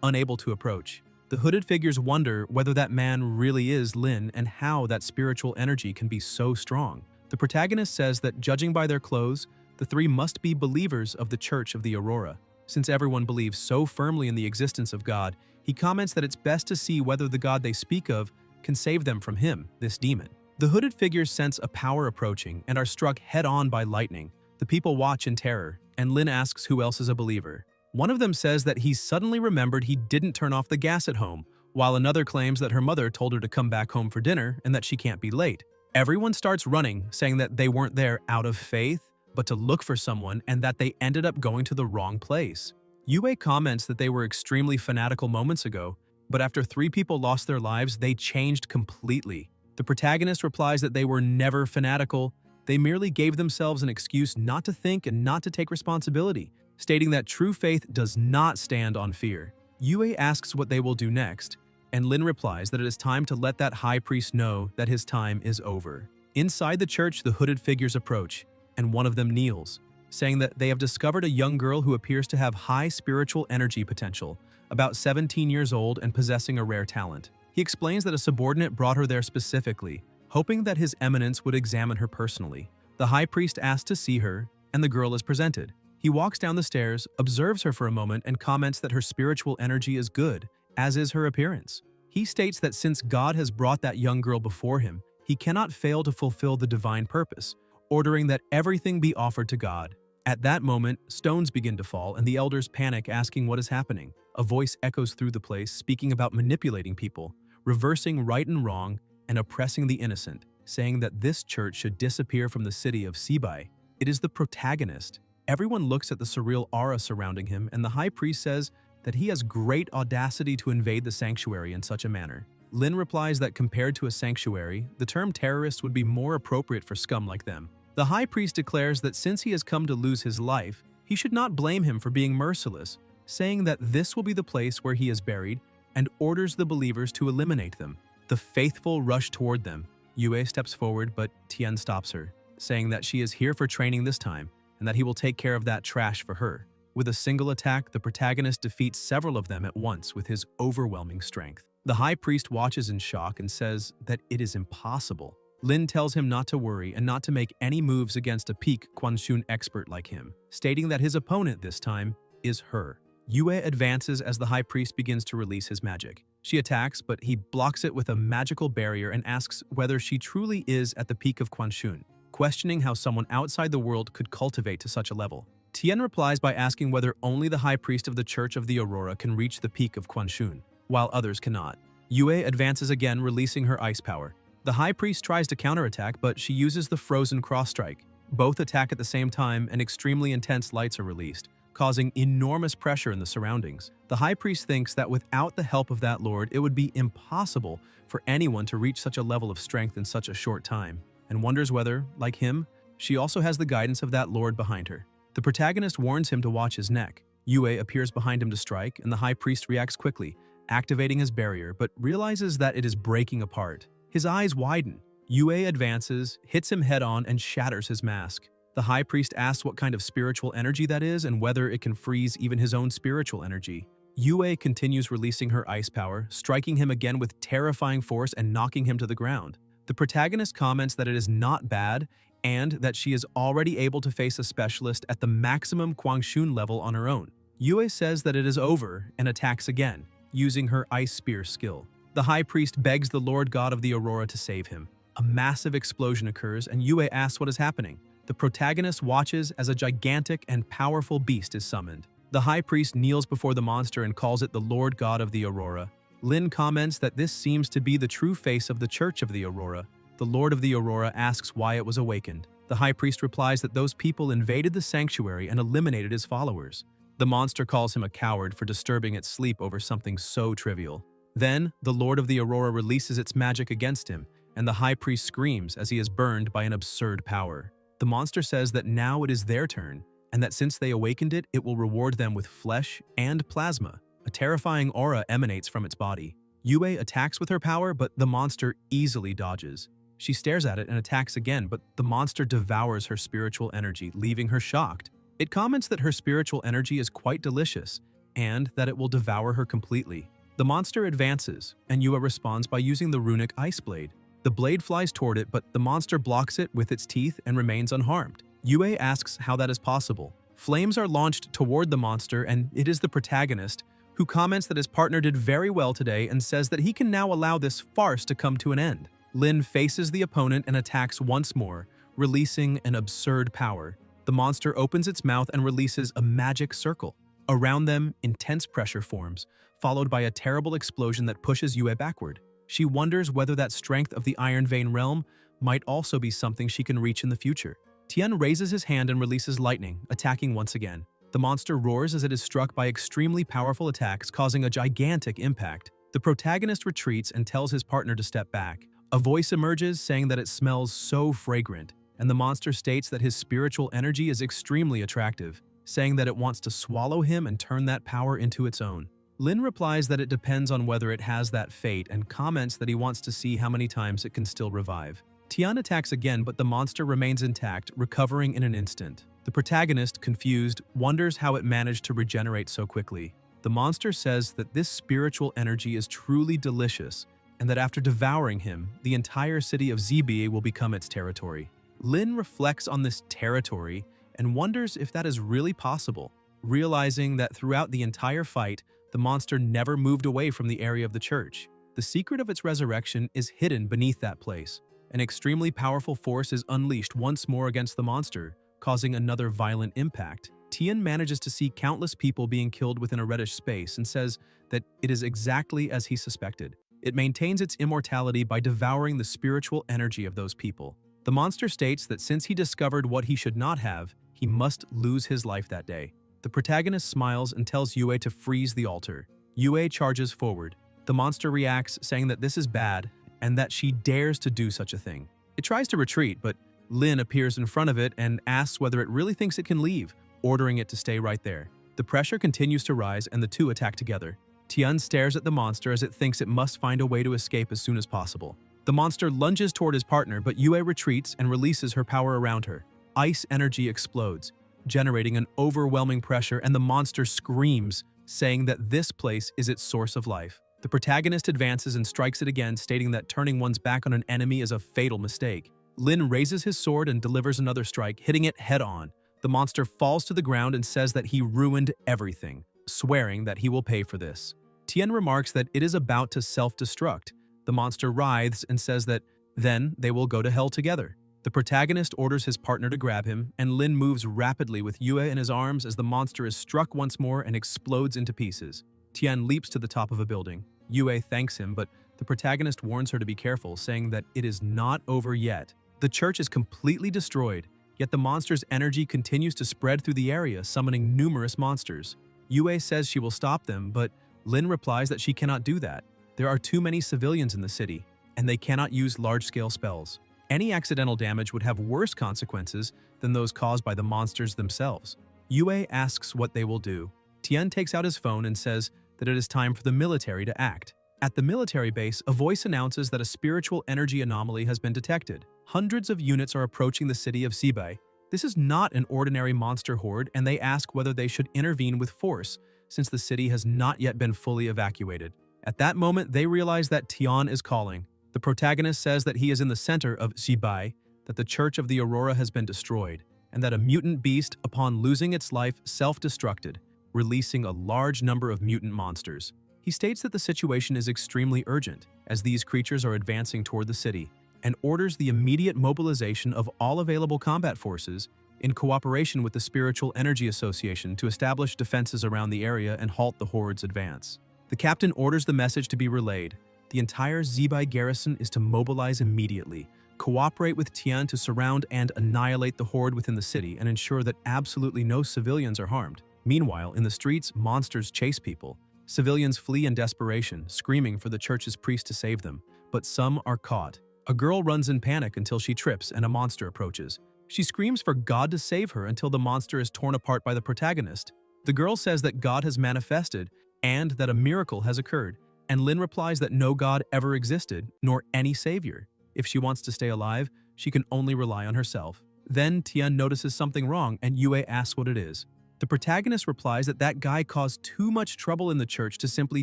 unable to approach. The hooded figures wonder whether that man really is Lin and how that spiritual energy can be so strong. The protagonist says that judging by their clothes, the three must be believers of the Church of the Aurora. Since everyone believes so firmly in the existence of God, he comments that it's best to see whether the God they speak of can save them from him, this demon. The hooded figures sense a power approaching and are struck head-on by lightning. The people watch in terror, and Lin asks who else is a believer. One of them says that he suddenly remembered he didn't turn off the gas at home, while another claims that her mother told her to come back home for dinner and that she can't be late. Everyone starts running, saying that they weren't there out of faith, but to look for someone, and that they ended up going to the wrong place. Yue comments that they were extremely fanatical moments ago, but after 3 people lost their lives, they changed completely. The protagonist replies that they were never fanatical, they merely gave themselves an excuse not to think and not to take responsibility, stating that true faith does not stand on fear. Yue asks what they will do next, and Lin replies that it is time to let that high priest know that his time is over. Inside the church, the hooded figures approach, and one of them kneels, saying that they have discovered a young girl who appears to have high spiritual energy potential, about 17 years old and possessing a rare talent. He explains that a subordinate brought her there specifically, hoping that His Eminence would examine her personally. The high priest asks to see her, and the girl is presented. He walks down the stairs, observes her for a moment, and comments that her spiritual energy is good, as is her appearance. He states that since God has brought that young girl before him, he cannot fail to fulfill the divine purpose, ordering that everything be offered to God. At that moment, stones begin to fall, and the elders panic, asking what is happening. A voice echoes through the place, speaking about manipulating people, reversing right and wrong, and oppressing the innocent, saying that this church should disappear from the city of Sibai. It is the protagonist. Everyone looks at the surreal aura surrounding him, and the high priest says that he has great audacity to invade the sanctuary in such a manner. Lin replies that compared to a sanctuary, the term terrorist would be more appropriate for scum like them. The high priest declares that since he has come to lose his life, he should not blame him for being merciless, saying that this will be the place where he is buried, and orders the believers to eliminate them. The faithful rush toward them. Yue steps forward, but Tian stops her, saying that she is here for training this time, and that he will take care of that trash for her. With a single attack, the protagonist defeats several of them at once with his overwhelming strength. The high priest watches in shock and says that it is impossible. Lin tells him not to worry and not to make any moves against a peak Quanshun expert like him, stating that his opponent this time is her. Yue advances as the high priest begins to release his magic. She attacks, but he blocks it with a magical barrier and asks whether she truly is at the peak of Quanshun, questioning how someone outside the world could cultivate to such a level. Tian replies by asking whether only the high priest of the Church of the Aurora can reach the peak of Quanshun, while others cannot. Yue advances again, releasing her ice power. The high priest tries to counterattack, but she uses the frozen cross strike. Both attack at the same time, and extremely intense lights are released, causing enormous pressure in the surroundings. The high priest thinks that without the help of that lord, it would be impossible for anyone to reach such a level of strength in such a short time, and wonders whether, like him, she also has the guidance of that lord behind her. The protagonist warns him to watch his neck. Yue appears behind him to strike, and the high priest reacts quickly, activating his barrier, but realizes that it is breaking apart. His eyes widen. Yue advances, hits him head-on, and shatters his mask. The high priest asks what kind of spiritual energy that is and whether it can freeze even his own spiritual energy. Yue continues releasing her ice power, striking him again with terrifying force and knocking him to the ground. The protagonist comments that it is not bad and that she is already able to face a specialist at the maximum Quanshun level on her own. Yue says that it is over and attacks again, using her ice spear skill. The high priest begs the Lord God of the Aurora to save him. A massive explosion occurs, and Yue asks what is happening. The protagonist watches as a gigantic and powerful beast is summoned. The high priest kneels before the monster and calls it the Lord God of the Aurora. Lin comments that this seems to be the true face of the Church of the Aurora. The Lord of the Aurora asks why it was awakened. The high priest replies that those people invaded the sanctuary and eliminated his followers. The monster calls him a coward for disturbing its sleep over something so trivial. Then, the Lord of the Aurora releases its magic against him, and the high priest screams as he is burned by an absurd power. The monster says that now it is their turn, and that since they awakened it, it will reward them with flesh and plasma. A terrifying aura emanates from its body. Yue attacks with her power, but the monster easily dodges. She stares at it and attacks again, but the monster devours her spiritual energy, leaving her shocked. It comments that her spiritual energy is quite delicious and that it will devour her completely. The monster advances, and Yue responds by using the runic ice blade. The blade flies toward it, but the monster blocks it with its teeth and remains unharmed. Yue asks how that is possible. Flames are launched toward the monster, and it is the protagonist who comments that his partner did very well today and says that he can now allow this farce to come to an end. Lin faces the opponent and attacks once more, releasing an absurd power. The monster opens its mouth and releases a magic circle. Around them, intense pressure forms, followed by a terrible explosion that pushes Yue backward. She wonders whether that strength of the Iron Vein realm might also be something she can reach in the future. Tian raises his hand and releases lightning, attacking once again. The monster roars as it is struck by extremely powerful attacks, causing a gigantic impact. The protagonist retreats and tells his partner to step back. A voice emerges saying that it smells so fragrant, and the monster states that his spiritual energy is extremely attractive, saying that it wants to swallow him and turn that power into its own. Lin replies that it depends on whether it has that fate and comments that he wants to see how many times it can still revive. Tian attacks again, but the monster remains intact, recovering in an instant. The protagonist, confused, wonders how it managed to regenerate so quickly. The monster says that this spiritual energy is truly delicious, and that after devouring him, the entire city of Zibi will become its territory. Lin reflects on this territory and wonders if that is really possible, realizing that throughout the entire fight, the monster never moved away from the area of the church. The secret of its resurrection is hidden beneath that place. An extremely powerful force is unleashed once more against the monster, causing another violent impact. Tian manages to see countless people being killed within a reddish space and says that it is exactly as he suspected. It maintains its immortality by devouring the spiritual energy of those people. The monster states that since he discovered what he should not have, he must lose his life that day. The protagonist smiles and tells Yue to freeze the altar. Yue charges forward. The monster reacts, saying that this is bad and that she dares to do such a thing. It tries to retreat, but Lin appears in front of it and asks whether it really thinks it can leave, ordering it to stay right there. The pressure continues to rise and the two attack together. Tian stares at the monster as it thinks it must find a way to escape as soon as possible. The monster lunges toward his partner, but Yue retreats and releases her power around her. Ice energy explodes, generating an overwhelming pressure, and the monster screams, saying that this place is its source of life. The protagonist advances and strikes it again, stating that turning one's back on an enemy is a fatal mistake. Lin raises his sword and delivers another strike, hitting it head-on. The monster falls to the ground and says that he ruined everything, swearing that he will pay for this. Tian remarks that it is about to self-destruct. The monster writhes and says that then they will go to hell together. The protagonist orders his partner to grab him, and Lin moves rapidly with Yue in his arms as the monster is struck once more and explodes into pieces. Tian leaps to the top of a building. Yue thanks him, but the protagonist warns her to be careful, saying that it is not over yet. The church is completely destroyed, yet the monster's energy continues to spread through the area, summoning numerous monsters. Yue says she will stop them, but Lin replies that she cannot do that. There are too many civilians in the city, and they cannot use large-scale spells. Any accidental damage would have worse consequences than those caused by the monsters themselves. Yue asks what they will do. Tian takes out his phone and says that it is time for the military to act. At the military base, a voice announces that a spiritual energy anomaly has been detected. Hundreds of units are approaching the city of Sibai. This is not an ordinary monster horde, and they ask whether they should intervene with force, since the city has not yet been fully evacuated. At that moment, they realize that Tian is calling. The protagonist says that he is in the center of Sibai, that the Church of the Aurora has been destroyed, and that a mutant beast, upon losing its life, self-destructed, releasing a large number of mutant monsters. He states that the situation is extremely urgent, as these creatures are advancing toward the city, and orders the immediate mobilization of all available combat forces in cooperation with the Spiritual Energy Association to establish defenses around the area and halt the horde's advance. The captain orders the message to be relayed. The entire Zibai garrison is to mobilize immediately, cooperate with Tian to surround and annihilate the horde within the city and ensure that absolutely no civilians are harmed. Meanwhile, in the streets, monsters chase people. Civilians flee in desperation, screaming for the church's priest to save them, but some are caught. A girl runs in panic until she trips and a monster approaches. She screams for God to save her until the monster is torn apart by the protagonist. The girl says that God has manifested and that a miracle has occurred, and Lin replies that no God ever existed, nor any savior. If she wants to stay alive, she can only rely on herself. Then Tian notices something wrong and Yue asks what it is. The protagonist replies that that guy caused too much trouble in the church to simply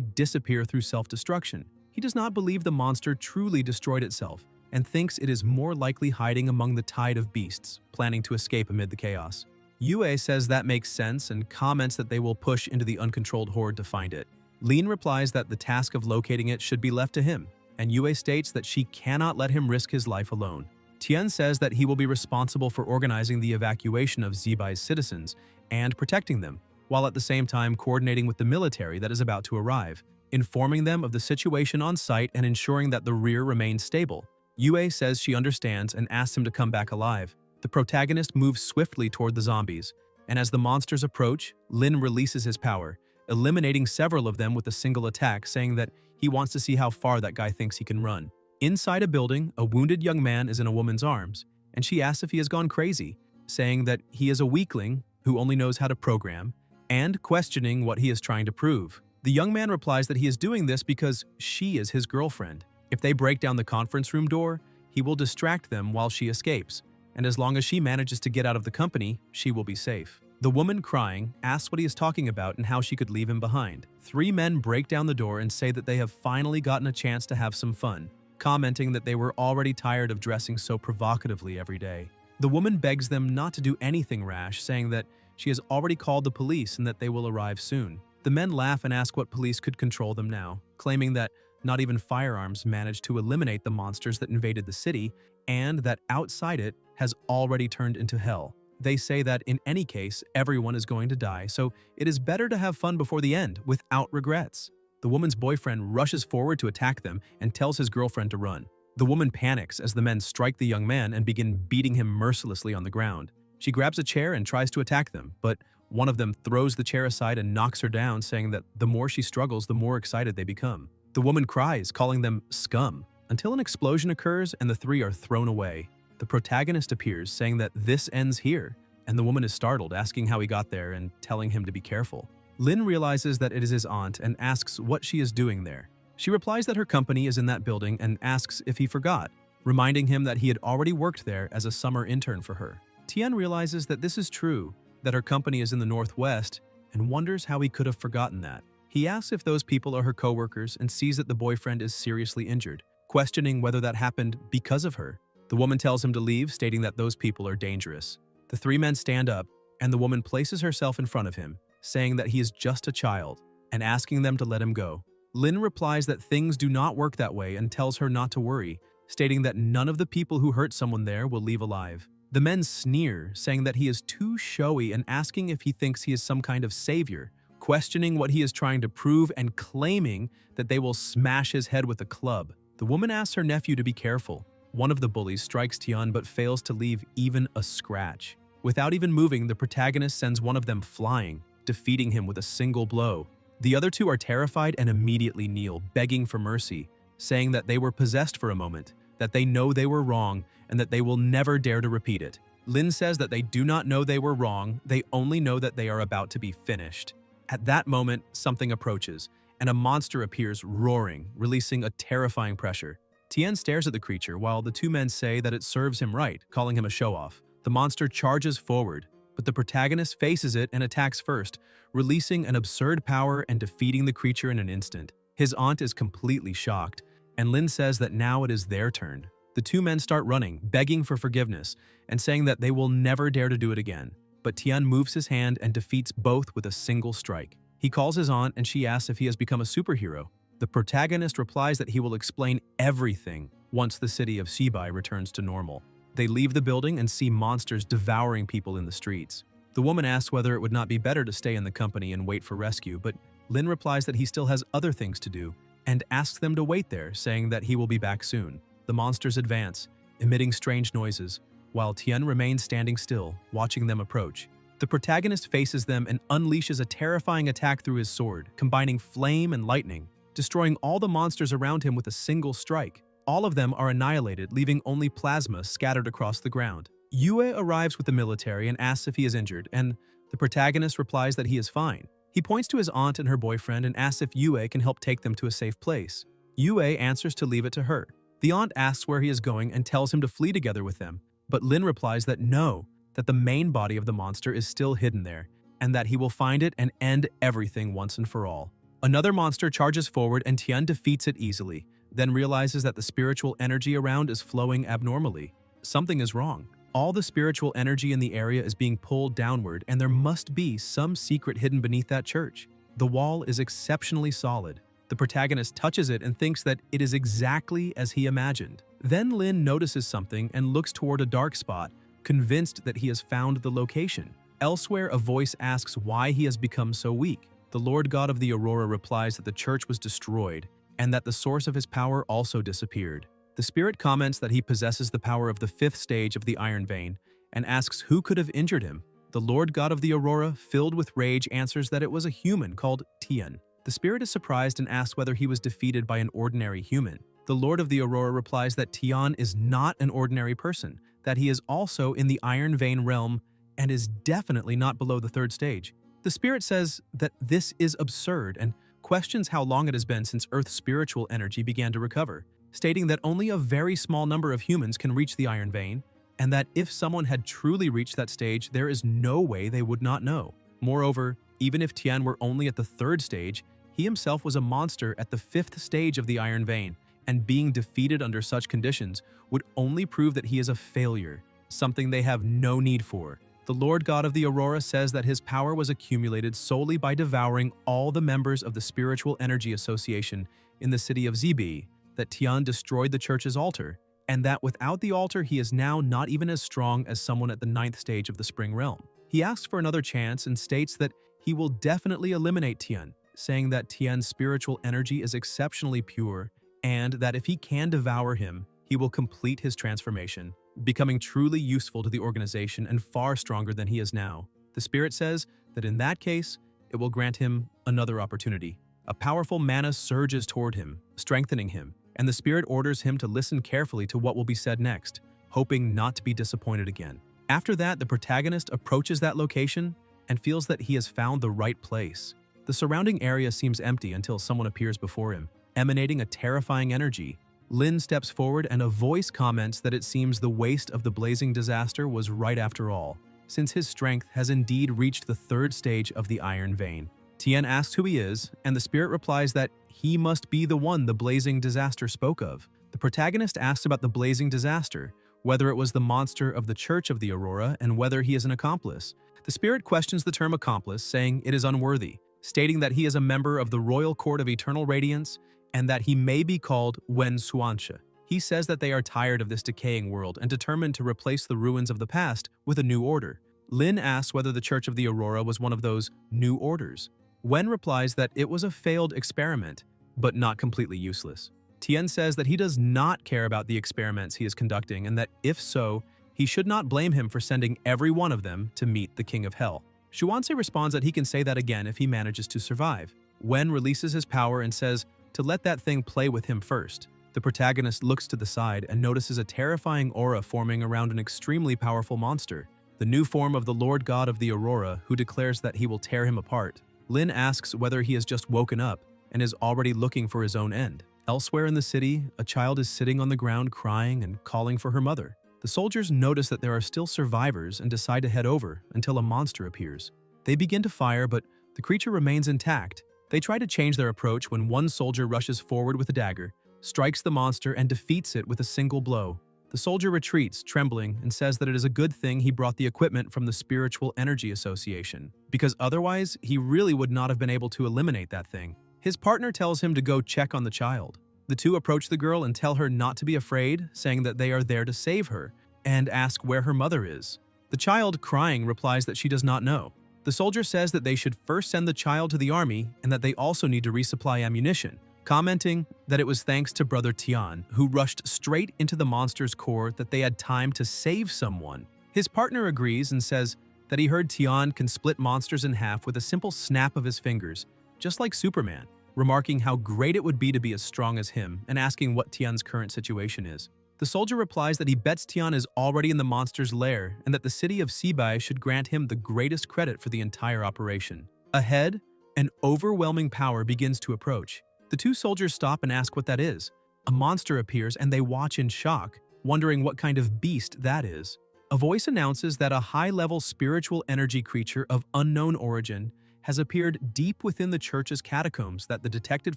disappear through self-destruction. He does not believe the monster truly destroyed itself and thinks it is more likely hiding among the tide of beasts, planning to escape amid the chaos. Yue says that makes sense and comments that they will push into the uncontrolled horde to find it. Lin replies that the task of locating it should be left to him, and Yue states that she cannot let him risk his life alone. Tian says that he will be responsible for organizing the evacuation of Zibai's citizens and protecting them, while at the same time coordinating with the military that is about to arrive, informing them of the situation on site and ensuring that the rear remains stable. Yue says she understands and asks him to come back alive. The protagonist moves swiftly toward the zombies, and as the monsters approach, Lin releases his power, eliminating several of them with a single attack, saying that he wants to see how far that guy thinks he can run. Inside a building, a wounded young man is in a woman's arms, and she asks if he has gone crazy, saying that he is a weakling who only knows how to program, and questioning what he is trying to prove. The young man replies that he is doing this because she is his girlfriend. If they break down the conference room door, he will distract them while she escapes, and as long as she manages to get out of the company, she will be safe. The woman, crying, asks what he is talking about and how she could leave him behind. 3 men break down the door and say that they have finally gotten a chance to have some fun, commenting that they were already tired of dressing so provocatively every day. The woman begs them not to do anything rash, saying that she has already called the police and that they will arrive soon. The men laugh and ask what police could control them now, claiming that not even firearms managed to eliminate the monsters that invaded the city, and that outside it has already turned into hell. They say that in any case, everyone is going to die, so it is better to have fun before the end, without regrets. The woman's boyfriend rushes forward to attack them and tells his girlfriend to run. The woman panics as the men strike the young man and begin beating him mercilessly on the ground. She grabs a chair and tries to attack them, but one of them throws the chair aside and knocks her down, saying that the more she struggles, the more excited they become. The woman cries, calling them scum, until an explosion occurs and the 3 are thrown away. The protagonist appears, saying that this ends here, and the woman is startled, asking how he got there and telling him to be careful. Lin realizes that it is his aunt and asks what she is doing there. She replies that her company is in that building and asks if he forgot, reminding him that he had already worked there as a summer intern for her. Tian realizes that this is true, that her company is in the northwest, and wonders how he could have forgotten that. He asks if those people are her coworkers and sees that the boyfriend is seriously injured, questioning whether that happened because of her. The woman tells him to leave, stating that those people are dangerous. The 3 men stand up, and the woman places herself in front of him, saying that he is just a child, and asking them to let him go. Lin replies that things do not work that way and tells her not to worry, stating that none of the people who hurt someone there will leave alive. The men sneer, saying that he is too showy and asking if he thinks he is some kind of savior, questioning what he is trying to prove and claiming that they will smash his head with a club. The woman asks her nephew to be careful. One of the bullies strikes Tian but fails to leave even a scratch. Without even moving, the protagonist sends one of them flying, defeating him with a single blow. The other 2 are terrified and immediately kneel, begging for mercy, saying that they were possessed for a moment, that they know they were wrong, and that they will never dare to repeat it. Lin says that they do not know they were wrong, they only know that they are about to be finished. At that moment, something approaches, and a monster appears roaring, releasing a terrifying pressure. Tian stares at the creature while the 2 men say that it serves him right, calling him a show-off. The monster charges forward, but the protagonist faces it and attacks first, releasing an absurd power and defeating the creature in an instant. His aunt is completely shocked, and Lin says that now it is their turn. The 2 men start running, begging for forgiveness, and saying that they will never dare to do it again. But Tian moves his hand and defeats both with a single strike. He calls his aunt and she asks if he has become a superhero. The protagonist replies that he will explain everything once the city of Shibai returns to normal. They leave the building and see monsters devouring people in the streets. The woman asks whether it would not be better to stay in the company and wait for rescue, but Lin replies that he still has other things to do and asks them to wait there, saying that he will be back soon. The monsters advance, emitting strange noises, while Tian remains standing still, watching them approach. The protagonist faces them and unleashes a terrifying attack through his sword, combining flame and lightning, destroying all the monsters around him with a single strike. All of them are annihilated, leaving only plasma scattered across the ground. Yue arrives with the military and asks if he is injured, and the protagonist replies that he is fine. He points to his aunt and her boyfriend and asks if Yue can help take them to a safe place. Yue answers to leave it to her. The aunt asks where he is going and tells him to flee together with them, But Lin replies that no, that the main body of the monster is still hidden there, and that he will find it and end everything once and for all. Another monster charges forward and Tian defeats it easily, then realizes that the spiritual energy around is flowing abnormally. Something is wrong. All the spiritual energy in the area is being pulled downward, and there must be some secret hidden beneath that church. The wall is exceptionally solid. The protagonist touches it and thinks that it is exactly as he imagined. Then Lin notices something and looks toward a dark spot, convinced that he has found the location. Elsewhere, a voice asks why he has become so weak. The Lord God of the Aurora replies that the church was destroyed, and that the source of his power also disappeared. The spirit comments that he possesses the power of the 5th stage of the Iron Vein, and asks who could have injured him. The Lord God of the Aurora, filled with rage, answers that it was a human called Tian. The spirit is surprised and asks whether he was defeated by an ordinary human. The Lord of the Aurora replies that Tian is not an ordinary person, that he is also in the Iron Vein realm and is definitely not below the 3rd stage. The spirit says that this is absurd and questions how long it has been since Earth's spiritual energy began to recover, stating that only a very small number of humans can reach the Iron Vein, and that if someone had truly reached that stage, there is no way they would not know. Moreover, even if Tian were only at the 3rd stage, he himself was a monster at the 5th stage of the Iron Vein, and being defeated under such conditions would only prove that he is a failure, something they have no need for. The Lord God of the Aurora says that his power was accumulated solely by devouring all the members of the Spiritual Energy Association in the city of Zibi, that Tian destroyed the church's altar, and that without the altar he is now not even as strong as someone at the 9th stage of the Spring Realm. He asks for another chance and states that he will definitely eliminate Tian, saying that Tian's spiritual energy is exceptionally pure, and that if he can devour him, he will complete his transformation, becoming truly useful to the organization and far stronger than he is now. The spirit says that in that case, it will grant him another opportunity. A powerful mana surges toward him, strengthening him, and the spirit orders him to listen carefully to what will be said next, hoping not to be disappointed again. After that, the protagonist approaches that location and feels that he has found the right place. The surrounding area seems empty until someone appears before him, emanating a terrifying energy. Lin steps forward and a voice comments that it seems the waste of the blazing disaster was right after all, since his strength has indeed reached the 3rd stage of the Iron Vein. Tian asks who he is, and the spirit replies that he must be the one the blazing disaster spoke of. The protagonist asks about the blazing disaster, whether it was the monster of the Church of the Aurora, and whether he is an accomplice. The spirit questions the term accomplice, saying it is unworthy, stating that he is a member of the Royal Court of Eternal Radiance, and that he may be called Wen Suansha. He says that they are tired of this decaying world and determined to replace the ruins of the past with a new order. Lin asks whether the Church of the Aurora was one of those new orders. Wen replies that it was a failed experiment, but not completely useless. Tian says that he does not care about the experiments he is conducting, and that if so, he should not blame him for sending every one of them to meet the King of Hell. Xuanzhe responds that he can say that again if he manages to survive. Wen releases his power and says to let that thing play with him first. The protagonist looks to the side and notices a terrifying aura forming around an extremely powerful monster, the new form of the Lord God of the Aurora, who declares that he will tear him apart. Lin asks whether he has just woken up and is already looking for his own end. Elsewhere in the city, a child is sitting on the ground crying and calling for her mother. The soldiers notice that there are still survivors and decide to head over until a monster appears. They begin to fire, but the creature remains intact. They try to change their approach when one soldier rushes forward with a dagger, strikes the monster, and defeats it with a single blow. The soldier retreats, trembling, and says that it is a good thing he brought the equipment from the Spiritual Energy Association, because otherwise he really would not have been able to eliminate that thing. His partner tells him to go check on the child. The two approach the girl and tell her not to be afraid, saying that they are there to save her, and ask where her mother is. The child, crying, replies that she does not know. The soldier says that they should first send the child to the army and that they also need to resupply ammunition, commenting that it was thanks to Brother Tian, who rushed straight into the monster's core, that they had time to save someone. His partner agrees and says that he heard Tian can split monsters in half with a simple snap of his fingers, just like Superman, remarking how great it would be to be as strong as him and asking what Tian's current situation is. The soldier replies that he bets Tian is already in the monster's lair and that the city of Sibai should grant him the greatest credit for the entire operation. Ahead, an overwhelming power begins to approach. The two soldiers stop and ask what that is. A monster appears and they watch in shock, wondering what kind of beast that is. A voice announces that a high-level spiritual energy creature of unknown origin has appeared deep within the church's catacombs, that the detected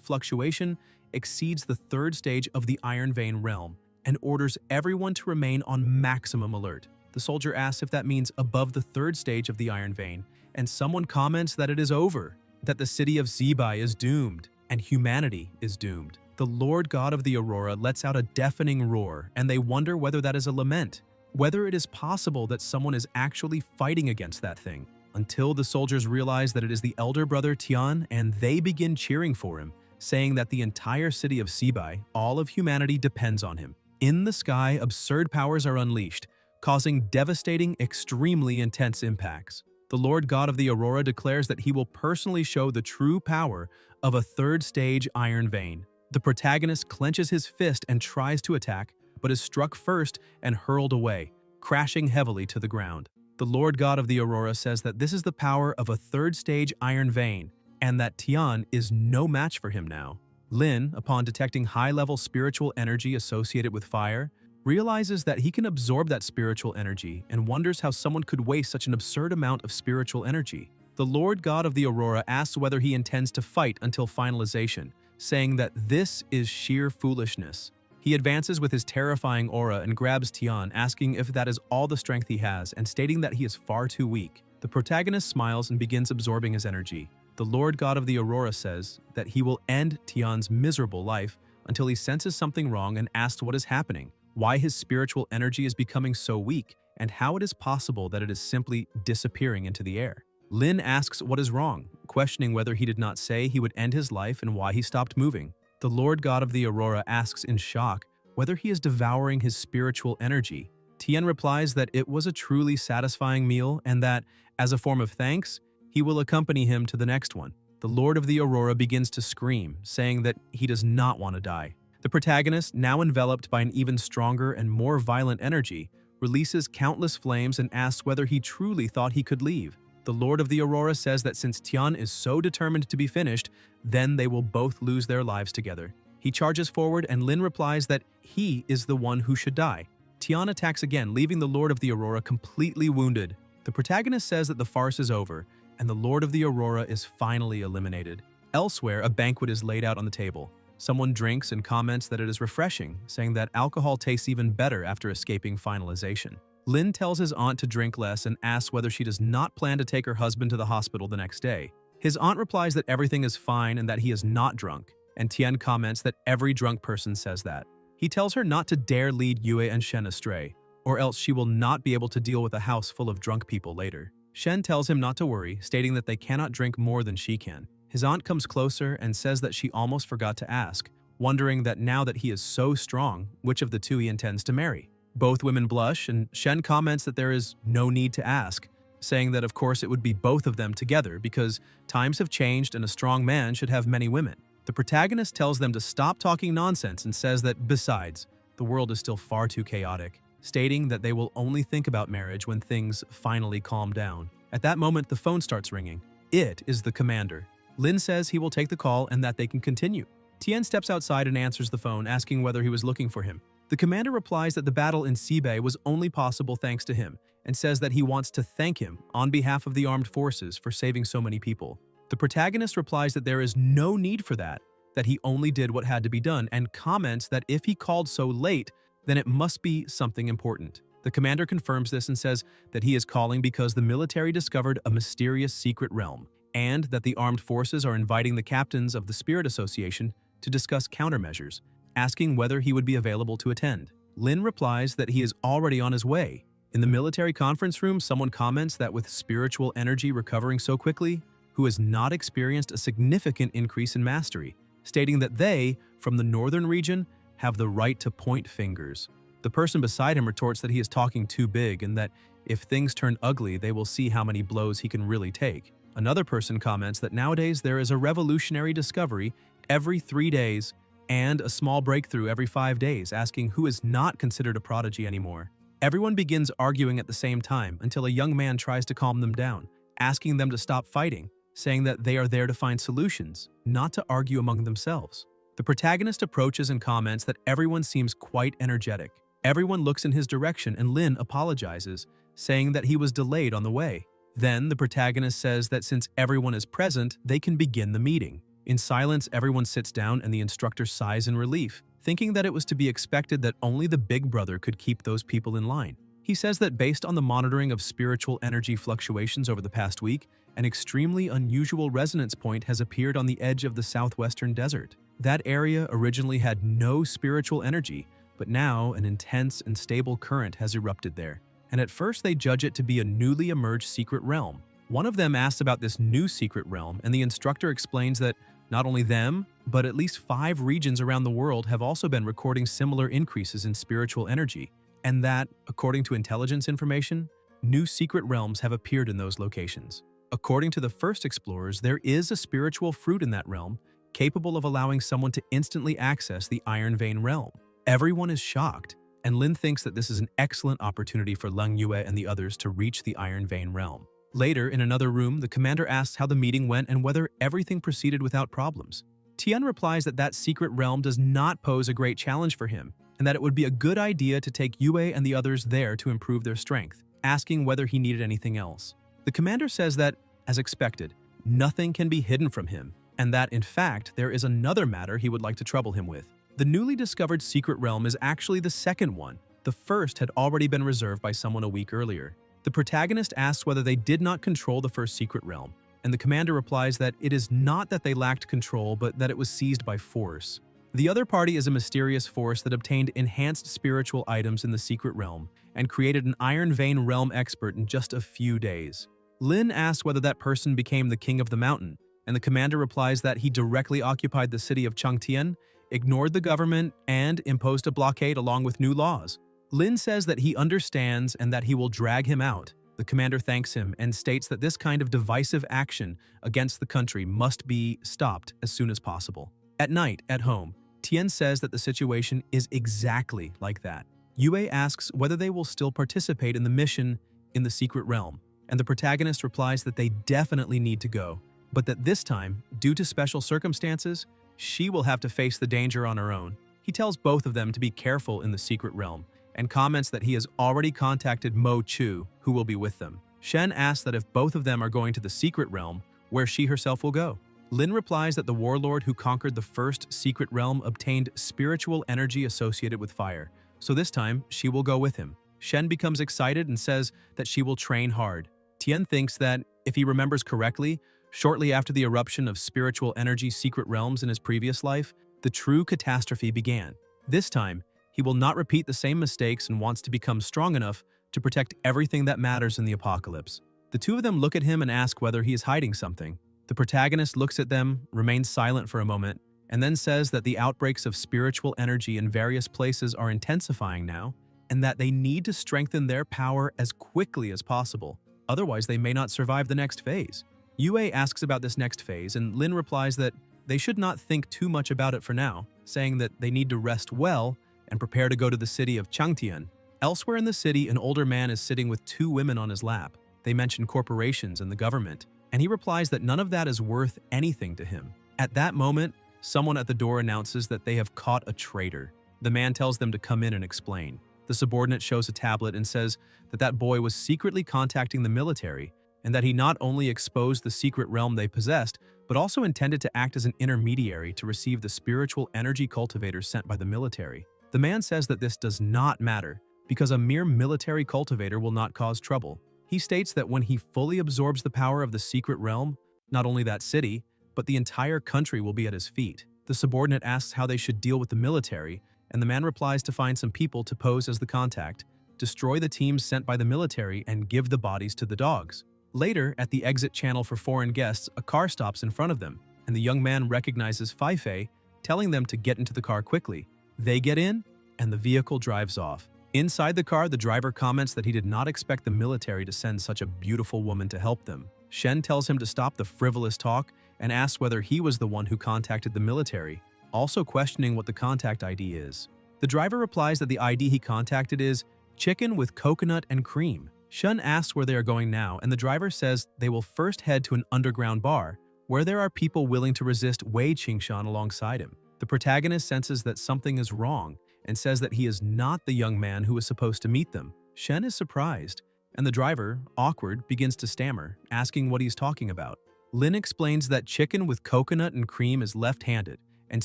fluctuation exceeds the third stage of the Iron Vein realm, and orders everyone to remain on maximum alert. The soldier asks if that means above the third stage of the Iron Vein, and someone comments that it is over, that the city of Zebai is doomed, and humanity is doomed. The Lord God of the Aurora lets out a deafening roar, and they wonder whether that is a lament, whether it is possible that someone is actually fighting against that thing, until the soldiers realize that it is the elder brother Tian, and they begin cheering for him, saying that the entire city of Zebai, all of humanity, depends on him. In the sky, absurd powers are unleashed, causing devastating, extremely intense impacts. The Lord God of the Aurora declares that he will personally show the true power of a third-stage Iron Vein. The protagonist clenches his fist and tries to attack, but is struck first and hurled away, crashing heavily to the ground. The Lord God of the Aurora says that this is the power of a third-stage Iron Vein, and that Tian is no match for him now. Lin, upon detecting high-level spiritual energy associated with fire, realizes that he can absorb that spiritual energy and wonders how someone could waste such an absurd amount of spiritual energy. The Lord God of the Aurora asks whether he intends to fight until finalization, saying that this is sheer foolishness. He advances with his terrifying aura and grabs Tian, asking if that is all the strength he has and stating that he is far too weak. The protagonist smiles and begins absorbing his energy. The Lord God of the Aurora says that he will end Tian's miserable life until he senses something wrong and asks what is happening, why his spiritual energy is becoming so weak, and how it is possible that it is simply disappearing into the air. Lin asks what is wrong, questioning whether he did not say he would end his life and why he stopped moving. The Lord God of the Aurora asks in shock whether he is devouring his spiritual energy. Tian replies that it was a truly satisfying meal and that, as a form of thanks, he will accompany him to the next one. The Lord of the Aurora begins to scream, saying that he does not want to die. The protagonist, now enveloped by an even stronger and more violent energy, releases countless flames and asks whether he truly thought he could leave. The Lord of the Aurora says that since Tian is so determined to be finished, then they will both lose their lives together. He charges forward and Lin replies that he is the one who should die. Tian attacks again, leaving the Lord of the Aurora completely wounded. The protagonist says that the farce is over, and the Lord of the Aurora is finally eliminated. Elsewhere, a banquet is laid out on the table. Someone drinks and comments that it is refreshing, saying that alcohol tastes even better after escaping finalization. Lin tells his aunt to drink less and asks whether she does not plan to take her husband to the hospital the next day. His aunt replies that everything is fine and that he is not drunk, and Tian comments that every drunk person says that. He tells her not to dare lead Yue and Shen astray, or else she will not be able to deal with a house full of drunk people later. Shen tells him not to worry, stating that they cannot drink more than she can. His aunt comes closer and says that she almost forgot to ask, wondering that now that he is so strong, which of the two he intends to marry. Both women blush, and Shen comments that there is no need to ask, saying that of course it would be both of them together because times have changed and a strong man should have many women. The protagonist tells them to stop talking nonsense and says that, besides, the world is still far too chaotic, stating that they will only think about marriage when things finally calm down. At that moment, the phone starts ringing. It is the commander. Lin says he will take the call and that they can continue. Tian steps outside and answers the phone, asking whether he was looking for him. The commander replies that the battle in Zebai was only possible thanks to him, and says that he wants to thank him on behalf of the armed forces for saving so many people. The protagonist replies that there is no need for that he only did what had to be done, and comments that if he called so late, then it must be something important. The commander confirms this and says that he is calling because the military discovered a mysterious secret realm, and that the armed forces are inviting the captains of the Spirit Association to discuss countermeasures, asking whether he would be available to attend. Lin replies that he is already on his way. In the military conference room, someone comments that with spiritual energy recovering so quickly, who has not experienced a significant increase in mastery, stating that they, from the northern region, have the right to point fingers. The person beside him retorts that he is talking too big and that if things turn ugly, they will see how many blows he can really take. Another person comments that nowadays there is a revolutionary discovery every 3 days and a small breakthrough every 5 days, asking who is not considered a prodigy anymore. Everyone begins arguing at the same time until a young man tries to calm them down, asking them to stop fighting, saying that they are there to find solutions, not to argue among themselves. The protagonist approaches and comments that everyone seems quite energetic. Everyone looks in his direction and Lin apologizes, saying that he was delayed on the way. Then the protagonist says that since everyone is present, they can begin the meeting. In silence, everyone sits down and the instructor sighs in relief, thinking that it was to be expected that only the big brother could keep those people in line. He says that based on the monitoring of spiritual energy fluctuations over the past week, an extremely unusual resonance point has appeared on the edge of the southwestern desert. That area originally had no spiritual energy, but now an intense and stable current has erupted there. And at first they judge it to be a newly emerged secret realm. One of them asks about this new secret realm, and the instructor explains that not only them, but at least 5 regions around the world have also been recording similar increases in spiritual energy, and that, according to intelligence information, new secret realms have appeared in those locations. According to the first explorers, there is a spiritual fruit in that realm, capable of allowing someone to instantly access the Iron Vein realm. Everyone is shocked, and Lin thinks that this is an excellent opportunity for Leng Yue and the others to reach the Iron Vein realm. Later, in another room, the commander asks how the meeting went and whether everything proceeded without problems. Tian replies that that secret realm does not pose a great challenge for him, and that it would be a good idea to take Yue and the others there to improve their strength, asking whether he needed anything else. The commander says that, as expected, nothing can be hidden from him, and that, in fact, there is another matter he would like to trouble him with. The newly discovered secret realm is actually the second one. The first had already been reserved by someone a week earlier. The protagonist asks whether they did not control the first secret realm, and the commander replies that it is not that they lacked control, but that it was seized by force. The other party is a mysterious force that obtained enhanced spiritual items in the secret realm and created an Iron Vein realm expert in just a few days. Lin asks whether that person became the king of the mountain, and the commander replies that he directly occupied the city of Changtian, ignored the government, and imposed a blockade along with new laws. Lin says that he understands and that he will drag him out. The commander thanks him and states that this kind of divisive action against the country must be stopped as soon as possible. At night, at home, Tian says that the situation is exactly like that. Yue asks whether they will still participate in the mission in the secret realm, and the protagonist replies that they definitely need to go, but that this time, due to special circumstances, she will have to face the danger on her own. He tells both of them to be careful in the secret realm, and comments that he has already contacted Mo Chu, who will be with them. Shen asks that if both of them are going to the secret realm, where she herself will go. Lin replies that the warlord who conquered the first secret realm obtained spiritual energy associated with fire, so this time she will go with him. Shen becomes excited and says that she will train hard. Tian thinks that, if he remembers correctly, shortly after the eruption of spiritual energy secret realms in his previous life, the true catastrophe began. This time, he will not repeat the same mistakes and wants to become strong enough to protect everything that matters in the apocalypse. The two of them look at him and ask whether he is hiding something. The protagonist looks at them, remains silent for a moment, and then says that the outbreaks of spiritual energy in various places are intensifying now, and that they need to strengthen their power as quickly as possible. Otherwise, they may not survive the next phase. Yue asks about this next phase, and Lin replies that they should not think too much about it for now, saying that they need to rest well and prepare to go to the city of Changtian. Elsewhere in the city, an older man is sitting with 2 women on his lap. They mention corporations and the government, and he replies that none of that is worth anything to him. At that moment, someone at the door announces that they have caught a traitor. The man tells them to come in and explain. The subordinate shows a tablet and says that that boy was secretly contacting the military, and that he not only exposed the secret realm they possessed, but also intended to act as an intermediary to receive the spiritual energy cultivators sent by the military. The man says that this does not matter, because a mere military cultivator will not cause trouble. He states that when he fully absorbs the power of the secret realm, not only that city, but the entire country will be at his feet. The subordinate asks how they should deal with the military, and the man replies to find some people to pose as the contact, destroy the teams sent by the military, and give the bodies to the dogs. Later, at the exit channel for foreign guests, a car stops in front of them, and the young man recognizes Feifei, telling them to get into the car quickly. They get in, and the vehicle drives off. Inside the car, the driver comments that he did not expect the military to send such a beautiful woman to help them. Shen tells him to stop the frivolous talk and asks whether he was the one who contacted the military, also questioning what the contact ID is. The driver replies that the ID he contacted is chicken with coconut and cream. Shen asks where they are going now, and the driver says they will first head to an underground bar, where there are people willing to resist Wei Qingshan alongside him. The protagonist senses that something is wrong, and says that he is not the young man who was supposed to meet them. Shen is surprised, and the driver, awkward, begins to stammer, asking what he's talking about. Lin explains that chicken with coconut and cream is left-handed and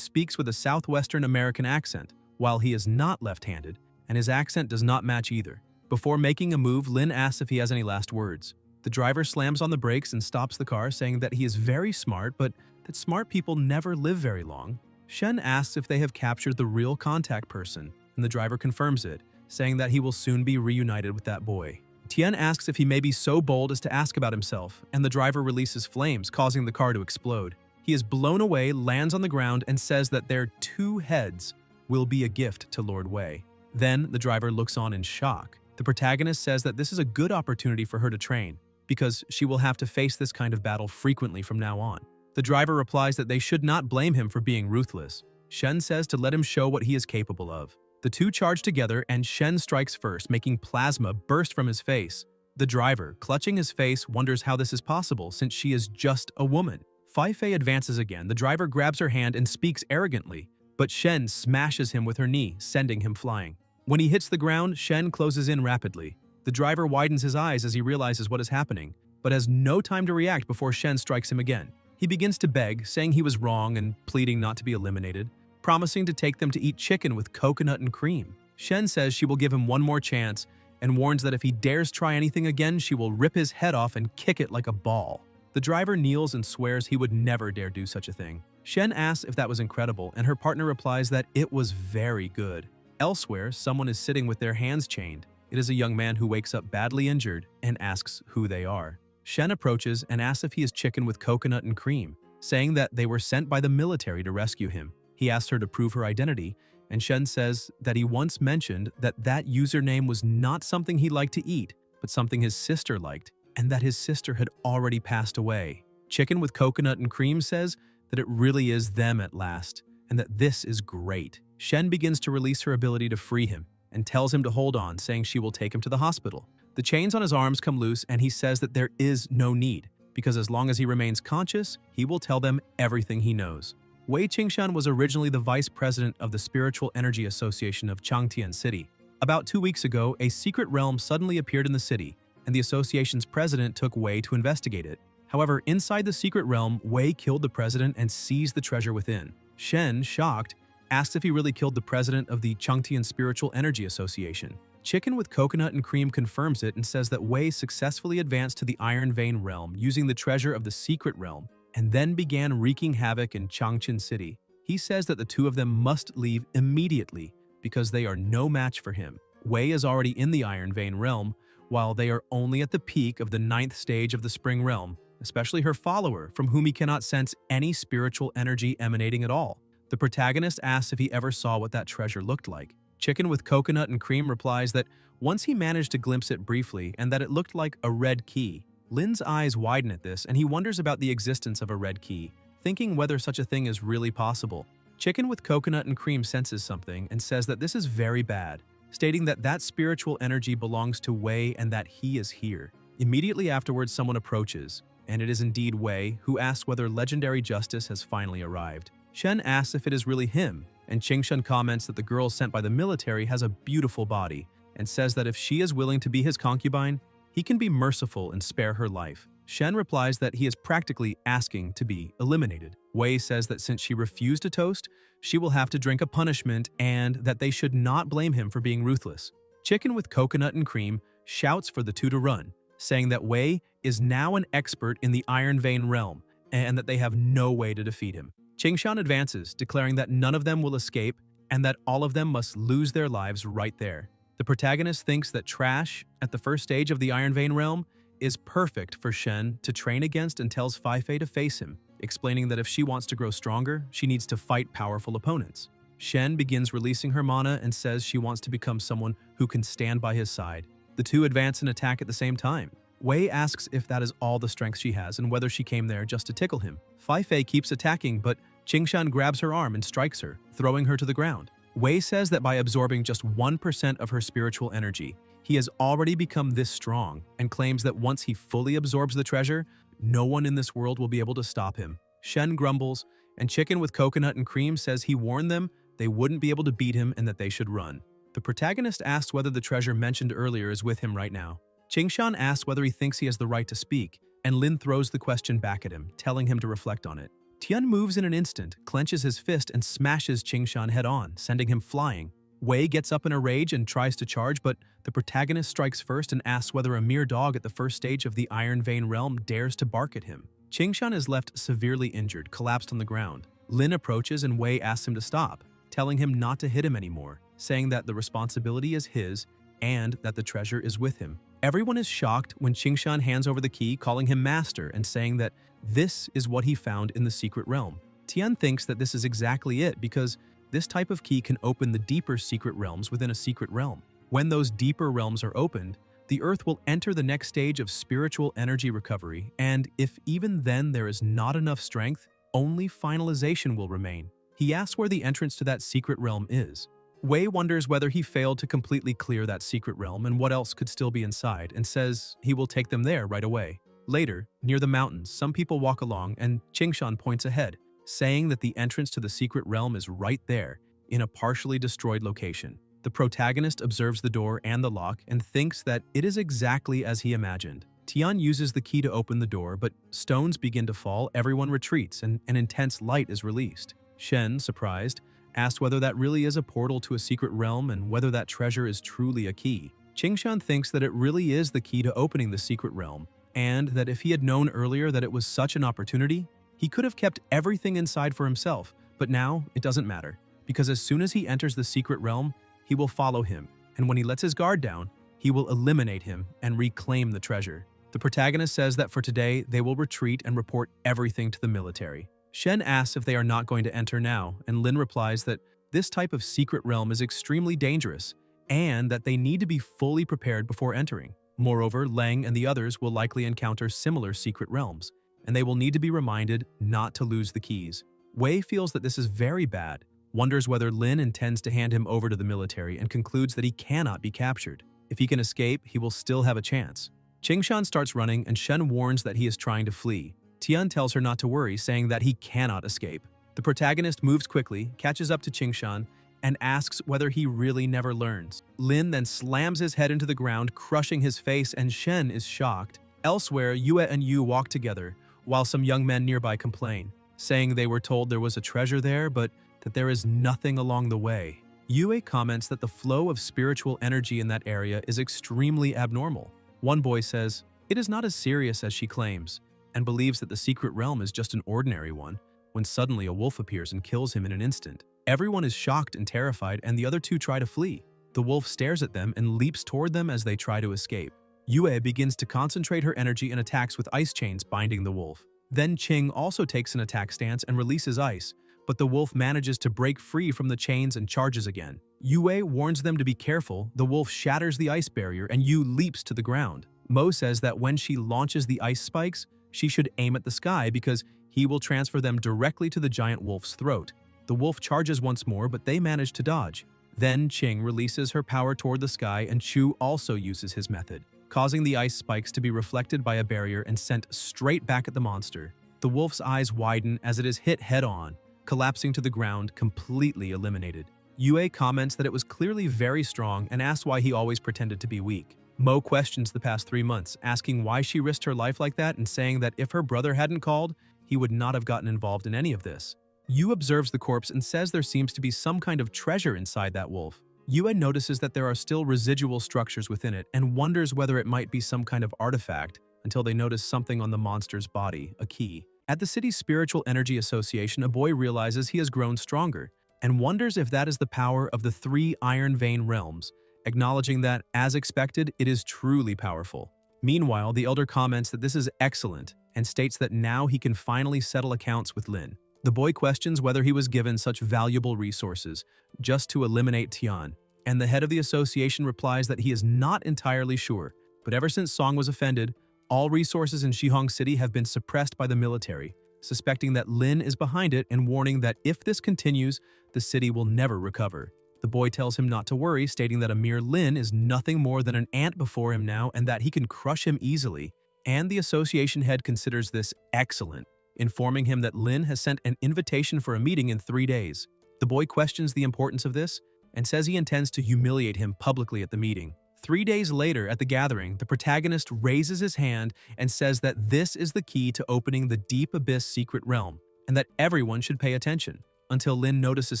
speaks with a southwestern American accent, while he is not left-handed, and his accent does not match either. Before making a move, Lin asks if he has any last words. The driver slams on the brakes and stops the car, saying that he is very smart, but that smart people never live very long. Shen asks if they have captured the real contact person, and the driver confirms it, saying that he will soon be reunited with that boy. Tian asks if he may be so bold as to ask about himself, and the driver releases flames, causing the car to explode. He is blown away, lands on the ground, and says that their 2 heads will be a gift to Lord Wei. Then, the driver looks on in shock. The protagonist says that this is a good opportunity for her to train, because she will have to face this kind of battle frequently from now on. The driver replies that they should not blame him for being ruthless. Shen says to let him show what he is capable of. The two charge together, and Shen strikes first, making plasma burst from his face. The driver, clutching his face, wonders how this is possible since she is just a woman. Fei Fei advances again. The driver grabs her hand and speaks arrogantly, but Shen smashes him with her knee, sending him flying. When he hits the ground, Shen closes in rapidly. The driver widens his eyes as he realizes what is happening, but has no time to react before Shen strikes him again. He begins to beg, saying he was wrong and pleading not to be eliminated, promising to take them to eat chicken with coconut and cream. Shen says she will give him one more chance and warns that if he dares try anything again, she will rip his head off and kick it like a ball. The driver kneels and swears he would never dare do such a thing. Shen asks if that was incredible, and her partner replies that it was very good. Elsewhere, someone is sitting with their hands chained. It is a young man who wakes up badly injured and asks who they are. Shen approaches and asks if he is chicken with coconut and cream, saying that they were sent by the military to rescue him. He asks her to prove her identity, and Shen says that he once mentioned that that username was not something he liked to eat, but something his sister liked, and that his sister had already passed away. Chicken with coconut and cream says that it really is them at last, and that this is great. Shen begins to release her ability to free him, and tells him to hold on, saying she will take him to the hospital. The chains on his arms come loose, and he says that there is no need, because as long as he remains conscious, he will tell them everything he knows. Wei Qingshan was originally the vice president of the Spiritual Energy Association of Changtian City. About 2 weeks ago, a secret realm suddenly appeared in the city, and the association's president took Wei to investigate it. However, inside the secret realm, Wei killed the president and seized the treasure within. Shen, shocked, asks if he really killed the president of the Changtian Spiritual Energy Association. Chicken with coconut and cream confirms it and says that Wei successfully advanced to the Iron Vein realm using the treasure of the secret realm, and then began wreaking havoc in Changtian City. He says that the two of them must leave immediately because they are no match for him. Wei is already in the Iron Vein realm, while they are only at the peak of the 9th stage of the Spring realm, especially her follower, from whom he cannot sense any spiritual energy emanating at all. The protagonist asks if he ever saw what that treasure looked like. Chicken with coconut and cream replies that once he managed to glimpse it briefly and that it looked like a red key. Lin's eyes widen at this, and he wonders about the existence of a red key, thinking whether such a thing is really possible. Chicken with coconut and cream senses something and says that this is very bad, stating that that spiritual energy belongs to Wei and that he is here. Immediately afterwards, someone approaches, and it is indeed Wei, who asks whether legendary justice has finally arrived. Shen asks if it is really him, and Qingshan comments that the girl sent by the military has a beautiful body, and says that if she is willing to be his concubine, he can be merciful and spare her life. Shen replies that he is practically asking to be eliminated. Wei says that since she refused to toast, she will have to drink a punishment and that they should not blame him for being ruthless. Chicken with coconut and cream shouts for the two to run, saying that Wei is now an expert in the Iron Vein realm and that they have no way to defeat him. Qingshan advances, declaring that none of them will escape and that all of them must lose their lives right there. The protagonist thinks that trash, at the first stage of the Iron Vein realm, is perfect for Shen to train against and tells Fei Fei to face him, explaining that if she wants to grow stronger, she needs to fight powerful opponents. Shen begins releasing her mana and says she wants to become someone who can stand by his side. The two advance and attack at the same time. Wei asks if that is all the strength she has and whether she came there just to tickle him. Fei Fei keeps attacking, but Qingshan grabs her arm and strikes her, throwing her to the ground. Wei says that by absorbing just 1% of her spiritual energy, he has already become this strong, and claims that once he fully absorbs the treasure, no one in this world will be able to stop him. Shen grumbles, and Chicken with coconut and cream says he warned them they wouldn't be able to beat him and that they should run. The protagonist asks whether the treasure mentioned earlier is with him right now. Qingshan asks whether he thinks he has the right to speak, and Lin throws the question back at him, telling him to reflect on it. Tian moves in an instant, clenches his fist, and smashes Qingshan head-on, sending him flying. Wei gets up in a rage and tries to charge, but the protagonist strikes first and asks whether a mere dog at the first stage of the Iron Vein realm dares to bark at him. Qingshan is left severely injured, collapsed on the ground. Lin approaches and Wei asks him to stop, telling him not to hit him anymore, saying that the responsibility is his and that the treasure is with him. Everyone is shocked when Qingshan hands over the key, calling him master and saying that this is what he found in the secret realm. Tian thinks that this is exactly it because this type of key can open the deeper secret realms within a secret realm. When those deeper realms are opened, the Earth will enter the next stage of spiritual energy recovery, and if even then there is not enough strength, only finalization will remain. He asks where the entrance to that secret realm is. Wei wonders whether he failed to completely clear that secret realm and what else could still be inside, and says he will take them there right away. Later, near the mountains, some people walk along and Qingshan points ahead, saying that the entrance to the secret realm is right there, in a partially destroyed location. The protagonist observes the door and the lock and thinks that it is exactly as he imagined. Tian uses the key to open the door, but stones begin to fall, everyone retreats, and an intense light is released. Shen, surprised, asked whether that really is a portal to a secret realm and whether that treasure is truly a key. Qingshan thinks that it really is the key to opening the secret realm, and that if he had known earlier that it was such an opportunity, he could have kept everything inside for himself, but now it doesn't matter, because as soon as he enters the secret realm, he will follow him, and when he lets his guard down, he will eliminate him and reclaim the treasure. The protagonist says that for today, they will retreat and report everything to the military. Shen asks if they are not going to enter now, and Lin replies that this type of secret realm is extremely dangerous, and that they need to be fully prepared before entering. Moreover, Leng and the others will likely encounter similar secret realms, and they will need to be reminded not to lose the keys. Wei feels that this is very bad, wonders whether Lin intends to hand him over to the military, and concludes that he cannot be captured. If he can escape, he will still have a chance. Qingshan starts running and Shen warns that he is trying to flee. Tian tells her not to worry, saying that he cannot escape. The protagonist moves quickly, catches up to Qingshan, and asks whether he really never learns. Lin then slams his head into the ground, crushing his face, and Shen is shocked. Elsewhere, Yue and Yu walk together, while some young men nearby complain, saying they were told there was a treasure there, but that there is nothing along the way. Yue comments that the flow of spiritual energy in that area is extremely abnormal. One boy says, "It is not as serious as she claims," and believes that the secret realm is just an ordinary one, when suddenly a wolf appears and kills him in an instant. Everyone is shocked and terrified, and the other two try to flee. The wolf stares at them and leaps toward them as they try to escape. Yue begins to concentrate her energy and attacks with ice chains binding the wolf. Then Qing also takes an attack stance and releases ice, but the wolf manages to break free from the chains and charges again. Yue warns them to be careful. The wolf shatters the ice barrier and Yu leaps to the ground. Mo says that when she launches the ice spikes, she should aim at the sky because he will transfer them directly to the giant wolf's throat. The wolf charges once more, but they manage to dodge. Then Qing releases her power toward the sky and Chu also uses his method, causing the ice spikes to be reflected by a barrier and sent straight back at the monster. The wolf's eyes widen as it is hit head-on, collapsing to the ground, completely eliminated. Yue comments that it was clearly very strong and asks why he always pretended to be weak. Mo questions the past 3 months, asking why she risked her life like that and saying that if her brother hadn't called, he would not have gotten involved in any of this. Yu observes the corpse and says there seems to be some kind of treasure inside that wolf. Yue notices that there are still residual structures within it and wonders whether it might be some kind of artifact until they notice something on the monster's body, a key. At the city's Spiritual Energy Association, a boy realizes he has grown stronger and wonders if that is the power of the 3 Iron Vein realms, acknowledging that, as expected, it is truly powerful. Meanwhile, the elder comments that this is excellent and states that now he can finally settle accounts with Lin. The boy questions whether he was given such valuable resources just to eliminate Tian, and the head of the association replies that he is not entirely sure, but ever since Song was offended, all resources in Shihong City have been suppressed by the military, suspecting that Lin is behind it and warning that if this continues, the city will never recover. The boy tells him not to worry, stating that a mere Lin is nothing more than an ant before him now and that he can crush him easily, and the association head considers this excellent, informing him that Lin has sent an invitation for a meeting in 3 days. The boy questions the importance of this and says he intends to humiliate him publicly at the meeting. 3 days later at the gathering, the protagonist raises his hand and says that this is the key to opening the Deep Abyss secret realm and that everyone should pay attention, until Lin notices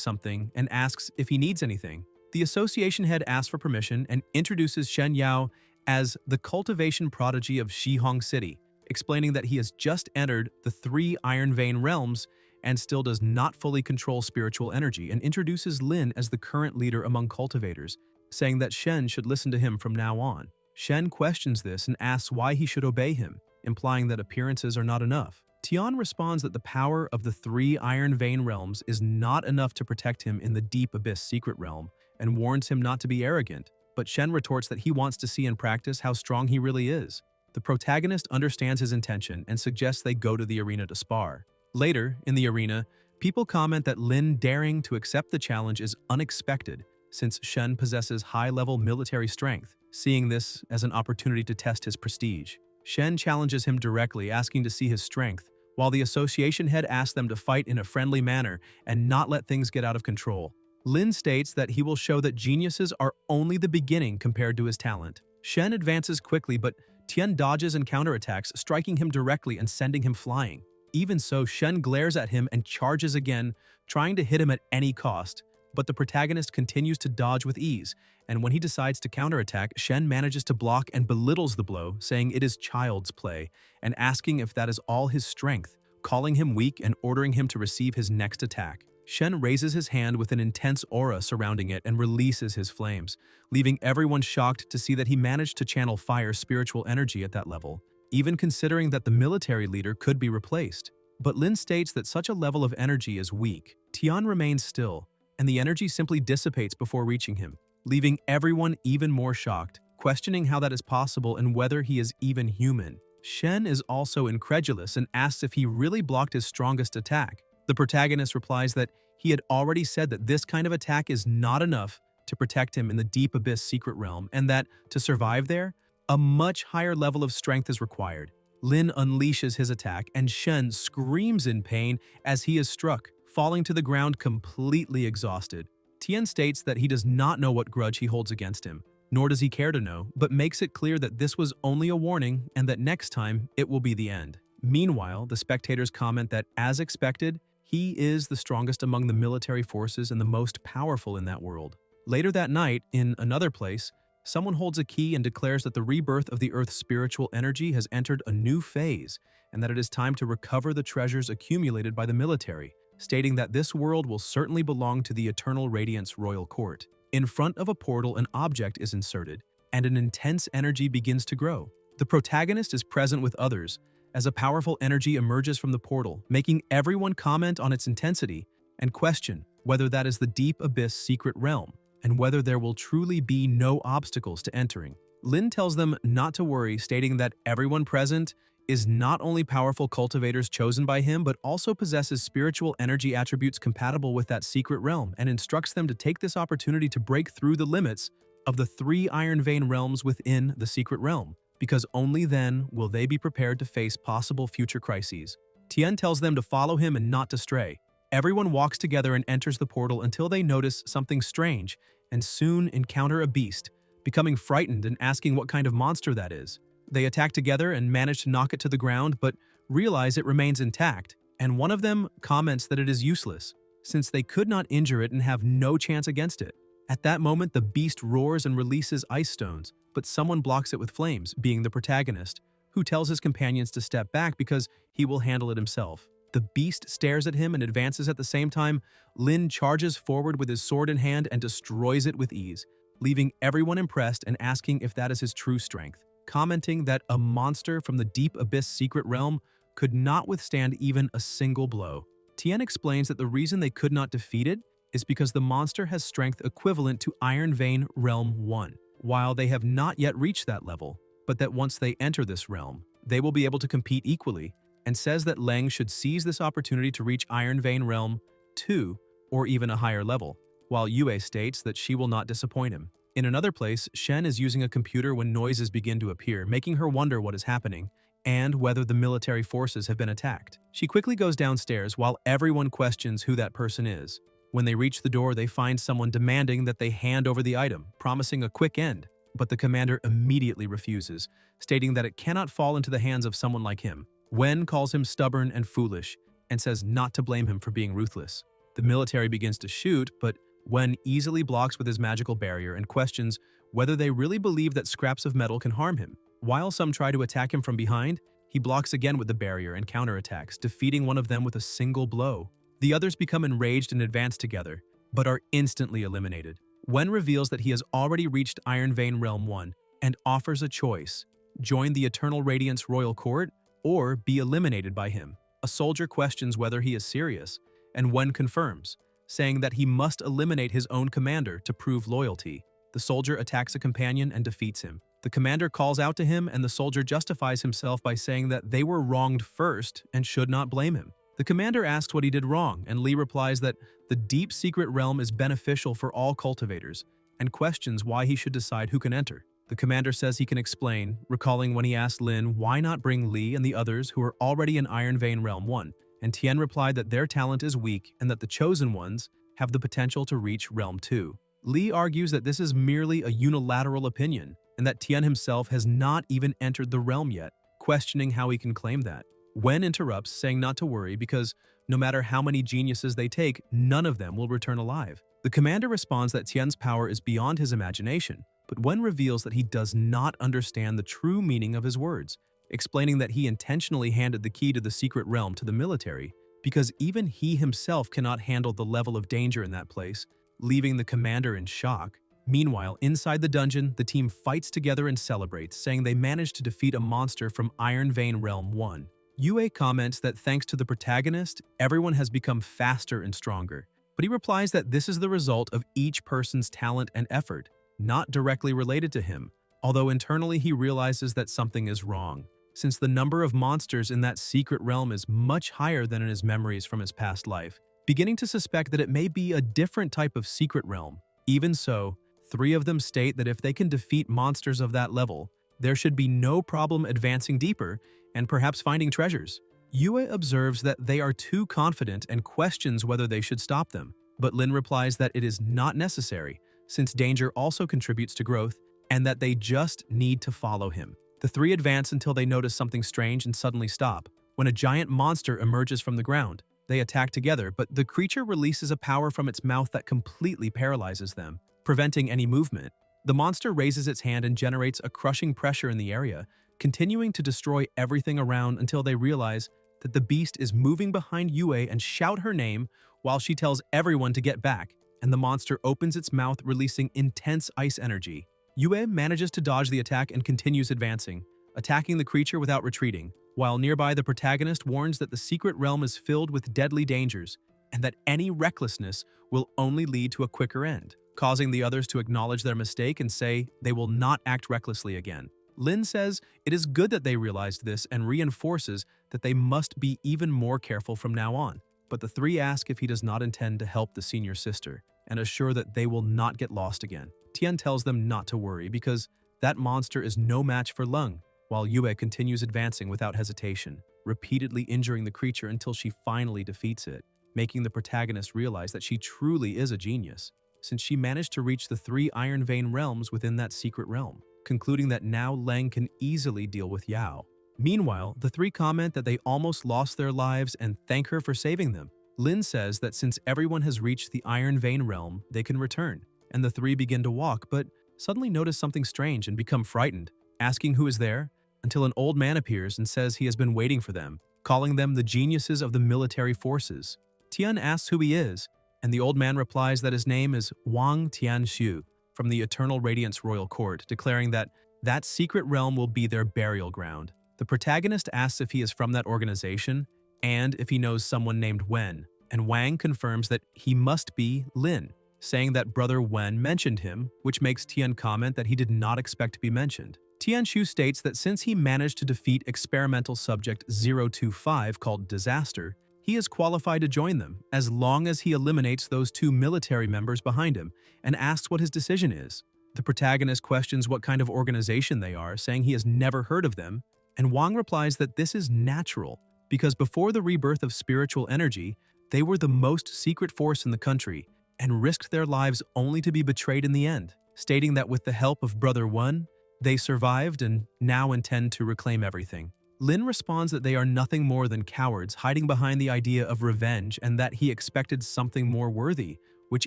something and asks if he needs anything. The association head asks for permission and introduces Shen Yao as the cultivation prodigy of Shihong City, explaining that he has just entered the 3 Iron Vein realms and still does not fully control spiritual energy, and introduces Lin as the current leader among cultivators, saying that Shen should listen to him from now on. Shen questions this and asks why he should obey him, implying that appearances are not enough. Tian responds that the power of the 3 Iron Vein realms is not enough to protect him in the Deep Abyss secret realm, and warns him not to be arrogant, but Shen retorts that he wants to see in practice how strong he really is. The protagonist understands his intention and suggests they go to the arena to spar. Later, in the arena, people comment that Lin daring to accept the challenge is unexpected, since Shen possesses high-level military strength, seeing this as an opportunity to test his prestige. Shen challenges him directly, asking to see his strength, while the association head asks them to fight in a friendly manner and not let things get out of control. Lin states that he will show that geniuses are only the beginning compared to his talent. Shen advances quickly, but Tian dodges and counterattacks, striking him directly and sending him flying. Even so, Shen glares at him and charges again, trying to hit him at any cost. But the protagonist continues to dodge with ease, and when he decides to counterattack, Shen manages to block and belittles the blow, saying it is child's play, and asking if that is all his strength, calling him weak and ordering him to receive his next attack. Shen raises his hand with an intense aura surrounding it and releases his flames, leaving everyone shocked to see that he managed to channel fire spiritual energy at that level, even considering that the military leader could be replaced. But Lin states that such a level of energy is weak. Tian remains still, and the energy simply dissipates before reaching him, leaving everyone even more shocked, questioning how that is possible and whether he is even human. Shen is also incredulous and asks if he really blocked his strongest attack. The protagonist replies that he had already said that this kind of attack is not enough to protect him in the Deep Abyss secret realm, and that, to survive there, a much higher level of strength is required. Lin unleashes his attack, and Shen screams in pain as he is struck, falling to the ground completely exhausted. Tian states that he does not know what grudge he holds against him, nor does he care to know, but makes it clear that this was only a warning and that next time it will be the end. Meanwhile, the spectators comment that, as expected, he is the strongest among the military forces and the most powerful in that world. Later that night, in another place, someone holds a key and declares that the rebirth of the Earth's spiritual energy has entered a new phase and that it is time to recover the treasures accumulated by the military, stating that this world will certainly belong to the Eternal Radiance Royal Court. In front of a portal, an object is inserted, and an intense energy begins to grow. The protagonist is present with others, as a powerful energy emerges from the portal, making everyone comment on its intensity and question whether that is the Deep Abyss secret realm, and whether there will truly be no obstacles to entering. Lin tells them not to worry, stating that everyone present is not only powerful cultivators chosen by him, but also possesses spiritual energy attributes compatible with that secret realm, and instructs them to take this opportunity to break through the limits of the 3 Iron Vein realms within the secret realm, because only then will they be prepared to face possible future crises. Tian tells them to follow him and not to stray. Everyone walks together and enters the portal until they notice something strange and soon encounter a beast, becoming frightened and asking what kind of monster that is. They attack together and manage to knock it to the ground, but realize it remains intact, and one of them comments that it is useless, since they could not injure it and have no chance against it. At that moment, the beast roars and releases ice stones, but someone blocks it with flames, being the protagonist, who tells his companions to step back because he will handle it himself. The beast stares at him and advances at the same time. Lin charges forward with his sword in hand and destroys it with ease, leaving everyone impressed and asking if that is his true strength, commenting that a monster from the Deep Abyss secret realm could not withstand even a single blow. Tian explains that the reason they could not defeat it is because the monster has strength equivalent to Iron Vein Realm 1, while they have not yet reached that level, but that once they enter this realm, they will be able to compete equally, and says that Leng should seize this opportunity to reach Iron Vein Realm 2 or even a higher level, while Yue states that she will not disappoint him. In another place, Shen is using a computer when noises begin to appear, making her wonder what is happening and whether the military forces have been attacked. She quickly goes downstairs while everyone questions who that person is. When they reach the door, they find someone demanding that they hand over the item, promising a quick end. But the commander immediately refuses, stating that it cannot fall into the hands of someone like him. Wen calls him stubborn and foolish, and says not to blame him for being ruthless. The military begins to shoot, but Wen easily blocks with his magical barrier and questions whether they really believe that scraps of metal can harm him. While some try to attack him from behind, he blocks again with the barrier and counterattacks, defeating one of them with a single blow. The others become enraged and advance together, but are instantly eliminated. Wen reveals that he has already reached Iron Vein Realm 1 and offers a choice: join the Eternal Radiance Royal Court or be eliminated by him. A soldier questions whether he is serious, and Wen confirms, saying that he must eliminate his own commander to prove loyalty. The soldier attacks a companion and defeats him. The commander calls out to him, and the soldier justifies himself by saying that they were wronged first and should not blame him. The commander asks what he did wrong, and Lee replies that the deep secret realm is beneficial for all cultivators, and questions why he should decide who can enter. The commander says he can explain, recalling when he asked Lin why not bring Lee and the others who are already in Iron Vein Realm 1, and Tien replied that their talent is weak and that the chosen ones have the potential to reach Realm 2. Lee argues that this is merely a unilateral opinion, and that Tien himself has not even entered the realm yet, questioning how he can claim that. Wen interrupts, saying not to worry because no matter how many geniuses they take, none of them will return alive. The commander responds that Tien's power is beyond his imagination, but Wen reveals that he does not understand the true meaning of his words, explaining that he intentionally handed the key to the secret realm to the military because even he himself cannot handle the level of danger in that place, leaving the commander in shock. Meanwhile, inside the dungeon, the team fights together and celebrates, saying they managed to defeat a monster from Iron Vein Realm 1. Yue comments that thanks to the protagonist, everyone has become faster and stronger, but he replies that this is the result of each person's talent and effort, not directly related to him, although internally he realizes that something is wrong, since the number of monsters in that secret realm is much higher than in his memories from his past life, beginning to suspect that it may be a different type of secret realm. Even so, 3 of them state that if they can defeat monsters of that level, there should be no problem advancing deeper and perhaps finding treasures. Yue observes that they are too confident and questions whether they should stop them, but Lin replies that it is not necessary, since danger also contributes to growth and that they just need to follow him. The 3 advance until they notice something strange and suddenly stop. When a giant monster emerges from the ground, they attack together, but the creature releases a power from its mouth that completely paralyzes them, preventing any movement. The monster raises its hand and generates a crushing pressure in the area, continuing to destroy everything around until they realize that the beast is moving behind Yue and shout her name while she tells everyone to get back, and the monster opens its mouth, releasing intense ice energy. Yue manages to dodge the attack and continues advancing, attacking the creature without retreating, while nearby the protagonist warns that the secret realm is filled with deadly dangers and that any recklessness will only lead to a quicker end, causing the others to acknowledge their mistake and say they will not act recklessly again. Lin says it is good that they realized this and reinforces that they must be even more careful from now on, but the 3 ask if he does not intend to help the senior sister and assure that they will not get lost again. Tien tells them not to worry because that monster is no match for Lung, while Yue continues advancing without hesitation, repeatedly injuring the creature until she finally defeats it, making the protagonist realize that she truly is a genius, since she managed to reach the 3 Iron Vein realms within that secret realm, concluding that now Leng can easily deal with Yao. Meanwhile, the 3 comment that they almost lost their lives and thank her for saving them. Lin says that since everyone has reached the Iron Vein realm, they can return, and the 3 begin to walk, but suddenly notice something strange and become frightened, asking who is there, until an old man appears and says he has been waiting for them, calling them the geniuses of the military forces. Tian asks who he is, and the old man replies that his name is Wang Tianxiu from the Eternal Radiance Royal Court, declaring that that secret realm will be their burial ground. The protagonist asks if he is from that organization and if he knows someone named Wen, and Wang confirms that he must be Lin, saying that brother Wen mentioned him, which makes Tian comment that he did not expect to be mentioned. Tianshu states that since he managed to defeat experimental subject 025 called Disaster, he is qualified to join them as long as he eliminates those 2 military members behind him, and asks what his decision is. The protagonist questions what kind of organization they are, saying he has never heard of them, and Wang replies that this is natural because before the rebirth of spiritual energy, They were the most secret force in the country and risked their lives only to be betrayed in the end, stating that with the help of Brother One, they survived and now intend to reclaim everything. Lin responds that they are nothing more than cowards hiding behind the idea of revenge and that he expected something more worthy, which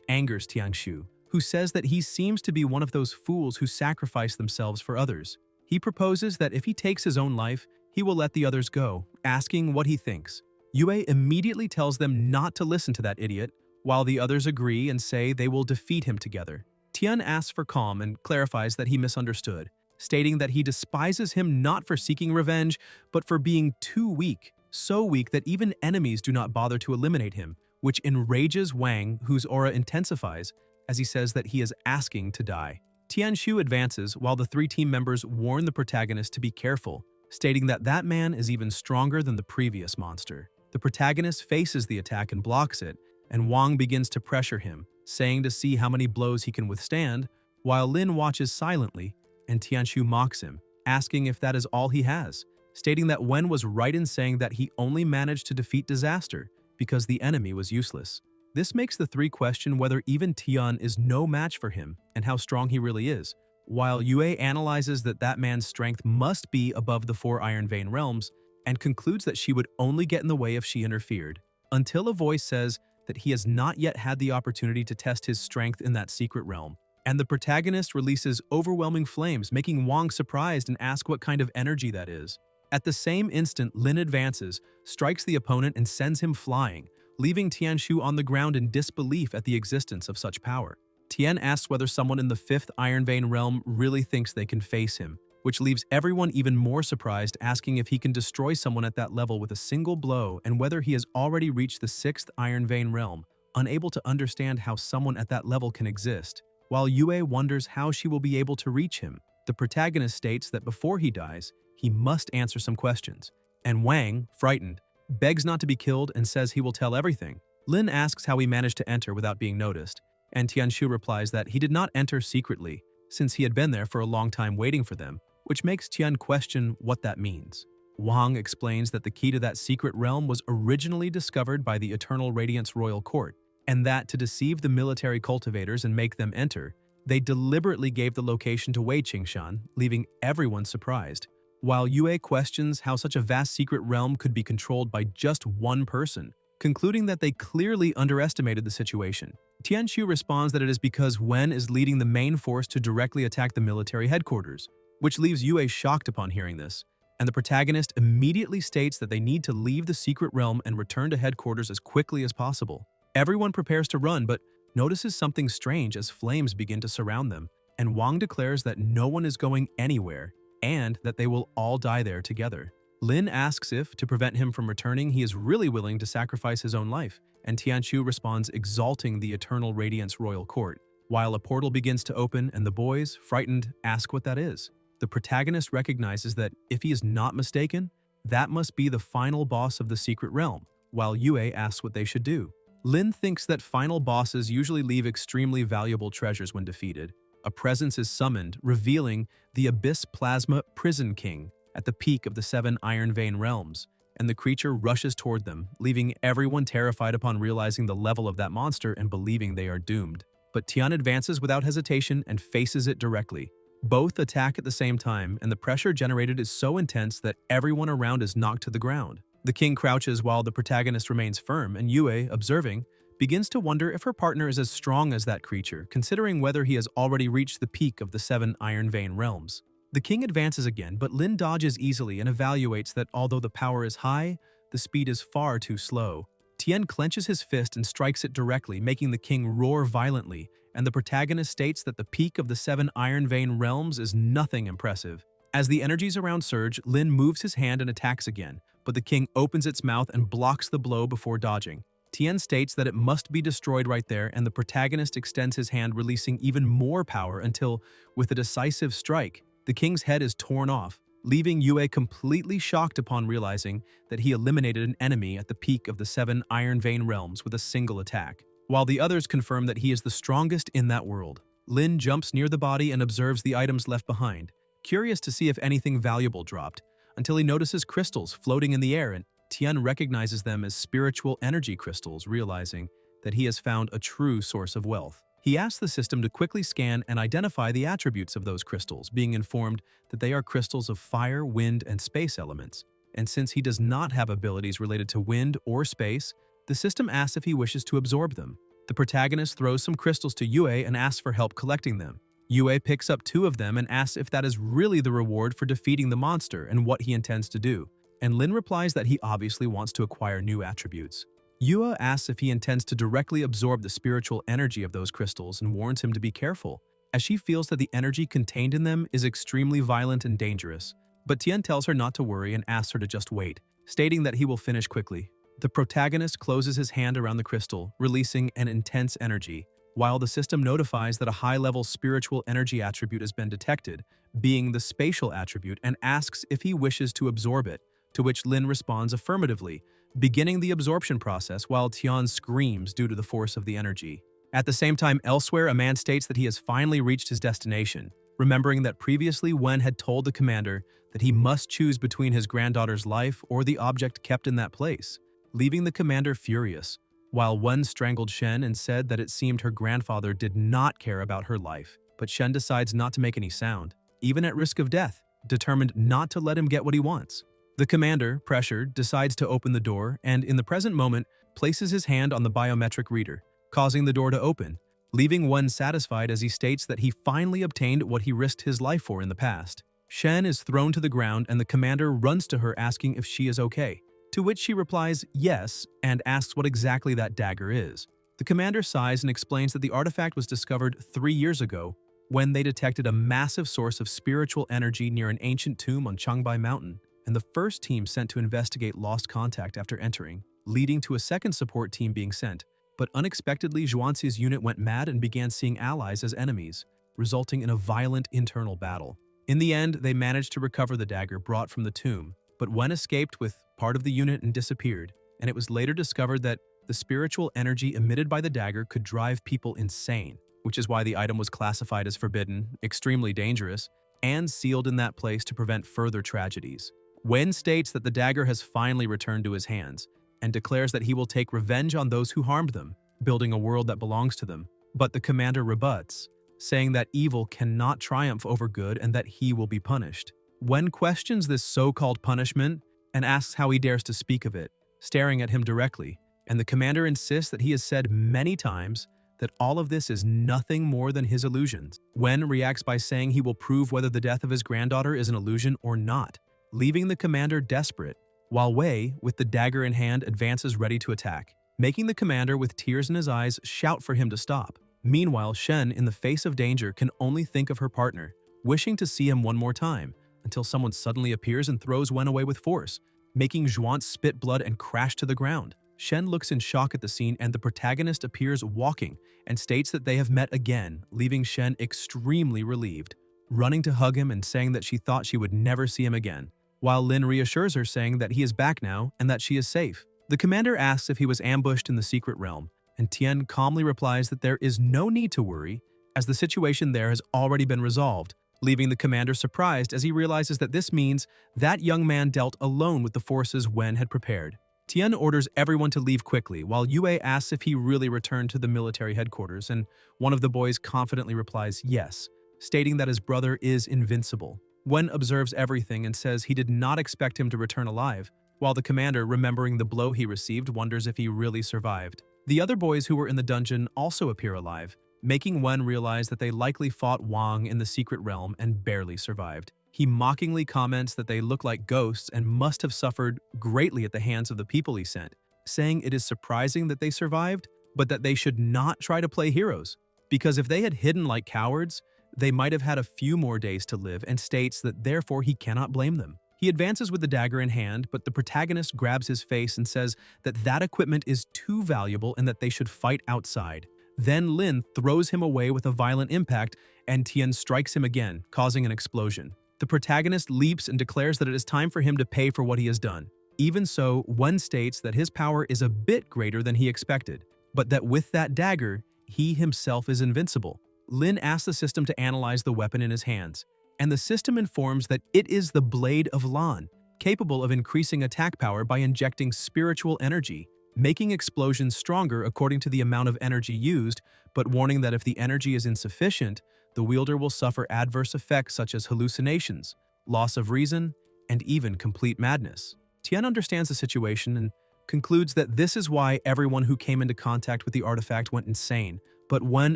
angers Tianxu, who says that he seems to be one of those fools who sacrifice themselves for others. He proposes that if he takes his own life, he will let the others go, asking what he thinks. Yue immediately tells them not to listen to that idiot, while the others agree and say they will defeat him together. Tian asks for calm and clarifies that he misunderstood, stating that he despises him not for seeking revenge, but for being too weak, so weak that even enemies do not bother to eliminate him, which enrages Wang, whose aura intensifies, as he says that he is asking to die. Tianxu advances while the three team members warn the protagonist to be careful, stating that that man is even stronger than the previous monster. The protagonist faces the attack and blocks it, and Wang begins to pressure him, saying to see how many blows he can withstand, while Lin watches silently, and Tianxu mocks him, asking if that is all he has, stating that Wen was right in saying that he only managed to defeat disaster because the enemy was useless. This makes the three question whether even Tian is no match for him and how strong he really is, while Yue analyzes that that man's strength must be above the 4 Iron Vein realms and concludes that she would only get in the way if she interfered, until a voice says that he has not yet had the opportunity to test his strength in that secret realm, and the protagonist releases overwhelming flames, making Wang surprised and ask what kind of energy that is. At the same instant, Lin advances, strikes the opponent and sends him flying, leaving Tianxu on the ground in disbelief at the existence of such power. Tian asks whether someone in the 5th Iron Vein realm really thinks they can face him, which leaves everyone even more surprised, asking if he can destroy someone at that level with a single blow and whether he has already reached the 6th Iron Vein realm, unable to understand how someone at that level can exist. While Yue wonders how she will be able to reach him, the protagonist states that before he dies, he must answer some questions. And Wang, frightened, begs not to be killed and says he will tell everything. Lin asks how he managed to enter without being noticed, and Tianxu replies that he did not enter secretly, since he had been there for a long time waiting for them, which makes Tian question what that means. Wang explains that the key to that secret realm was originally discovered by the Eternal Radiance Royal Court, and that to deceive the military cultivators and make them enter, they deliberately gave the location to Wei Qingshan, leaving everyone surprised. While Yue questions how such a vast secret realm could be controlled by just one person, concluding that they clearly underestimated the situation. Tianxu responds that it is because Wen is leading the main force to directly attack the military headquarters, which leaves Yue shocked upon hearing this, and the protagonist immediately states that they need to leave the secret realm and return to headquarters as quickly as possible. Everyone prepares to run, but notices something strange as flames begin to surround them, and Wang declares that no one is going anywhere and that they will all die there together. Lin asks if, to prevent him from returning, he is really willing to sacrifice his own life, and Tianxu responds exalting the Eternal Radiance Royal Court, while a portal begins to open and the boys, frightened, ask what that is. The protagonist recognizes that, if he is not mistaken, that must be the final boss of the secret realm, while Yue asks what they should do. Lin thinks that final bosses usually leave extremely valuable treasures when defeated. A presence is summoned, revealing the Abyss Plasma Prison King at the peak of the 7 Iron Vein realms, and the creature rushes toward them, leaving everyone terrified upon realizing the level of that monster and believing they are doomed. But Tian advances without hesitation and faces it directly. Both attack at the same time, and the pressure generated is so intense that everyone around is knocked to the ground. The king crouches while the protagonist remains firm, and Yue, observing, begins to wonder if her partner is as strong as that creature, considering whether he has already reached the peak of the 7 Iron Vein realms. The king advances again, but Lin dodges easily and evaluates that although the power is high, the speed is far too slow. Tian clenches his fist and strikes it directly, making the king roar violently, and the protagonist states that the peak of the 7 Iron Vein realms is nothing impressive. As the energies around surge, Lin moves his hand and attacks again, but the king opens its mouth and blocks the blow before dodging. Tian states that it must be destroyed right there, and the protagonist extends his hand, releasing even more power until, with a decisive strike, the king's head is torn off, leaving Yue completely shocked upon realizing that he eliminated an enemy at the peak of the 7 Iron Vein realms with a single attack. While the others confirm that he is the strongest in that world, Lin jumps near the body and observes the items left behind, curious to see if anything valuable dropped, until he notices crystals floating in the air and Tian recognizes them as spiritual energy crystals, realizing that he has found a true source of wealth. He asks the system to quickly scan and identify the attributes of those crystals, being informed that they are crystals of fire, wind, and space elements. And since he does not have abilities related to wind or space, the system asks if he wishes to absorb them. The protagonist throws some crystals to Yue and asks for help collecting them. Yue picks up 2 of them and asks if that is really the reward for defeating the monster and what he intends to do. And Lin replies that he obviously wants to acquire new attributes. Yue asks if he intends to directly absorb the spiritual energy of those crystals and warns him to be careful, as she feels that the energy contained in them is extremely violent and dangerous. But Tian tells her not to worry and asks her to just wait, stating that he will finish quickly. The protagonist closes his hand around the crystal, releasing an intense energy, while the system notifies that a high-level spiritual energy attribute has been detected, being the spatial attribute, and asks if he wishes to absorb it, to which Lin responds affirmatively, beginning the absorption process while Tian screams due to the force of the energy. At the same time, elsewhere, a man states that he has finally reached his destination, remembering that previously Wen had told the commander that he must choose between his granddaughter's life or the object kept in that place, leaving the commander furious, while Wen strangled Shen and said that it seemed her grandfather did not care about her life. But Shen decides not to make any sound, even at risk of death, determined not to let him get what he wants. The commander, pressured, decides to open the door and, in the present moment, places his hand on the biometric reader, causing the door to open, leaving Wen satisfied as he states that he finally obtained what he risked his life for in the past. Shen is thrown to the ground and the commander runs to her asking if she is okay, to which she replies yes and asks what exactly that dagger is. The commander sighs and explains that the artifact was discovered 3 years ago when they detected a massive source of spiritual energy near an ancient tomb on Changbai Mountain, and the first team sent to investigate lost contact after entering, leading to a second support team being sent. But unexpectedly, Zhuanxi's unit went mad and began seeing allies as enemies, resulting in a violent internal battle. In the end, they managed to recover the dagger brought from the tomb, but Wen escaped with part of the unit and disappeared, and it was later discovered that the spiritual energy emitted by the dagger could drive people insane, which is why the item was classified as forbidden, extremely dangerous, and sealed in that place to prevent further tragedies. Wen states that the dagger has finally returned to his hands, and declares that he will take revenge on those who harmed them, building a world that belongs to them. But the commander rebuts, saying that evil cannot triumph over good and that he will be punished. Wen questions this so-called punishment and asks how he dares to speak of it, staring at him directly, and the commander insists that he has said many times that all of this is nothing more than his illusions. Wen reacts by saying he will prove whether the death of his granddaughter is an illusion or not, leaving the commander desperate, while Wei, with the dagger in hand, advances ready to attack, making the commander, with tears in his eyes, shout for him to stop. Meanwhile, Shen, in the face of danger, can only think of her partner, wishing to see him one more time, until someone suddenly appears and throws Wen away with force, making Zhuan spit blood and crash to the ground. Shen looks in shock at the scene and the protagonist appears walking and states that they have met again, leaving Shen extremely relieved, running to hug him and saying that she thought she would never see him again, while Lin reassures her saying that he is back now and that she is safe. The commander asks if he was ambushed in the secret realm, and Tian calmly replies that there is no need to worry, as the situation there has already been resolved, leaving the commander surprised as he realizes that this means that young man dealt alone with the forces Wen had prepared. Tian orders everyone to leave quickly, while Yue asks if he really returned to the military headquarters, and one of the boys confidently replies yes, stating that his brother is invincible. Wen observes everything and says he did not expect him to return alive, while the commander, remembering the blow he received, wonders if he really survived. The other boys who were in the dungeon also appear alive, making Wen realize that they likely fought Wang in the secret realm and barely survived. He mockingly comments that they look like ghosts and must have suffered greatly at the hands of the people he sent, saying it is surprising that they survived, but that they should not try to play heroes, because if they had hidden like cowards, they might have had a few more days to live, and states that therefore he cannot blame them. He advances with the dagger in hand, but the protagonist grabs his face and says that that equipment is too valuable and that they should fight outside. Then Lin throws him away with a violent impact, and Tian strikes him again, causing an explosion. The protagonist leaps and declares that it is time for him to pay for what he has done. Even so, Wen states that his power is a bit greater than he expected, but that with that dagger, he himself is invincible. Lin asks the system to analyze the weapon in his hands, and the system informs that it is the Blade of Lan, capable of increasing attack power by injecting spiritual energy, making explosions stronger according to the amount of energy used, but warning that if the energy is insufficient, the wielder will suffer adverse effects such as hallucinations, loss of reason, and even complete madness. Tian understands the situation and concludes that this is why everyone who came into contact with the artifact went insane, but Wen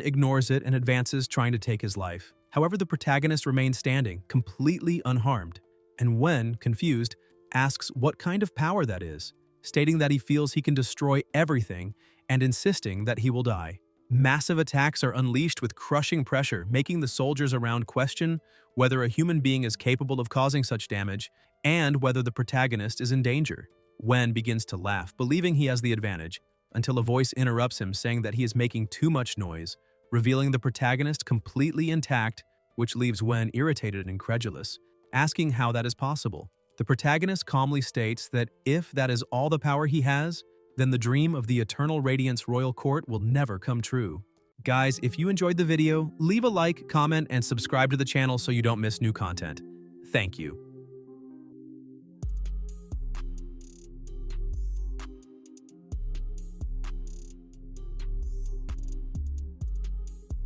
ignores it and advances, trying to take his life. However, the protagonist remains standing, completely unharmed, and Wen, confused, asks what kind of power that is, stating that he feels he can destroy everything and insisting that he will die. Massive attacks are unleashed with crushing pressure, making the soldiers around question whether a human being is capable of causing such damage and whether the protagonist is in danger. Wen begins to laugh, believing he has the advantage, until a voice interrupts him saying that he is making too much noise, revealing the protagonist completely intact, which leaves Wen irritated and incredulous, asking how that is possible. The protagonist calmly states that if that is all the power he has, then the dream of the Eternal Radiance Royal Court will never come true. Guys, if you enjoyed the video, leave a like, comment, and subscribe to the channel so you don't miss new content. Thank you.